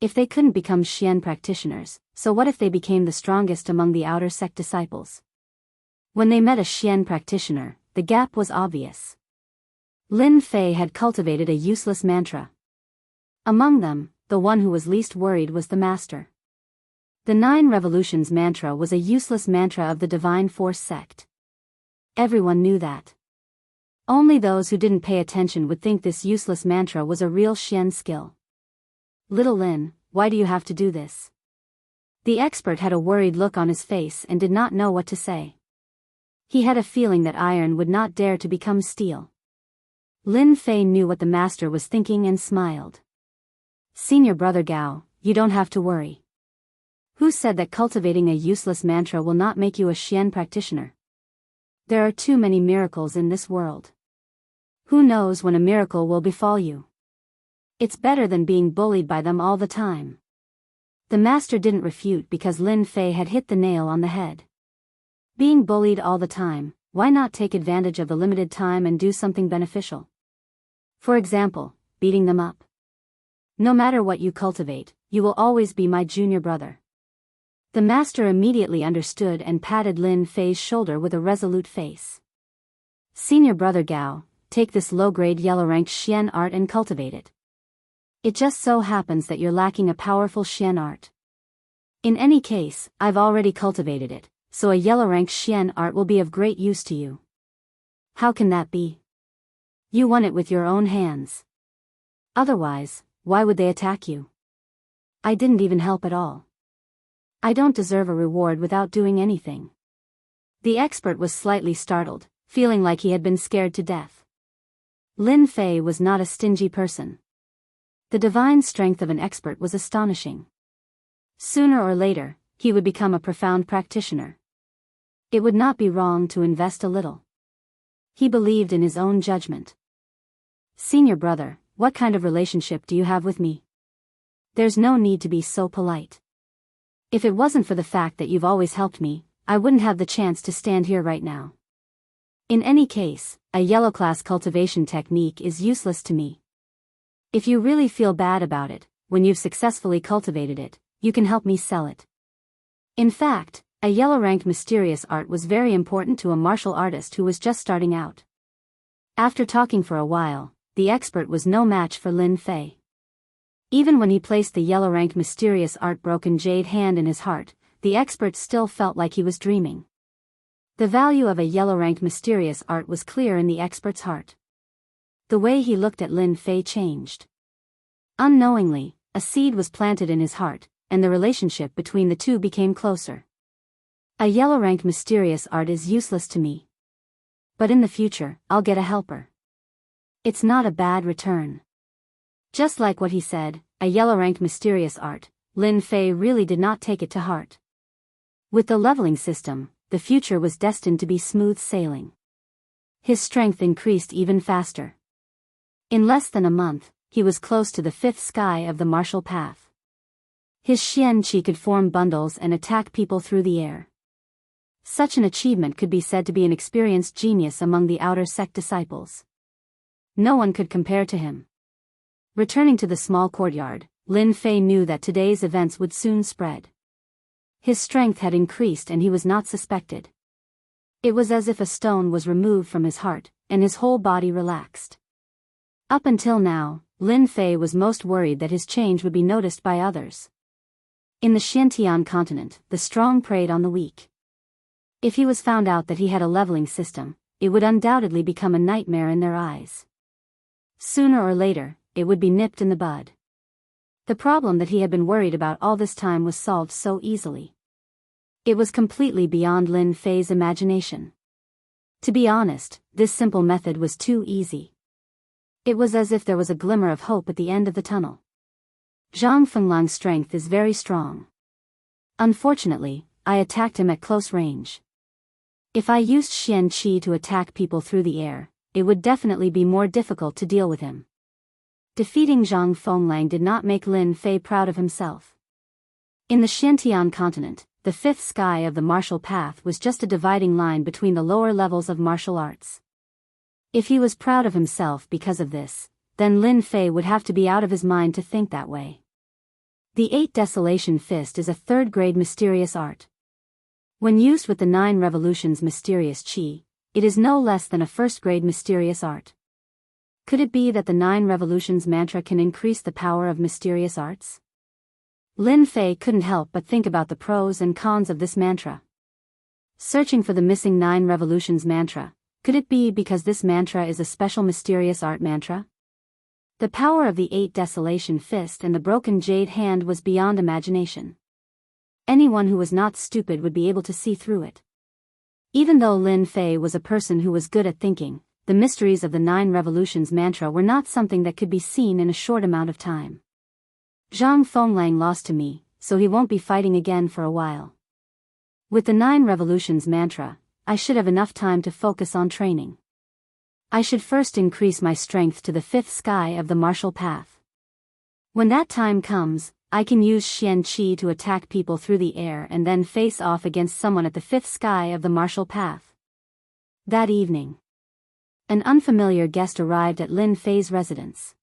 If they couldn't become Xian practitioners, so what if they became the strongest among the outer sect disciples? When they met a Xian practitioner, the gap was obvious. Lin Fei had cultivated a useless mantra. Among them, the one who was least worried was the master. The 9 revolutions mantra was a useless mantra of the Divine Force sect. Everyone knew that. Only those who didn't pay attention would think this useless mantra was a real Xian skill. Little Lin, why do you have to do this? The expert had a worried look on his face and did not know what to say. He had a feeling that iron would not dare to become steel. Lin Fei knew what the master was thinking and smiled. Senior brother Gao, you don't have to worry. Who said that cultivating a useless mantra will not make you a Xian practitioner? There are too many miracles in this world. Who knows when a miracle will befall you? It's better than being bullied by them all the time. The master didn't refute because Lin Fei had hit the nail on the head. Being bullied all the time, why not take advantage of the limited time and do something beneficial? For example, beating them up. No matter what you cultivate, you will always be my junior brother. The master immediately understood and patted Lin Fei's shoulder with a resolute face. Senior brother Gao, take this low-grade yellow-ranked Xian art and cultivate it. It just so happens that you're lacking a powerful Xian art. In any case, I've already cultivated it, so a yellow-ranked Xian art will be of great use to you. How can that be? You won it with your own hands. Otherwise, why would they attack you? I didn't even help at all. I don't deserve a reward without doing anything. The expert was slightly startled, feeling like he had been scared to death. Lin Fei was not a stingy person. The divine strength of an expert was astonishing. Sooner or later, he would become a profound practitioner. It would not be wrong to invest a little. He believed in his own judgment. Senior brother, what kind of relationship do you have with me? There's no need to be so polite. If it wasn't for the fact that you've always helped me, I wouldn't have the chance to stand here right now. In any case, a yellow class cultivation technique is useless to me. If you really feel bad about it, when you've successfully cultivated it, you can help me sell it. In fact, a yellow-ranked mysterious art was very important to a martial artist who was just starting out. After talking for a while, the expert was no match for Lin Fei. Even when he placed the yellow-ranked mysterious art broken jade hand in his heart, the expert still felt like he was dreaming. The value of a yellow-ranked mysterious art was clear in the expert's heart. The way he looked at Lin Fei changed. Unknowingly, a seed was planted in his heart, and the relationship between the two became closer. A yellow-ranked mysterious art is useless to me. But in the future, I'll get a helper. It's not a bad return. Just like what he said, a yellow-ranked mysterious art, Lin Fei really did not take it to heart. With the leveling system, the future was destined to be smooth sailing. His strength increased even faster. In less than a month, he was close to the 5th sky of the martial path. His Xian Qi could form bundles and attack people through the air. Such an achievement could be said to be an experienced genius among the outer sect disciples. No one could compare to him. Returning to the small courtyard, Lin Fei knew that today's events would soon spread. His strength had increased and he was not suspected. It was as if a stone was removed from his heart, and his whole body relaxed. Up until now, Lin Fei was most worried that his change would be noticed by others. In the Xiantian continent, the strong preyed on the weak. If he was found out that he had a leveling system, it would undoubtedly become a nightmare in their eyes. Sooner or later, it would be nipped in the bud. The problem that he had been worried about all this time was solved so easily. It was completely beyond Lin Fei's imagination. To be honest, this simple method was too easy. It was as if there was a glimmer of hope at the end of the tunnel. Zhang Fenglang's strength is very strong. Unfortunately, I attacked him at close range. If I used Xian Qi to attack people through the air, it would definitely be more difficult to deal with him. Defeating Zhang Fenglang did not make Lin Fei proud of himself. In the Xiantian continent, the fifth sky of the martial path was just a dividing line between the lower levels of martial arts. If he was proud of himself because of this, then Lin Fei would have to be out of his mind to think that way. The 8 Desolation Fist is a third-grade mysterious art. When used with the 9 Revolutions mysterious qi, it is no less than a first-grade mysterious art. Could it be that the 9 Revolutions mantra can increase the power of mysterious arts? Lin Fei couldn't help but think about the pros and cons of this mantra. Searching for the missing 9 Revolutions mantra, could it be because this mantra is a special mysterious art mantra? The power of the 8 Desolation Fist and the broken jade hand was beyond imagination. Anyone who was not stupid would be able to see through it. Even though Lin Fei was a person who was good at thinking, the mysteries of the 9 Revolutions mantra were not something that could be seen in a short amount of time. Zhang Fenglang lost to me, so he won't be fighting again for a while. With the 9 Revolutions mantra, I should have enough time to focus on training. I should first increase my strength to the 5th sky of the martial path. When that time comes, I can use Xian Qi to attack people through the air and then face off against someone at the 5th sky of the martial path. That evening, an unfamiliar guest arrived at Lin Fei's residence.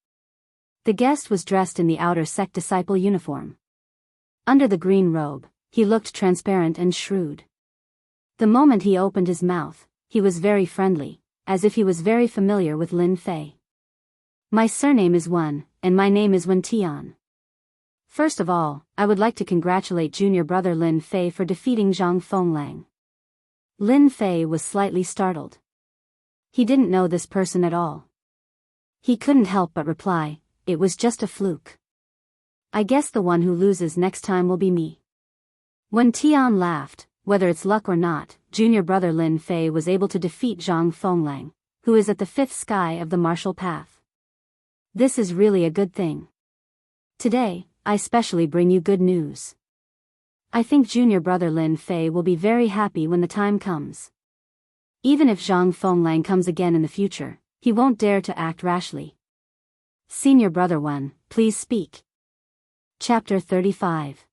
The guest was dressed in the outer sect disciple uniform. Under the green robe, he looked transparent and shrewd. The moment he opened his mouth, he was very friendly, as if he was very familiar with Lin Fei. My surname is Wen, and my name is Wen Tian. First of all, I would like to congratulate junior brother Lin Fei for defeating Zhang Fenglang. Lin Fei was slightly startled. He didn't know this person at all. He couldn't help but reply, "It was just a fluke. I guess the one who loses next time will be me." When Tian laughed, whether it's luck or not, junior brother Lin Fei was able to defeat Zhang Fenglang, who is at the 5th sky of the martial path. This is really a good thing. Today, I specially bring you good news. I think junior brother Lin Fei will be very happy when the time comes. Even if Zhang Fenglang comes again in the future, he won't dare to act rashly. Senior brother Wen, please speak. Chapter 35.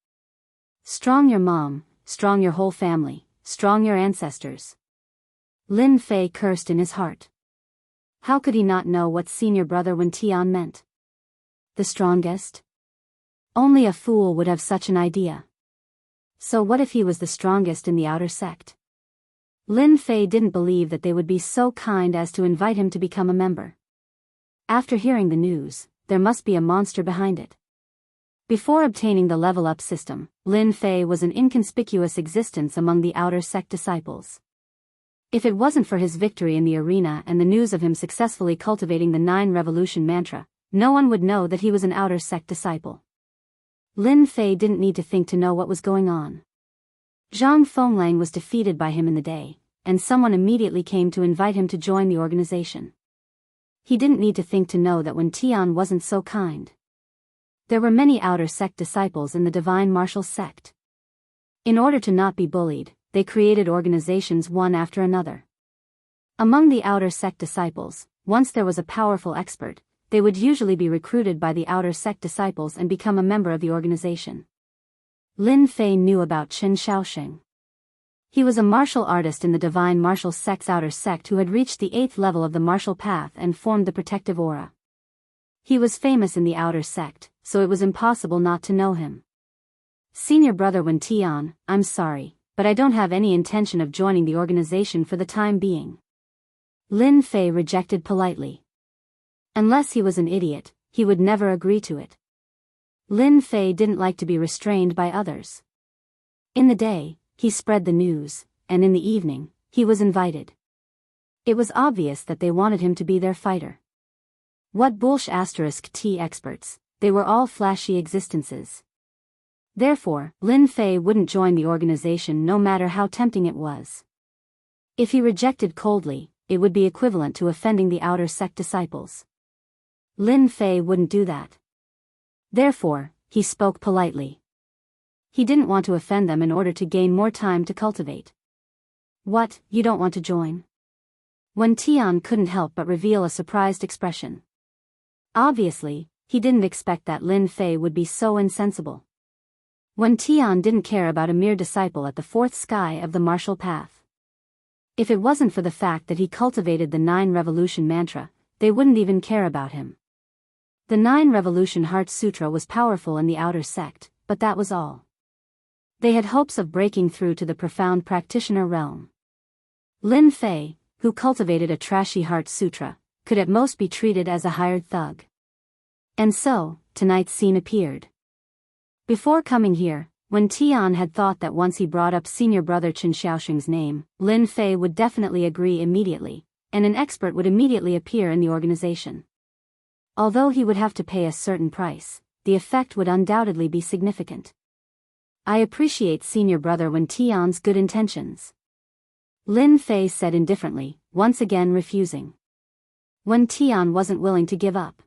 Strong your mom, strong your whole family, strong your ancestors. Lin Fei cursed in his heart. How could he not know what senior brother Wen Tian meant? The strongest? Only a fool would have such an idea. So what if he was the strongest in the outer sect? Lin Fei didn't believe that they would be so kind as to invite him to become a member. After hearing the news, there must be a monster behind it. Before obtaining the level-up system, Lin Fei was an inconspicuous existence among the outer sect disciples. If it wasn't for his victory in the arena and the news of him successfully cultivating the 9 Revolution mantra, no one would know that he was an outer sect disciple. Lin Fei didn't need to think to know what was going on. Zhang Fenglang was defeated by him in the day, and someone immediately came to invite him to join the organization. He didn't need to think to know that Wen Tian wasn't so kind. There were many outer sect disciples in the divine martial sect. In order to not be bullied, they created organizations one after another. Among the outer sect disciples, once there was a powerful expert, they would usually be recruited by the outer sect disciples and become a member of the organization. Lin Fei knew about Chen Shaoxing. He was a martial artist in the divine martial sect's outer sect who had reached the 8th level of the martial path and formed the protective aura. He was famous in the outer sect, so it was impossible not to know him. Senior brother Wen Tian, I'm sorry, but I don't have any intention of joining the organization for the time being. Lin Fei rejected politely. Unless he was an idiot, he would never agree to it. Lin Fei didn't like to be restrained by others. In the day, he spread the news, and in the evening, he was invited. It was obvious that they wanted him to be their fighter. What bullsh*t experts, they were all flashy existences. Therefore, Lin Fei wouldn't join the organization no matter how tempting it was. If he rejected coldly, it would be equivalent to offending the outer sect disciples. Lin Fei wouldn't do that. Therefore, he spoke politely. He didn't want to offend them in order to gain more time to cultivate. What, you don't want to join? Wen Tian couldn't help but reveal a surprised expression. Obviously, he didn't expect that Lin Fei would be so insensible. Wen Tian didn't care about a mere disciple at the fourth sky of the martial path. If it wasn't for the fact that he cultivated the 9 Revolution mantra, they wouldn't even care about him. The 9 Revolution Heart Sutra was powerful in the outer sect, but that was all. They had hopes of breaking through to the profound practitioner realm. Lin Fei, who cultivated a trashy Heart Sutra, could at most be treated as a hired thug. And so, tonight's scene appeared. Before coming here, Wen Tian had thought that once he brought up senior brother Chen Xiaoxing's name, Lin Fei would definitely agree immediately, and an expert would immediately appear in the organization. Although he would have to pay a certain price, the effect would undoubtedly be significant. I appreciate senior brother Wen Tian's good intentions. Lin Fei said indifferently, once again refusing. Wen Tian wasn't willing to give up.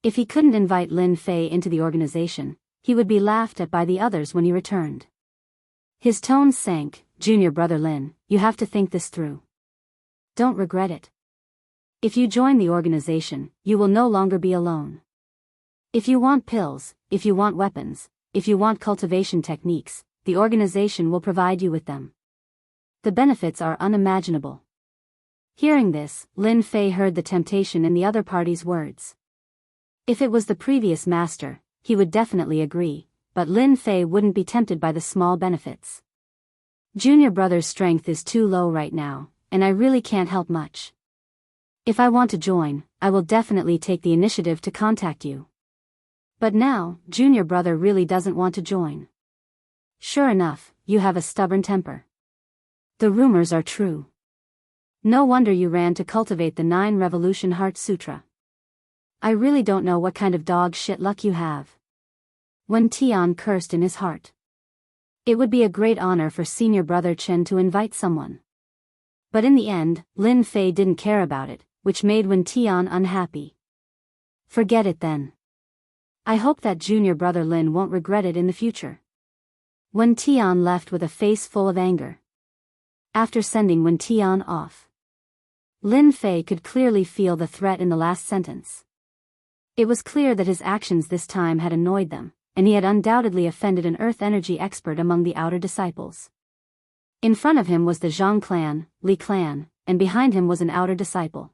If he couldn't invite Lin Fei into the organization, he would be laughed at by the others when he returned. His tone sank. Junior brother Lin, you have to think this through. Don't regret it. If you join the organization, you will no longer be alone. If you want pills, if you want weapons, if you want cultivation techniques, the organization will provide you with them. The benefits are unimaginable. Hearing this, Lin Fei heard the temptation in the other party's words. If it was the previous master, he would definitely agree, but Lin Fei wouldn't be tempted by the small benefits. Junior brother's strength is too low right now, and I really can't help much. If I want to join, I will definitely take the initiative to contact you. But now, junior brother really doesn't want to join. Sure enough, you have a stubborn temper. The rumors are true. No wonder you ran to cultivate the 9 Revolution Heart Sutra. I really don't know what kind of dog shit luck you have. Wen Tian cursed in his heart. It would be a great honor for senior brother Chen to invite someone. But in the end, Lin Fei didn't care about it, which made Wen Tian unhappy. Forget it then. I hope that junior brother Lin won't regret it in the future. Wen Tian left with a face full of anger. After sending Wen Tian off, Lin Fei could clearly feel the threat in the last sentence. It was clear that his actions this time had annoyed them, and he had undoubtedly offended an earth energy expert among the outer disciples. In front of him was the Zhang clan, Li clan, and behind him was an outer disciple.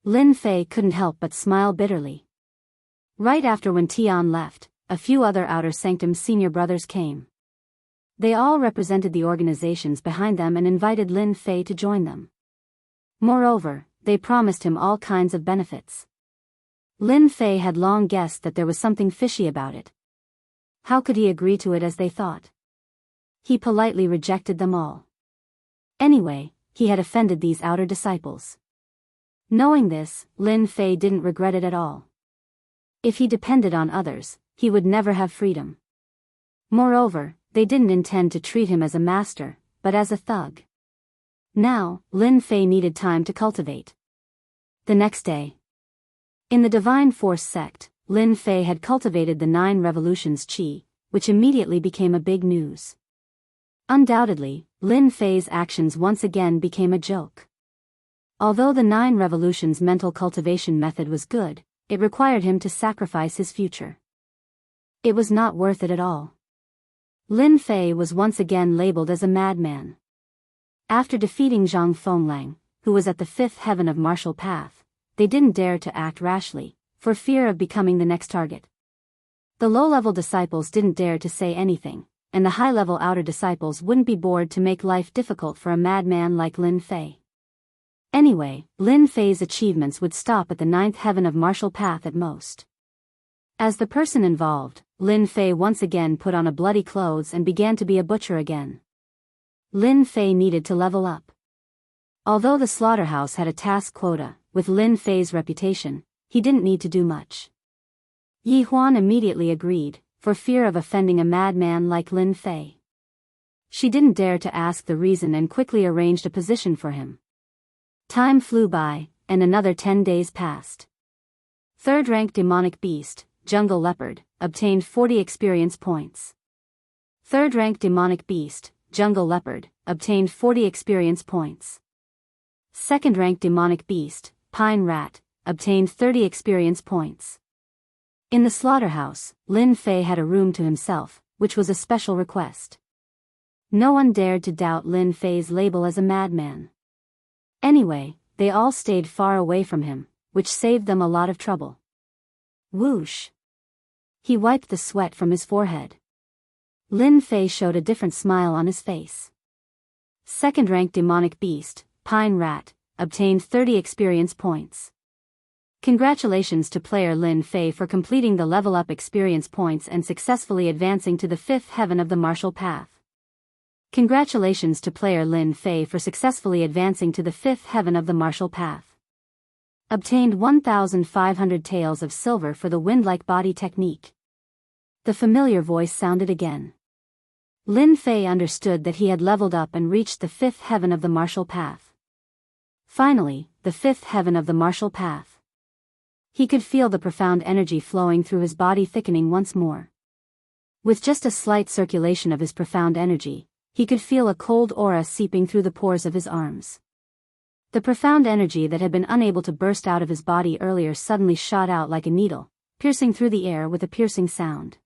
Lin Fei couldn't help but smile bitterly. Right after Wen Tian left, a few other outer sanctum senior brothers came. They all represented the organizations behind them and invited Lin Fei to join them. Moreover, they promised him all kinds of benefits. Lin Fei had long guessed that there was something fishy about it. How could he agree to it as they thought? He politely rejected them all. Anyway, he had offended these outer disciples. Knowing this, Lin Fei didn't regret it at all. If he depended on others, he would never have freedom. Moreover, they didn't intend to treat him as a master, but as a thug. Now, Lin Fei needed time to cultivate. The next day, in the Divine Force sect, Lin Fei had cultivated the 9 Revolutions Qi, which immediately became a big news. Undoubtedly, Lin Fei's actions once again became a joke. Although the 9 Revolutions mental cultivation method was good, it required him to sacrifice his future. It was not worth it at all. Lin Fei was once again labeled as a madman. After defeating Zhang Fenglang, who was at the 5th heaven of martial path, they didn't dare to act rashly, for fear of becoming the next target. The low-level disciples didn't dare to say anything, and the high-level outer disciples wouldn't be bored to make life difficult for a madman like Lin Fei. Anyway, Lin Fei's achievements would stop at the 9th heaven of martial path at most. As the person involved, Lin Fei once again put on a bloody clothes and began to be a butcher again. Lin Fei needed to level up. Although the slaughterhouse had a task quota, with Lin Fei's reputation, he didn't need to do much. Yi Huan immediately agreed, for fear of offending a madman like Lin Fei. She didn't dare to ask the reason and quickly arranged a position for him. Time flew by, and another 10 days passed. Third-rank demonic beast, jungle leopard, obtained 40 experience points. Third-rank demonic beast, jungle leopard, obtained 40 experience points. Second-rank demonic beast, pine rat, obtained 30 experience points. In the slaughterhouse, Lin Fei had a room to himself, which was a special request. No one dared to doubt Lin Fei's label as a madman. Anyway, they all stayed far away from him, which saved them a lot of trouble. Whoosh! He wiped the sweat from his forehead. Lin Fei showed a different smile on his face. Second-rank demonic beast, pine rat, obtained 30 experience points. Congratulations to player Lin Fei for completing the level up experience points and successfully advancing to the 5th heaven of the martial path. Congratulations to player Lin Fei for successfully advancing to the 5th heaven of the martial path. Obtained 1,500 taels of silver for the wind-like body technique. The familiar voice sounded again. Lin Fei understood that he had leveled up and reached the 5th heaven of the martial path. Finally, the 5th heaven of the martial path. He could feel the profound energy flowing through his body thickening once more. With just a slight circulation of his profound energy, he could feel a cold aura seeping through the pores of his arms. The profound energy that had been unable to burst out of his body earlier suddenly shot out like a needle, piercing through the air with a piercing sound.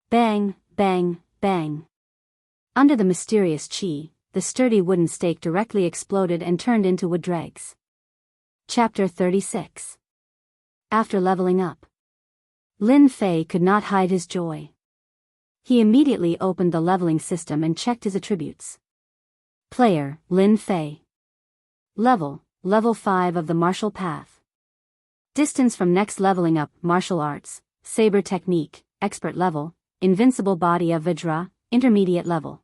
Bang, bang, bang. Under the mysterious chi, the sturdy wooden stake directly exploded and turned into wood dregs. Chapter 36. After leveling up, Lin Fei could not hide his joy. He immediately opened the leveling system and checked his attributes. Player, Lin Fei. Level 5 of the martial path. Distance from next leveling up, martial arts, saber technique, expert level, invincible body of Vajra, intermediate level.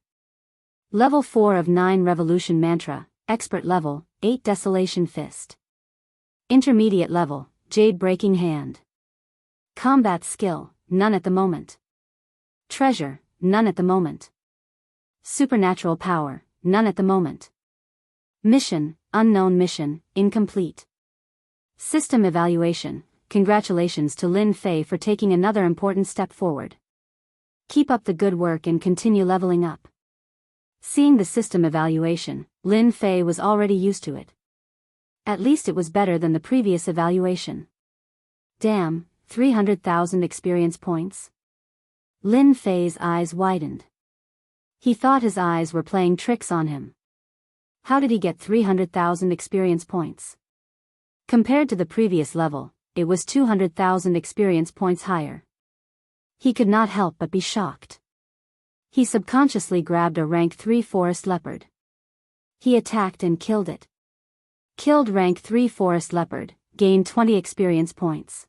Level 4 of 9 revolution mantra, expert level, 8 desolation fist. Intermediate level, jade breaking hand. Combat skill, none at the moment. Treasure, none at the moment. Supernatural power, none at the moment. Mission, unknown mission, incomplete. System evaluation, congratulations to Lin Fei for taking another important step forward. Keep up the good work and continue leveling up. Seeing the system evaluation, Lin Fei was already used to it. At least it was better than the previous evaluation. Damn, 300,000 experience points? Lin Fei's eyes widened. He thought his eyes were playing tricks on him. How did he get 300,000 experience points? Compared to the previous level, it was 200,000 experience points higher. He could not help but be shocked. He subconsciously grabbed a rank 3 forest leopard. He attacked and killed it. Killed rank 3 forest leopard, gained 20 experience points.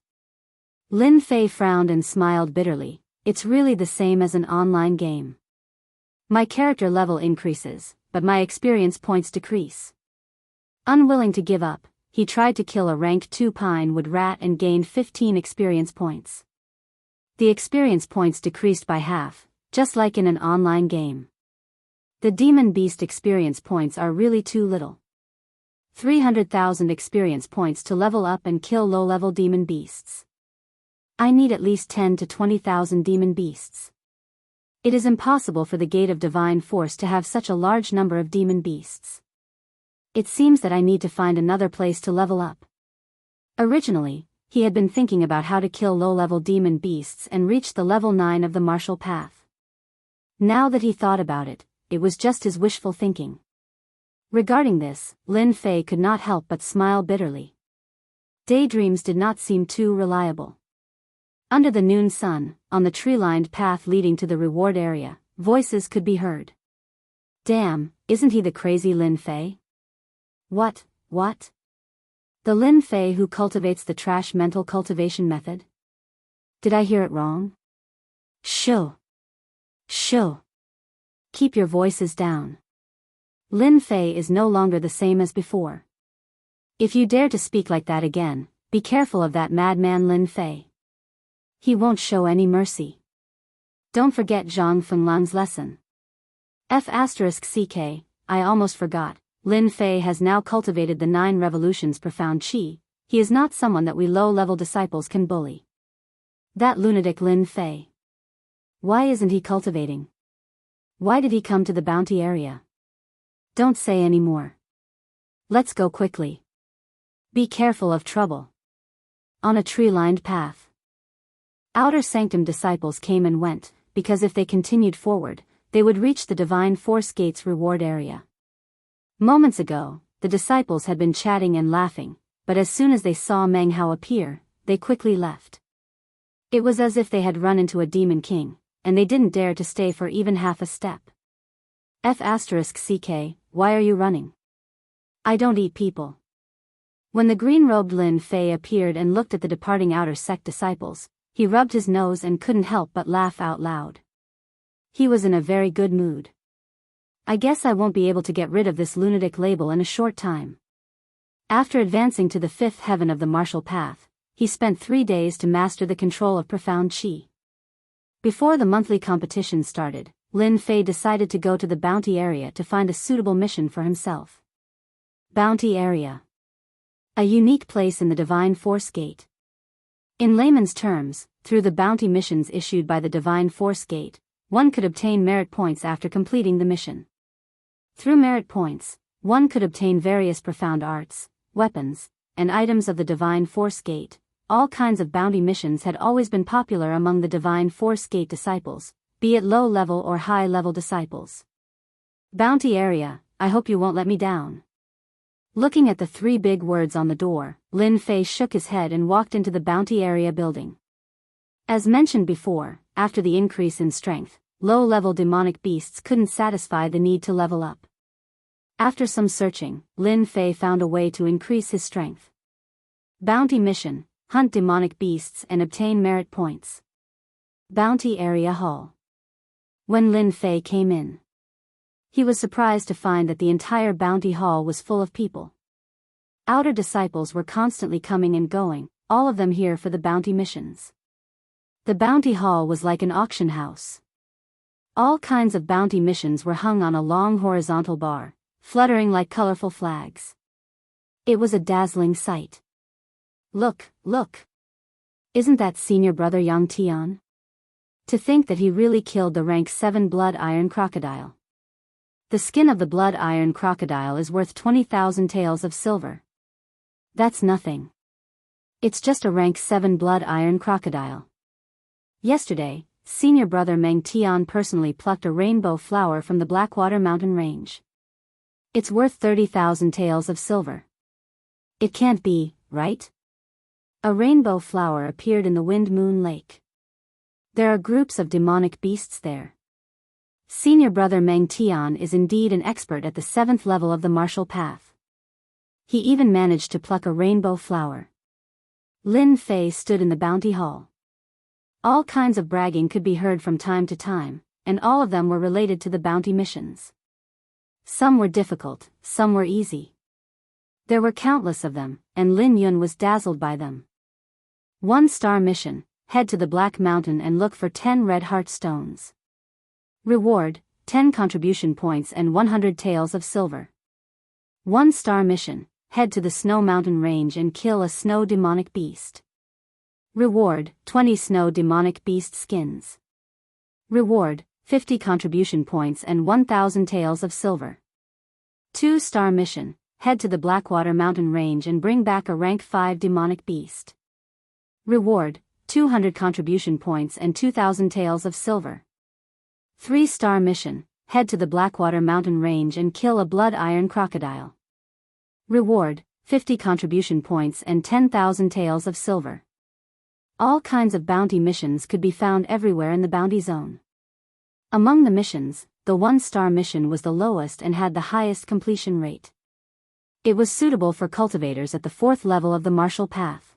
Lin Fei frowned and smiled bitterly. It's really the same as an online game. My character level increases, but my experience points decrease. Unwilling to give up, he tried to kill a rank 2 pine wood rat and gained 15 experience points. The experience points decreased by half, just like in an online game. The demon beast experience points are really too little. 300,000 experience points to level up and kill low-level demon beasts. I need at least 10 to 20,000 demon beasts. It is impossible for the Gate of Divine Force to have such a large number of demon beasts. It seems that I need to find another place to level up. Originally, he had been thinking about how to kill low-level demon beasts and reach the level 9 of the martial path. Now that he thought about it, it was just his wishful thinking. Regarding this, Lin Fei could not help but smile bitterly. Daydreams did not seem too reliable. Under the noon sun, on the tree-lined path leading to the reward area, voices could be heard. Damn, isn't he the crazy Lin Fei? What? The Lin Fei who cultivates the trash mental cultivation method? Did I hear it wrong? Shoo. Keep your voices down. Lin Fei is no longer the same as before. If you dare to speak like that again, be careful of that madman Lin Fei. He won't show any mercy. Don't forget Zhang Fenglan's lesson. F***ck, I almost forgot. Lin Fei has now cultivated the 9 revolutions profound qi. He is not someone that we low-level disciples can bully. That lunatic Lin Fei. Why isn't he cultivating? Why did he come to the bounty area? Don't say any more. Let's go quickly. Be careful of trouble. On a tree-lined path. Outer Sanctum disciples came and went, because if they continued forward, they would reach the Divine Force Gate's reward area. Moments ago, the disciples had been chatting and laughing, but as soon as they saw Meng Hao appear, they quickly left. It was as if they had run into a demon king, and they didn't dare to stay for even half a step. F***ck, why are you running? I don't eat people. When the green-robed Lin Fei appeared and looked at the departing outer sect disciples, he rubbed his nose and couldn't help but laugh out loud. He was in a very good mood. I guess I won't be able to get rid of this lunatic label in a short time. After advancing to the 5th heaven of the martial path, he spent 3 days to master the control of profound qi. Before the monthly competition started, Lin Fei decided to go to the bounty area to find a suitable mission for himself. Bounty area. A unique place in the Divine Force Gate. In layman's terms, through the bounty missions issued by the Divine Force Gate, one could obtain merit points after completing the mission. Through merit points, one could obtain various profound arts, weapons, and items of the Divine Force Gate. All kinds of bounty missions had always been popular among the Divine Force Gate disciples, be it low-level or high-level disciples. Bounty area, I hope you won't let me down. Looking at the 3 big words on the door, Lin Fei shook his head and walked into the bounty area building. As mentioned before, after the increase in strength, low-level demonic beasts couldn't satisfy the need to level up. After some searching, Lin Fei found a way to increase his strength. Bounty mission, hunt demonic beasts and obtain merit points. Bounty area hall. When Lin Fei came in, he was surprised to find that the entire bounty hall was full of people. Outer disciples were constantly coming and going, all of them here for the bounty missions. The bounty hall was like an auction house. All kinds of bounty missions were hung on a long horizontal bar, fluttering like colorful flags. It was a dazzling sight. Look, look. Isn't that senior brother Yang Tian? To think that he really killed the rank 7 blood iron crocodile. The skin of the blood iron crocodile is worth 20,000 taels of silver. That's nothing. It's just a rank 7 blood iron crocodile. Yesterday, senior brother Meng Tian personally plucked a rainbow flower from the Blackwater mountain range. It's worth 30,000 taels of silver. It can't be, right? A rainbow flower appeared in the Wind Moon Lake. There are groups of demonic beasts there. Senior brother Meng Tian is indeed an expert at the 7th level of the martial path. He even managed to pluck a rainbow flower. Lin Fei stood in the bounty hall. All kinds of bragging could be heard from time to time, and all of them were related to the bounty missions. Some were difficult, some were easy. There were countless of them, and Lin Yun was dazzled by them. 1-star mission, head to the Black Mountain and look for 10 red heart stones. Reward, 10 contribution points and 100 taels of silver. 1-star mission, head to the Snow Mountain range and kill a snow demonic beast. Reward, 20 snow demonic beast skins. Reward, 50 contribution points and 1,000 taels of silver. 2-star mission, head to the Blackwater mountain range and bring back a rank 5 demonic beast. Reward, 200 contribution points and 2,000 taels of silver. 3-star mission, head to the Blackwater mountain range and kill a blood iron crocodile. Reward, 50 contribution points and 10,000 taels of silver. All kinds of bounty missions could be found everywhere in the bounty zone. Among the missions, the 1-star mission was the lowest and had the highest completion rate. It was suitable for cultivators at the 4th level of the martial path.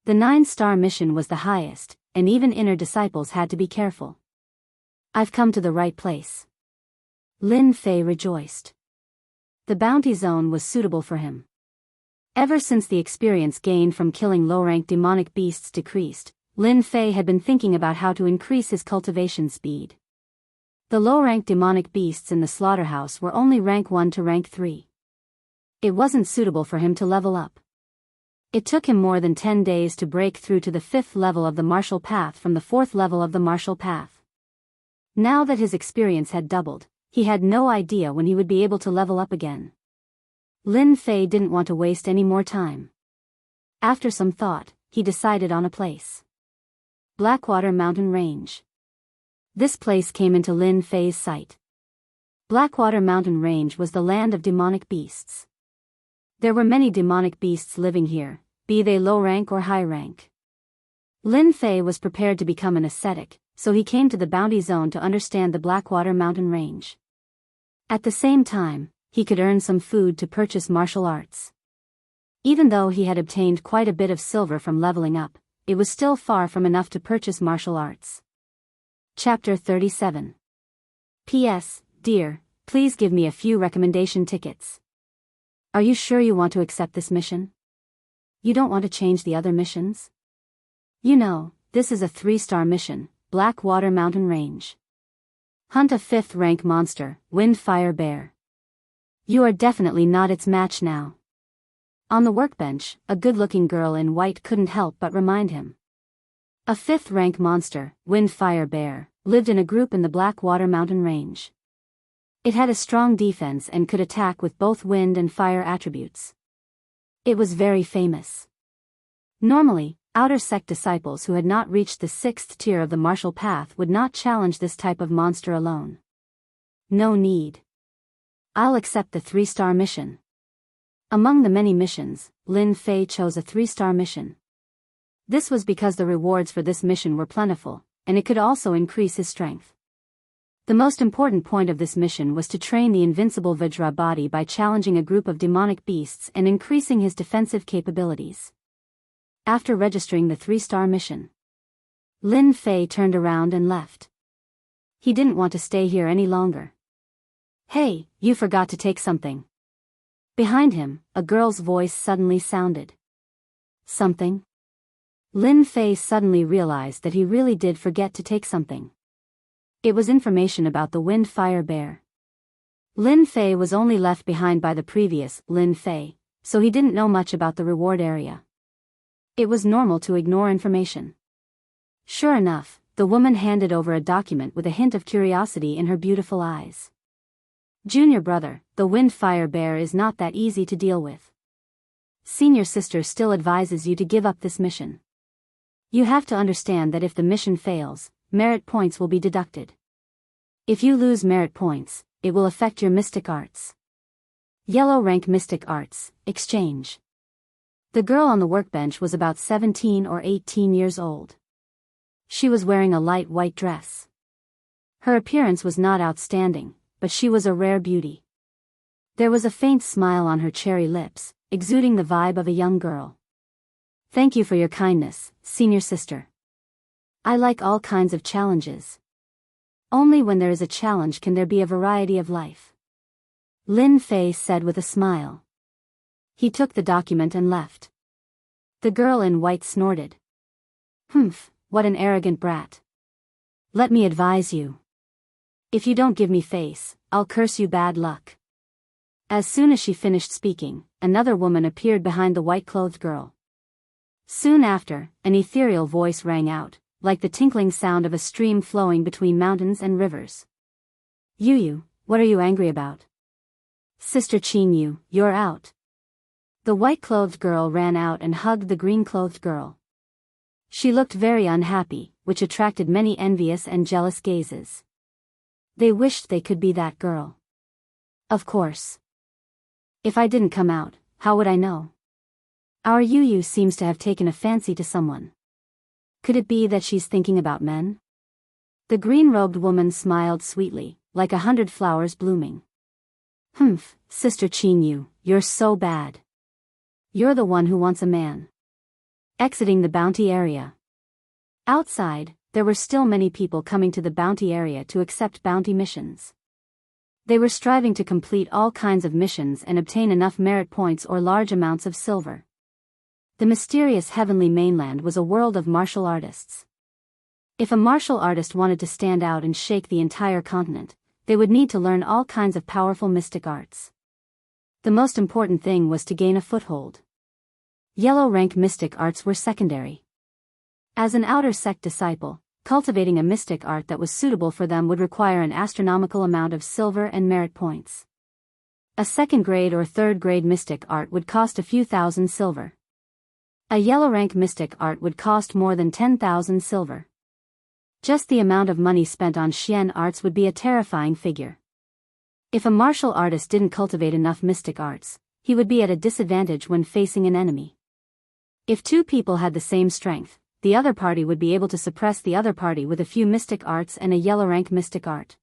The 9-star mission was the highest, and even inner disciples had to be careful. I've come to the right place. Lin Fei rejoiced. The bounty zone was suitable for him. Ever since the experience gained from killing low-rank demonic beasts decreased, Lin Fei had been thinking about how to increase his cultivation speed. The low-rank demonic beasts in the slaughterhouse were only rank 1 to rank 3. It wasn't suitable for him to level up. It took him more than 10 days to break through to the 5th level of the martial path from the 4th level of the martial path. Now that his experience had doubled, he had no idea when he would be able to level up again. Lin Fei didn't want to waste any more time. After some thought, he decided on a place. Blackwater Mountain Range. This place came into Lin Fei's sight. Blackwater Mountain Range was the land of demonic beasts. There were many demonic beasts living here, be they low rank or high rank. Lin Fei was prepared to become an ascetic, so he came to the bounty zone to understand the Blackwater Mountain Range. At the same time, he could earn some food to purchase martial arts. Even though he had obtained quite a bit of silver from leveling up, it was still far from enough to purchase martial arts. Chapter 37. P.S. Dear, please give me a few recommendation tickets. Are you sure you want to accept this mission? You don't want to change the other missions? You know, this is a 3-star mission, Blackwater Mountain Range. Hunt a 5th rank monster, Windfire Bear. You are definitely not its match now. On the workbench, a good-looking girl in white couldn't help but remind him. A 5th rank monster, Windfire Bear, lived in a group in the Blackwater Mountain Range. It had a strong defense and could attack with both wind and fire attributes. It was very famous. Normally, outer sect disciples who had not reached the 6th tier of the martial path would not challenge this type of monster alone. No need. I'll accept the 3-star mission. Among the many missions, Lin Fei chose a 3-star mission. This was because the rewards for this mission were plentiful, and it could also increase his strength. The most important point of this mission was to train the invincible Vajra body by challenging a group of demonic beasts and increasing his defensive capabilities. After registering the 3-star mission, Lin Fei turned around and left. He didn't want to stay here any longer. Hey, you forgot to take something. Behind him, a girl's voice suddenly sounded. Something? Lin Fei suddenly realized that he really did forget to take something. It was information about the Windfire Bear. Lin Fei was only left behind by the previous Lin Fei, so he didn't know much about the reward area. It was normal to ignore information. Sure enough, the woman handed over a document with a hint of curiosity in her beautiful eyes. Junior brother, the Windfire Bear is not that easy to deal with. Senior sister still advises you to give up this mission. You have to understand that if the mission fails, merit points will be deducted. If you lose merit points, it will affect your mystic arts. Yellow rank mystic arts, exchange. The girl on the workbench was about 17 or 18 years old. She was wearing a light white dress. Her appearance was not outstanding, but she was a rare beauty. There was a faint smile on her cherry lips, exuding the vibe of a young girl. Thank you for your kindness, senior sister. I like all kinds of challenges. Only when there is a challenge can there be a variety of life. Lin Fei said with a smile. He took the document and left. The girl in white snorted. Humph, what an arrogant brat. Let me advise you. If you don't give me face, I'll curse you bad luck. As soon as she finished speaking, another woman appeared behind the white-clothed girl. Soon after, an ethereal voice rang out, like the tinkling sound of a stream flowing between mountains and rivers. Yu, what are you angry about? Sister Qin Yu, you're out. The white-clothed girl ran out and hugged the green-clothed girl. She looked very unhappy, which attracted many envious and jealous gazes. They wished they could be that girl. Of course. If I didn't come out, how would I know? Our Yu seems to have taken a fancy to someone. Could it be that she's thinking about men? The green-robed woman smiled sweetly, like 100 flowers blooming. Humph, Sister Qin Yu, you're so bad. You're the one who wants a man. Exiting the bounty area. Outside, there were still many people coming to the bounty area to accept bounty missions. They were striving to complete all kinds of missions and obtain enough merit points or large amounts of silver. The mysterious heavenly mainland was a world of martial artists. If a martial artist wanted to stand out and shake the entire continent, they would need to learn all kinds of powerful mystic arts. The most important thing was to gain a foothold. Yellow rank mystic arts were secondary. As an outer sect disciple, cultivating a mystic art that was suitable for them would require an astronomical amount of silver and merit points. A second grade or third grade mystic art would cost a few thousand silver. A yellow rank mystic art would cost more than 10,000 silver. Just the amount of money spent on Xian arts would be a terrifying figure. If a martial artist didn't cultivate enough mystic arts, he would be at a disadvantage when facing an enemy. If two people had the same strength, the other party would be able to suppress the other party with a few mystic arts and a yellow rank mystic art.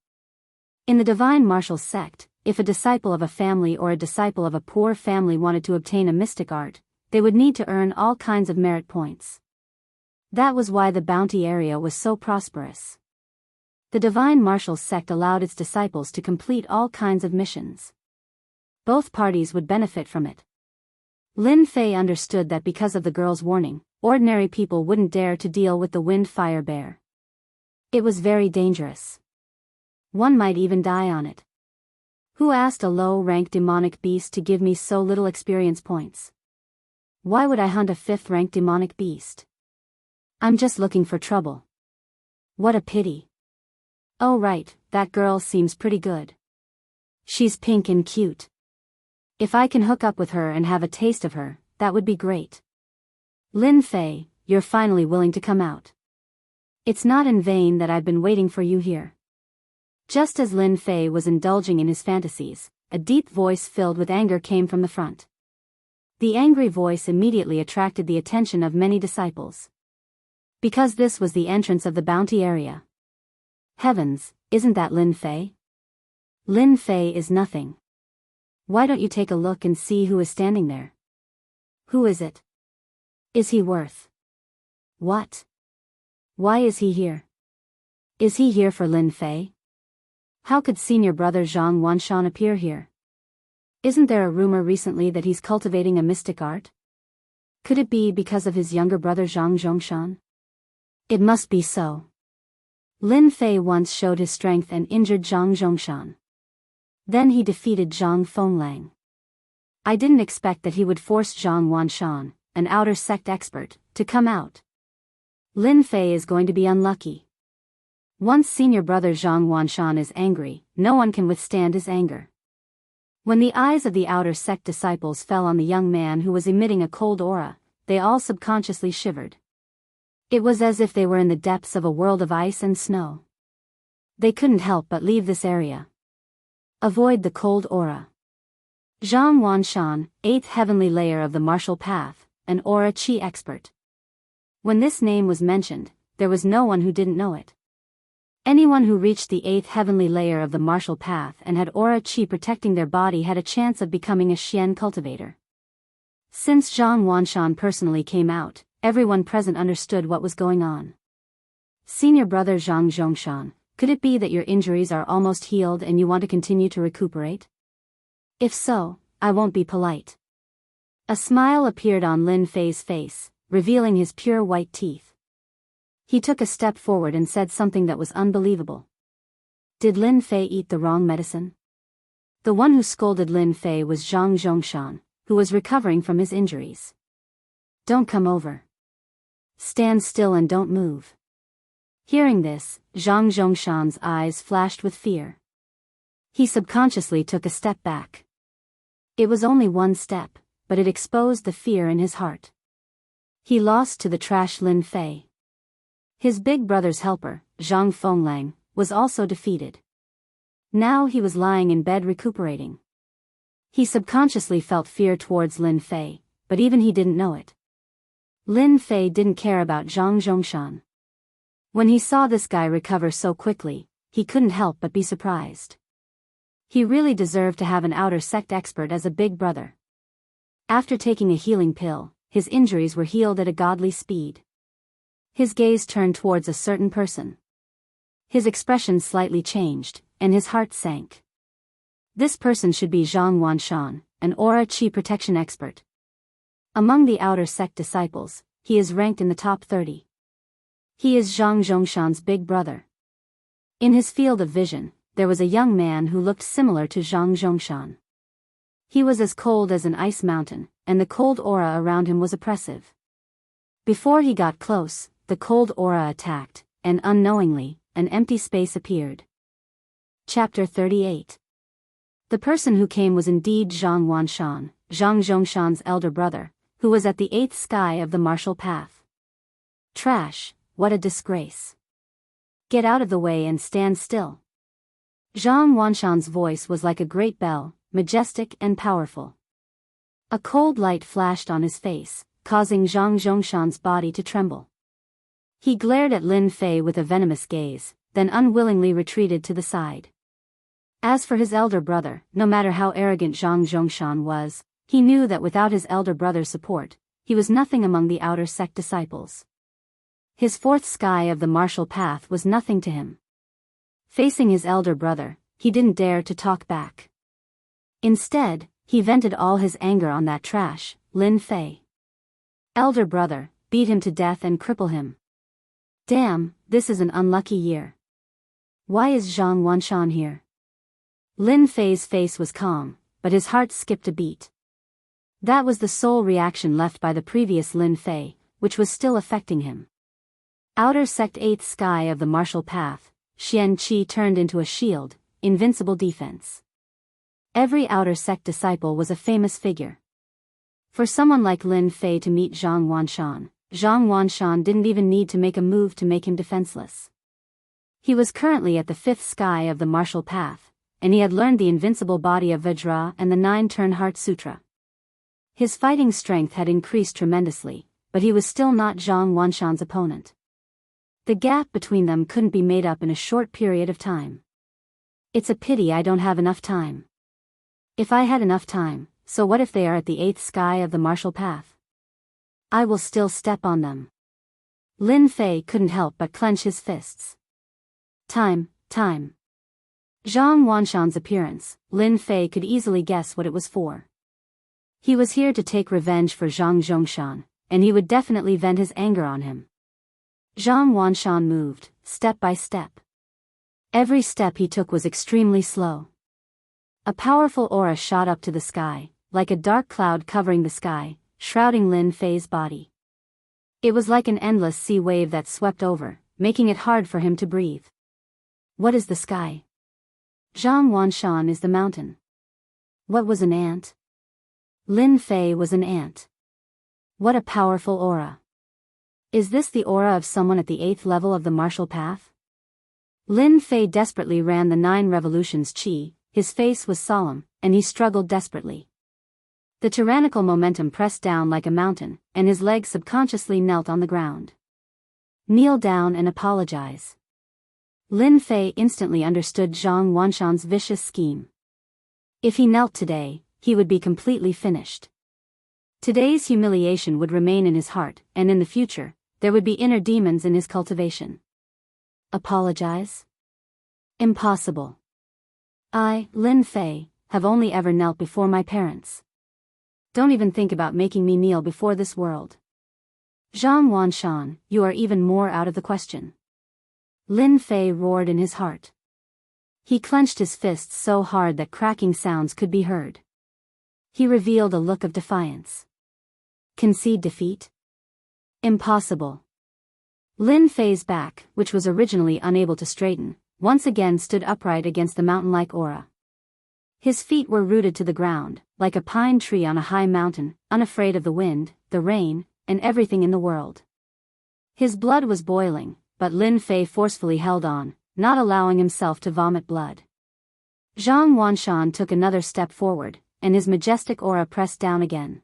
In the divine martial sect, if a disciple of a family or a disciple of a poor family wanted to obtain a mystic art, they would need to earn all kinds of merit points. That was why the bounty area was so prosperous. The divine martial sect allowed its disciples to complete all kinds of missions. Both parties would benefit from it. Lin Fei understood that because of the girl's warning, ordinary people wouldn't dare to deal with the wind fire bear. It was very dangerous. One might even die on it. Who asked a low-rank demonic beast to give me so little experience points? Why would I hunt a 5th-rank demonic beast? I'm just looking for trouble. What a pity. Oh right, that girl seems pretty good. She's pink and cute. If I can hook up with her and have a taste of her, that would be great. Lin Fei, you're finally willing to come out. It's not in vain that I've been waiting for you here. Just as Lin Fei was indulging in his fantasies, a deep voice filled with anger came from the front. The angry voice immediately attracted the attention of many disciples. Because this was the entrance of the bounty area. Heavens, isn't that Lin Fei? Lin Fei is nothing. Why don't you take a look and see who is standing there? Who is it? Is he worth? What? Why is he here? Is he here for Lin Fei? How could senior brother Zhang Wanshan appear here? Isn't there a rumor recently that he's cultivating a mystic art? Could it be because of his younger brother Zhang Zhongshan? It must be so. Lin Fei once showed his strength and injured Zhang Zhongshan. Then he defeated Zhang Fenglang. I didn't expect that he would force Zhang Wanshan, an outer sect expert, to come out. Lin Fei is going to be unlucky. Once senior brother Zhang Wanshan is angry, no one can withstand his anger. When the eyes of the outer sect disciples fell on the young man who was emitting a cold aura, they all subconsciously shivered. It was as if they were in the depths of a world of ice and snow. They couldn't help but leave this area. Avoid the cold aura. Zhang Wanshan, 8th heavenly layer of the martial path, an aura chi expert. When this name was mentioned, there was no one who didn't know it. Anyone who reached the 8th heavenly layer of the martial path and had aura chi protecting their body had a chance of becoming a Xian cultivator. Since Zhang Wanshan personally came out, everyone present understood what was going on. Senior brother Zhang Zhongshan, could it be that your injuries are almost healed and you want to continue to recuperate? If so, I won't be polite. A smile appeared on Lin Fei's face, revealing his pure white teeth. He took a step forward and said something that was unbelievable. Did Lin Fei eat the wrong medicine? The one who scolded Lin Fei was Zhang Zhongshan, who was recovering from his injuries. Don't come over. Stand still and don't move. Hearing this, Zhang Zhongshan's eyes flashed with fear. He subconsciously took a step back. It was only one step, but it exposed the fear in his heart. He lost to the trash Lin Fei. His big brother's helper, Zhang Fenglang, was also defeated. Now he was lying in bed recuperating. He subconsciously felt fear towards Lin Fei, but even he didn't know it. Lin Fei didn't care about Zhang Zhongshan. When he saw this guy recover so quickly, he couldn't help but be surprised. He really deserved to have an outer sect expert as a big brother. After taking a healing pill, his injuries were healed at a godly speed. His gaze turned towards a certain person. His expression slightly changed, and his heart sank. This person should be Zhang Wanshan, an aura chi protection expert. Among the outer sect disciples, he is ranked in the top 30. He is Zhang Zhongshan's big brother. In his field of vision, there was a young man who looked similar to Zhang Zhongshan. He was as cold as an ice mountain, and the cold aura around him was oppressive. Before he got close, the cold aura attacked, and unknowingly, an empty space appeared. Chapter 38. The person who came was indeed Zhang Wanshan, Zhang Zhongshan's elder brother, who was at the 8th sky of the martial path. Trash, what a disgrace. Get out of the way and stand still. Zhang Wanshan's voice was like a great bell, majestic and powerful. A cold light flashed on his face, causing Zhang Zhongshan's body to tremble. He glared at Lin Fei with a venomous gaze, then unwillingly retreated to the side. As for his elder brother, no matter how arrogant Zhang Zhongshan was, he knew that without his elder brother's support, he was nothing among the outer sect disciples. His 4th sky of the martial path was nothing to him. Facing his elder brother, he didn't dare to talk back. Instead, he vented all his anger on that trash, Lin Fei. Elder brother, beat him to death and cripple him. Damn, this is an unlucky year. Why is Zhang Wanshan here? Lin Fei's face was calm, but his heart skipped a beat. That was the sole reaction left by the previous Lin Fei, which was still affecting him. Outer sect 8th sky of the martial path, Xian Qi turned into a shield, invincible defense. Every outer sect disciple was a famous figure. For someone like Lin Fei to meet Zhang Wanshan didn't even need to make a move to make him defenseless. He was currently at the 5th sky of the martial path, and he had learned the invincible body of Vajra and the 9-turn Heart Sutra. His fighting strength had increased tremendously, but he was still not Zhang Wanshan's opponent. The gap between them couldn't be made up in a short period of time. It's a pity I don't have enough time. If I had enough time, so what if they are at the 8th sky of the martial path? I will still step on them. Lin Fei couldn't help but clench his fists. Time. Zhang Wanshan's appearance, Lin Fei could easily guess what it was for. He was here to take revenge for Zhang Zhongshan, and he would definitely vent his anger on him. Zhang Wanshan moved, step by step. Every step he took was extremely slow. A powerful aura shot up to the sky, like a dark cloud covering the sky, shrouding Lin Fei's body. It was like an endless sea wave that swept over, making it hard for him to breathe. What is the sky? Zhang Wanshan is the mountain. What was an ant? Lin Fei was an ant. What a powerful aura. Is this the aura of someone at the 8th level of the martial path? Lin Fei desperately ran the 9 revolutions qi, his face was solemn, and he struggled desperately. The tyrannical momentum pressed down like a mountain, and his legs subconsciously knelt on the ground. Kneel down and apologize. Lin Fei instantly understood Zhang Wanshan's vicious scheme. If he knelt today, he would be completely finished. Today's humiliation would remain in his heart, and in the future, there would be inner demons in his cultivation. Apologize? Impossible. I, Lin Fei, have only ever knelt before my parents. Don't even think about making me kneel before this world. Zhang Wanshan, you are even more out of the question. Lin Fei roared in his heart. He clenched his fists so hard that cracking sounds could be heard. He revealed a look of defiance. Concede defeat? Impossible. Lin Fei's back, which was originally unable to straighten, once again stood upright against the mountain-like aura. His feet were rooted to the ground, like a pine tree on a high mountain, unafraid of the wind, the rain, and everything in the world. His blood was boiling, but Lin Fei forcefully held on, not allowing himself to vomit blood. Zhang Wanshan took another step forward, and his majestic aura pressed down again.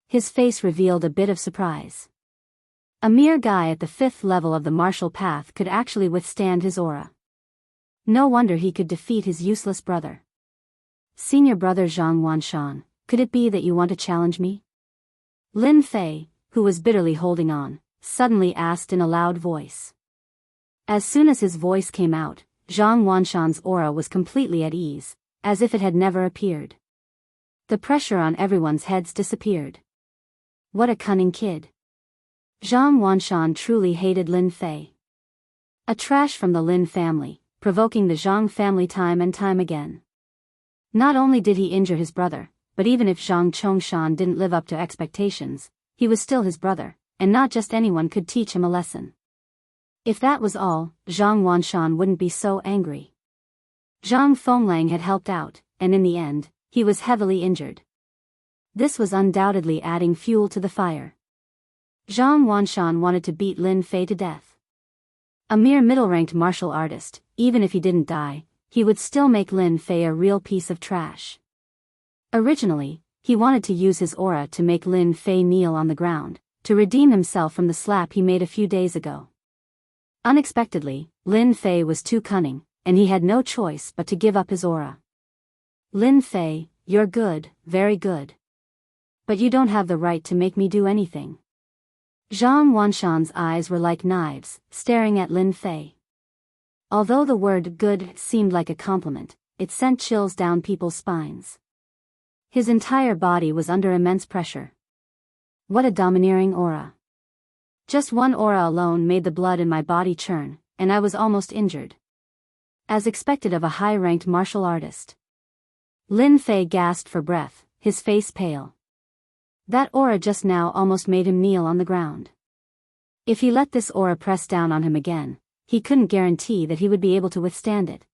His face revealed a bit of surprise. A mere guy at the 5th level of the martial path could actually withstand his aura. No wonder he could defeat his useless brother. Senior brother Zhang Wanshan, could it be that you want to challenge me? Lin Fei, who was bitterly holding on, suddenly asked in a loud voice. As soon as his voice came out, Zhang Wanshan's aura was completely at ease, as if it had never appeared. The pressure on everyone's heads disappeared. What a cunning kid. Zhang Wanshan truly hated Lin Fei. A trash from the Lin family, provoking the Zhang family time and time again. Not only did he injure his brother, but even if Zhang Chongshan didn't live up to expectations, he was still his brother, and not just anyone could teach him a lesson. If that was all, Zhang Wanshan wouldn't be so angry. Zhang Fenglang had helped out, and in the end, he was heavily injured. This was undoubtedly adding fuel to the fire. Zhang Wanshan wanted to beat Lin Fei to death. A mere middle-ranked martial artist, even if he didn't die, he would still make Lin Fei a real piece of trash. Originally, he wanted to use his aura to make Lin Fei kneel on the ground, to redeem himself from the slap he made a few days ago. Unexpectedly, Lin Fei was too cunning, and he had no choice but to give up his aura. Lin Fei, you're good, very good. But you don't have the right to make me do anything. Zhang Wanshan's eyes were like knives, staring at Lin Fei. Although the word good seemed like a compliment, it sent chills down people's spines. His entire body was under immense pressure. What a domineering aura. Just one aura alone made the blood in my body churn, and I was almost injured. As expected of a high-ranked martial artist. Lin Fei gasped for breath, his face pale. That aura just now almost made him kneel on the ground. If he let this aura press down on him again, he couldn't guarantee that he would be able to withstand it.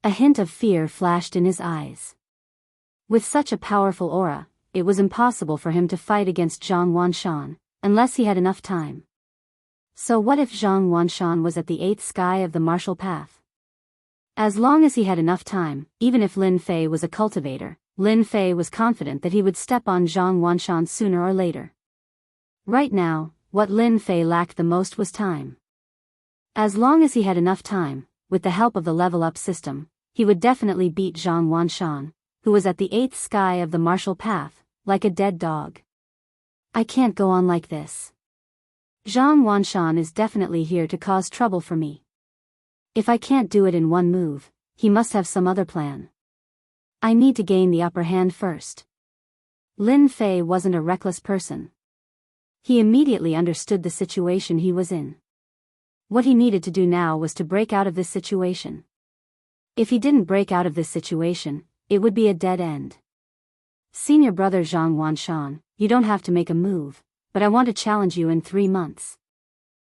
A hint of fear flashed in his eyes. With such a powerful aura, it was impossible for him to fight against Zhang Wanshan, unless he had enough time. So what if Zhang Wanshan was at the 8th sky of the martial path? As long as he had enough time, even if Lin Fei was a cultivator, Lin Fei was confident that he would step on Zhang Wanshan sooner or later. Right now, what Lin Fei lacked the most was time. As long as he had enough time, with the help of the level-up system, he would definitely beat Zhang Wanshan, who was at the 8th sky of the martial path, like a dead dog. I can't go on like this. Zhang Wanshan is definitely here to cause trouble for me. If I can't do it in one move, he must have some other plan. I need to gain the upper hand first. Lin Fei wasn't a reckless person. He immediately understood the situation he was in. What he needed to do now was to break out of this situation. If he didn't break out of this situation, it would be a dead end. Senior brother Zhang Wanshan, you don't have to make a move, but I want to challenge you in 3 months.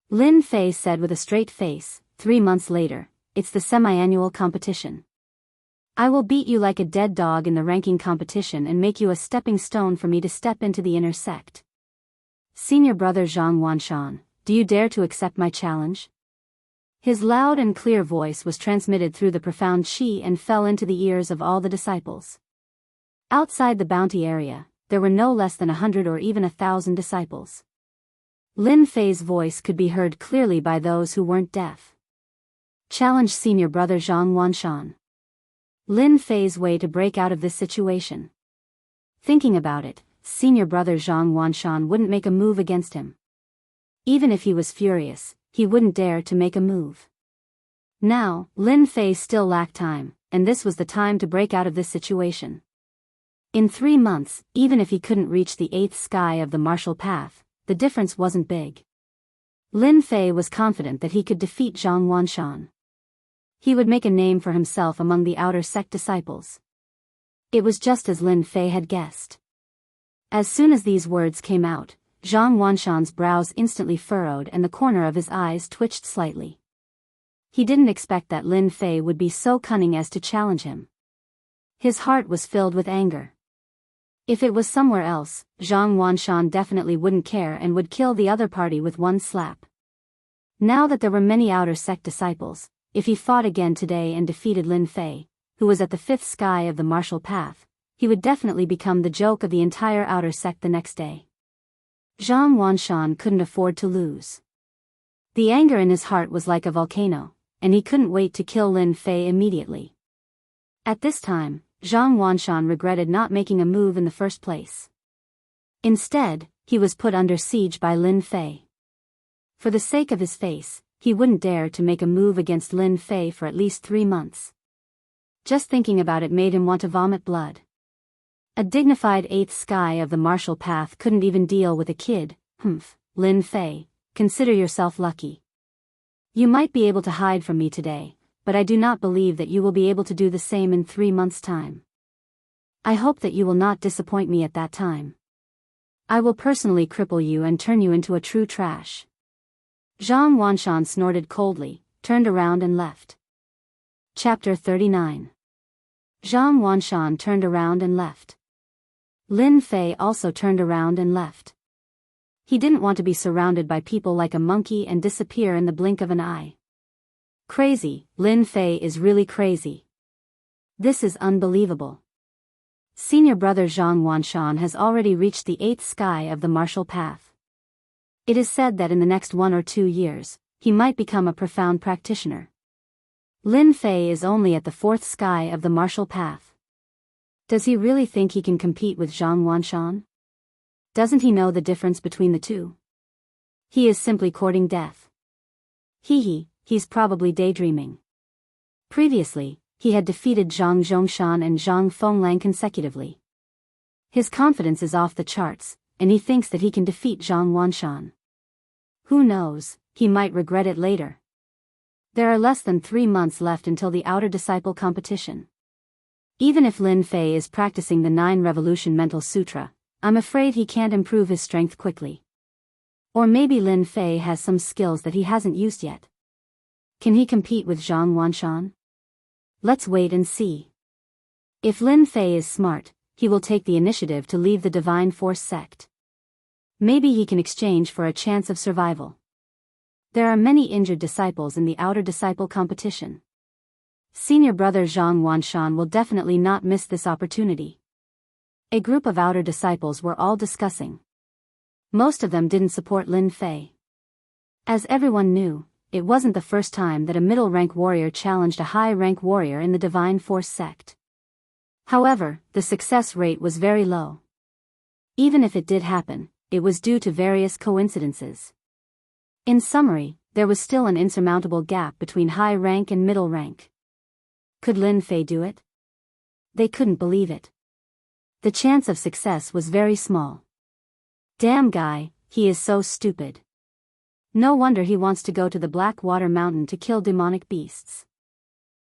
Lin Fei said with a straight face. 3 months later, it's the semi-annual competition. I will beat you like a dead dog in the ranking competition and make you a stepping stone for me to step into the inner sect. Senior brother Zhang Wanshan, do you dare to accept my challenge? His loud and clear voice was transmitted through the profound qi and fell into the ears of all the disciples. Outside the bounty area, there were no less than 100 or even 1,000 disciples. Lin Fei's voice could be heard clearly by those who weren't deaf. Challenge senior brother Zhang Wanshan. Lin Fei's way to break out of this situation. Thinking about it, senior brother Zhang Wanshan wouldn't make a move against him. Even if he was furious, he wouldn't dare to make a move. Now, Lin Fei still lacked time, and this was the time to break out of this situation. In 3 months, even if he couldn't reach the 8th sky of the martial path, the difference wasn't big. Lin Fei was confident that he could defeat Zhang Wanshan. He would make a name for himself among the outer sect disciples. It was just as Lin Fei had guessed. As soon as these words came out, Zhang Wanshan's brows instantly furrowed and the corner of his eyes twitched slightly. He didn't expect that Lin Fei would be so cunning as to challenge him. His heart was filled with anger. If it was somewhere else, Zhang Wanshan definitely wouldn't care and would kill the other party with one slap. Now that there were many outer sect disciples, if he fought again today and defeated Lin Fei, who was at the 5th sky of the martial path, he would definitely become the joke of the entire outer sect the next day. Zhang Wanshan couldn't afford to lose. The anger in his heart was like a volcano, and he couldn't wait to kill Lin Fei immediately. At this time, Zhang Wanshan regretted not making a move in the first place. Instead, he was put under siege by Lin Fei. For the sake of his face, he wouldn't dare to make a move against Lin Fei for at least 3 months. Just thinking about it made him want to vomit blood. A dignified eighth sky of the martial path couldn't even deal with a kid. Lin Fei, consider yourself lucky. You might be able to hide from me today, but I do not believe that you will be able to do the same in 3 months' time. I hope that you will not disappoint me at that time. I will personally cripple you and turn you into a true trash. Zhang Wanshan snorted coldly, turned around and left. Chapter 39. Zhang Wanshan turned around and left. Lin Fei also turned around and left. He didn't want to be surrounded by people like a monkey and disappear in the blink of an eye. Crazy, Lin Fei is really crazy. This is unbelievable. Senior brother Zhang Wanshan has already reached the 8th sky of the martial path. It is said that in the next 1 or 2 years, he might become a profound practitioner. Lin Fei is only at the 4th sky of the martial path. Does he really think he can compete with Zhang Wanshan? Doesn't he know the difference between the two? He is simply courting death. He's probably daydreaming. Previously, he had defeated Zhang Zhongshan and Zhang Fenglang consecutively. His confidence is off the charts, and he thinks that he can defeat Zhang Wanshan. Who knows, he might regret it later. There are less than 3 months left until the outer disciple competition. Even if Lin Fei is practicing the 9 Revolution Mental Sutra, I'm afraid he can't improve his strength quickly. Or maybe Lin Fei has some skills that he hasn't used yet. Can he compete with Zhang Wanshan? Let's wait and see. If Lin Fei is smart, he will take the initiative to leave the Divine Force sect. Maybe he can exchange for a chance of survival. There are many injured disciples in the outer disciple competition. Senior brother Zhang Wanshan will definitely not miss this opportunity. A group of outer disciples were all discussing. Most of them didn't support Lin Fei. As everyone knew, it wasn't the first time that a middle-rank warrior challenged a high-rank warrior in the Divine Force sect. However, the success rate was very low. Even if it did happen, it was due to various coincidences. In summary, there was still an insurmountable gap between high rank and middle rank. Could Lin Fei do it? They couldn't believe it. The chance of success was very small. Damn guy, he is so stupid. No wonder he wants to go to the Black Water Mountain to kill demonic beasts.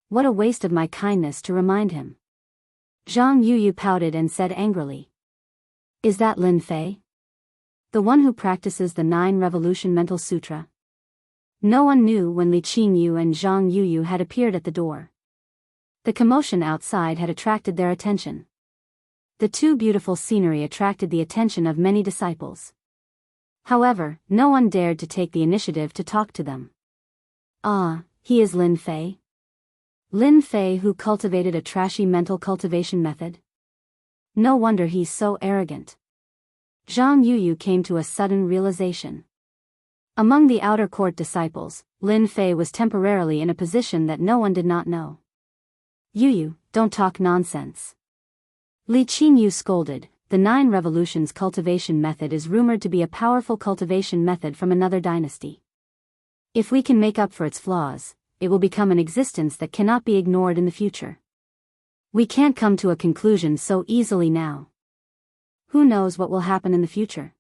What a waste of my kindness to remind him. Zhang Yuyu pouted and said angrily. Is that Lin Fei? The one who practices the 9 Revolution Mental Sutra? No one knew when Li Qingyu and Zhang Yuyu had appeared at the door. The commotion outside had attracted their attention. The two beautiful scenery attracted the attention of many disciples. However, no one dared to take the initiative to talk to them. Ah, he is Lin Fei? Lin Fei who cultivated a trashy mental cultivation method? No wonder he's so arrogant. Zhang Yuyu came to a sudden realization. Among the outer court disciples, Lin Fei was temporarily in a position that no one did not know. Yuyu, don't talk nonsense. Li Qingyu scolded. The 9 Revolutions cultivation method is rumored to be a powerful cultivation method from another dynasty. If we can make up for its flaws, it will become an existence that cannot be ignored in the future. We can't come to a conclusion so easily now. Who knows what will happen in the future?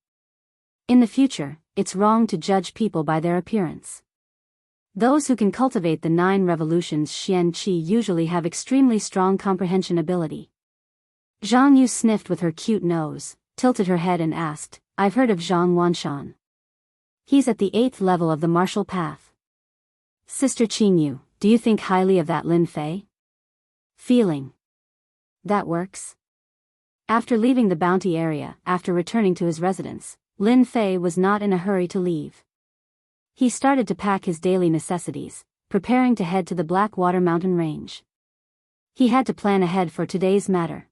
In the future, it's wrong to judge people by their appearance. Those who can cultivate the 9 Revolutions Xian Qi usually have extremely strong comprehension ability. Zhang Yu sniffed with her cute nose, tilted her head and asked, I've heard of Zhang Wanshan. He's at the 8th level of the martial path. Sister Qingyu, do you think highly of that Lin Fei? Feeling. That works? After leaving the bounty area, after returning to his residence, Lin Fei was not in a hurry to leave. He started to pack his daily necessities, preparing to head to the Blackwater Mountain Range. He had to plan ahead for today's matter.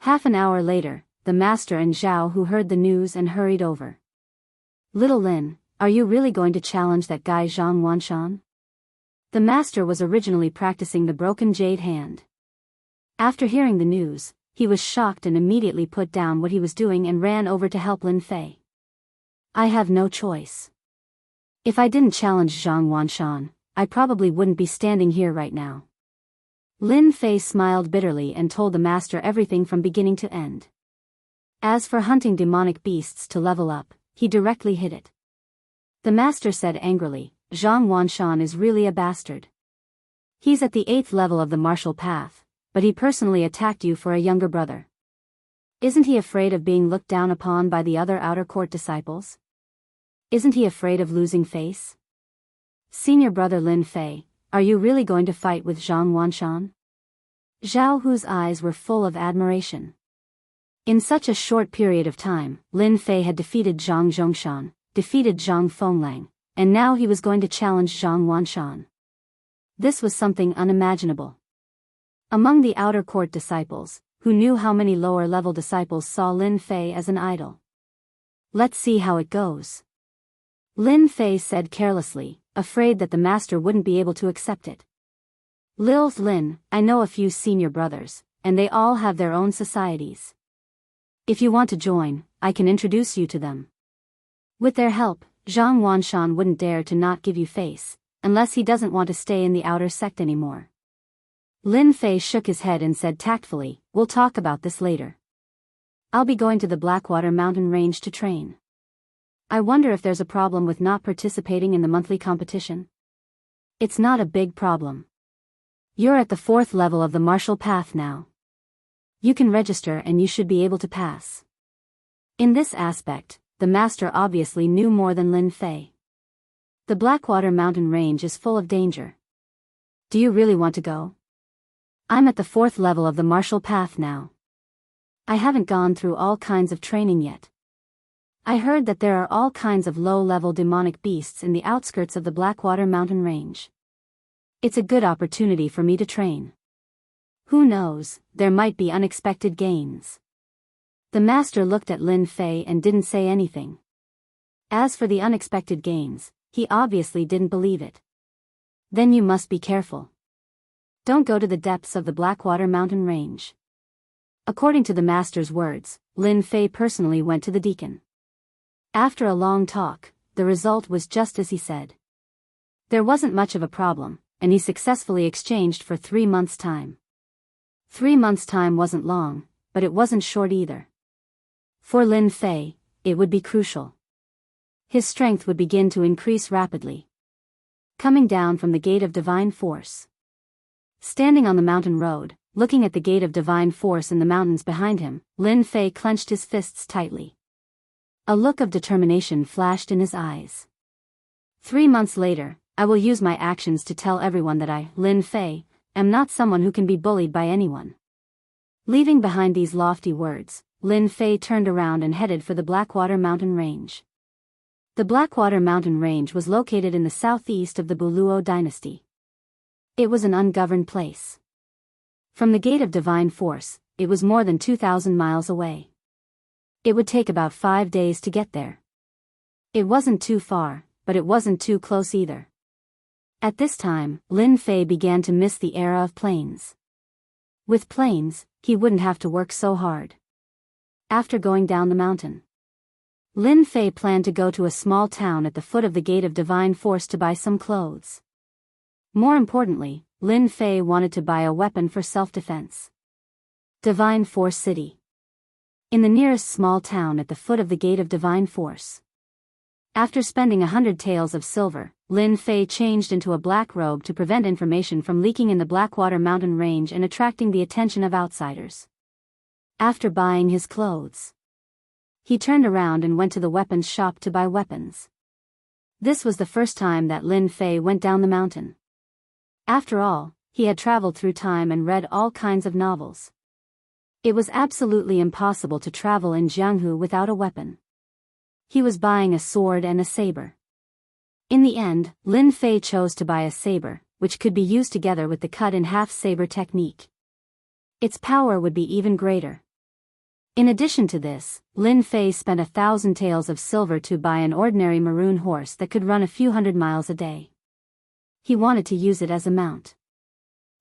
Half an hour later, the master and Zhao Hu heard the news and hurried over. Little Lin, are you really going to challenge that guy Zhang Wanshan? The master was originally practicing the broken jade hand. After hearing the news, he was shocked and immediately put down what he was doing and ran over to help Lin Fei. I have no choice. If I didn't challenge Zhang Wanshan, I probably wouldn't be standing here right now. Lin Fei smiled bitterly and told the master everything from beginning to end. As for hunting demonic beasts to level up, he directly hid it. The master said angrily, Zhang Wanshan is really a bastard. He's at the 8th level of the martial path, but he personally attacked you for a younger brother. Isn't he afraid of being looked down upon by the other outer court disciples? Isn't he afraid of losing face? Senior brother Lin Fei, are you really going to fight with Zhang Wanshan? Zhao Hu's eyes were full of admiration. In such a short period of time, Lin Fei had defeated Zhang Zhongshan, defeated Zhang Fenglang, and now he was going to challenge Zhang Wanshan. This was something unimaginable. Among the outer court disciples, who knew how many lower-level disciples saw Lin Fei as an idol. Let's see how it goes. Lin Fei said carelessly, afraid that the master wouldn't be able to accept it. Lin, I know a few senior brothers, and they all have their own societies. If you want to join, I can introduce you to them. With their help, Zhang Wanshan wouldn't dare to not give you face, unless he doesn't want to stay in the outer sect anymore. Lin Fei shook his head and said tactfully, we'll talk about this later. I'll be going to the Blackwater Mountain Range to train. I wonder if there's a problem with not participating in the monthly competition? It's not a big problem. You're at the 4th level of the martial path now. You can register and you should be able to pass. In this aspect, the master obviously knew more than Lin Fei. The Blackwater Mountain Range is full of danger. Do you really want to go? I'm at the 4th level of the martial path now. I haven't gone through all kinds of training yet. I heard that there are all kinds of low-level demonic beasts in the outskirts of the Blackwater Mountain Range. It's a good opportunity for me to train. Who knows, there might be unexpected gains. The master looked at Lin Fei and didn't say anything. As for the unexpected gains, he obviously didn't believe it. Then you must be careful. Don't go to the depths of the Blackwater Mountain Range. According to the master's words, Lin Fei personally went to the deacon. After a long talk, the result was just as he said. There wasn't much of a problem, and he successfully exchanged for 3 months' time. 3 months' time wasn't long, but it wasn't short either. For Lin Fei, it would be crucial. His strength would begin to increase rapidly. Coming down from the Gate of Divine Force. Standing on the mountain road, looking at the Gate of Divine Force in the mountains behind him, Lin Fei clenched his fists tightly. A look of determination flashed in his eyes. 3 months later, I will use my actions to tell everyone that I, Lin Fei, am not someone who can be bullied by anyone. Leaving behind these lofty words, Lin Fei turned around and headed for the Blackwater Mountain Range. The Blackwater Mountain Range was located in the southeast of the Buluo dynasty. It was an ungoverned place. From the Gate of Divine Force, it was more than 2,000 miles away. It would take about 5 days to get there. It wasn't too far, but it wasn't too close either. At this time, Lin Fei began to miss the era of planes. With planes, he wouldn't have to work so hard. After going down the mountain, Lin Fei planned to go to a small town at the foot of the Gate of Divine Force to buy some clothes. More importantly, Lin Fei wanted to buy a weapon for self-defense. Divine Force City. In the nearest small town at the foot of the Gate of Divine Force. After spending 100 taels of silver, Lin Fei changed into a black robe to prevent information from leaking in the Blackwater Mountain Range and attracting the attention of outsiders. After buying his clothes, he turned around and went to the weapons shop to buy weapons. This was the first time that Lin Fei went down the mountain. After all, he had traveled through time and read all kinds of novels. It was absolutely impossible to travel in Jianghu without a weapon. He was buying a sword and a saber. In the end, Lin Fei chose to buy a saber, which could be used together with the cut-in-half saber technique. Its power would be even greater. In addition to this, Lin Fei spent 1,000 taels of silver to buy an ordinary maroon horse that could run a few hundred miles a day. He wanted to use it as a mount.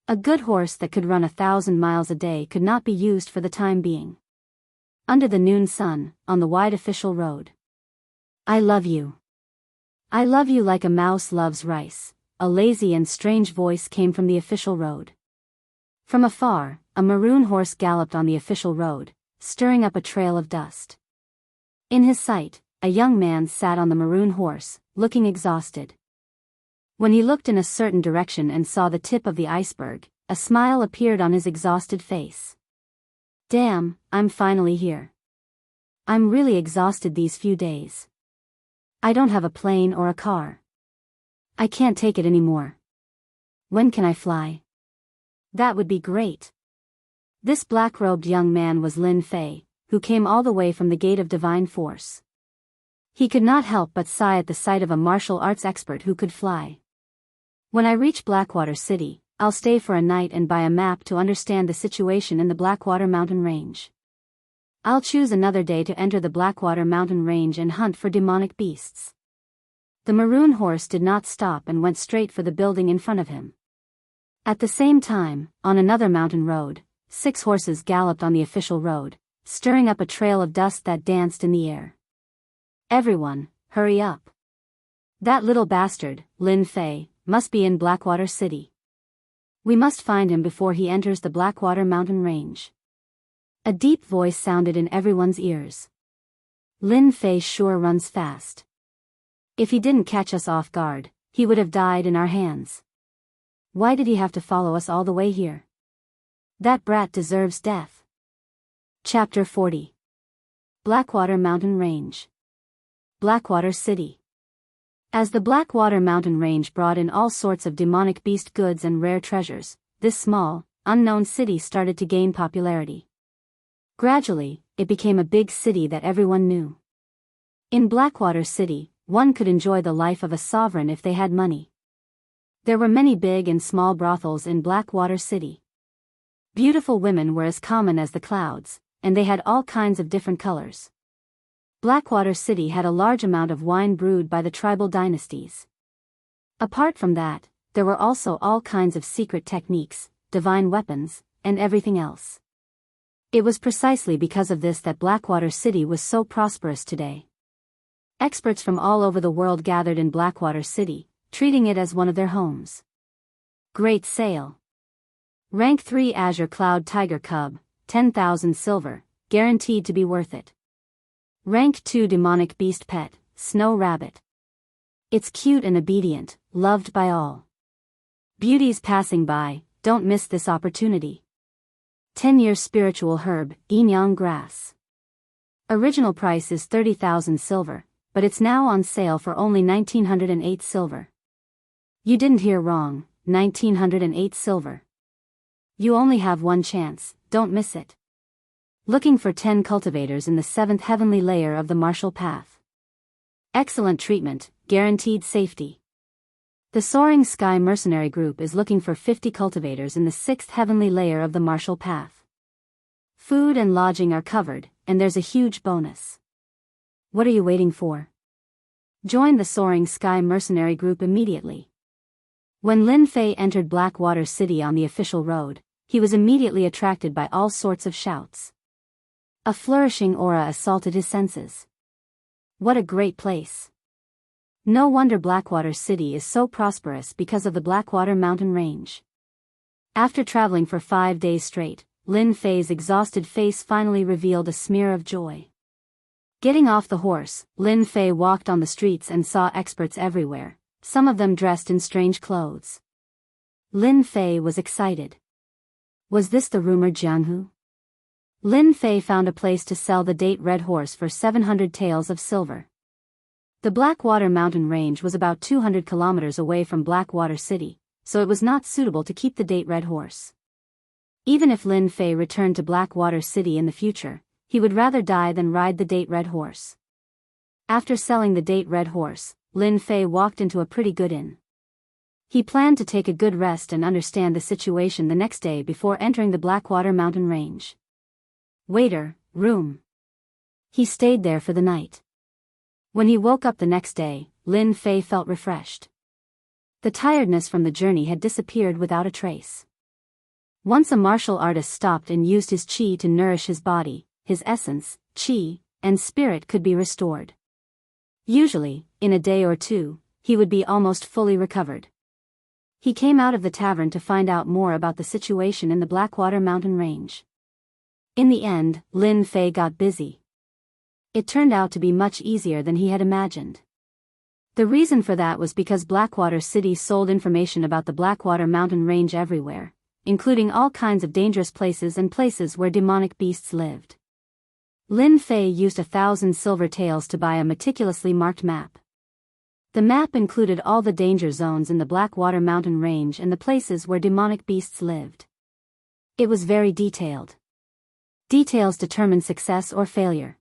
A good horse that could run 1,000 miles a day could not be used for the time being. Under the noon sun, on the wide official road. I love you. I love you like a mouse loves rice, a lazy and strange voice came from the official road. From afar, a maroon horse galloped on the official road, stirring up a trail of dust. In his sight, a young man sat on the maroon horse, looking exhausted. When he looked in a certain direction and saw the tip of the iceberg, a smile appeared on his exhausted face. Damn, I'm finally here. I'm really exhausted these few days. I don't have a plane or a car. I can't take it anymore. When can I fly? That would be great. This black-robed young man was Lin Fei, who came all the way from the Gate of Divine Force. He could not help but sigh at the sight of a martial arts expert who could fly. When I reach Blackwater City, I'll stay for a night and buy a map to understand the situation in the Blackwater Mountain Range. I'll choose another day to enter the Blackwater Mountain Range and hunt for demonic beasts. The maroon horse did not stop and went straight for the building in front of him. At the same time, on another mountain road, 6 horses galloped on the official road, stirring up a trail of dust that danced in the air. Everyone, hurry up. That little bastard, Lin Fei, must be in Blackwater City. We must find him before he enters the Blackwater Mountain Range. A deep voice sounded in everyone's ears. Lin Fei sure runs fast. If he didn't catch us off guard, he would have died in our hands. Why did he have to follow us all the way here? That brat deserves death. Chapter 40. Blackwater Mountain Range. Blackwater City. As the Blackwater Mountain Range brought in all sorts of demonic beast goods and rare treasures, this small, unknown city started to gain popularity. Gradually, it became a big city that everyone knew. In Blackwater City, one could enjoy the life of a sovereign if they had money. There were many big and small brothels in Blackwater City. Beautiful women were as common as the clouds, and they had all kinds of different colors. Blackwater City had a large amount of wine brewed by the tribal dynasties. Apart from that, there were also all kinds of secret techniques, divine weapons, and everything else. It was precisely because of this that Blackwater City was so prosperous today. Experts from all over the world gathered in Blackwater City, treating it as one of their homes. Great sale. Rank 3 Azure Cloud Tiger Cub, 10,000 silver, guaranteed to be worth it. Rank 2 Demonic Beast Pet, Snow Rabbit. It's cute and obedient, loved by all. Beauties passing by, don't miss this opportunity. 10-year Spiritual Herb, Inyang Grass. Original price is 30,000 silver, but it's now on sale for only 1,908 silver. You didn't hear wrong, 1,908 silver. You only have one chance, don't miss it. Looking for 10 cultivators in the 7th heavenly layer of the martial path. Excellent treatment, guaranteed safety. The Soaring Sky Mercenary Group is looking for 50 cultivators in the 6th heavenly layer of the martial path. Food and lodging are covered, and there's a huge bonus. What are you waiting for? Join the Soaring Sky Mercenary Group immediately. When Lin Fei entered Blackwater City on the official road, he was immediately attracted by all sorts of shouts. A flourishing aura assaulted his senses. What a great place. No wonder Blackwater City is so prosperous because of the Blackwater Mountain Range. After traveling for 5 days straight, Lin Fei's exhausted face finally revealed a smear of joy. Getting off the horse, Lin Fei walked on the streets and saw experts everywhere, some of them dressed in strange clothes. Lin Fei was excited. Was this the rumored Jianghu? Lin Fei found a place to sell the date red horse for 700 taels of silver. The Blackwater Mountain Range was about 200 kilometers away from Blackwater City, so it was not suitable to keep the date red horse. Even if Lin Fei returned to Blackwater City in the future, he would rather die than ride the date red horse. After selling the date red horse, Lin Fei walked into a pretty good inn. He planned to take a good rest and understand the situation the next day before entering the Blackwater Mountain Range. Waiter, room. He stayed there for the night. When he woke up the next day, Lin Fei felt refreshed. The tiredness from the journey had disappeared without a trace. Once a martial artist stopped and used his qi to nourish his body, his essence, qi, and spirit could be restored. Usually, in a day or two, he would be almost fully recovered. He came out of the tavern to find out more about the situation in the Blackwater Mountain Range. In the end, Lin Fei got busy. It turned out to be much easier than he had imagined. The reason for that was because Blackwater City sold information about the Blackwater Mountain Range everywhere, including all kinds of dangerous places and places where demonic beasts lived. Lin Fei used 1,000 silver taels to buy a meticulously marked map. The map included all the danger zones in the Blackwater Mountain Range and the places where demonic beasts lived. It was very detailed. Details determine success or failure.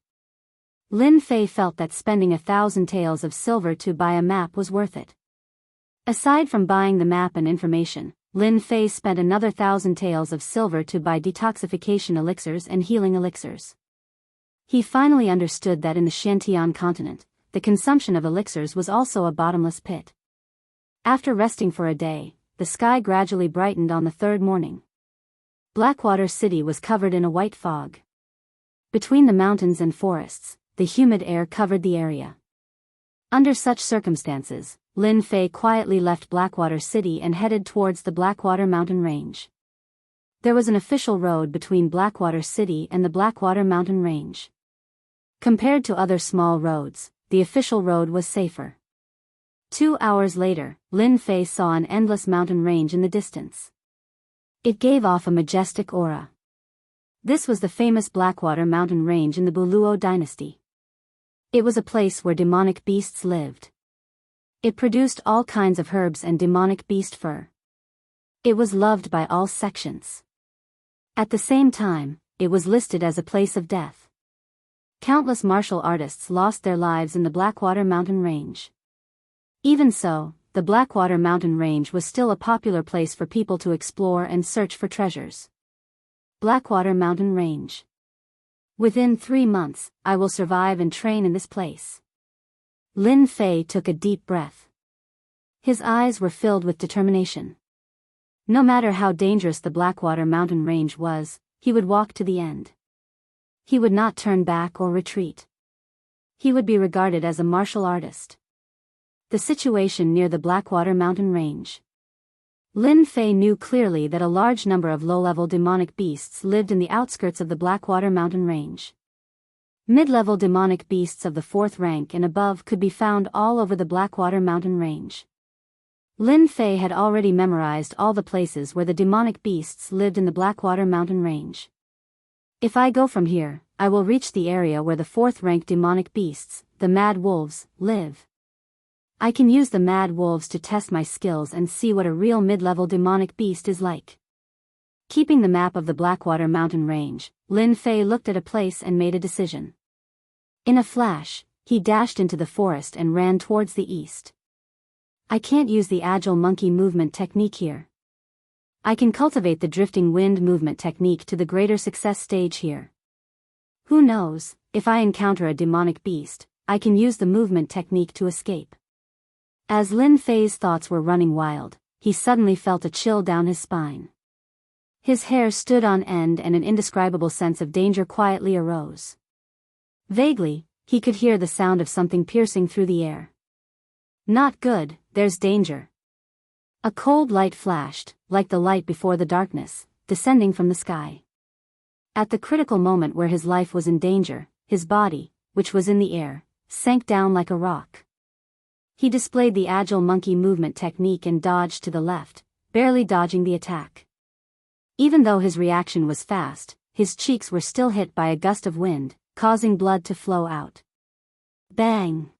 Lin Fei felt that spending 1,000 taels of silver to buy a map was worth it. Aside from buying the map and information, Lin Fei spent another 1,000 taels of silver to buy detoxification elixirs and healing elixirs. He finally understood that in the Shantian continent, the consumption of elixirs was also a bottomless pit. After resting for a day, the sky gradually brightened on the third morning. Blackwater City was covered in a white fog. Between the mountains and forests, the humid air covered the area. Under such circumstances, Lin Fei quietly left Blackwater City and headed towards the Blackwater Mountain Range. There was an official road between Blackwater City and the Blackwater Mountain Range. Compared to other small roads, the official road was safer. 2 hours later, Lin Fei saw an endless mountain range in the distance. It gave off a majestic aura. This was the famous Blackwater Mountain Range in the Buluo dynasty. It was a place where demonic beasts lived. It produced all kinds of herbs and demonic beast fur. It was loved by all sections. At the same time, it was listed as a place of death. Countless martial artists lost their lives in the Blackwater Mountain Range. Even so, the Blackwater Mountain Range was still a popular place for people to explore and search for treasures. Blackwater Mountain Range. Within 3 months, I will survive and train in this place. Lin Fei took a deep breath. His eyes were filled with determination. No matter how dangerous the Blackwater Mountain Range was, he would walk to the end. He would not turn back or retreat. He would be regarded as a martial artist. The situation near the Blackwater Mountain Range. Lin Fei knew clearly that a large number of low-level demonic beasts lived in the outskirts of the Blackwater Mountain Range. Mid-level demonic beasts of the 4th rank and above could be found all over the Blackwater Mountain Range. Lin Fei had already memorized all the places where the demonic beasts lived in the Blackwater Mountain Range. If I go from here, I will reach the area where the 4th rank demonic beasts, the Mad Wolves, live. I can use the Mad Wolves to test my skills and see what a real mid-level demonic beast is like. Keeping the map of the Blackwater Mountain Range, Lin Fei looked at a place and made a decision. In a flash, he dashed into the forest and ran towards the east. I can't use the agile monkey movement technique here. I can cultivate the drifting wind movement technique to the greater success stage here. Who knows, if I encounter a demonic beast, I can use the movement technique to escape. As Lin Fei's thoughts were running wild, he suddenly felt a chill down his spine. His hair stood on end and an indescribable sense of danger quietly arose. Vaguely, he could hear the sound of something piercing through the air. Not good, there's danger. A cold light flashed, like the light before the darkness, descending from the sky. At the critical moment where his life was in danger, his body, which was in the air, sank down like a rock. He displayed the agile monkey movement technique and dodged to the left, barely dodging the attack. Even though his reaction was fast, his cheeks were still hit by a gust of wind, causing blood to flow out. Bang!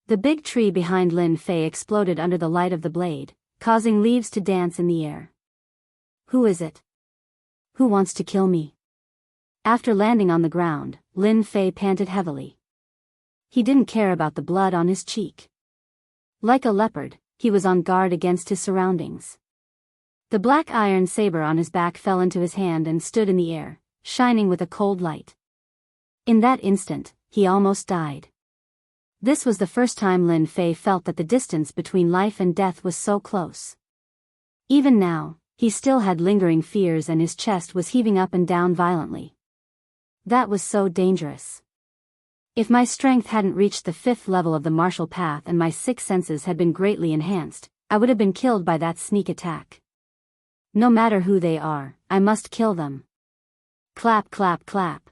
The big tree behind Lin Fei exploded under the light of the blade, causing leaves to dance in the air. Who is it? Who wants to kill me? After landing on the ground, Lin Fei panted heavily. He didn't care about the blood on his cheek. Like a leopard, he was on guard against his surroundings. The black iron saber on his back fell into his hand and stood in the air, shining with a cold light. In that instant, he almost died. This was the first time Lin Fei felt that the distance between life and death was so close. Even now, he still had lingering fears and his chest was heaving up and down violently. That was so dangerous. If my strength hadn't reached the 5th level of the martial path and my 6 senses had been greatly enhanced, I would have been killed by that sneak attack. No matter who they are, I must kill them. Clap clap clap.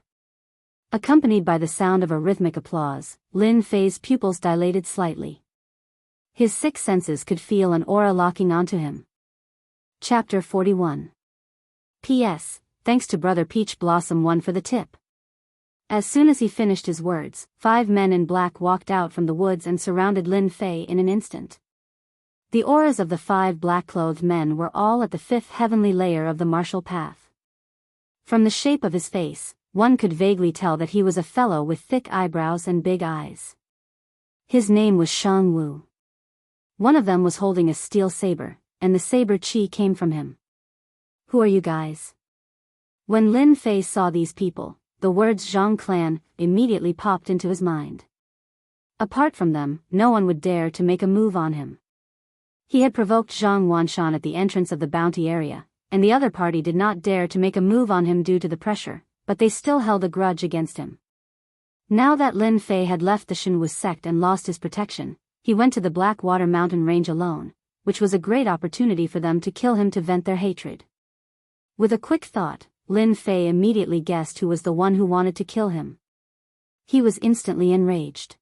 Accompanied by the sound of a rhythmic applause, Lin Fei's pupils dilated slightly. His six senses could feel an aura locking onto him. Chapter 41. P.S. Thanks to Brother Peach Blossom 1 for the tip. As soon as he finished his words, 5 men in black walked out from the woods and surrounded Lin Fei in an instant. The auras of the 5 black-clothed men were all at the 5th heavenly layer of the martial path. From the shape of his face, one could vaguely tell that he was a fellow with thick eyebrows and big eyes. His name was Shang Wu. One of them was holding a steel saber, and the saber chi came from him. Who are you guys? When Lin Fei saw these people, the words Zhang Clan immediately popped into his mind. Apart from them, no one would dare to make a move on him. He had provoked Zhang Wanshan at the entrance of the bounty area, and the other party did not dare to make a move on him due to the pressure, but they still held a grudge against him. Now that Lin Fei had left the Shenwu sect and lost his protection, he went to the Blackwater Mountain Range alone, which was a great opportunity for them to kill him to vent their hatred. With a quick thought, Lin Fei immediately guessed who was the one who wanted to kill him. He was instantly enraged.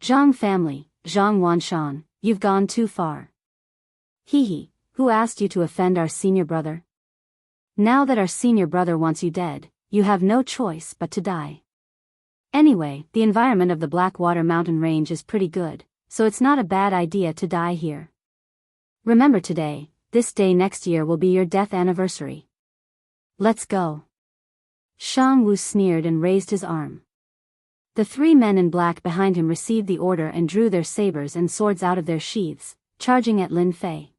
Zhang family, Zhang Wanshan, you've gone too far. Hee, who asked you to offend our senior brother? Now that our senior brother wants you dead, you have no choice but to die. Anyway, the environment of the Blackwater Mountain Range is pretty good, so it's not a bad idea to die here. Remember today, this day next year will be your death anniversary. Let's go. Shang Wu sneered and raised his arm. The 3 men in black behind him received the order and drew their sabers and swords out of their sheaths, charging at Lin Fei.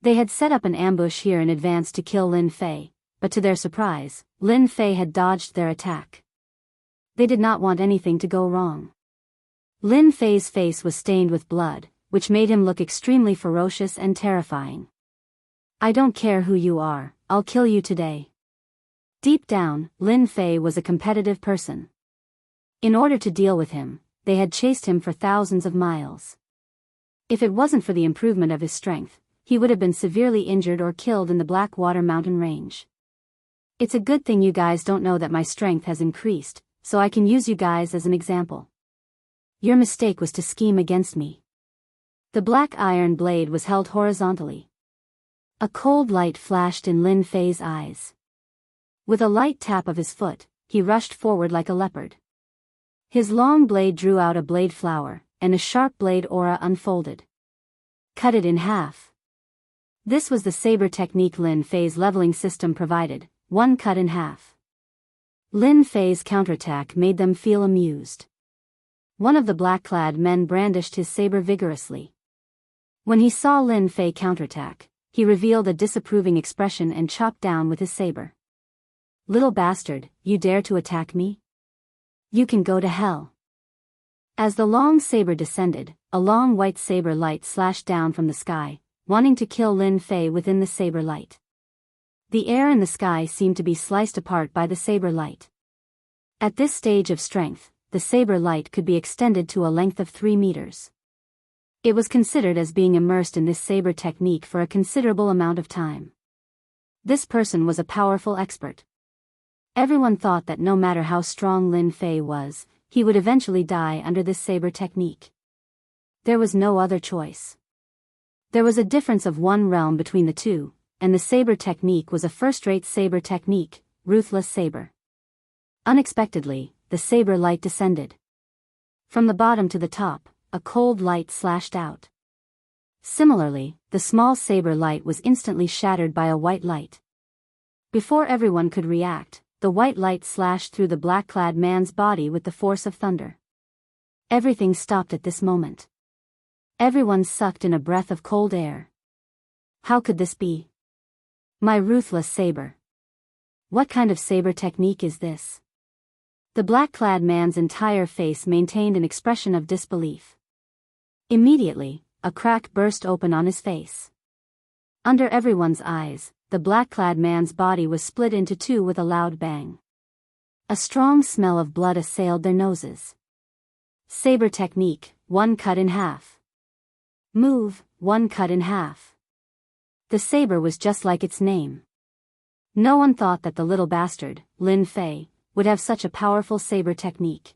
They had set up an ambush here in advance to kill Lin Fei, but to their surprise, Lin Fei had dodged their attack. They did not want anything to go wrong. Lin Fei's face was stained with blood, which made him look extremely ferocious and terrifying. I don't care who you are, I'll kill you today. Deep down, Lin Fei was a competitive person. In order to deal with him, they had chased him for thousands of miles. If it wasn't for the improvement of his strength, he would have been severely injured or killed in the Blackwater Mountain Range. It's a good thing you guys don't know that my strength has increased, so I can use you guys as an example. Your mistake was to scheme against me. The black iron blade was held horizontally. A cold light flashed in Lin Fei's eyes. With a light tap of his foot, he rushed forward like a leopard. His long blade drew out a blade flower, and a sharp blade aura unfolded. Cut it in half. This was the saber technique Lin Fei's leveling system provided, one cut in half. Lin Fei's counterattack made them feel amused. One of the black-clad men brandished his saber vigorously. When he saw Lin Fei counterattack, he revealed a disapproving expression and chopped down with his saber. Little bastard, you dare to attack me? You can go to hell. As the long saber descended, a long white saber light slashed down from the sky, wanting to kill Lin Fei within the saber light. The air and the sky seemed to be sliced apart by the saber light. At this stage of strength, the saber light could be extended to a length of 3 meters. It was considered as being immersed in this saber technique for a considerable amount of time. This person was a powerful expert. Everyone thought that no matter how strong Lin Fei was, he would eventually die under this saber technique. There was no other choice. There was a difference of 1 realm between the two, and the saber technique was a first-rate saber technique, ruthless saber. Unexpectedly, the saber light descended. From the bottom to the top, a cold light slashed out. Similarly, the small saber light was instantly shattered by a white light. Before everyone could react, the white light slashed through the black-clad man's body with the force of thunder. Everything stopped at this moment. Everyone sucked in a breath of cold air. How could this be? My ruthless saber. What kind of saber technique is this? The black-clad man's entire face maintained an expression of disbelief. Immediately, a crack burst open on his face. Under everyone's eyes, the black-clad man's body was split into 2 with a loud bang. A strong smell of blood assailed their noses. Saber technique, 1 cut in half. Move, one cut in half. The saber was just like its name. No one thought that the little bastard, Lin Fei, would have such a powerful saber technique.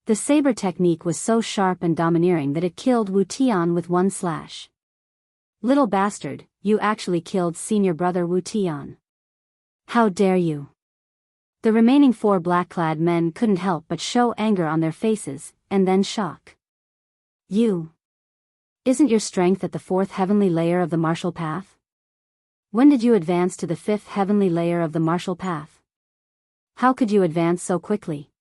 The saber technique was so sharp and domineering that it killed Wu Tian with one slash. Little bastard, you actually killed senior brother Wu Tian. How dare you? The remaining 4 black-clad men couldn't help but show anger on their faces, and then shock. You. Isn't your strength at the 4th heavenly layer of the martial path? When did you advance to the 5th heavenly layer of the martial path? How could you advance so quickly?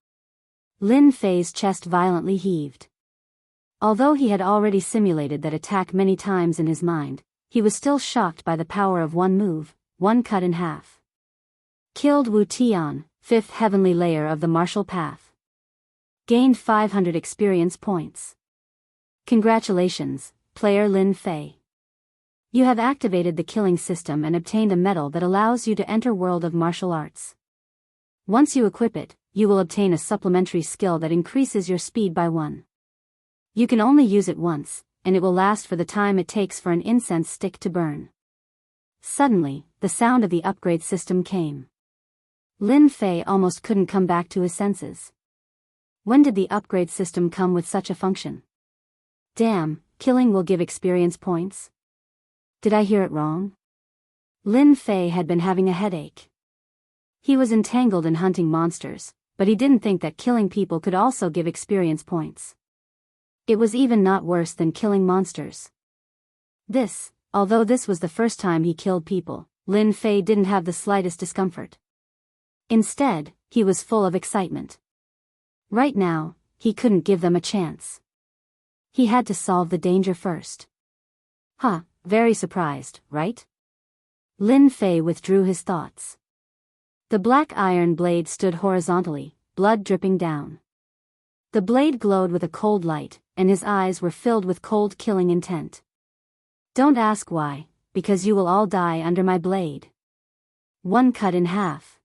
Lin Fei's chest violently heaved. Although he had already simulated that attack many times in his mind, he was still shocked by the power of one move, one cut in half. Killed Wu Tian, 5th heavenly layer of the martial path. Gained 500 experience points. Congratulations, player Lin Fei. You have activated the killing system and obtained a medal that allows you to enter world of martial arts. Once you equip it, you will obtain a supplementary skill that increases your speed by 1. You can only use it once, and it will last for the time it takes for an incense stick to burn. Suddenly, the sound of the upgrade system came. Lin Fei almost couldn't come back to his senses. When did the upgrade system come with such a function? Damn, killing will give experience points? Did I hear it wrong? Lin Fei had been having a headache. He was entangled in hunting monsters, but he didn't think that killing people could also give experience points. It was even not worse than killing monsters. Although this was the first time he killed people, Lin Fei didn't have the slightest discomfort. Instead, he was full of excitement. Right now, he couldn't give them a chance. He had to solve the danger first. Very surprised, right? Lin Fei withdrew his thoughts. The black iron blade stood horizontally, blood dripping down. The blade glowed with a cold light, and his eyes were filled with cold killing intent. Don't ask why, because you will all die under my blade. One cut in half.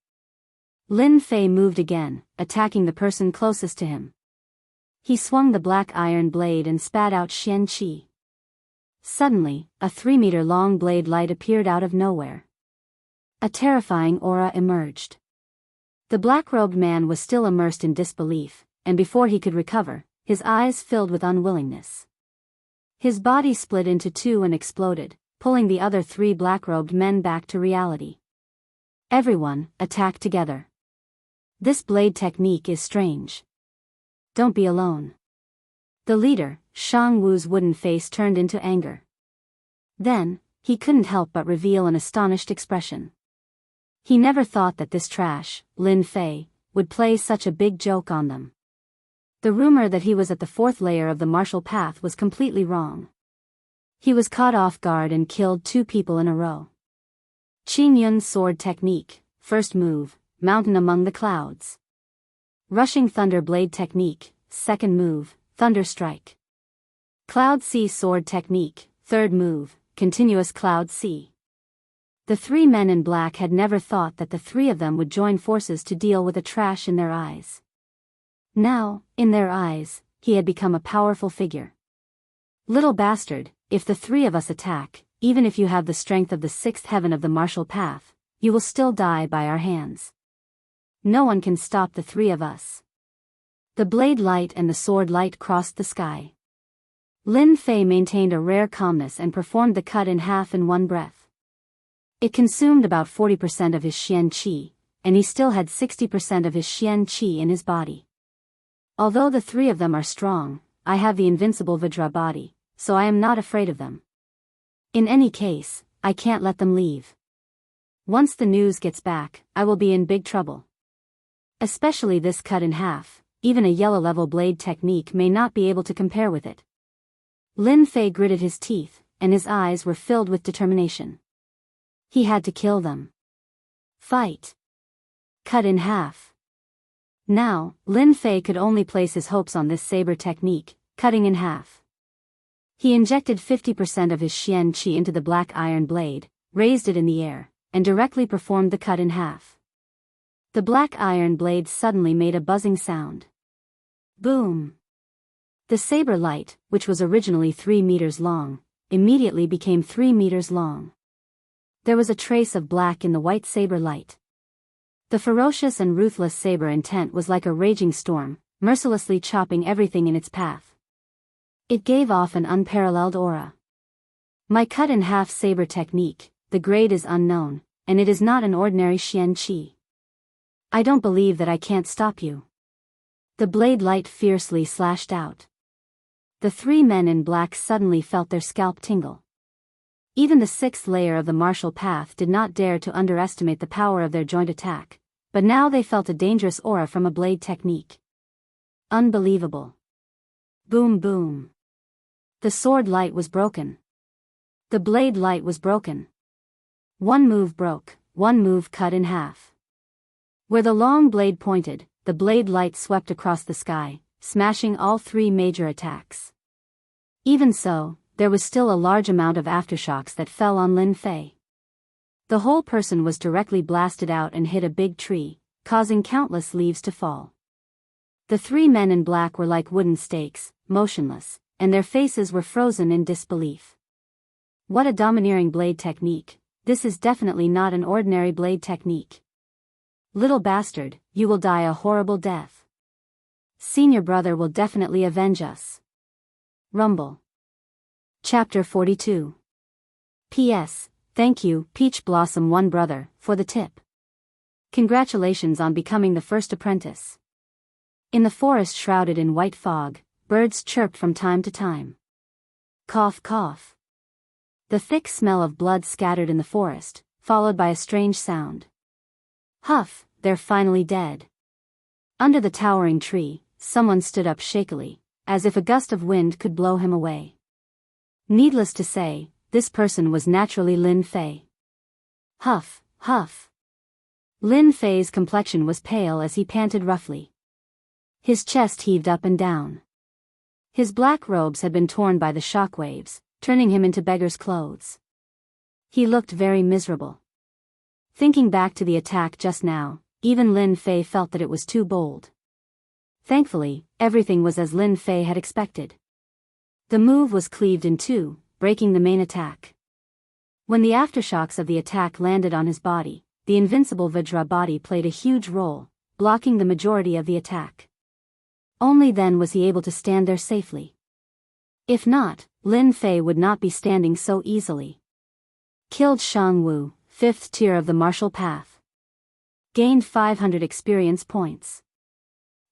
Lin Fei moved again, attacking the person closest to him. He swung the black iron blade and spat out Xian Qi. Suddenly, a 3-meter-long blade light appeared out of nowhere. A terrifying aura emerged. The black-robed man was still immersed in disbelief, and before he could recover, his eyes filled with unwillingness. His body split into 2 and exploded, pulling the other 3 black-robed men back to reality. Everyone, attack together. This blade technique is strange. Don't be alone. The leader, Shang Wu's wooden face turned into anger. Then, he couldn't help but reveal an astonished expression. He never thought that this trash, Lin Fei, would play such a big joke on them. The rumor that he was at the 4th layer of the martial path was completely wrong. He was caught off guard and killed 2 people in a row. Qing Yun's sword technique, first move, mountain among the clouds. Rushing thunder blade technique, second move, thunder strike. Cloud sea sword technique, third move, continuous cloud sea. The 3 men in black had never thought that the 3 of them would join forces to deal with the trash in their eyes. Now, in their eyes, he had become a powerful figure. Little bastard, if the 3 of us attack, even if you have the strength of the 6th heaven of the martial path, you will still die by our hands. No one can stop the 3 of us. The blade light and the sword light crossed the sky. Lin Fei maintained a rare calmness and performed the cut in half in one breath. It consumed about 40% of his Xian Qi, and he still had 60% of his Xian Qi in his body. Although the 3 of them are strong, I have the invincible Vajra body, so I am not afraid of them. In any case, I can't let them leave. Once the news gets back, I will be in big trouble. Especially this cut in half, even a yellow-level blade technique may not be able to compare with it. Lin Fei gritted his teeth, and his eyes were filled with determination. He had to kill them. Fight. Cut in half. Now, Lin Fei could only place his hopes on this saber technique, cutting in half. He injected 50% of his Xian Qi into the black iron blade, raised it in the air, and directly performed the cut in half. The black iron blade suddenly made a buzzing sound. Boom! The saber light, which was originally 3 meters long, immediately became 3 meters long. There was a trace of black in the white saber light. The ferocious and ruthless saber intent was like a raging storm, mercilessly chopping everything in its path. It gave off an unparalleled aura. My cut-in-half saber technique, the grade is unknown, and it is not an ordinary Xian Qi. I don't believe that I can't stop you. The blade light fiercely slashed out. The 3 men in black suddenly felt their scalp tingle. Even the 6th layer of the martial path did not dare to underestimate the power of their joint attack, but now they felt a dangerous aura from a blade technique. Unbelievable. Boom boom. The sword light was broken. The blade light was broken. One move broke, one move cut in half. Where the long blade pointed, the blade light swept across the sky, smashing all 3 major attacks. Even so, there was still a large amount of aftershocks that fell on Lin Fei. The whole person was directly blasted out and hit a big tree, causing countless leaves to fall. The 3 men in black were like wooden stakes, motionless, and their faces were frozen in disbelief. What a domineering blade technique! This is definitely not an ordinary blade technique. Little bastard, you will die a horrible death. Senior brother will definitely avenge us. Rumble. Chapter 42. P.S. Thank you, Peach Blossom 1 brother, for the tip. Congratulations on becoming the first apprentice. In the forest shrouded in white fog, birds chirped from time to time. Cough cough. The thick smell of blood scattered in the forest, followed by a strange sound. Huff, they're finally dead. Under the towering tree, someone stood up shakily, as if a gust of wind could blow him away. Needless to say, this person was naturally Lin Fei. Huff, huff. Lin Fei's complexion was pale as he panted roughly. His chest heaved up and down. His black robes had been torn by the shockwaves, turning him into beggar's clothes. He looked very miserable. Thinking back to the attack just now, even Lin Fei felt that it was too bold. Thankfully, everything was as Lin Fei had expected. The move was cleaved in 2, breaking the main attack. When the aftershocks of the attack landed on his body, the invincible Vajra body played a huge role, blocking the majority of the attack. Only then was he able to stand there safely. If not, Lin Fei would not be standing so easily. Killed Shang Wu, 5th tier of the martial path. Gained 500 experience points.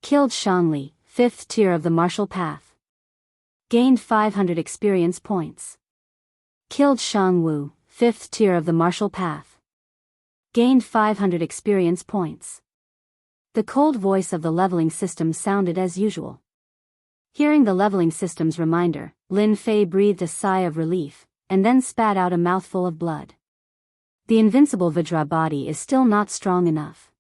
Killed Shang Li, 5th tier of the martial path. Gained 500 experience points. Killed Shang Wu, 5th tier of the martial path. Gained 500 experience points. The cold voice of the leveling system sounded as usual. Hearing the leveling system's reminder, Lin Fei breathed a sigh of relief, and then spat out a mouthful of blood. The invincible Vajra body is still not strong enough.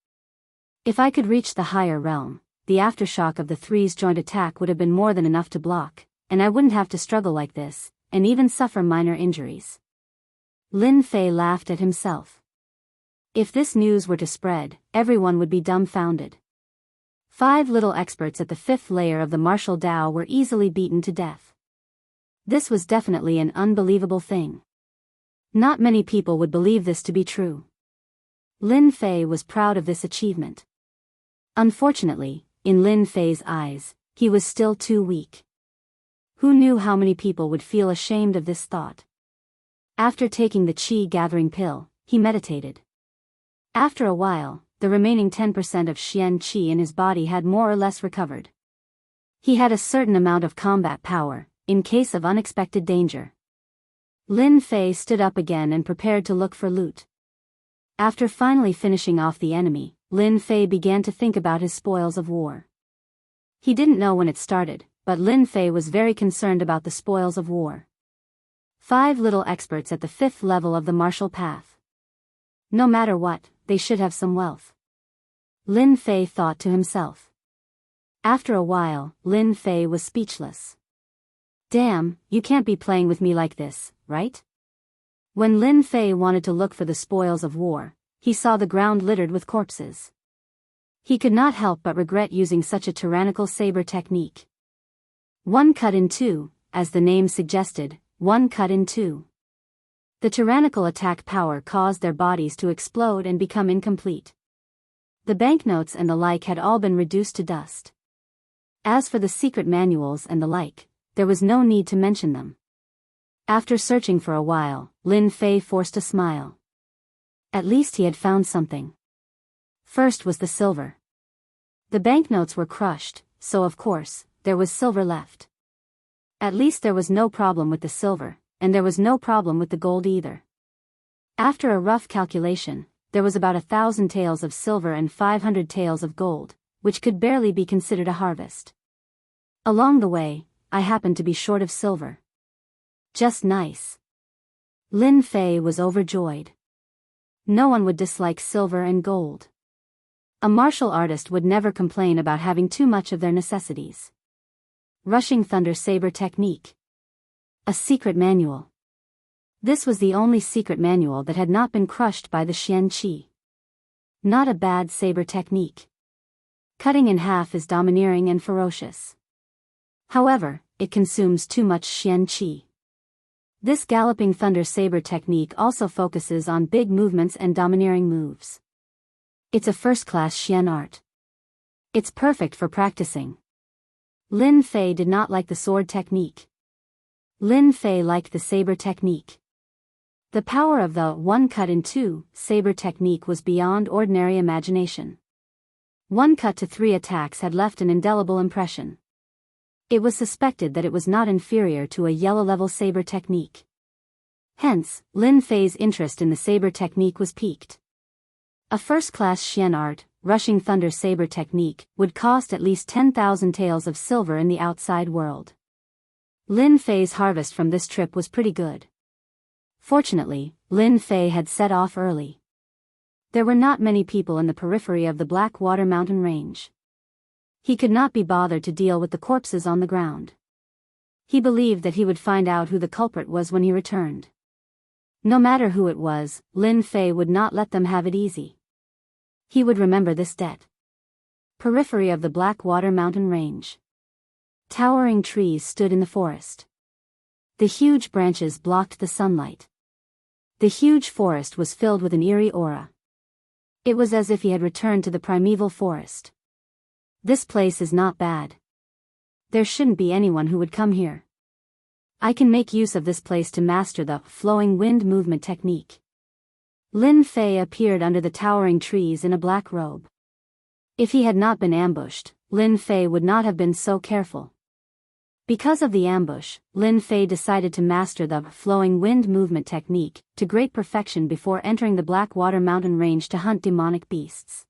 If I could reach the higher realm, the aftershock of the 3's joint attack would have been more than enough to block, and I wouldn't have to struggle like this, and even suffer minor injuries. Lin Fei laughed at himself. If this news were to spread, everyone would be dumbfounded. 5 little experts at the 5th layer of the martial Dao were easily beaten to death. This was definitely an unbelievable thing. Not many people would believe this to be true. Lin Fei was proud of this achievement. Unfortunately, in Lin Fei's eyes, he was still too weak. Who knew how many people would feel ashamed of this thought? After taking the qi-gathering pill, he meditated. After a while, the remaining 10% of Xian Qi in his body had more or less recovered. He had a certain amount of combat power, in case of unexpected danger. Lin Fei stood up again and prepared to look for loot. After finally finishing off the enemy, Lin Fei began to think about his spoils of war. He didn't know when it started, but Lin Fei was very concerned about the spoils of war. 5 little experts at the 5th level of the martial path. No matter what, they should have some wealth. Lin Fei thought to himself. After a while, Lin Fei was speechless. Damn, you can't be playing with me like this, right? When Lin Fei wanted to look for the spoils of war, he saw the ground littered with corpses. He could not help but regret using such a tyrannical saber technique. One cut in two, as the name suggested, one cut in two. The tyrannical attack power caused their bodies to explode and become incomplete. The banknotes and the like had all been reduced to dust. As for the secret manuals and the like, there was no need to mention them. After searching for a while, Lin Fei forced a smile. At least he had found something. First was the silver. The banknotes were crushed, so of course, there was silver left. At least there was no problem with the silver, and there was no problem with the gold either. After a rough calculation, there was about 1,000 taels of silver and 500 taels of gold, which could barely be considered a harvest. Along the way, I happened to be short of silver. Just nice. Lin Fei was overjoyed. No one would dislike silver and gold. A martial artist would never complain about having too much of their necessities. Rushing Thunder Saber Technique. A secret manual. This was the only secret manual that had not been crushed by the Xian Qi. Not a bad saber technique. Cutting in half is domineering and ferocious. However, it consumes too much Xian Qi. This Galloping Thunder Saber technique also focuses on big movements and domineering moves. It's a first-class Xian art. It's perfect for practicing. Lin Fei did not like the sword technique. Lin Fei liked the saber technique. The power of the one cut in two saber technique was beyond ordinary imagination. One cut to three attacks had left an indelible impression. It was suspected that it was not inferior to a yellow-level saber technique. Hence, Lin Fei's interest in the saber technique was piqued. A first-class Xian art, Rushing Thunder Saber technique, would cost at least 10,000 taels of silver in the outside world. Lin Fei's harvest from this trip was pretty good. Fortunately, Lin Fei had set off early. There were not many people in the periphery of the Blackwater mountain range. He could not be bothered to deal with the corpses on the ground. He believed that he would find out who the culprit was when he returned. No matter who it was, Lin Fei would not let them have it easy. He would remember this debt. Periphery of the Blackwater mountain range. Towering trees stood in the forest. The huge branches blocked the sunlight. The huge forest was filled with an eerie aura. It was as if he had returned to the primeval forest. This place is not bad. There shouldn't be anyone who would come here. I can make use of this place to master the flowing wind movement technique. Lin Fei appeared under the towering trees in a black robe. If he had not been ambushed, Lin Fei would not have been so careful. Because of the ambush, Lin Fei decided to master the flowing wind movement technique to great perfection before entering the Blackwater mountain range to hunt demonic beasts.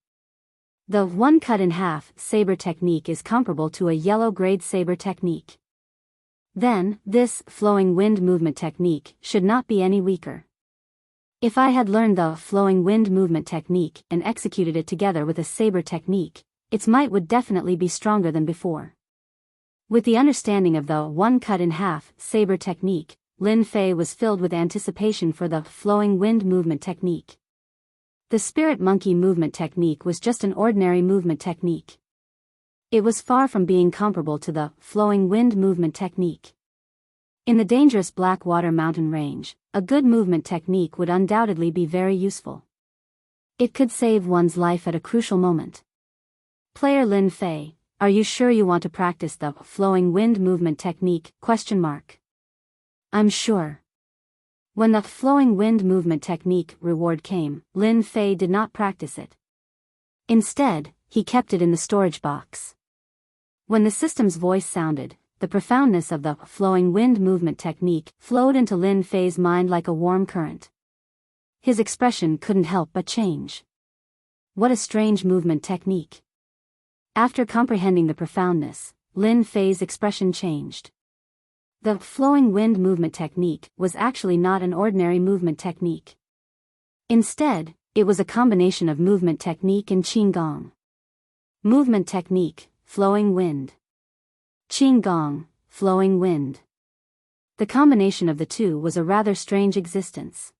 The one cut in half saber technique is comparable to a yellow-grade saber technique. Then, this flowing wind movement technique should not be any weaker. If I had learned the flowing wind movement technique and executed it together with a saber technique, its might would definitely be stronger than before. With the understanding of the one cut in half saber technique, Lin Fei was filled with anticipation for the flowing wind movement technique. The spirit monkey movement technique was just an ordinary movement technique. It was far from being comparable to the flowing wind movement technique. In the dangerous Blackwater mountain range, a good movement technique would undoubtedly be very useful. It could save one's life at a crucial moment. Player Lin Fei, are you sure you want to practice the flowing wind movement technique? I'm sure. When the flowing wind movement technique reward came, Lin Fei did not practice it. Instead, he kept it in the storage box. When the system's voice sounded, the profoundness of the flowing wind movement technique flowed into Lin Fei's mind like a warm current. His expression couldn't help but change. What a strange movement technique. After comprehending the profoundness, Lin Fei's expression changed. The flowing wind movement technique was actually not an ordinary movement technique. Instead, it was a combination of movement technique and qigong. Movement technique, flowing wind. Qigong, flowing wind. The combination of the two was a rather strange existence.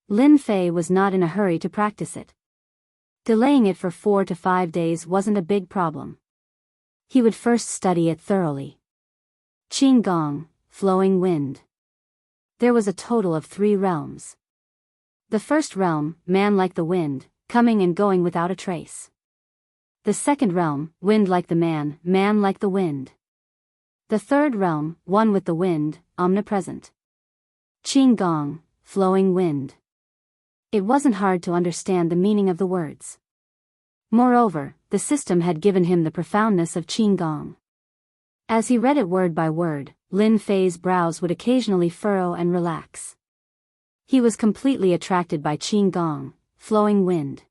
Lin Fei was not in a hurry to practice it. Delaying it for 4 to 5 days wasn't a big problem. He would first study it thoroughly. Qing Gong, flowing wind. There was a total of 3 realms. The first realm, man like the wind, coming and going without a trace. The second realm, wind like the man like the wind. The third realm, one with the wind, omnipresent. Qing Gong, flowing wind. It wasn't hard to understand the meaning of the words. Moreover, the system had given him the profoundness of Qing Gong. As he read it word by word, Lin Fei's brows would occasionally furrow and relax. He was completely attracted by Qing Gong, flowing wind.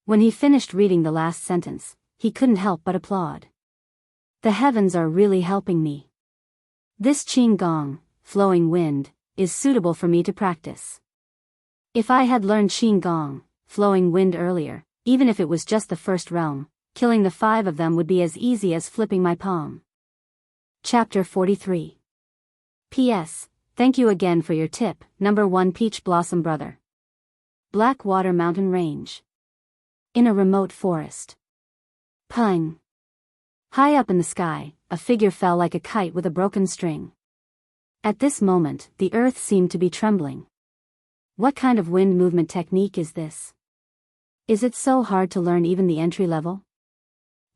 When he finished reading the last sentence, he couldn't help but applaud. The heavens are really helping me. This Qing Gong, flowing wind, is suitable for me to practice. If I had learned Qing Gong, flowing wind earlier, even if it was just the first realm, killing the 5 of them would be as easy as flipping my palm. Chapter 43. P.S. Thank you again for your tip, number 1 Peach Blossom Brother. Blackwater Mountain Range. In a remote forest. Pung. High up in the sky, a figure fell like a kite with a broken string. At this moment, the earth seemed to be trembling. What kind of wind movement technique is this? Is it so hard to learn even the entry level?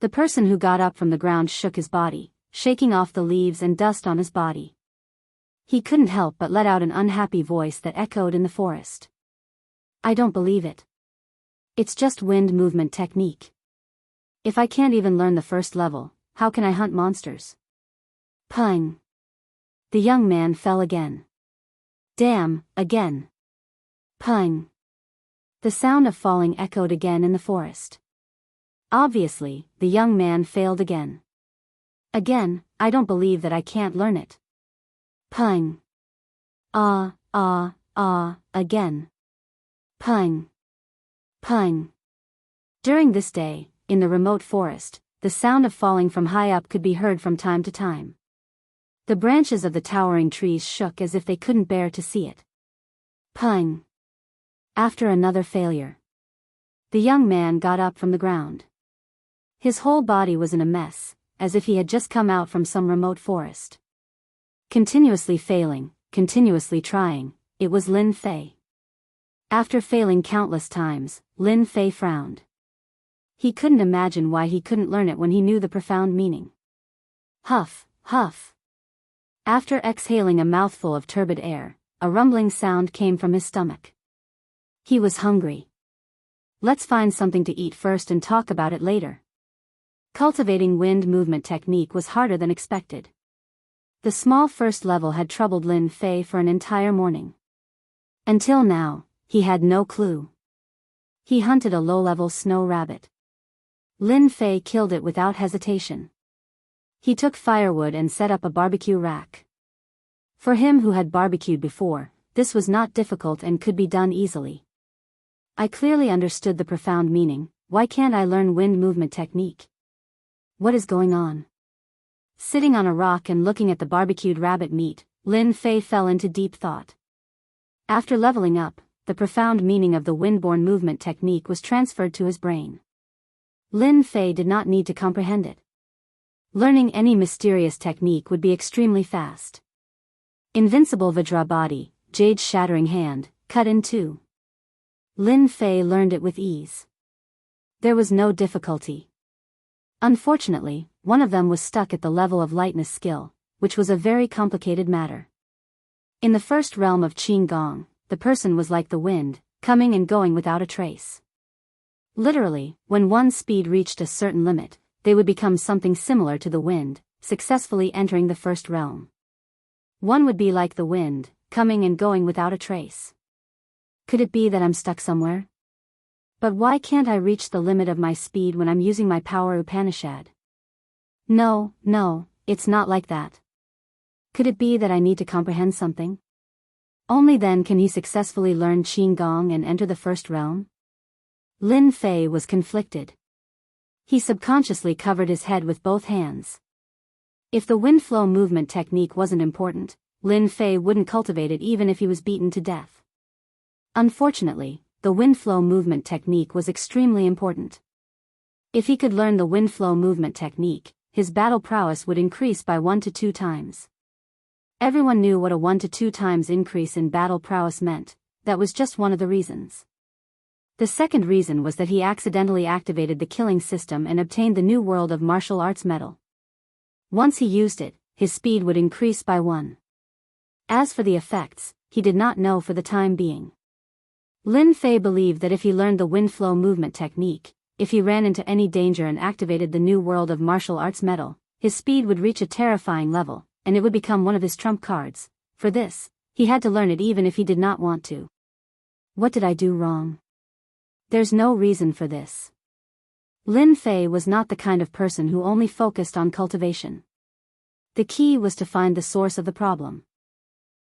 The person who got up from the ground shook his body, shaking off the leaves and dust on his body. He couldn't help but let out an unhappy voice that echoed in the forest. I don't believe it. It's just wind movement technique. If I can't even learn the first level, how can I hunt monsters? Pung. The young man fell again. Damn, again. Pung. The sound of falling echoed again in the forest. Obviously, the young man failed again. Again, I don't believe that I can't learn it. Pung. Again. Pung. Pung. During this day, in the remote forest, the sound of falling from high up could be heard from time to time. The branches of the towering trees shook as if they couldn't bear to see it. Pung. After another failure. The young man got up from the ground. His whole body was in a mess, as if he had just come out from some remote forest. Continuously failing, continuously trying, it was Lin Fei. After failing countless times, Lin Fei frowned. He couldn't imagine why he couldn't learn it when he knew the profound meaning. Huff, huff. After exhaling a mouthful of turbid air, a rumbling sound came from his stomach. He was hungry. Let's find something to eat first and talk about it later. Cultivating wind movement technique was harder than expected. The small first level had troubled Lin Fei for an entire morning. Until now, he had no clue. He hunted a low-level snow rabbit. Lin Fei killed it without hesitation. He took firewood and set up a barbecue rack. For him who had barbecued before, this was not difficult and could be done easily. I clearly understood the profound meaning. Why can't I learn wind movement technique? What is going on? Sitting on a rock and looking at the barbecued rabbit meat, Lin Fei fell into deep thought. After leveling up, the profound meaning of the windborne movement technique was transferred to his brain. Lin Fei did not need to comprehend it. Learning any mysterious technique would be extremely fast. Invincible Vajra body, jade shattering hand, cut in two. Lin Fei learned it with ease. There was no difficulty. Unfortunately, one of them was stuck at the level of lightness skill, which was a very complicated matter. In the first realm of Qing Gong, the person was like the wind, coming and going without a trace. Literally, when one's speed reached a certain limit, they would become something similar to the wind, successfully entering the first realm. One would be like the wind, coming and going without a trace. Could it be that I'm stuck somewhere? But why can't I reach the limit of my speed when I'm using my power Upanishad? No, it's not like that. Could it be that I need to comprehend something? Only then can he successfully learn Qing Gong and enter the first realm? Lin Fei was conflicted. He subconsciously covered his head with both hands. If the wind flow movement technique wasn't important, Lin Fei wouldn't cultivate it even if he was beaten to death. Unfortunately, the wind flow movement technique was extremely important. If he could learn the wind flow movement technique, his battle prowess would increase by 1 to 2 times. Everyone knew what a 1 to 2 times increase in battle prowess meant. That was just one of the reasons. The second reason was that he accidentally activated the killing system and obtained the new World of Martial Arts medal. Once he used it, his speed would increase by 1. As for the effects, he did not know for the time being. Lin Fei believed that if he learned the wind flow movement technique, if he ran into any danger and activated the new World of Martial Arts medal, his speed would reach a terrifying level, and it would become one of his trump cards. For this, he had to learn it even if he did not want to. What did I do wrong? There's no reason for this. Lin Fei was not the kind of person who only focused on cultivation. The key was to find the source of the problem.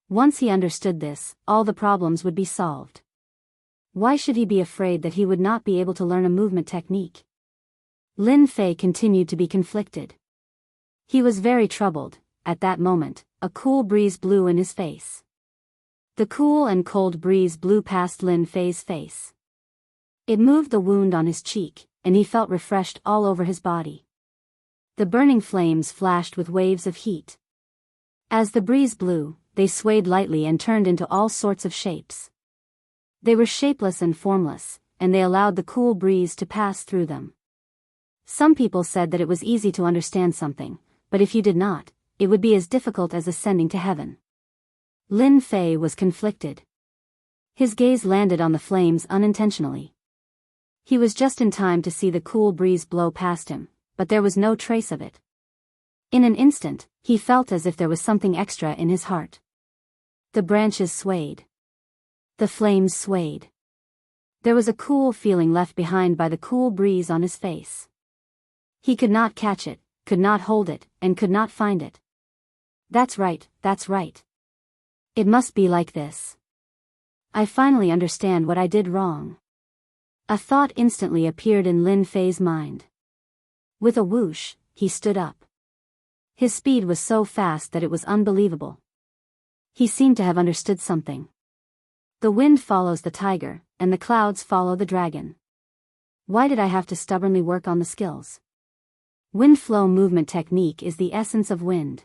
Once he understood this, all the problems would be solved. Why should he be afraid that he would not be able to learn a movement technique? Lin Fei continued to be conflicted. He was very troubled. At that moment, a cool breeze blew in his face. The cool and cold breeze blew past Lin Fei's face. It moved the wound on his cheek, and he felt refreshed all over his body. The burning flames flashed with waves of heat. As the breeze blew, they swayed lightly and turned into all sorts of shapes. They were shapeless and formless, and they allowed the cool breeze to pass through them. Some people said that it was easy to understand something, but if you did not, it would be as difficult as ascending to heaven. Lin Fei was conflicted. His gaze landed on the flames unintentionally. He was just in time to see the cool breeze blow past him, but there was no trace of it. In an instant, he felt as if there was something extra in his heart. The branches swayed. The flames swayed. There was a cool feeling left behind by the cool breeze on his face. He could not catch it, could not hold it, and could not find it. That's right, that's right. It must be like this. I finally understand what I did wrong. A thought instantly appeared in Lin Fei's mind. With a whoosh, he stood up. His speed was so fast that it was unbelievable. He seemed to have understood something. The wind follows the tiger, and the clouds follow the dragon. Why did I have to stubbornly work on the skills? Wind flow movement technique is the essence of wind.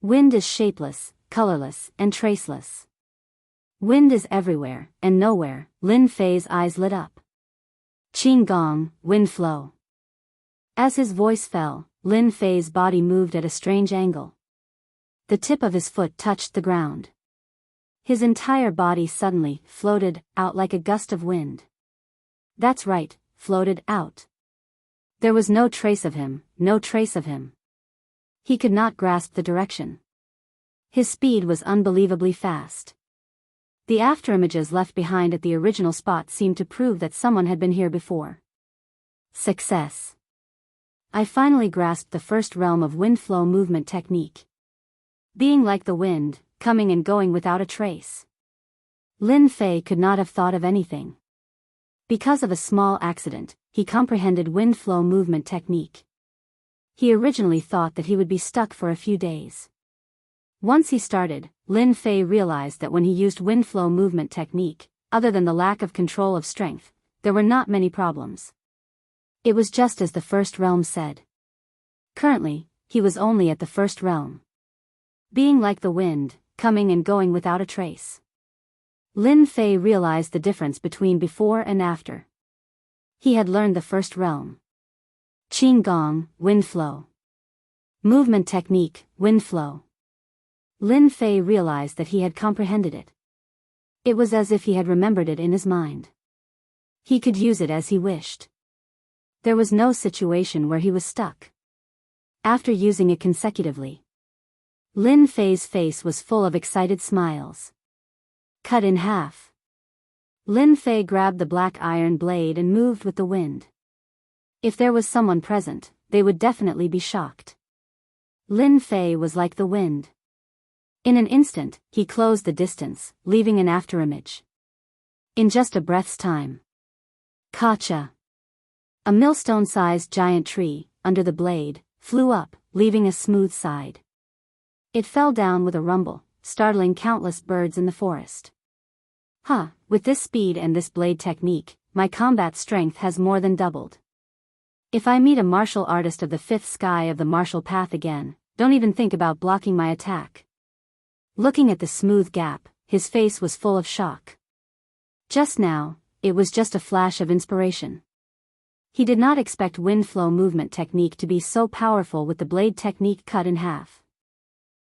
Wind is shapeless, colorless, and traceless. Wind is everywhere, and nowhere. Lin Fei's eyes lit up. Qing Gong, wind flow. As his voice fell, Lin Fei's body moved at a strange angle. The tip of his foot touched the ground. His entire body suddenly floated out like a gust of wind. That's right, floated out. There was no trace of him, no trace of him. He could not grasp the direction. His speed was unbelievably fast. The afterimages left behind at the original spot seemed to prove that someone had been here before. Success. I finally grasped the first realm of wind flow movement technique. Being like the wind, coming and going without a trace. Lin Fei could not have thought of anything. Because of a small accident, he comprehended wind flow movement technique. He originally thought that he would be stuck for a few days. Once he started, Lin Fei realized that when he used wind flow movement technique, other than the lack of control of strength, there were not many problems. It was just as the first realm said. Currently, he was only at the first realm. Being like the wind, coming and going without a trace. Lin Fei realized the difference between before and after. He had learned the first realm. Qing Gong, wind flow. Movement technique, wind flow. Lin Fei realized that he had comprehended it. It was as if he had remembered it in his mind. He could use it as he wished. There was no situation where he was stuck. After using it consecutively, Lin Fei's face was full of excited smiles. Cut in half. Lin Fei grabbed the black iron blade and moved with the wind. If there was someone present, they would definitely be shocked. Lin Fei was like the wind. In an instant, he closed the distance, leaving an afterimage. In just a breath's time. Kacha. A millstone-sized giant tree, under the blade, flew up, leaving a smooth side. It fell down with a rumble, startling countless birds in the forest. With this speed and this blade technique, my combat strength has more than doubled. If I meet a martial artist of the fifth sky of the martial path again, don't even think about blocking my attack. Looking at the smooth gap, his face was full of shock. Just now, it was just a flash of inspiration. He did not expect wind flow movement technique to be so powerful with the blade technique cut in half.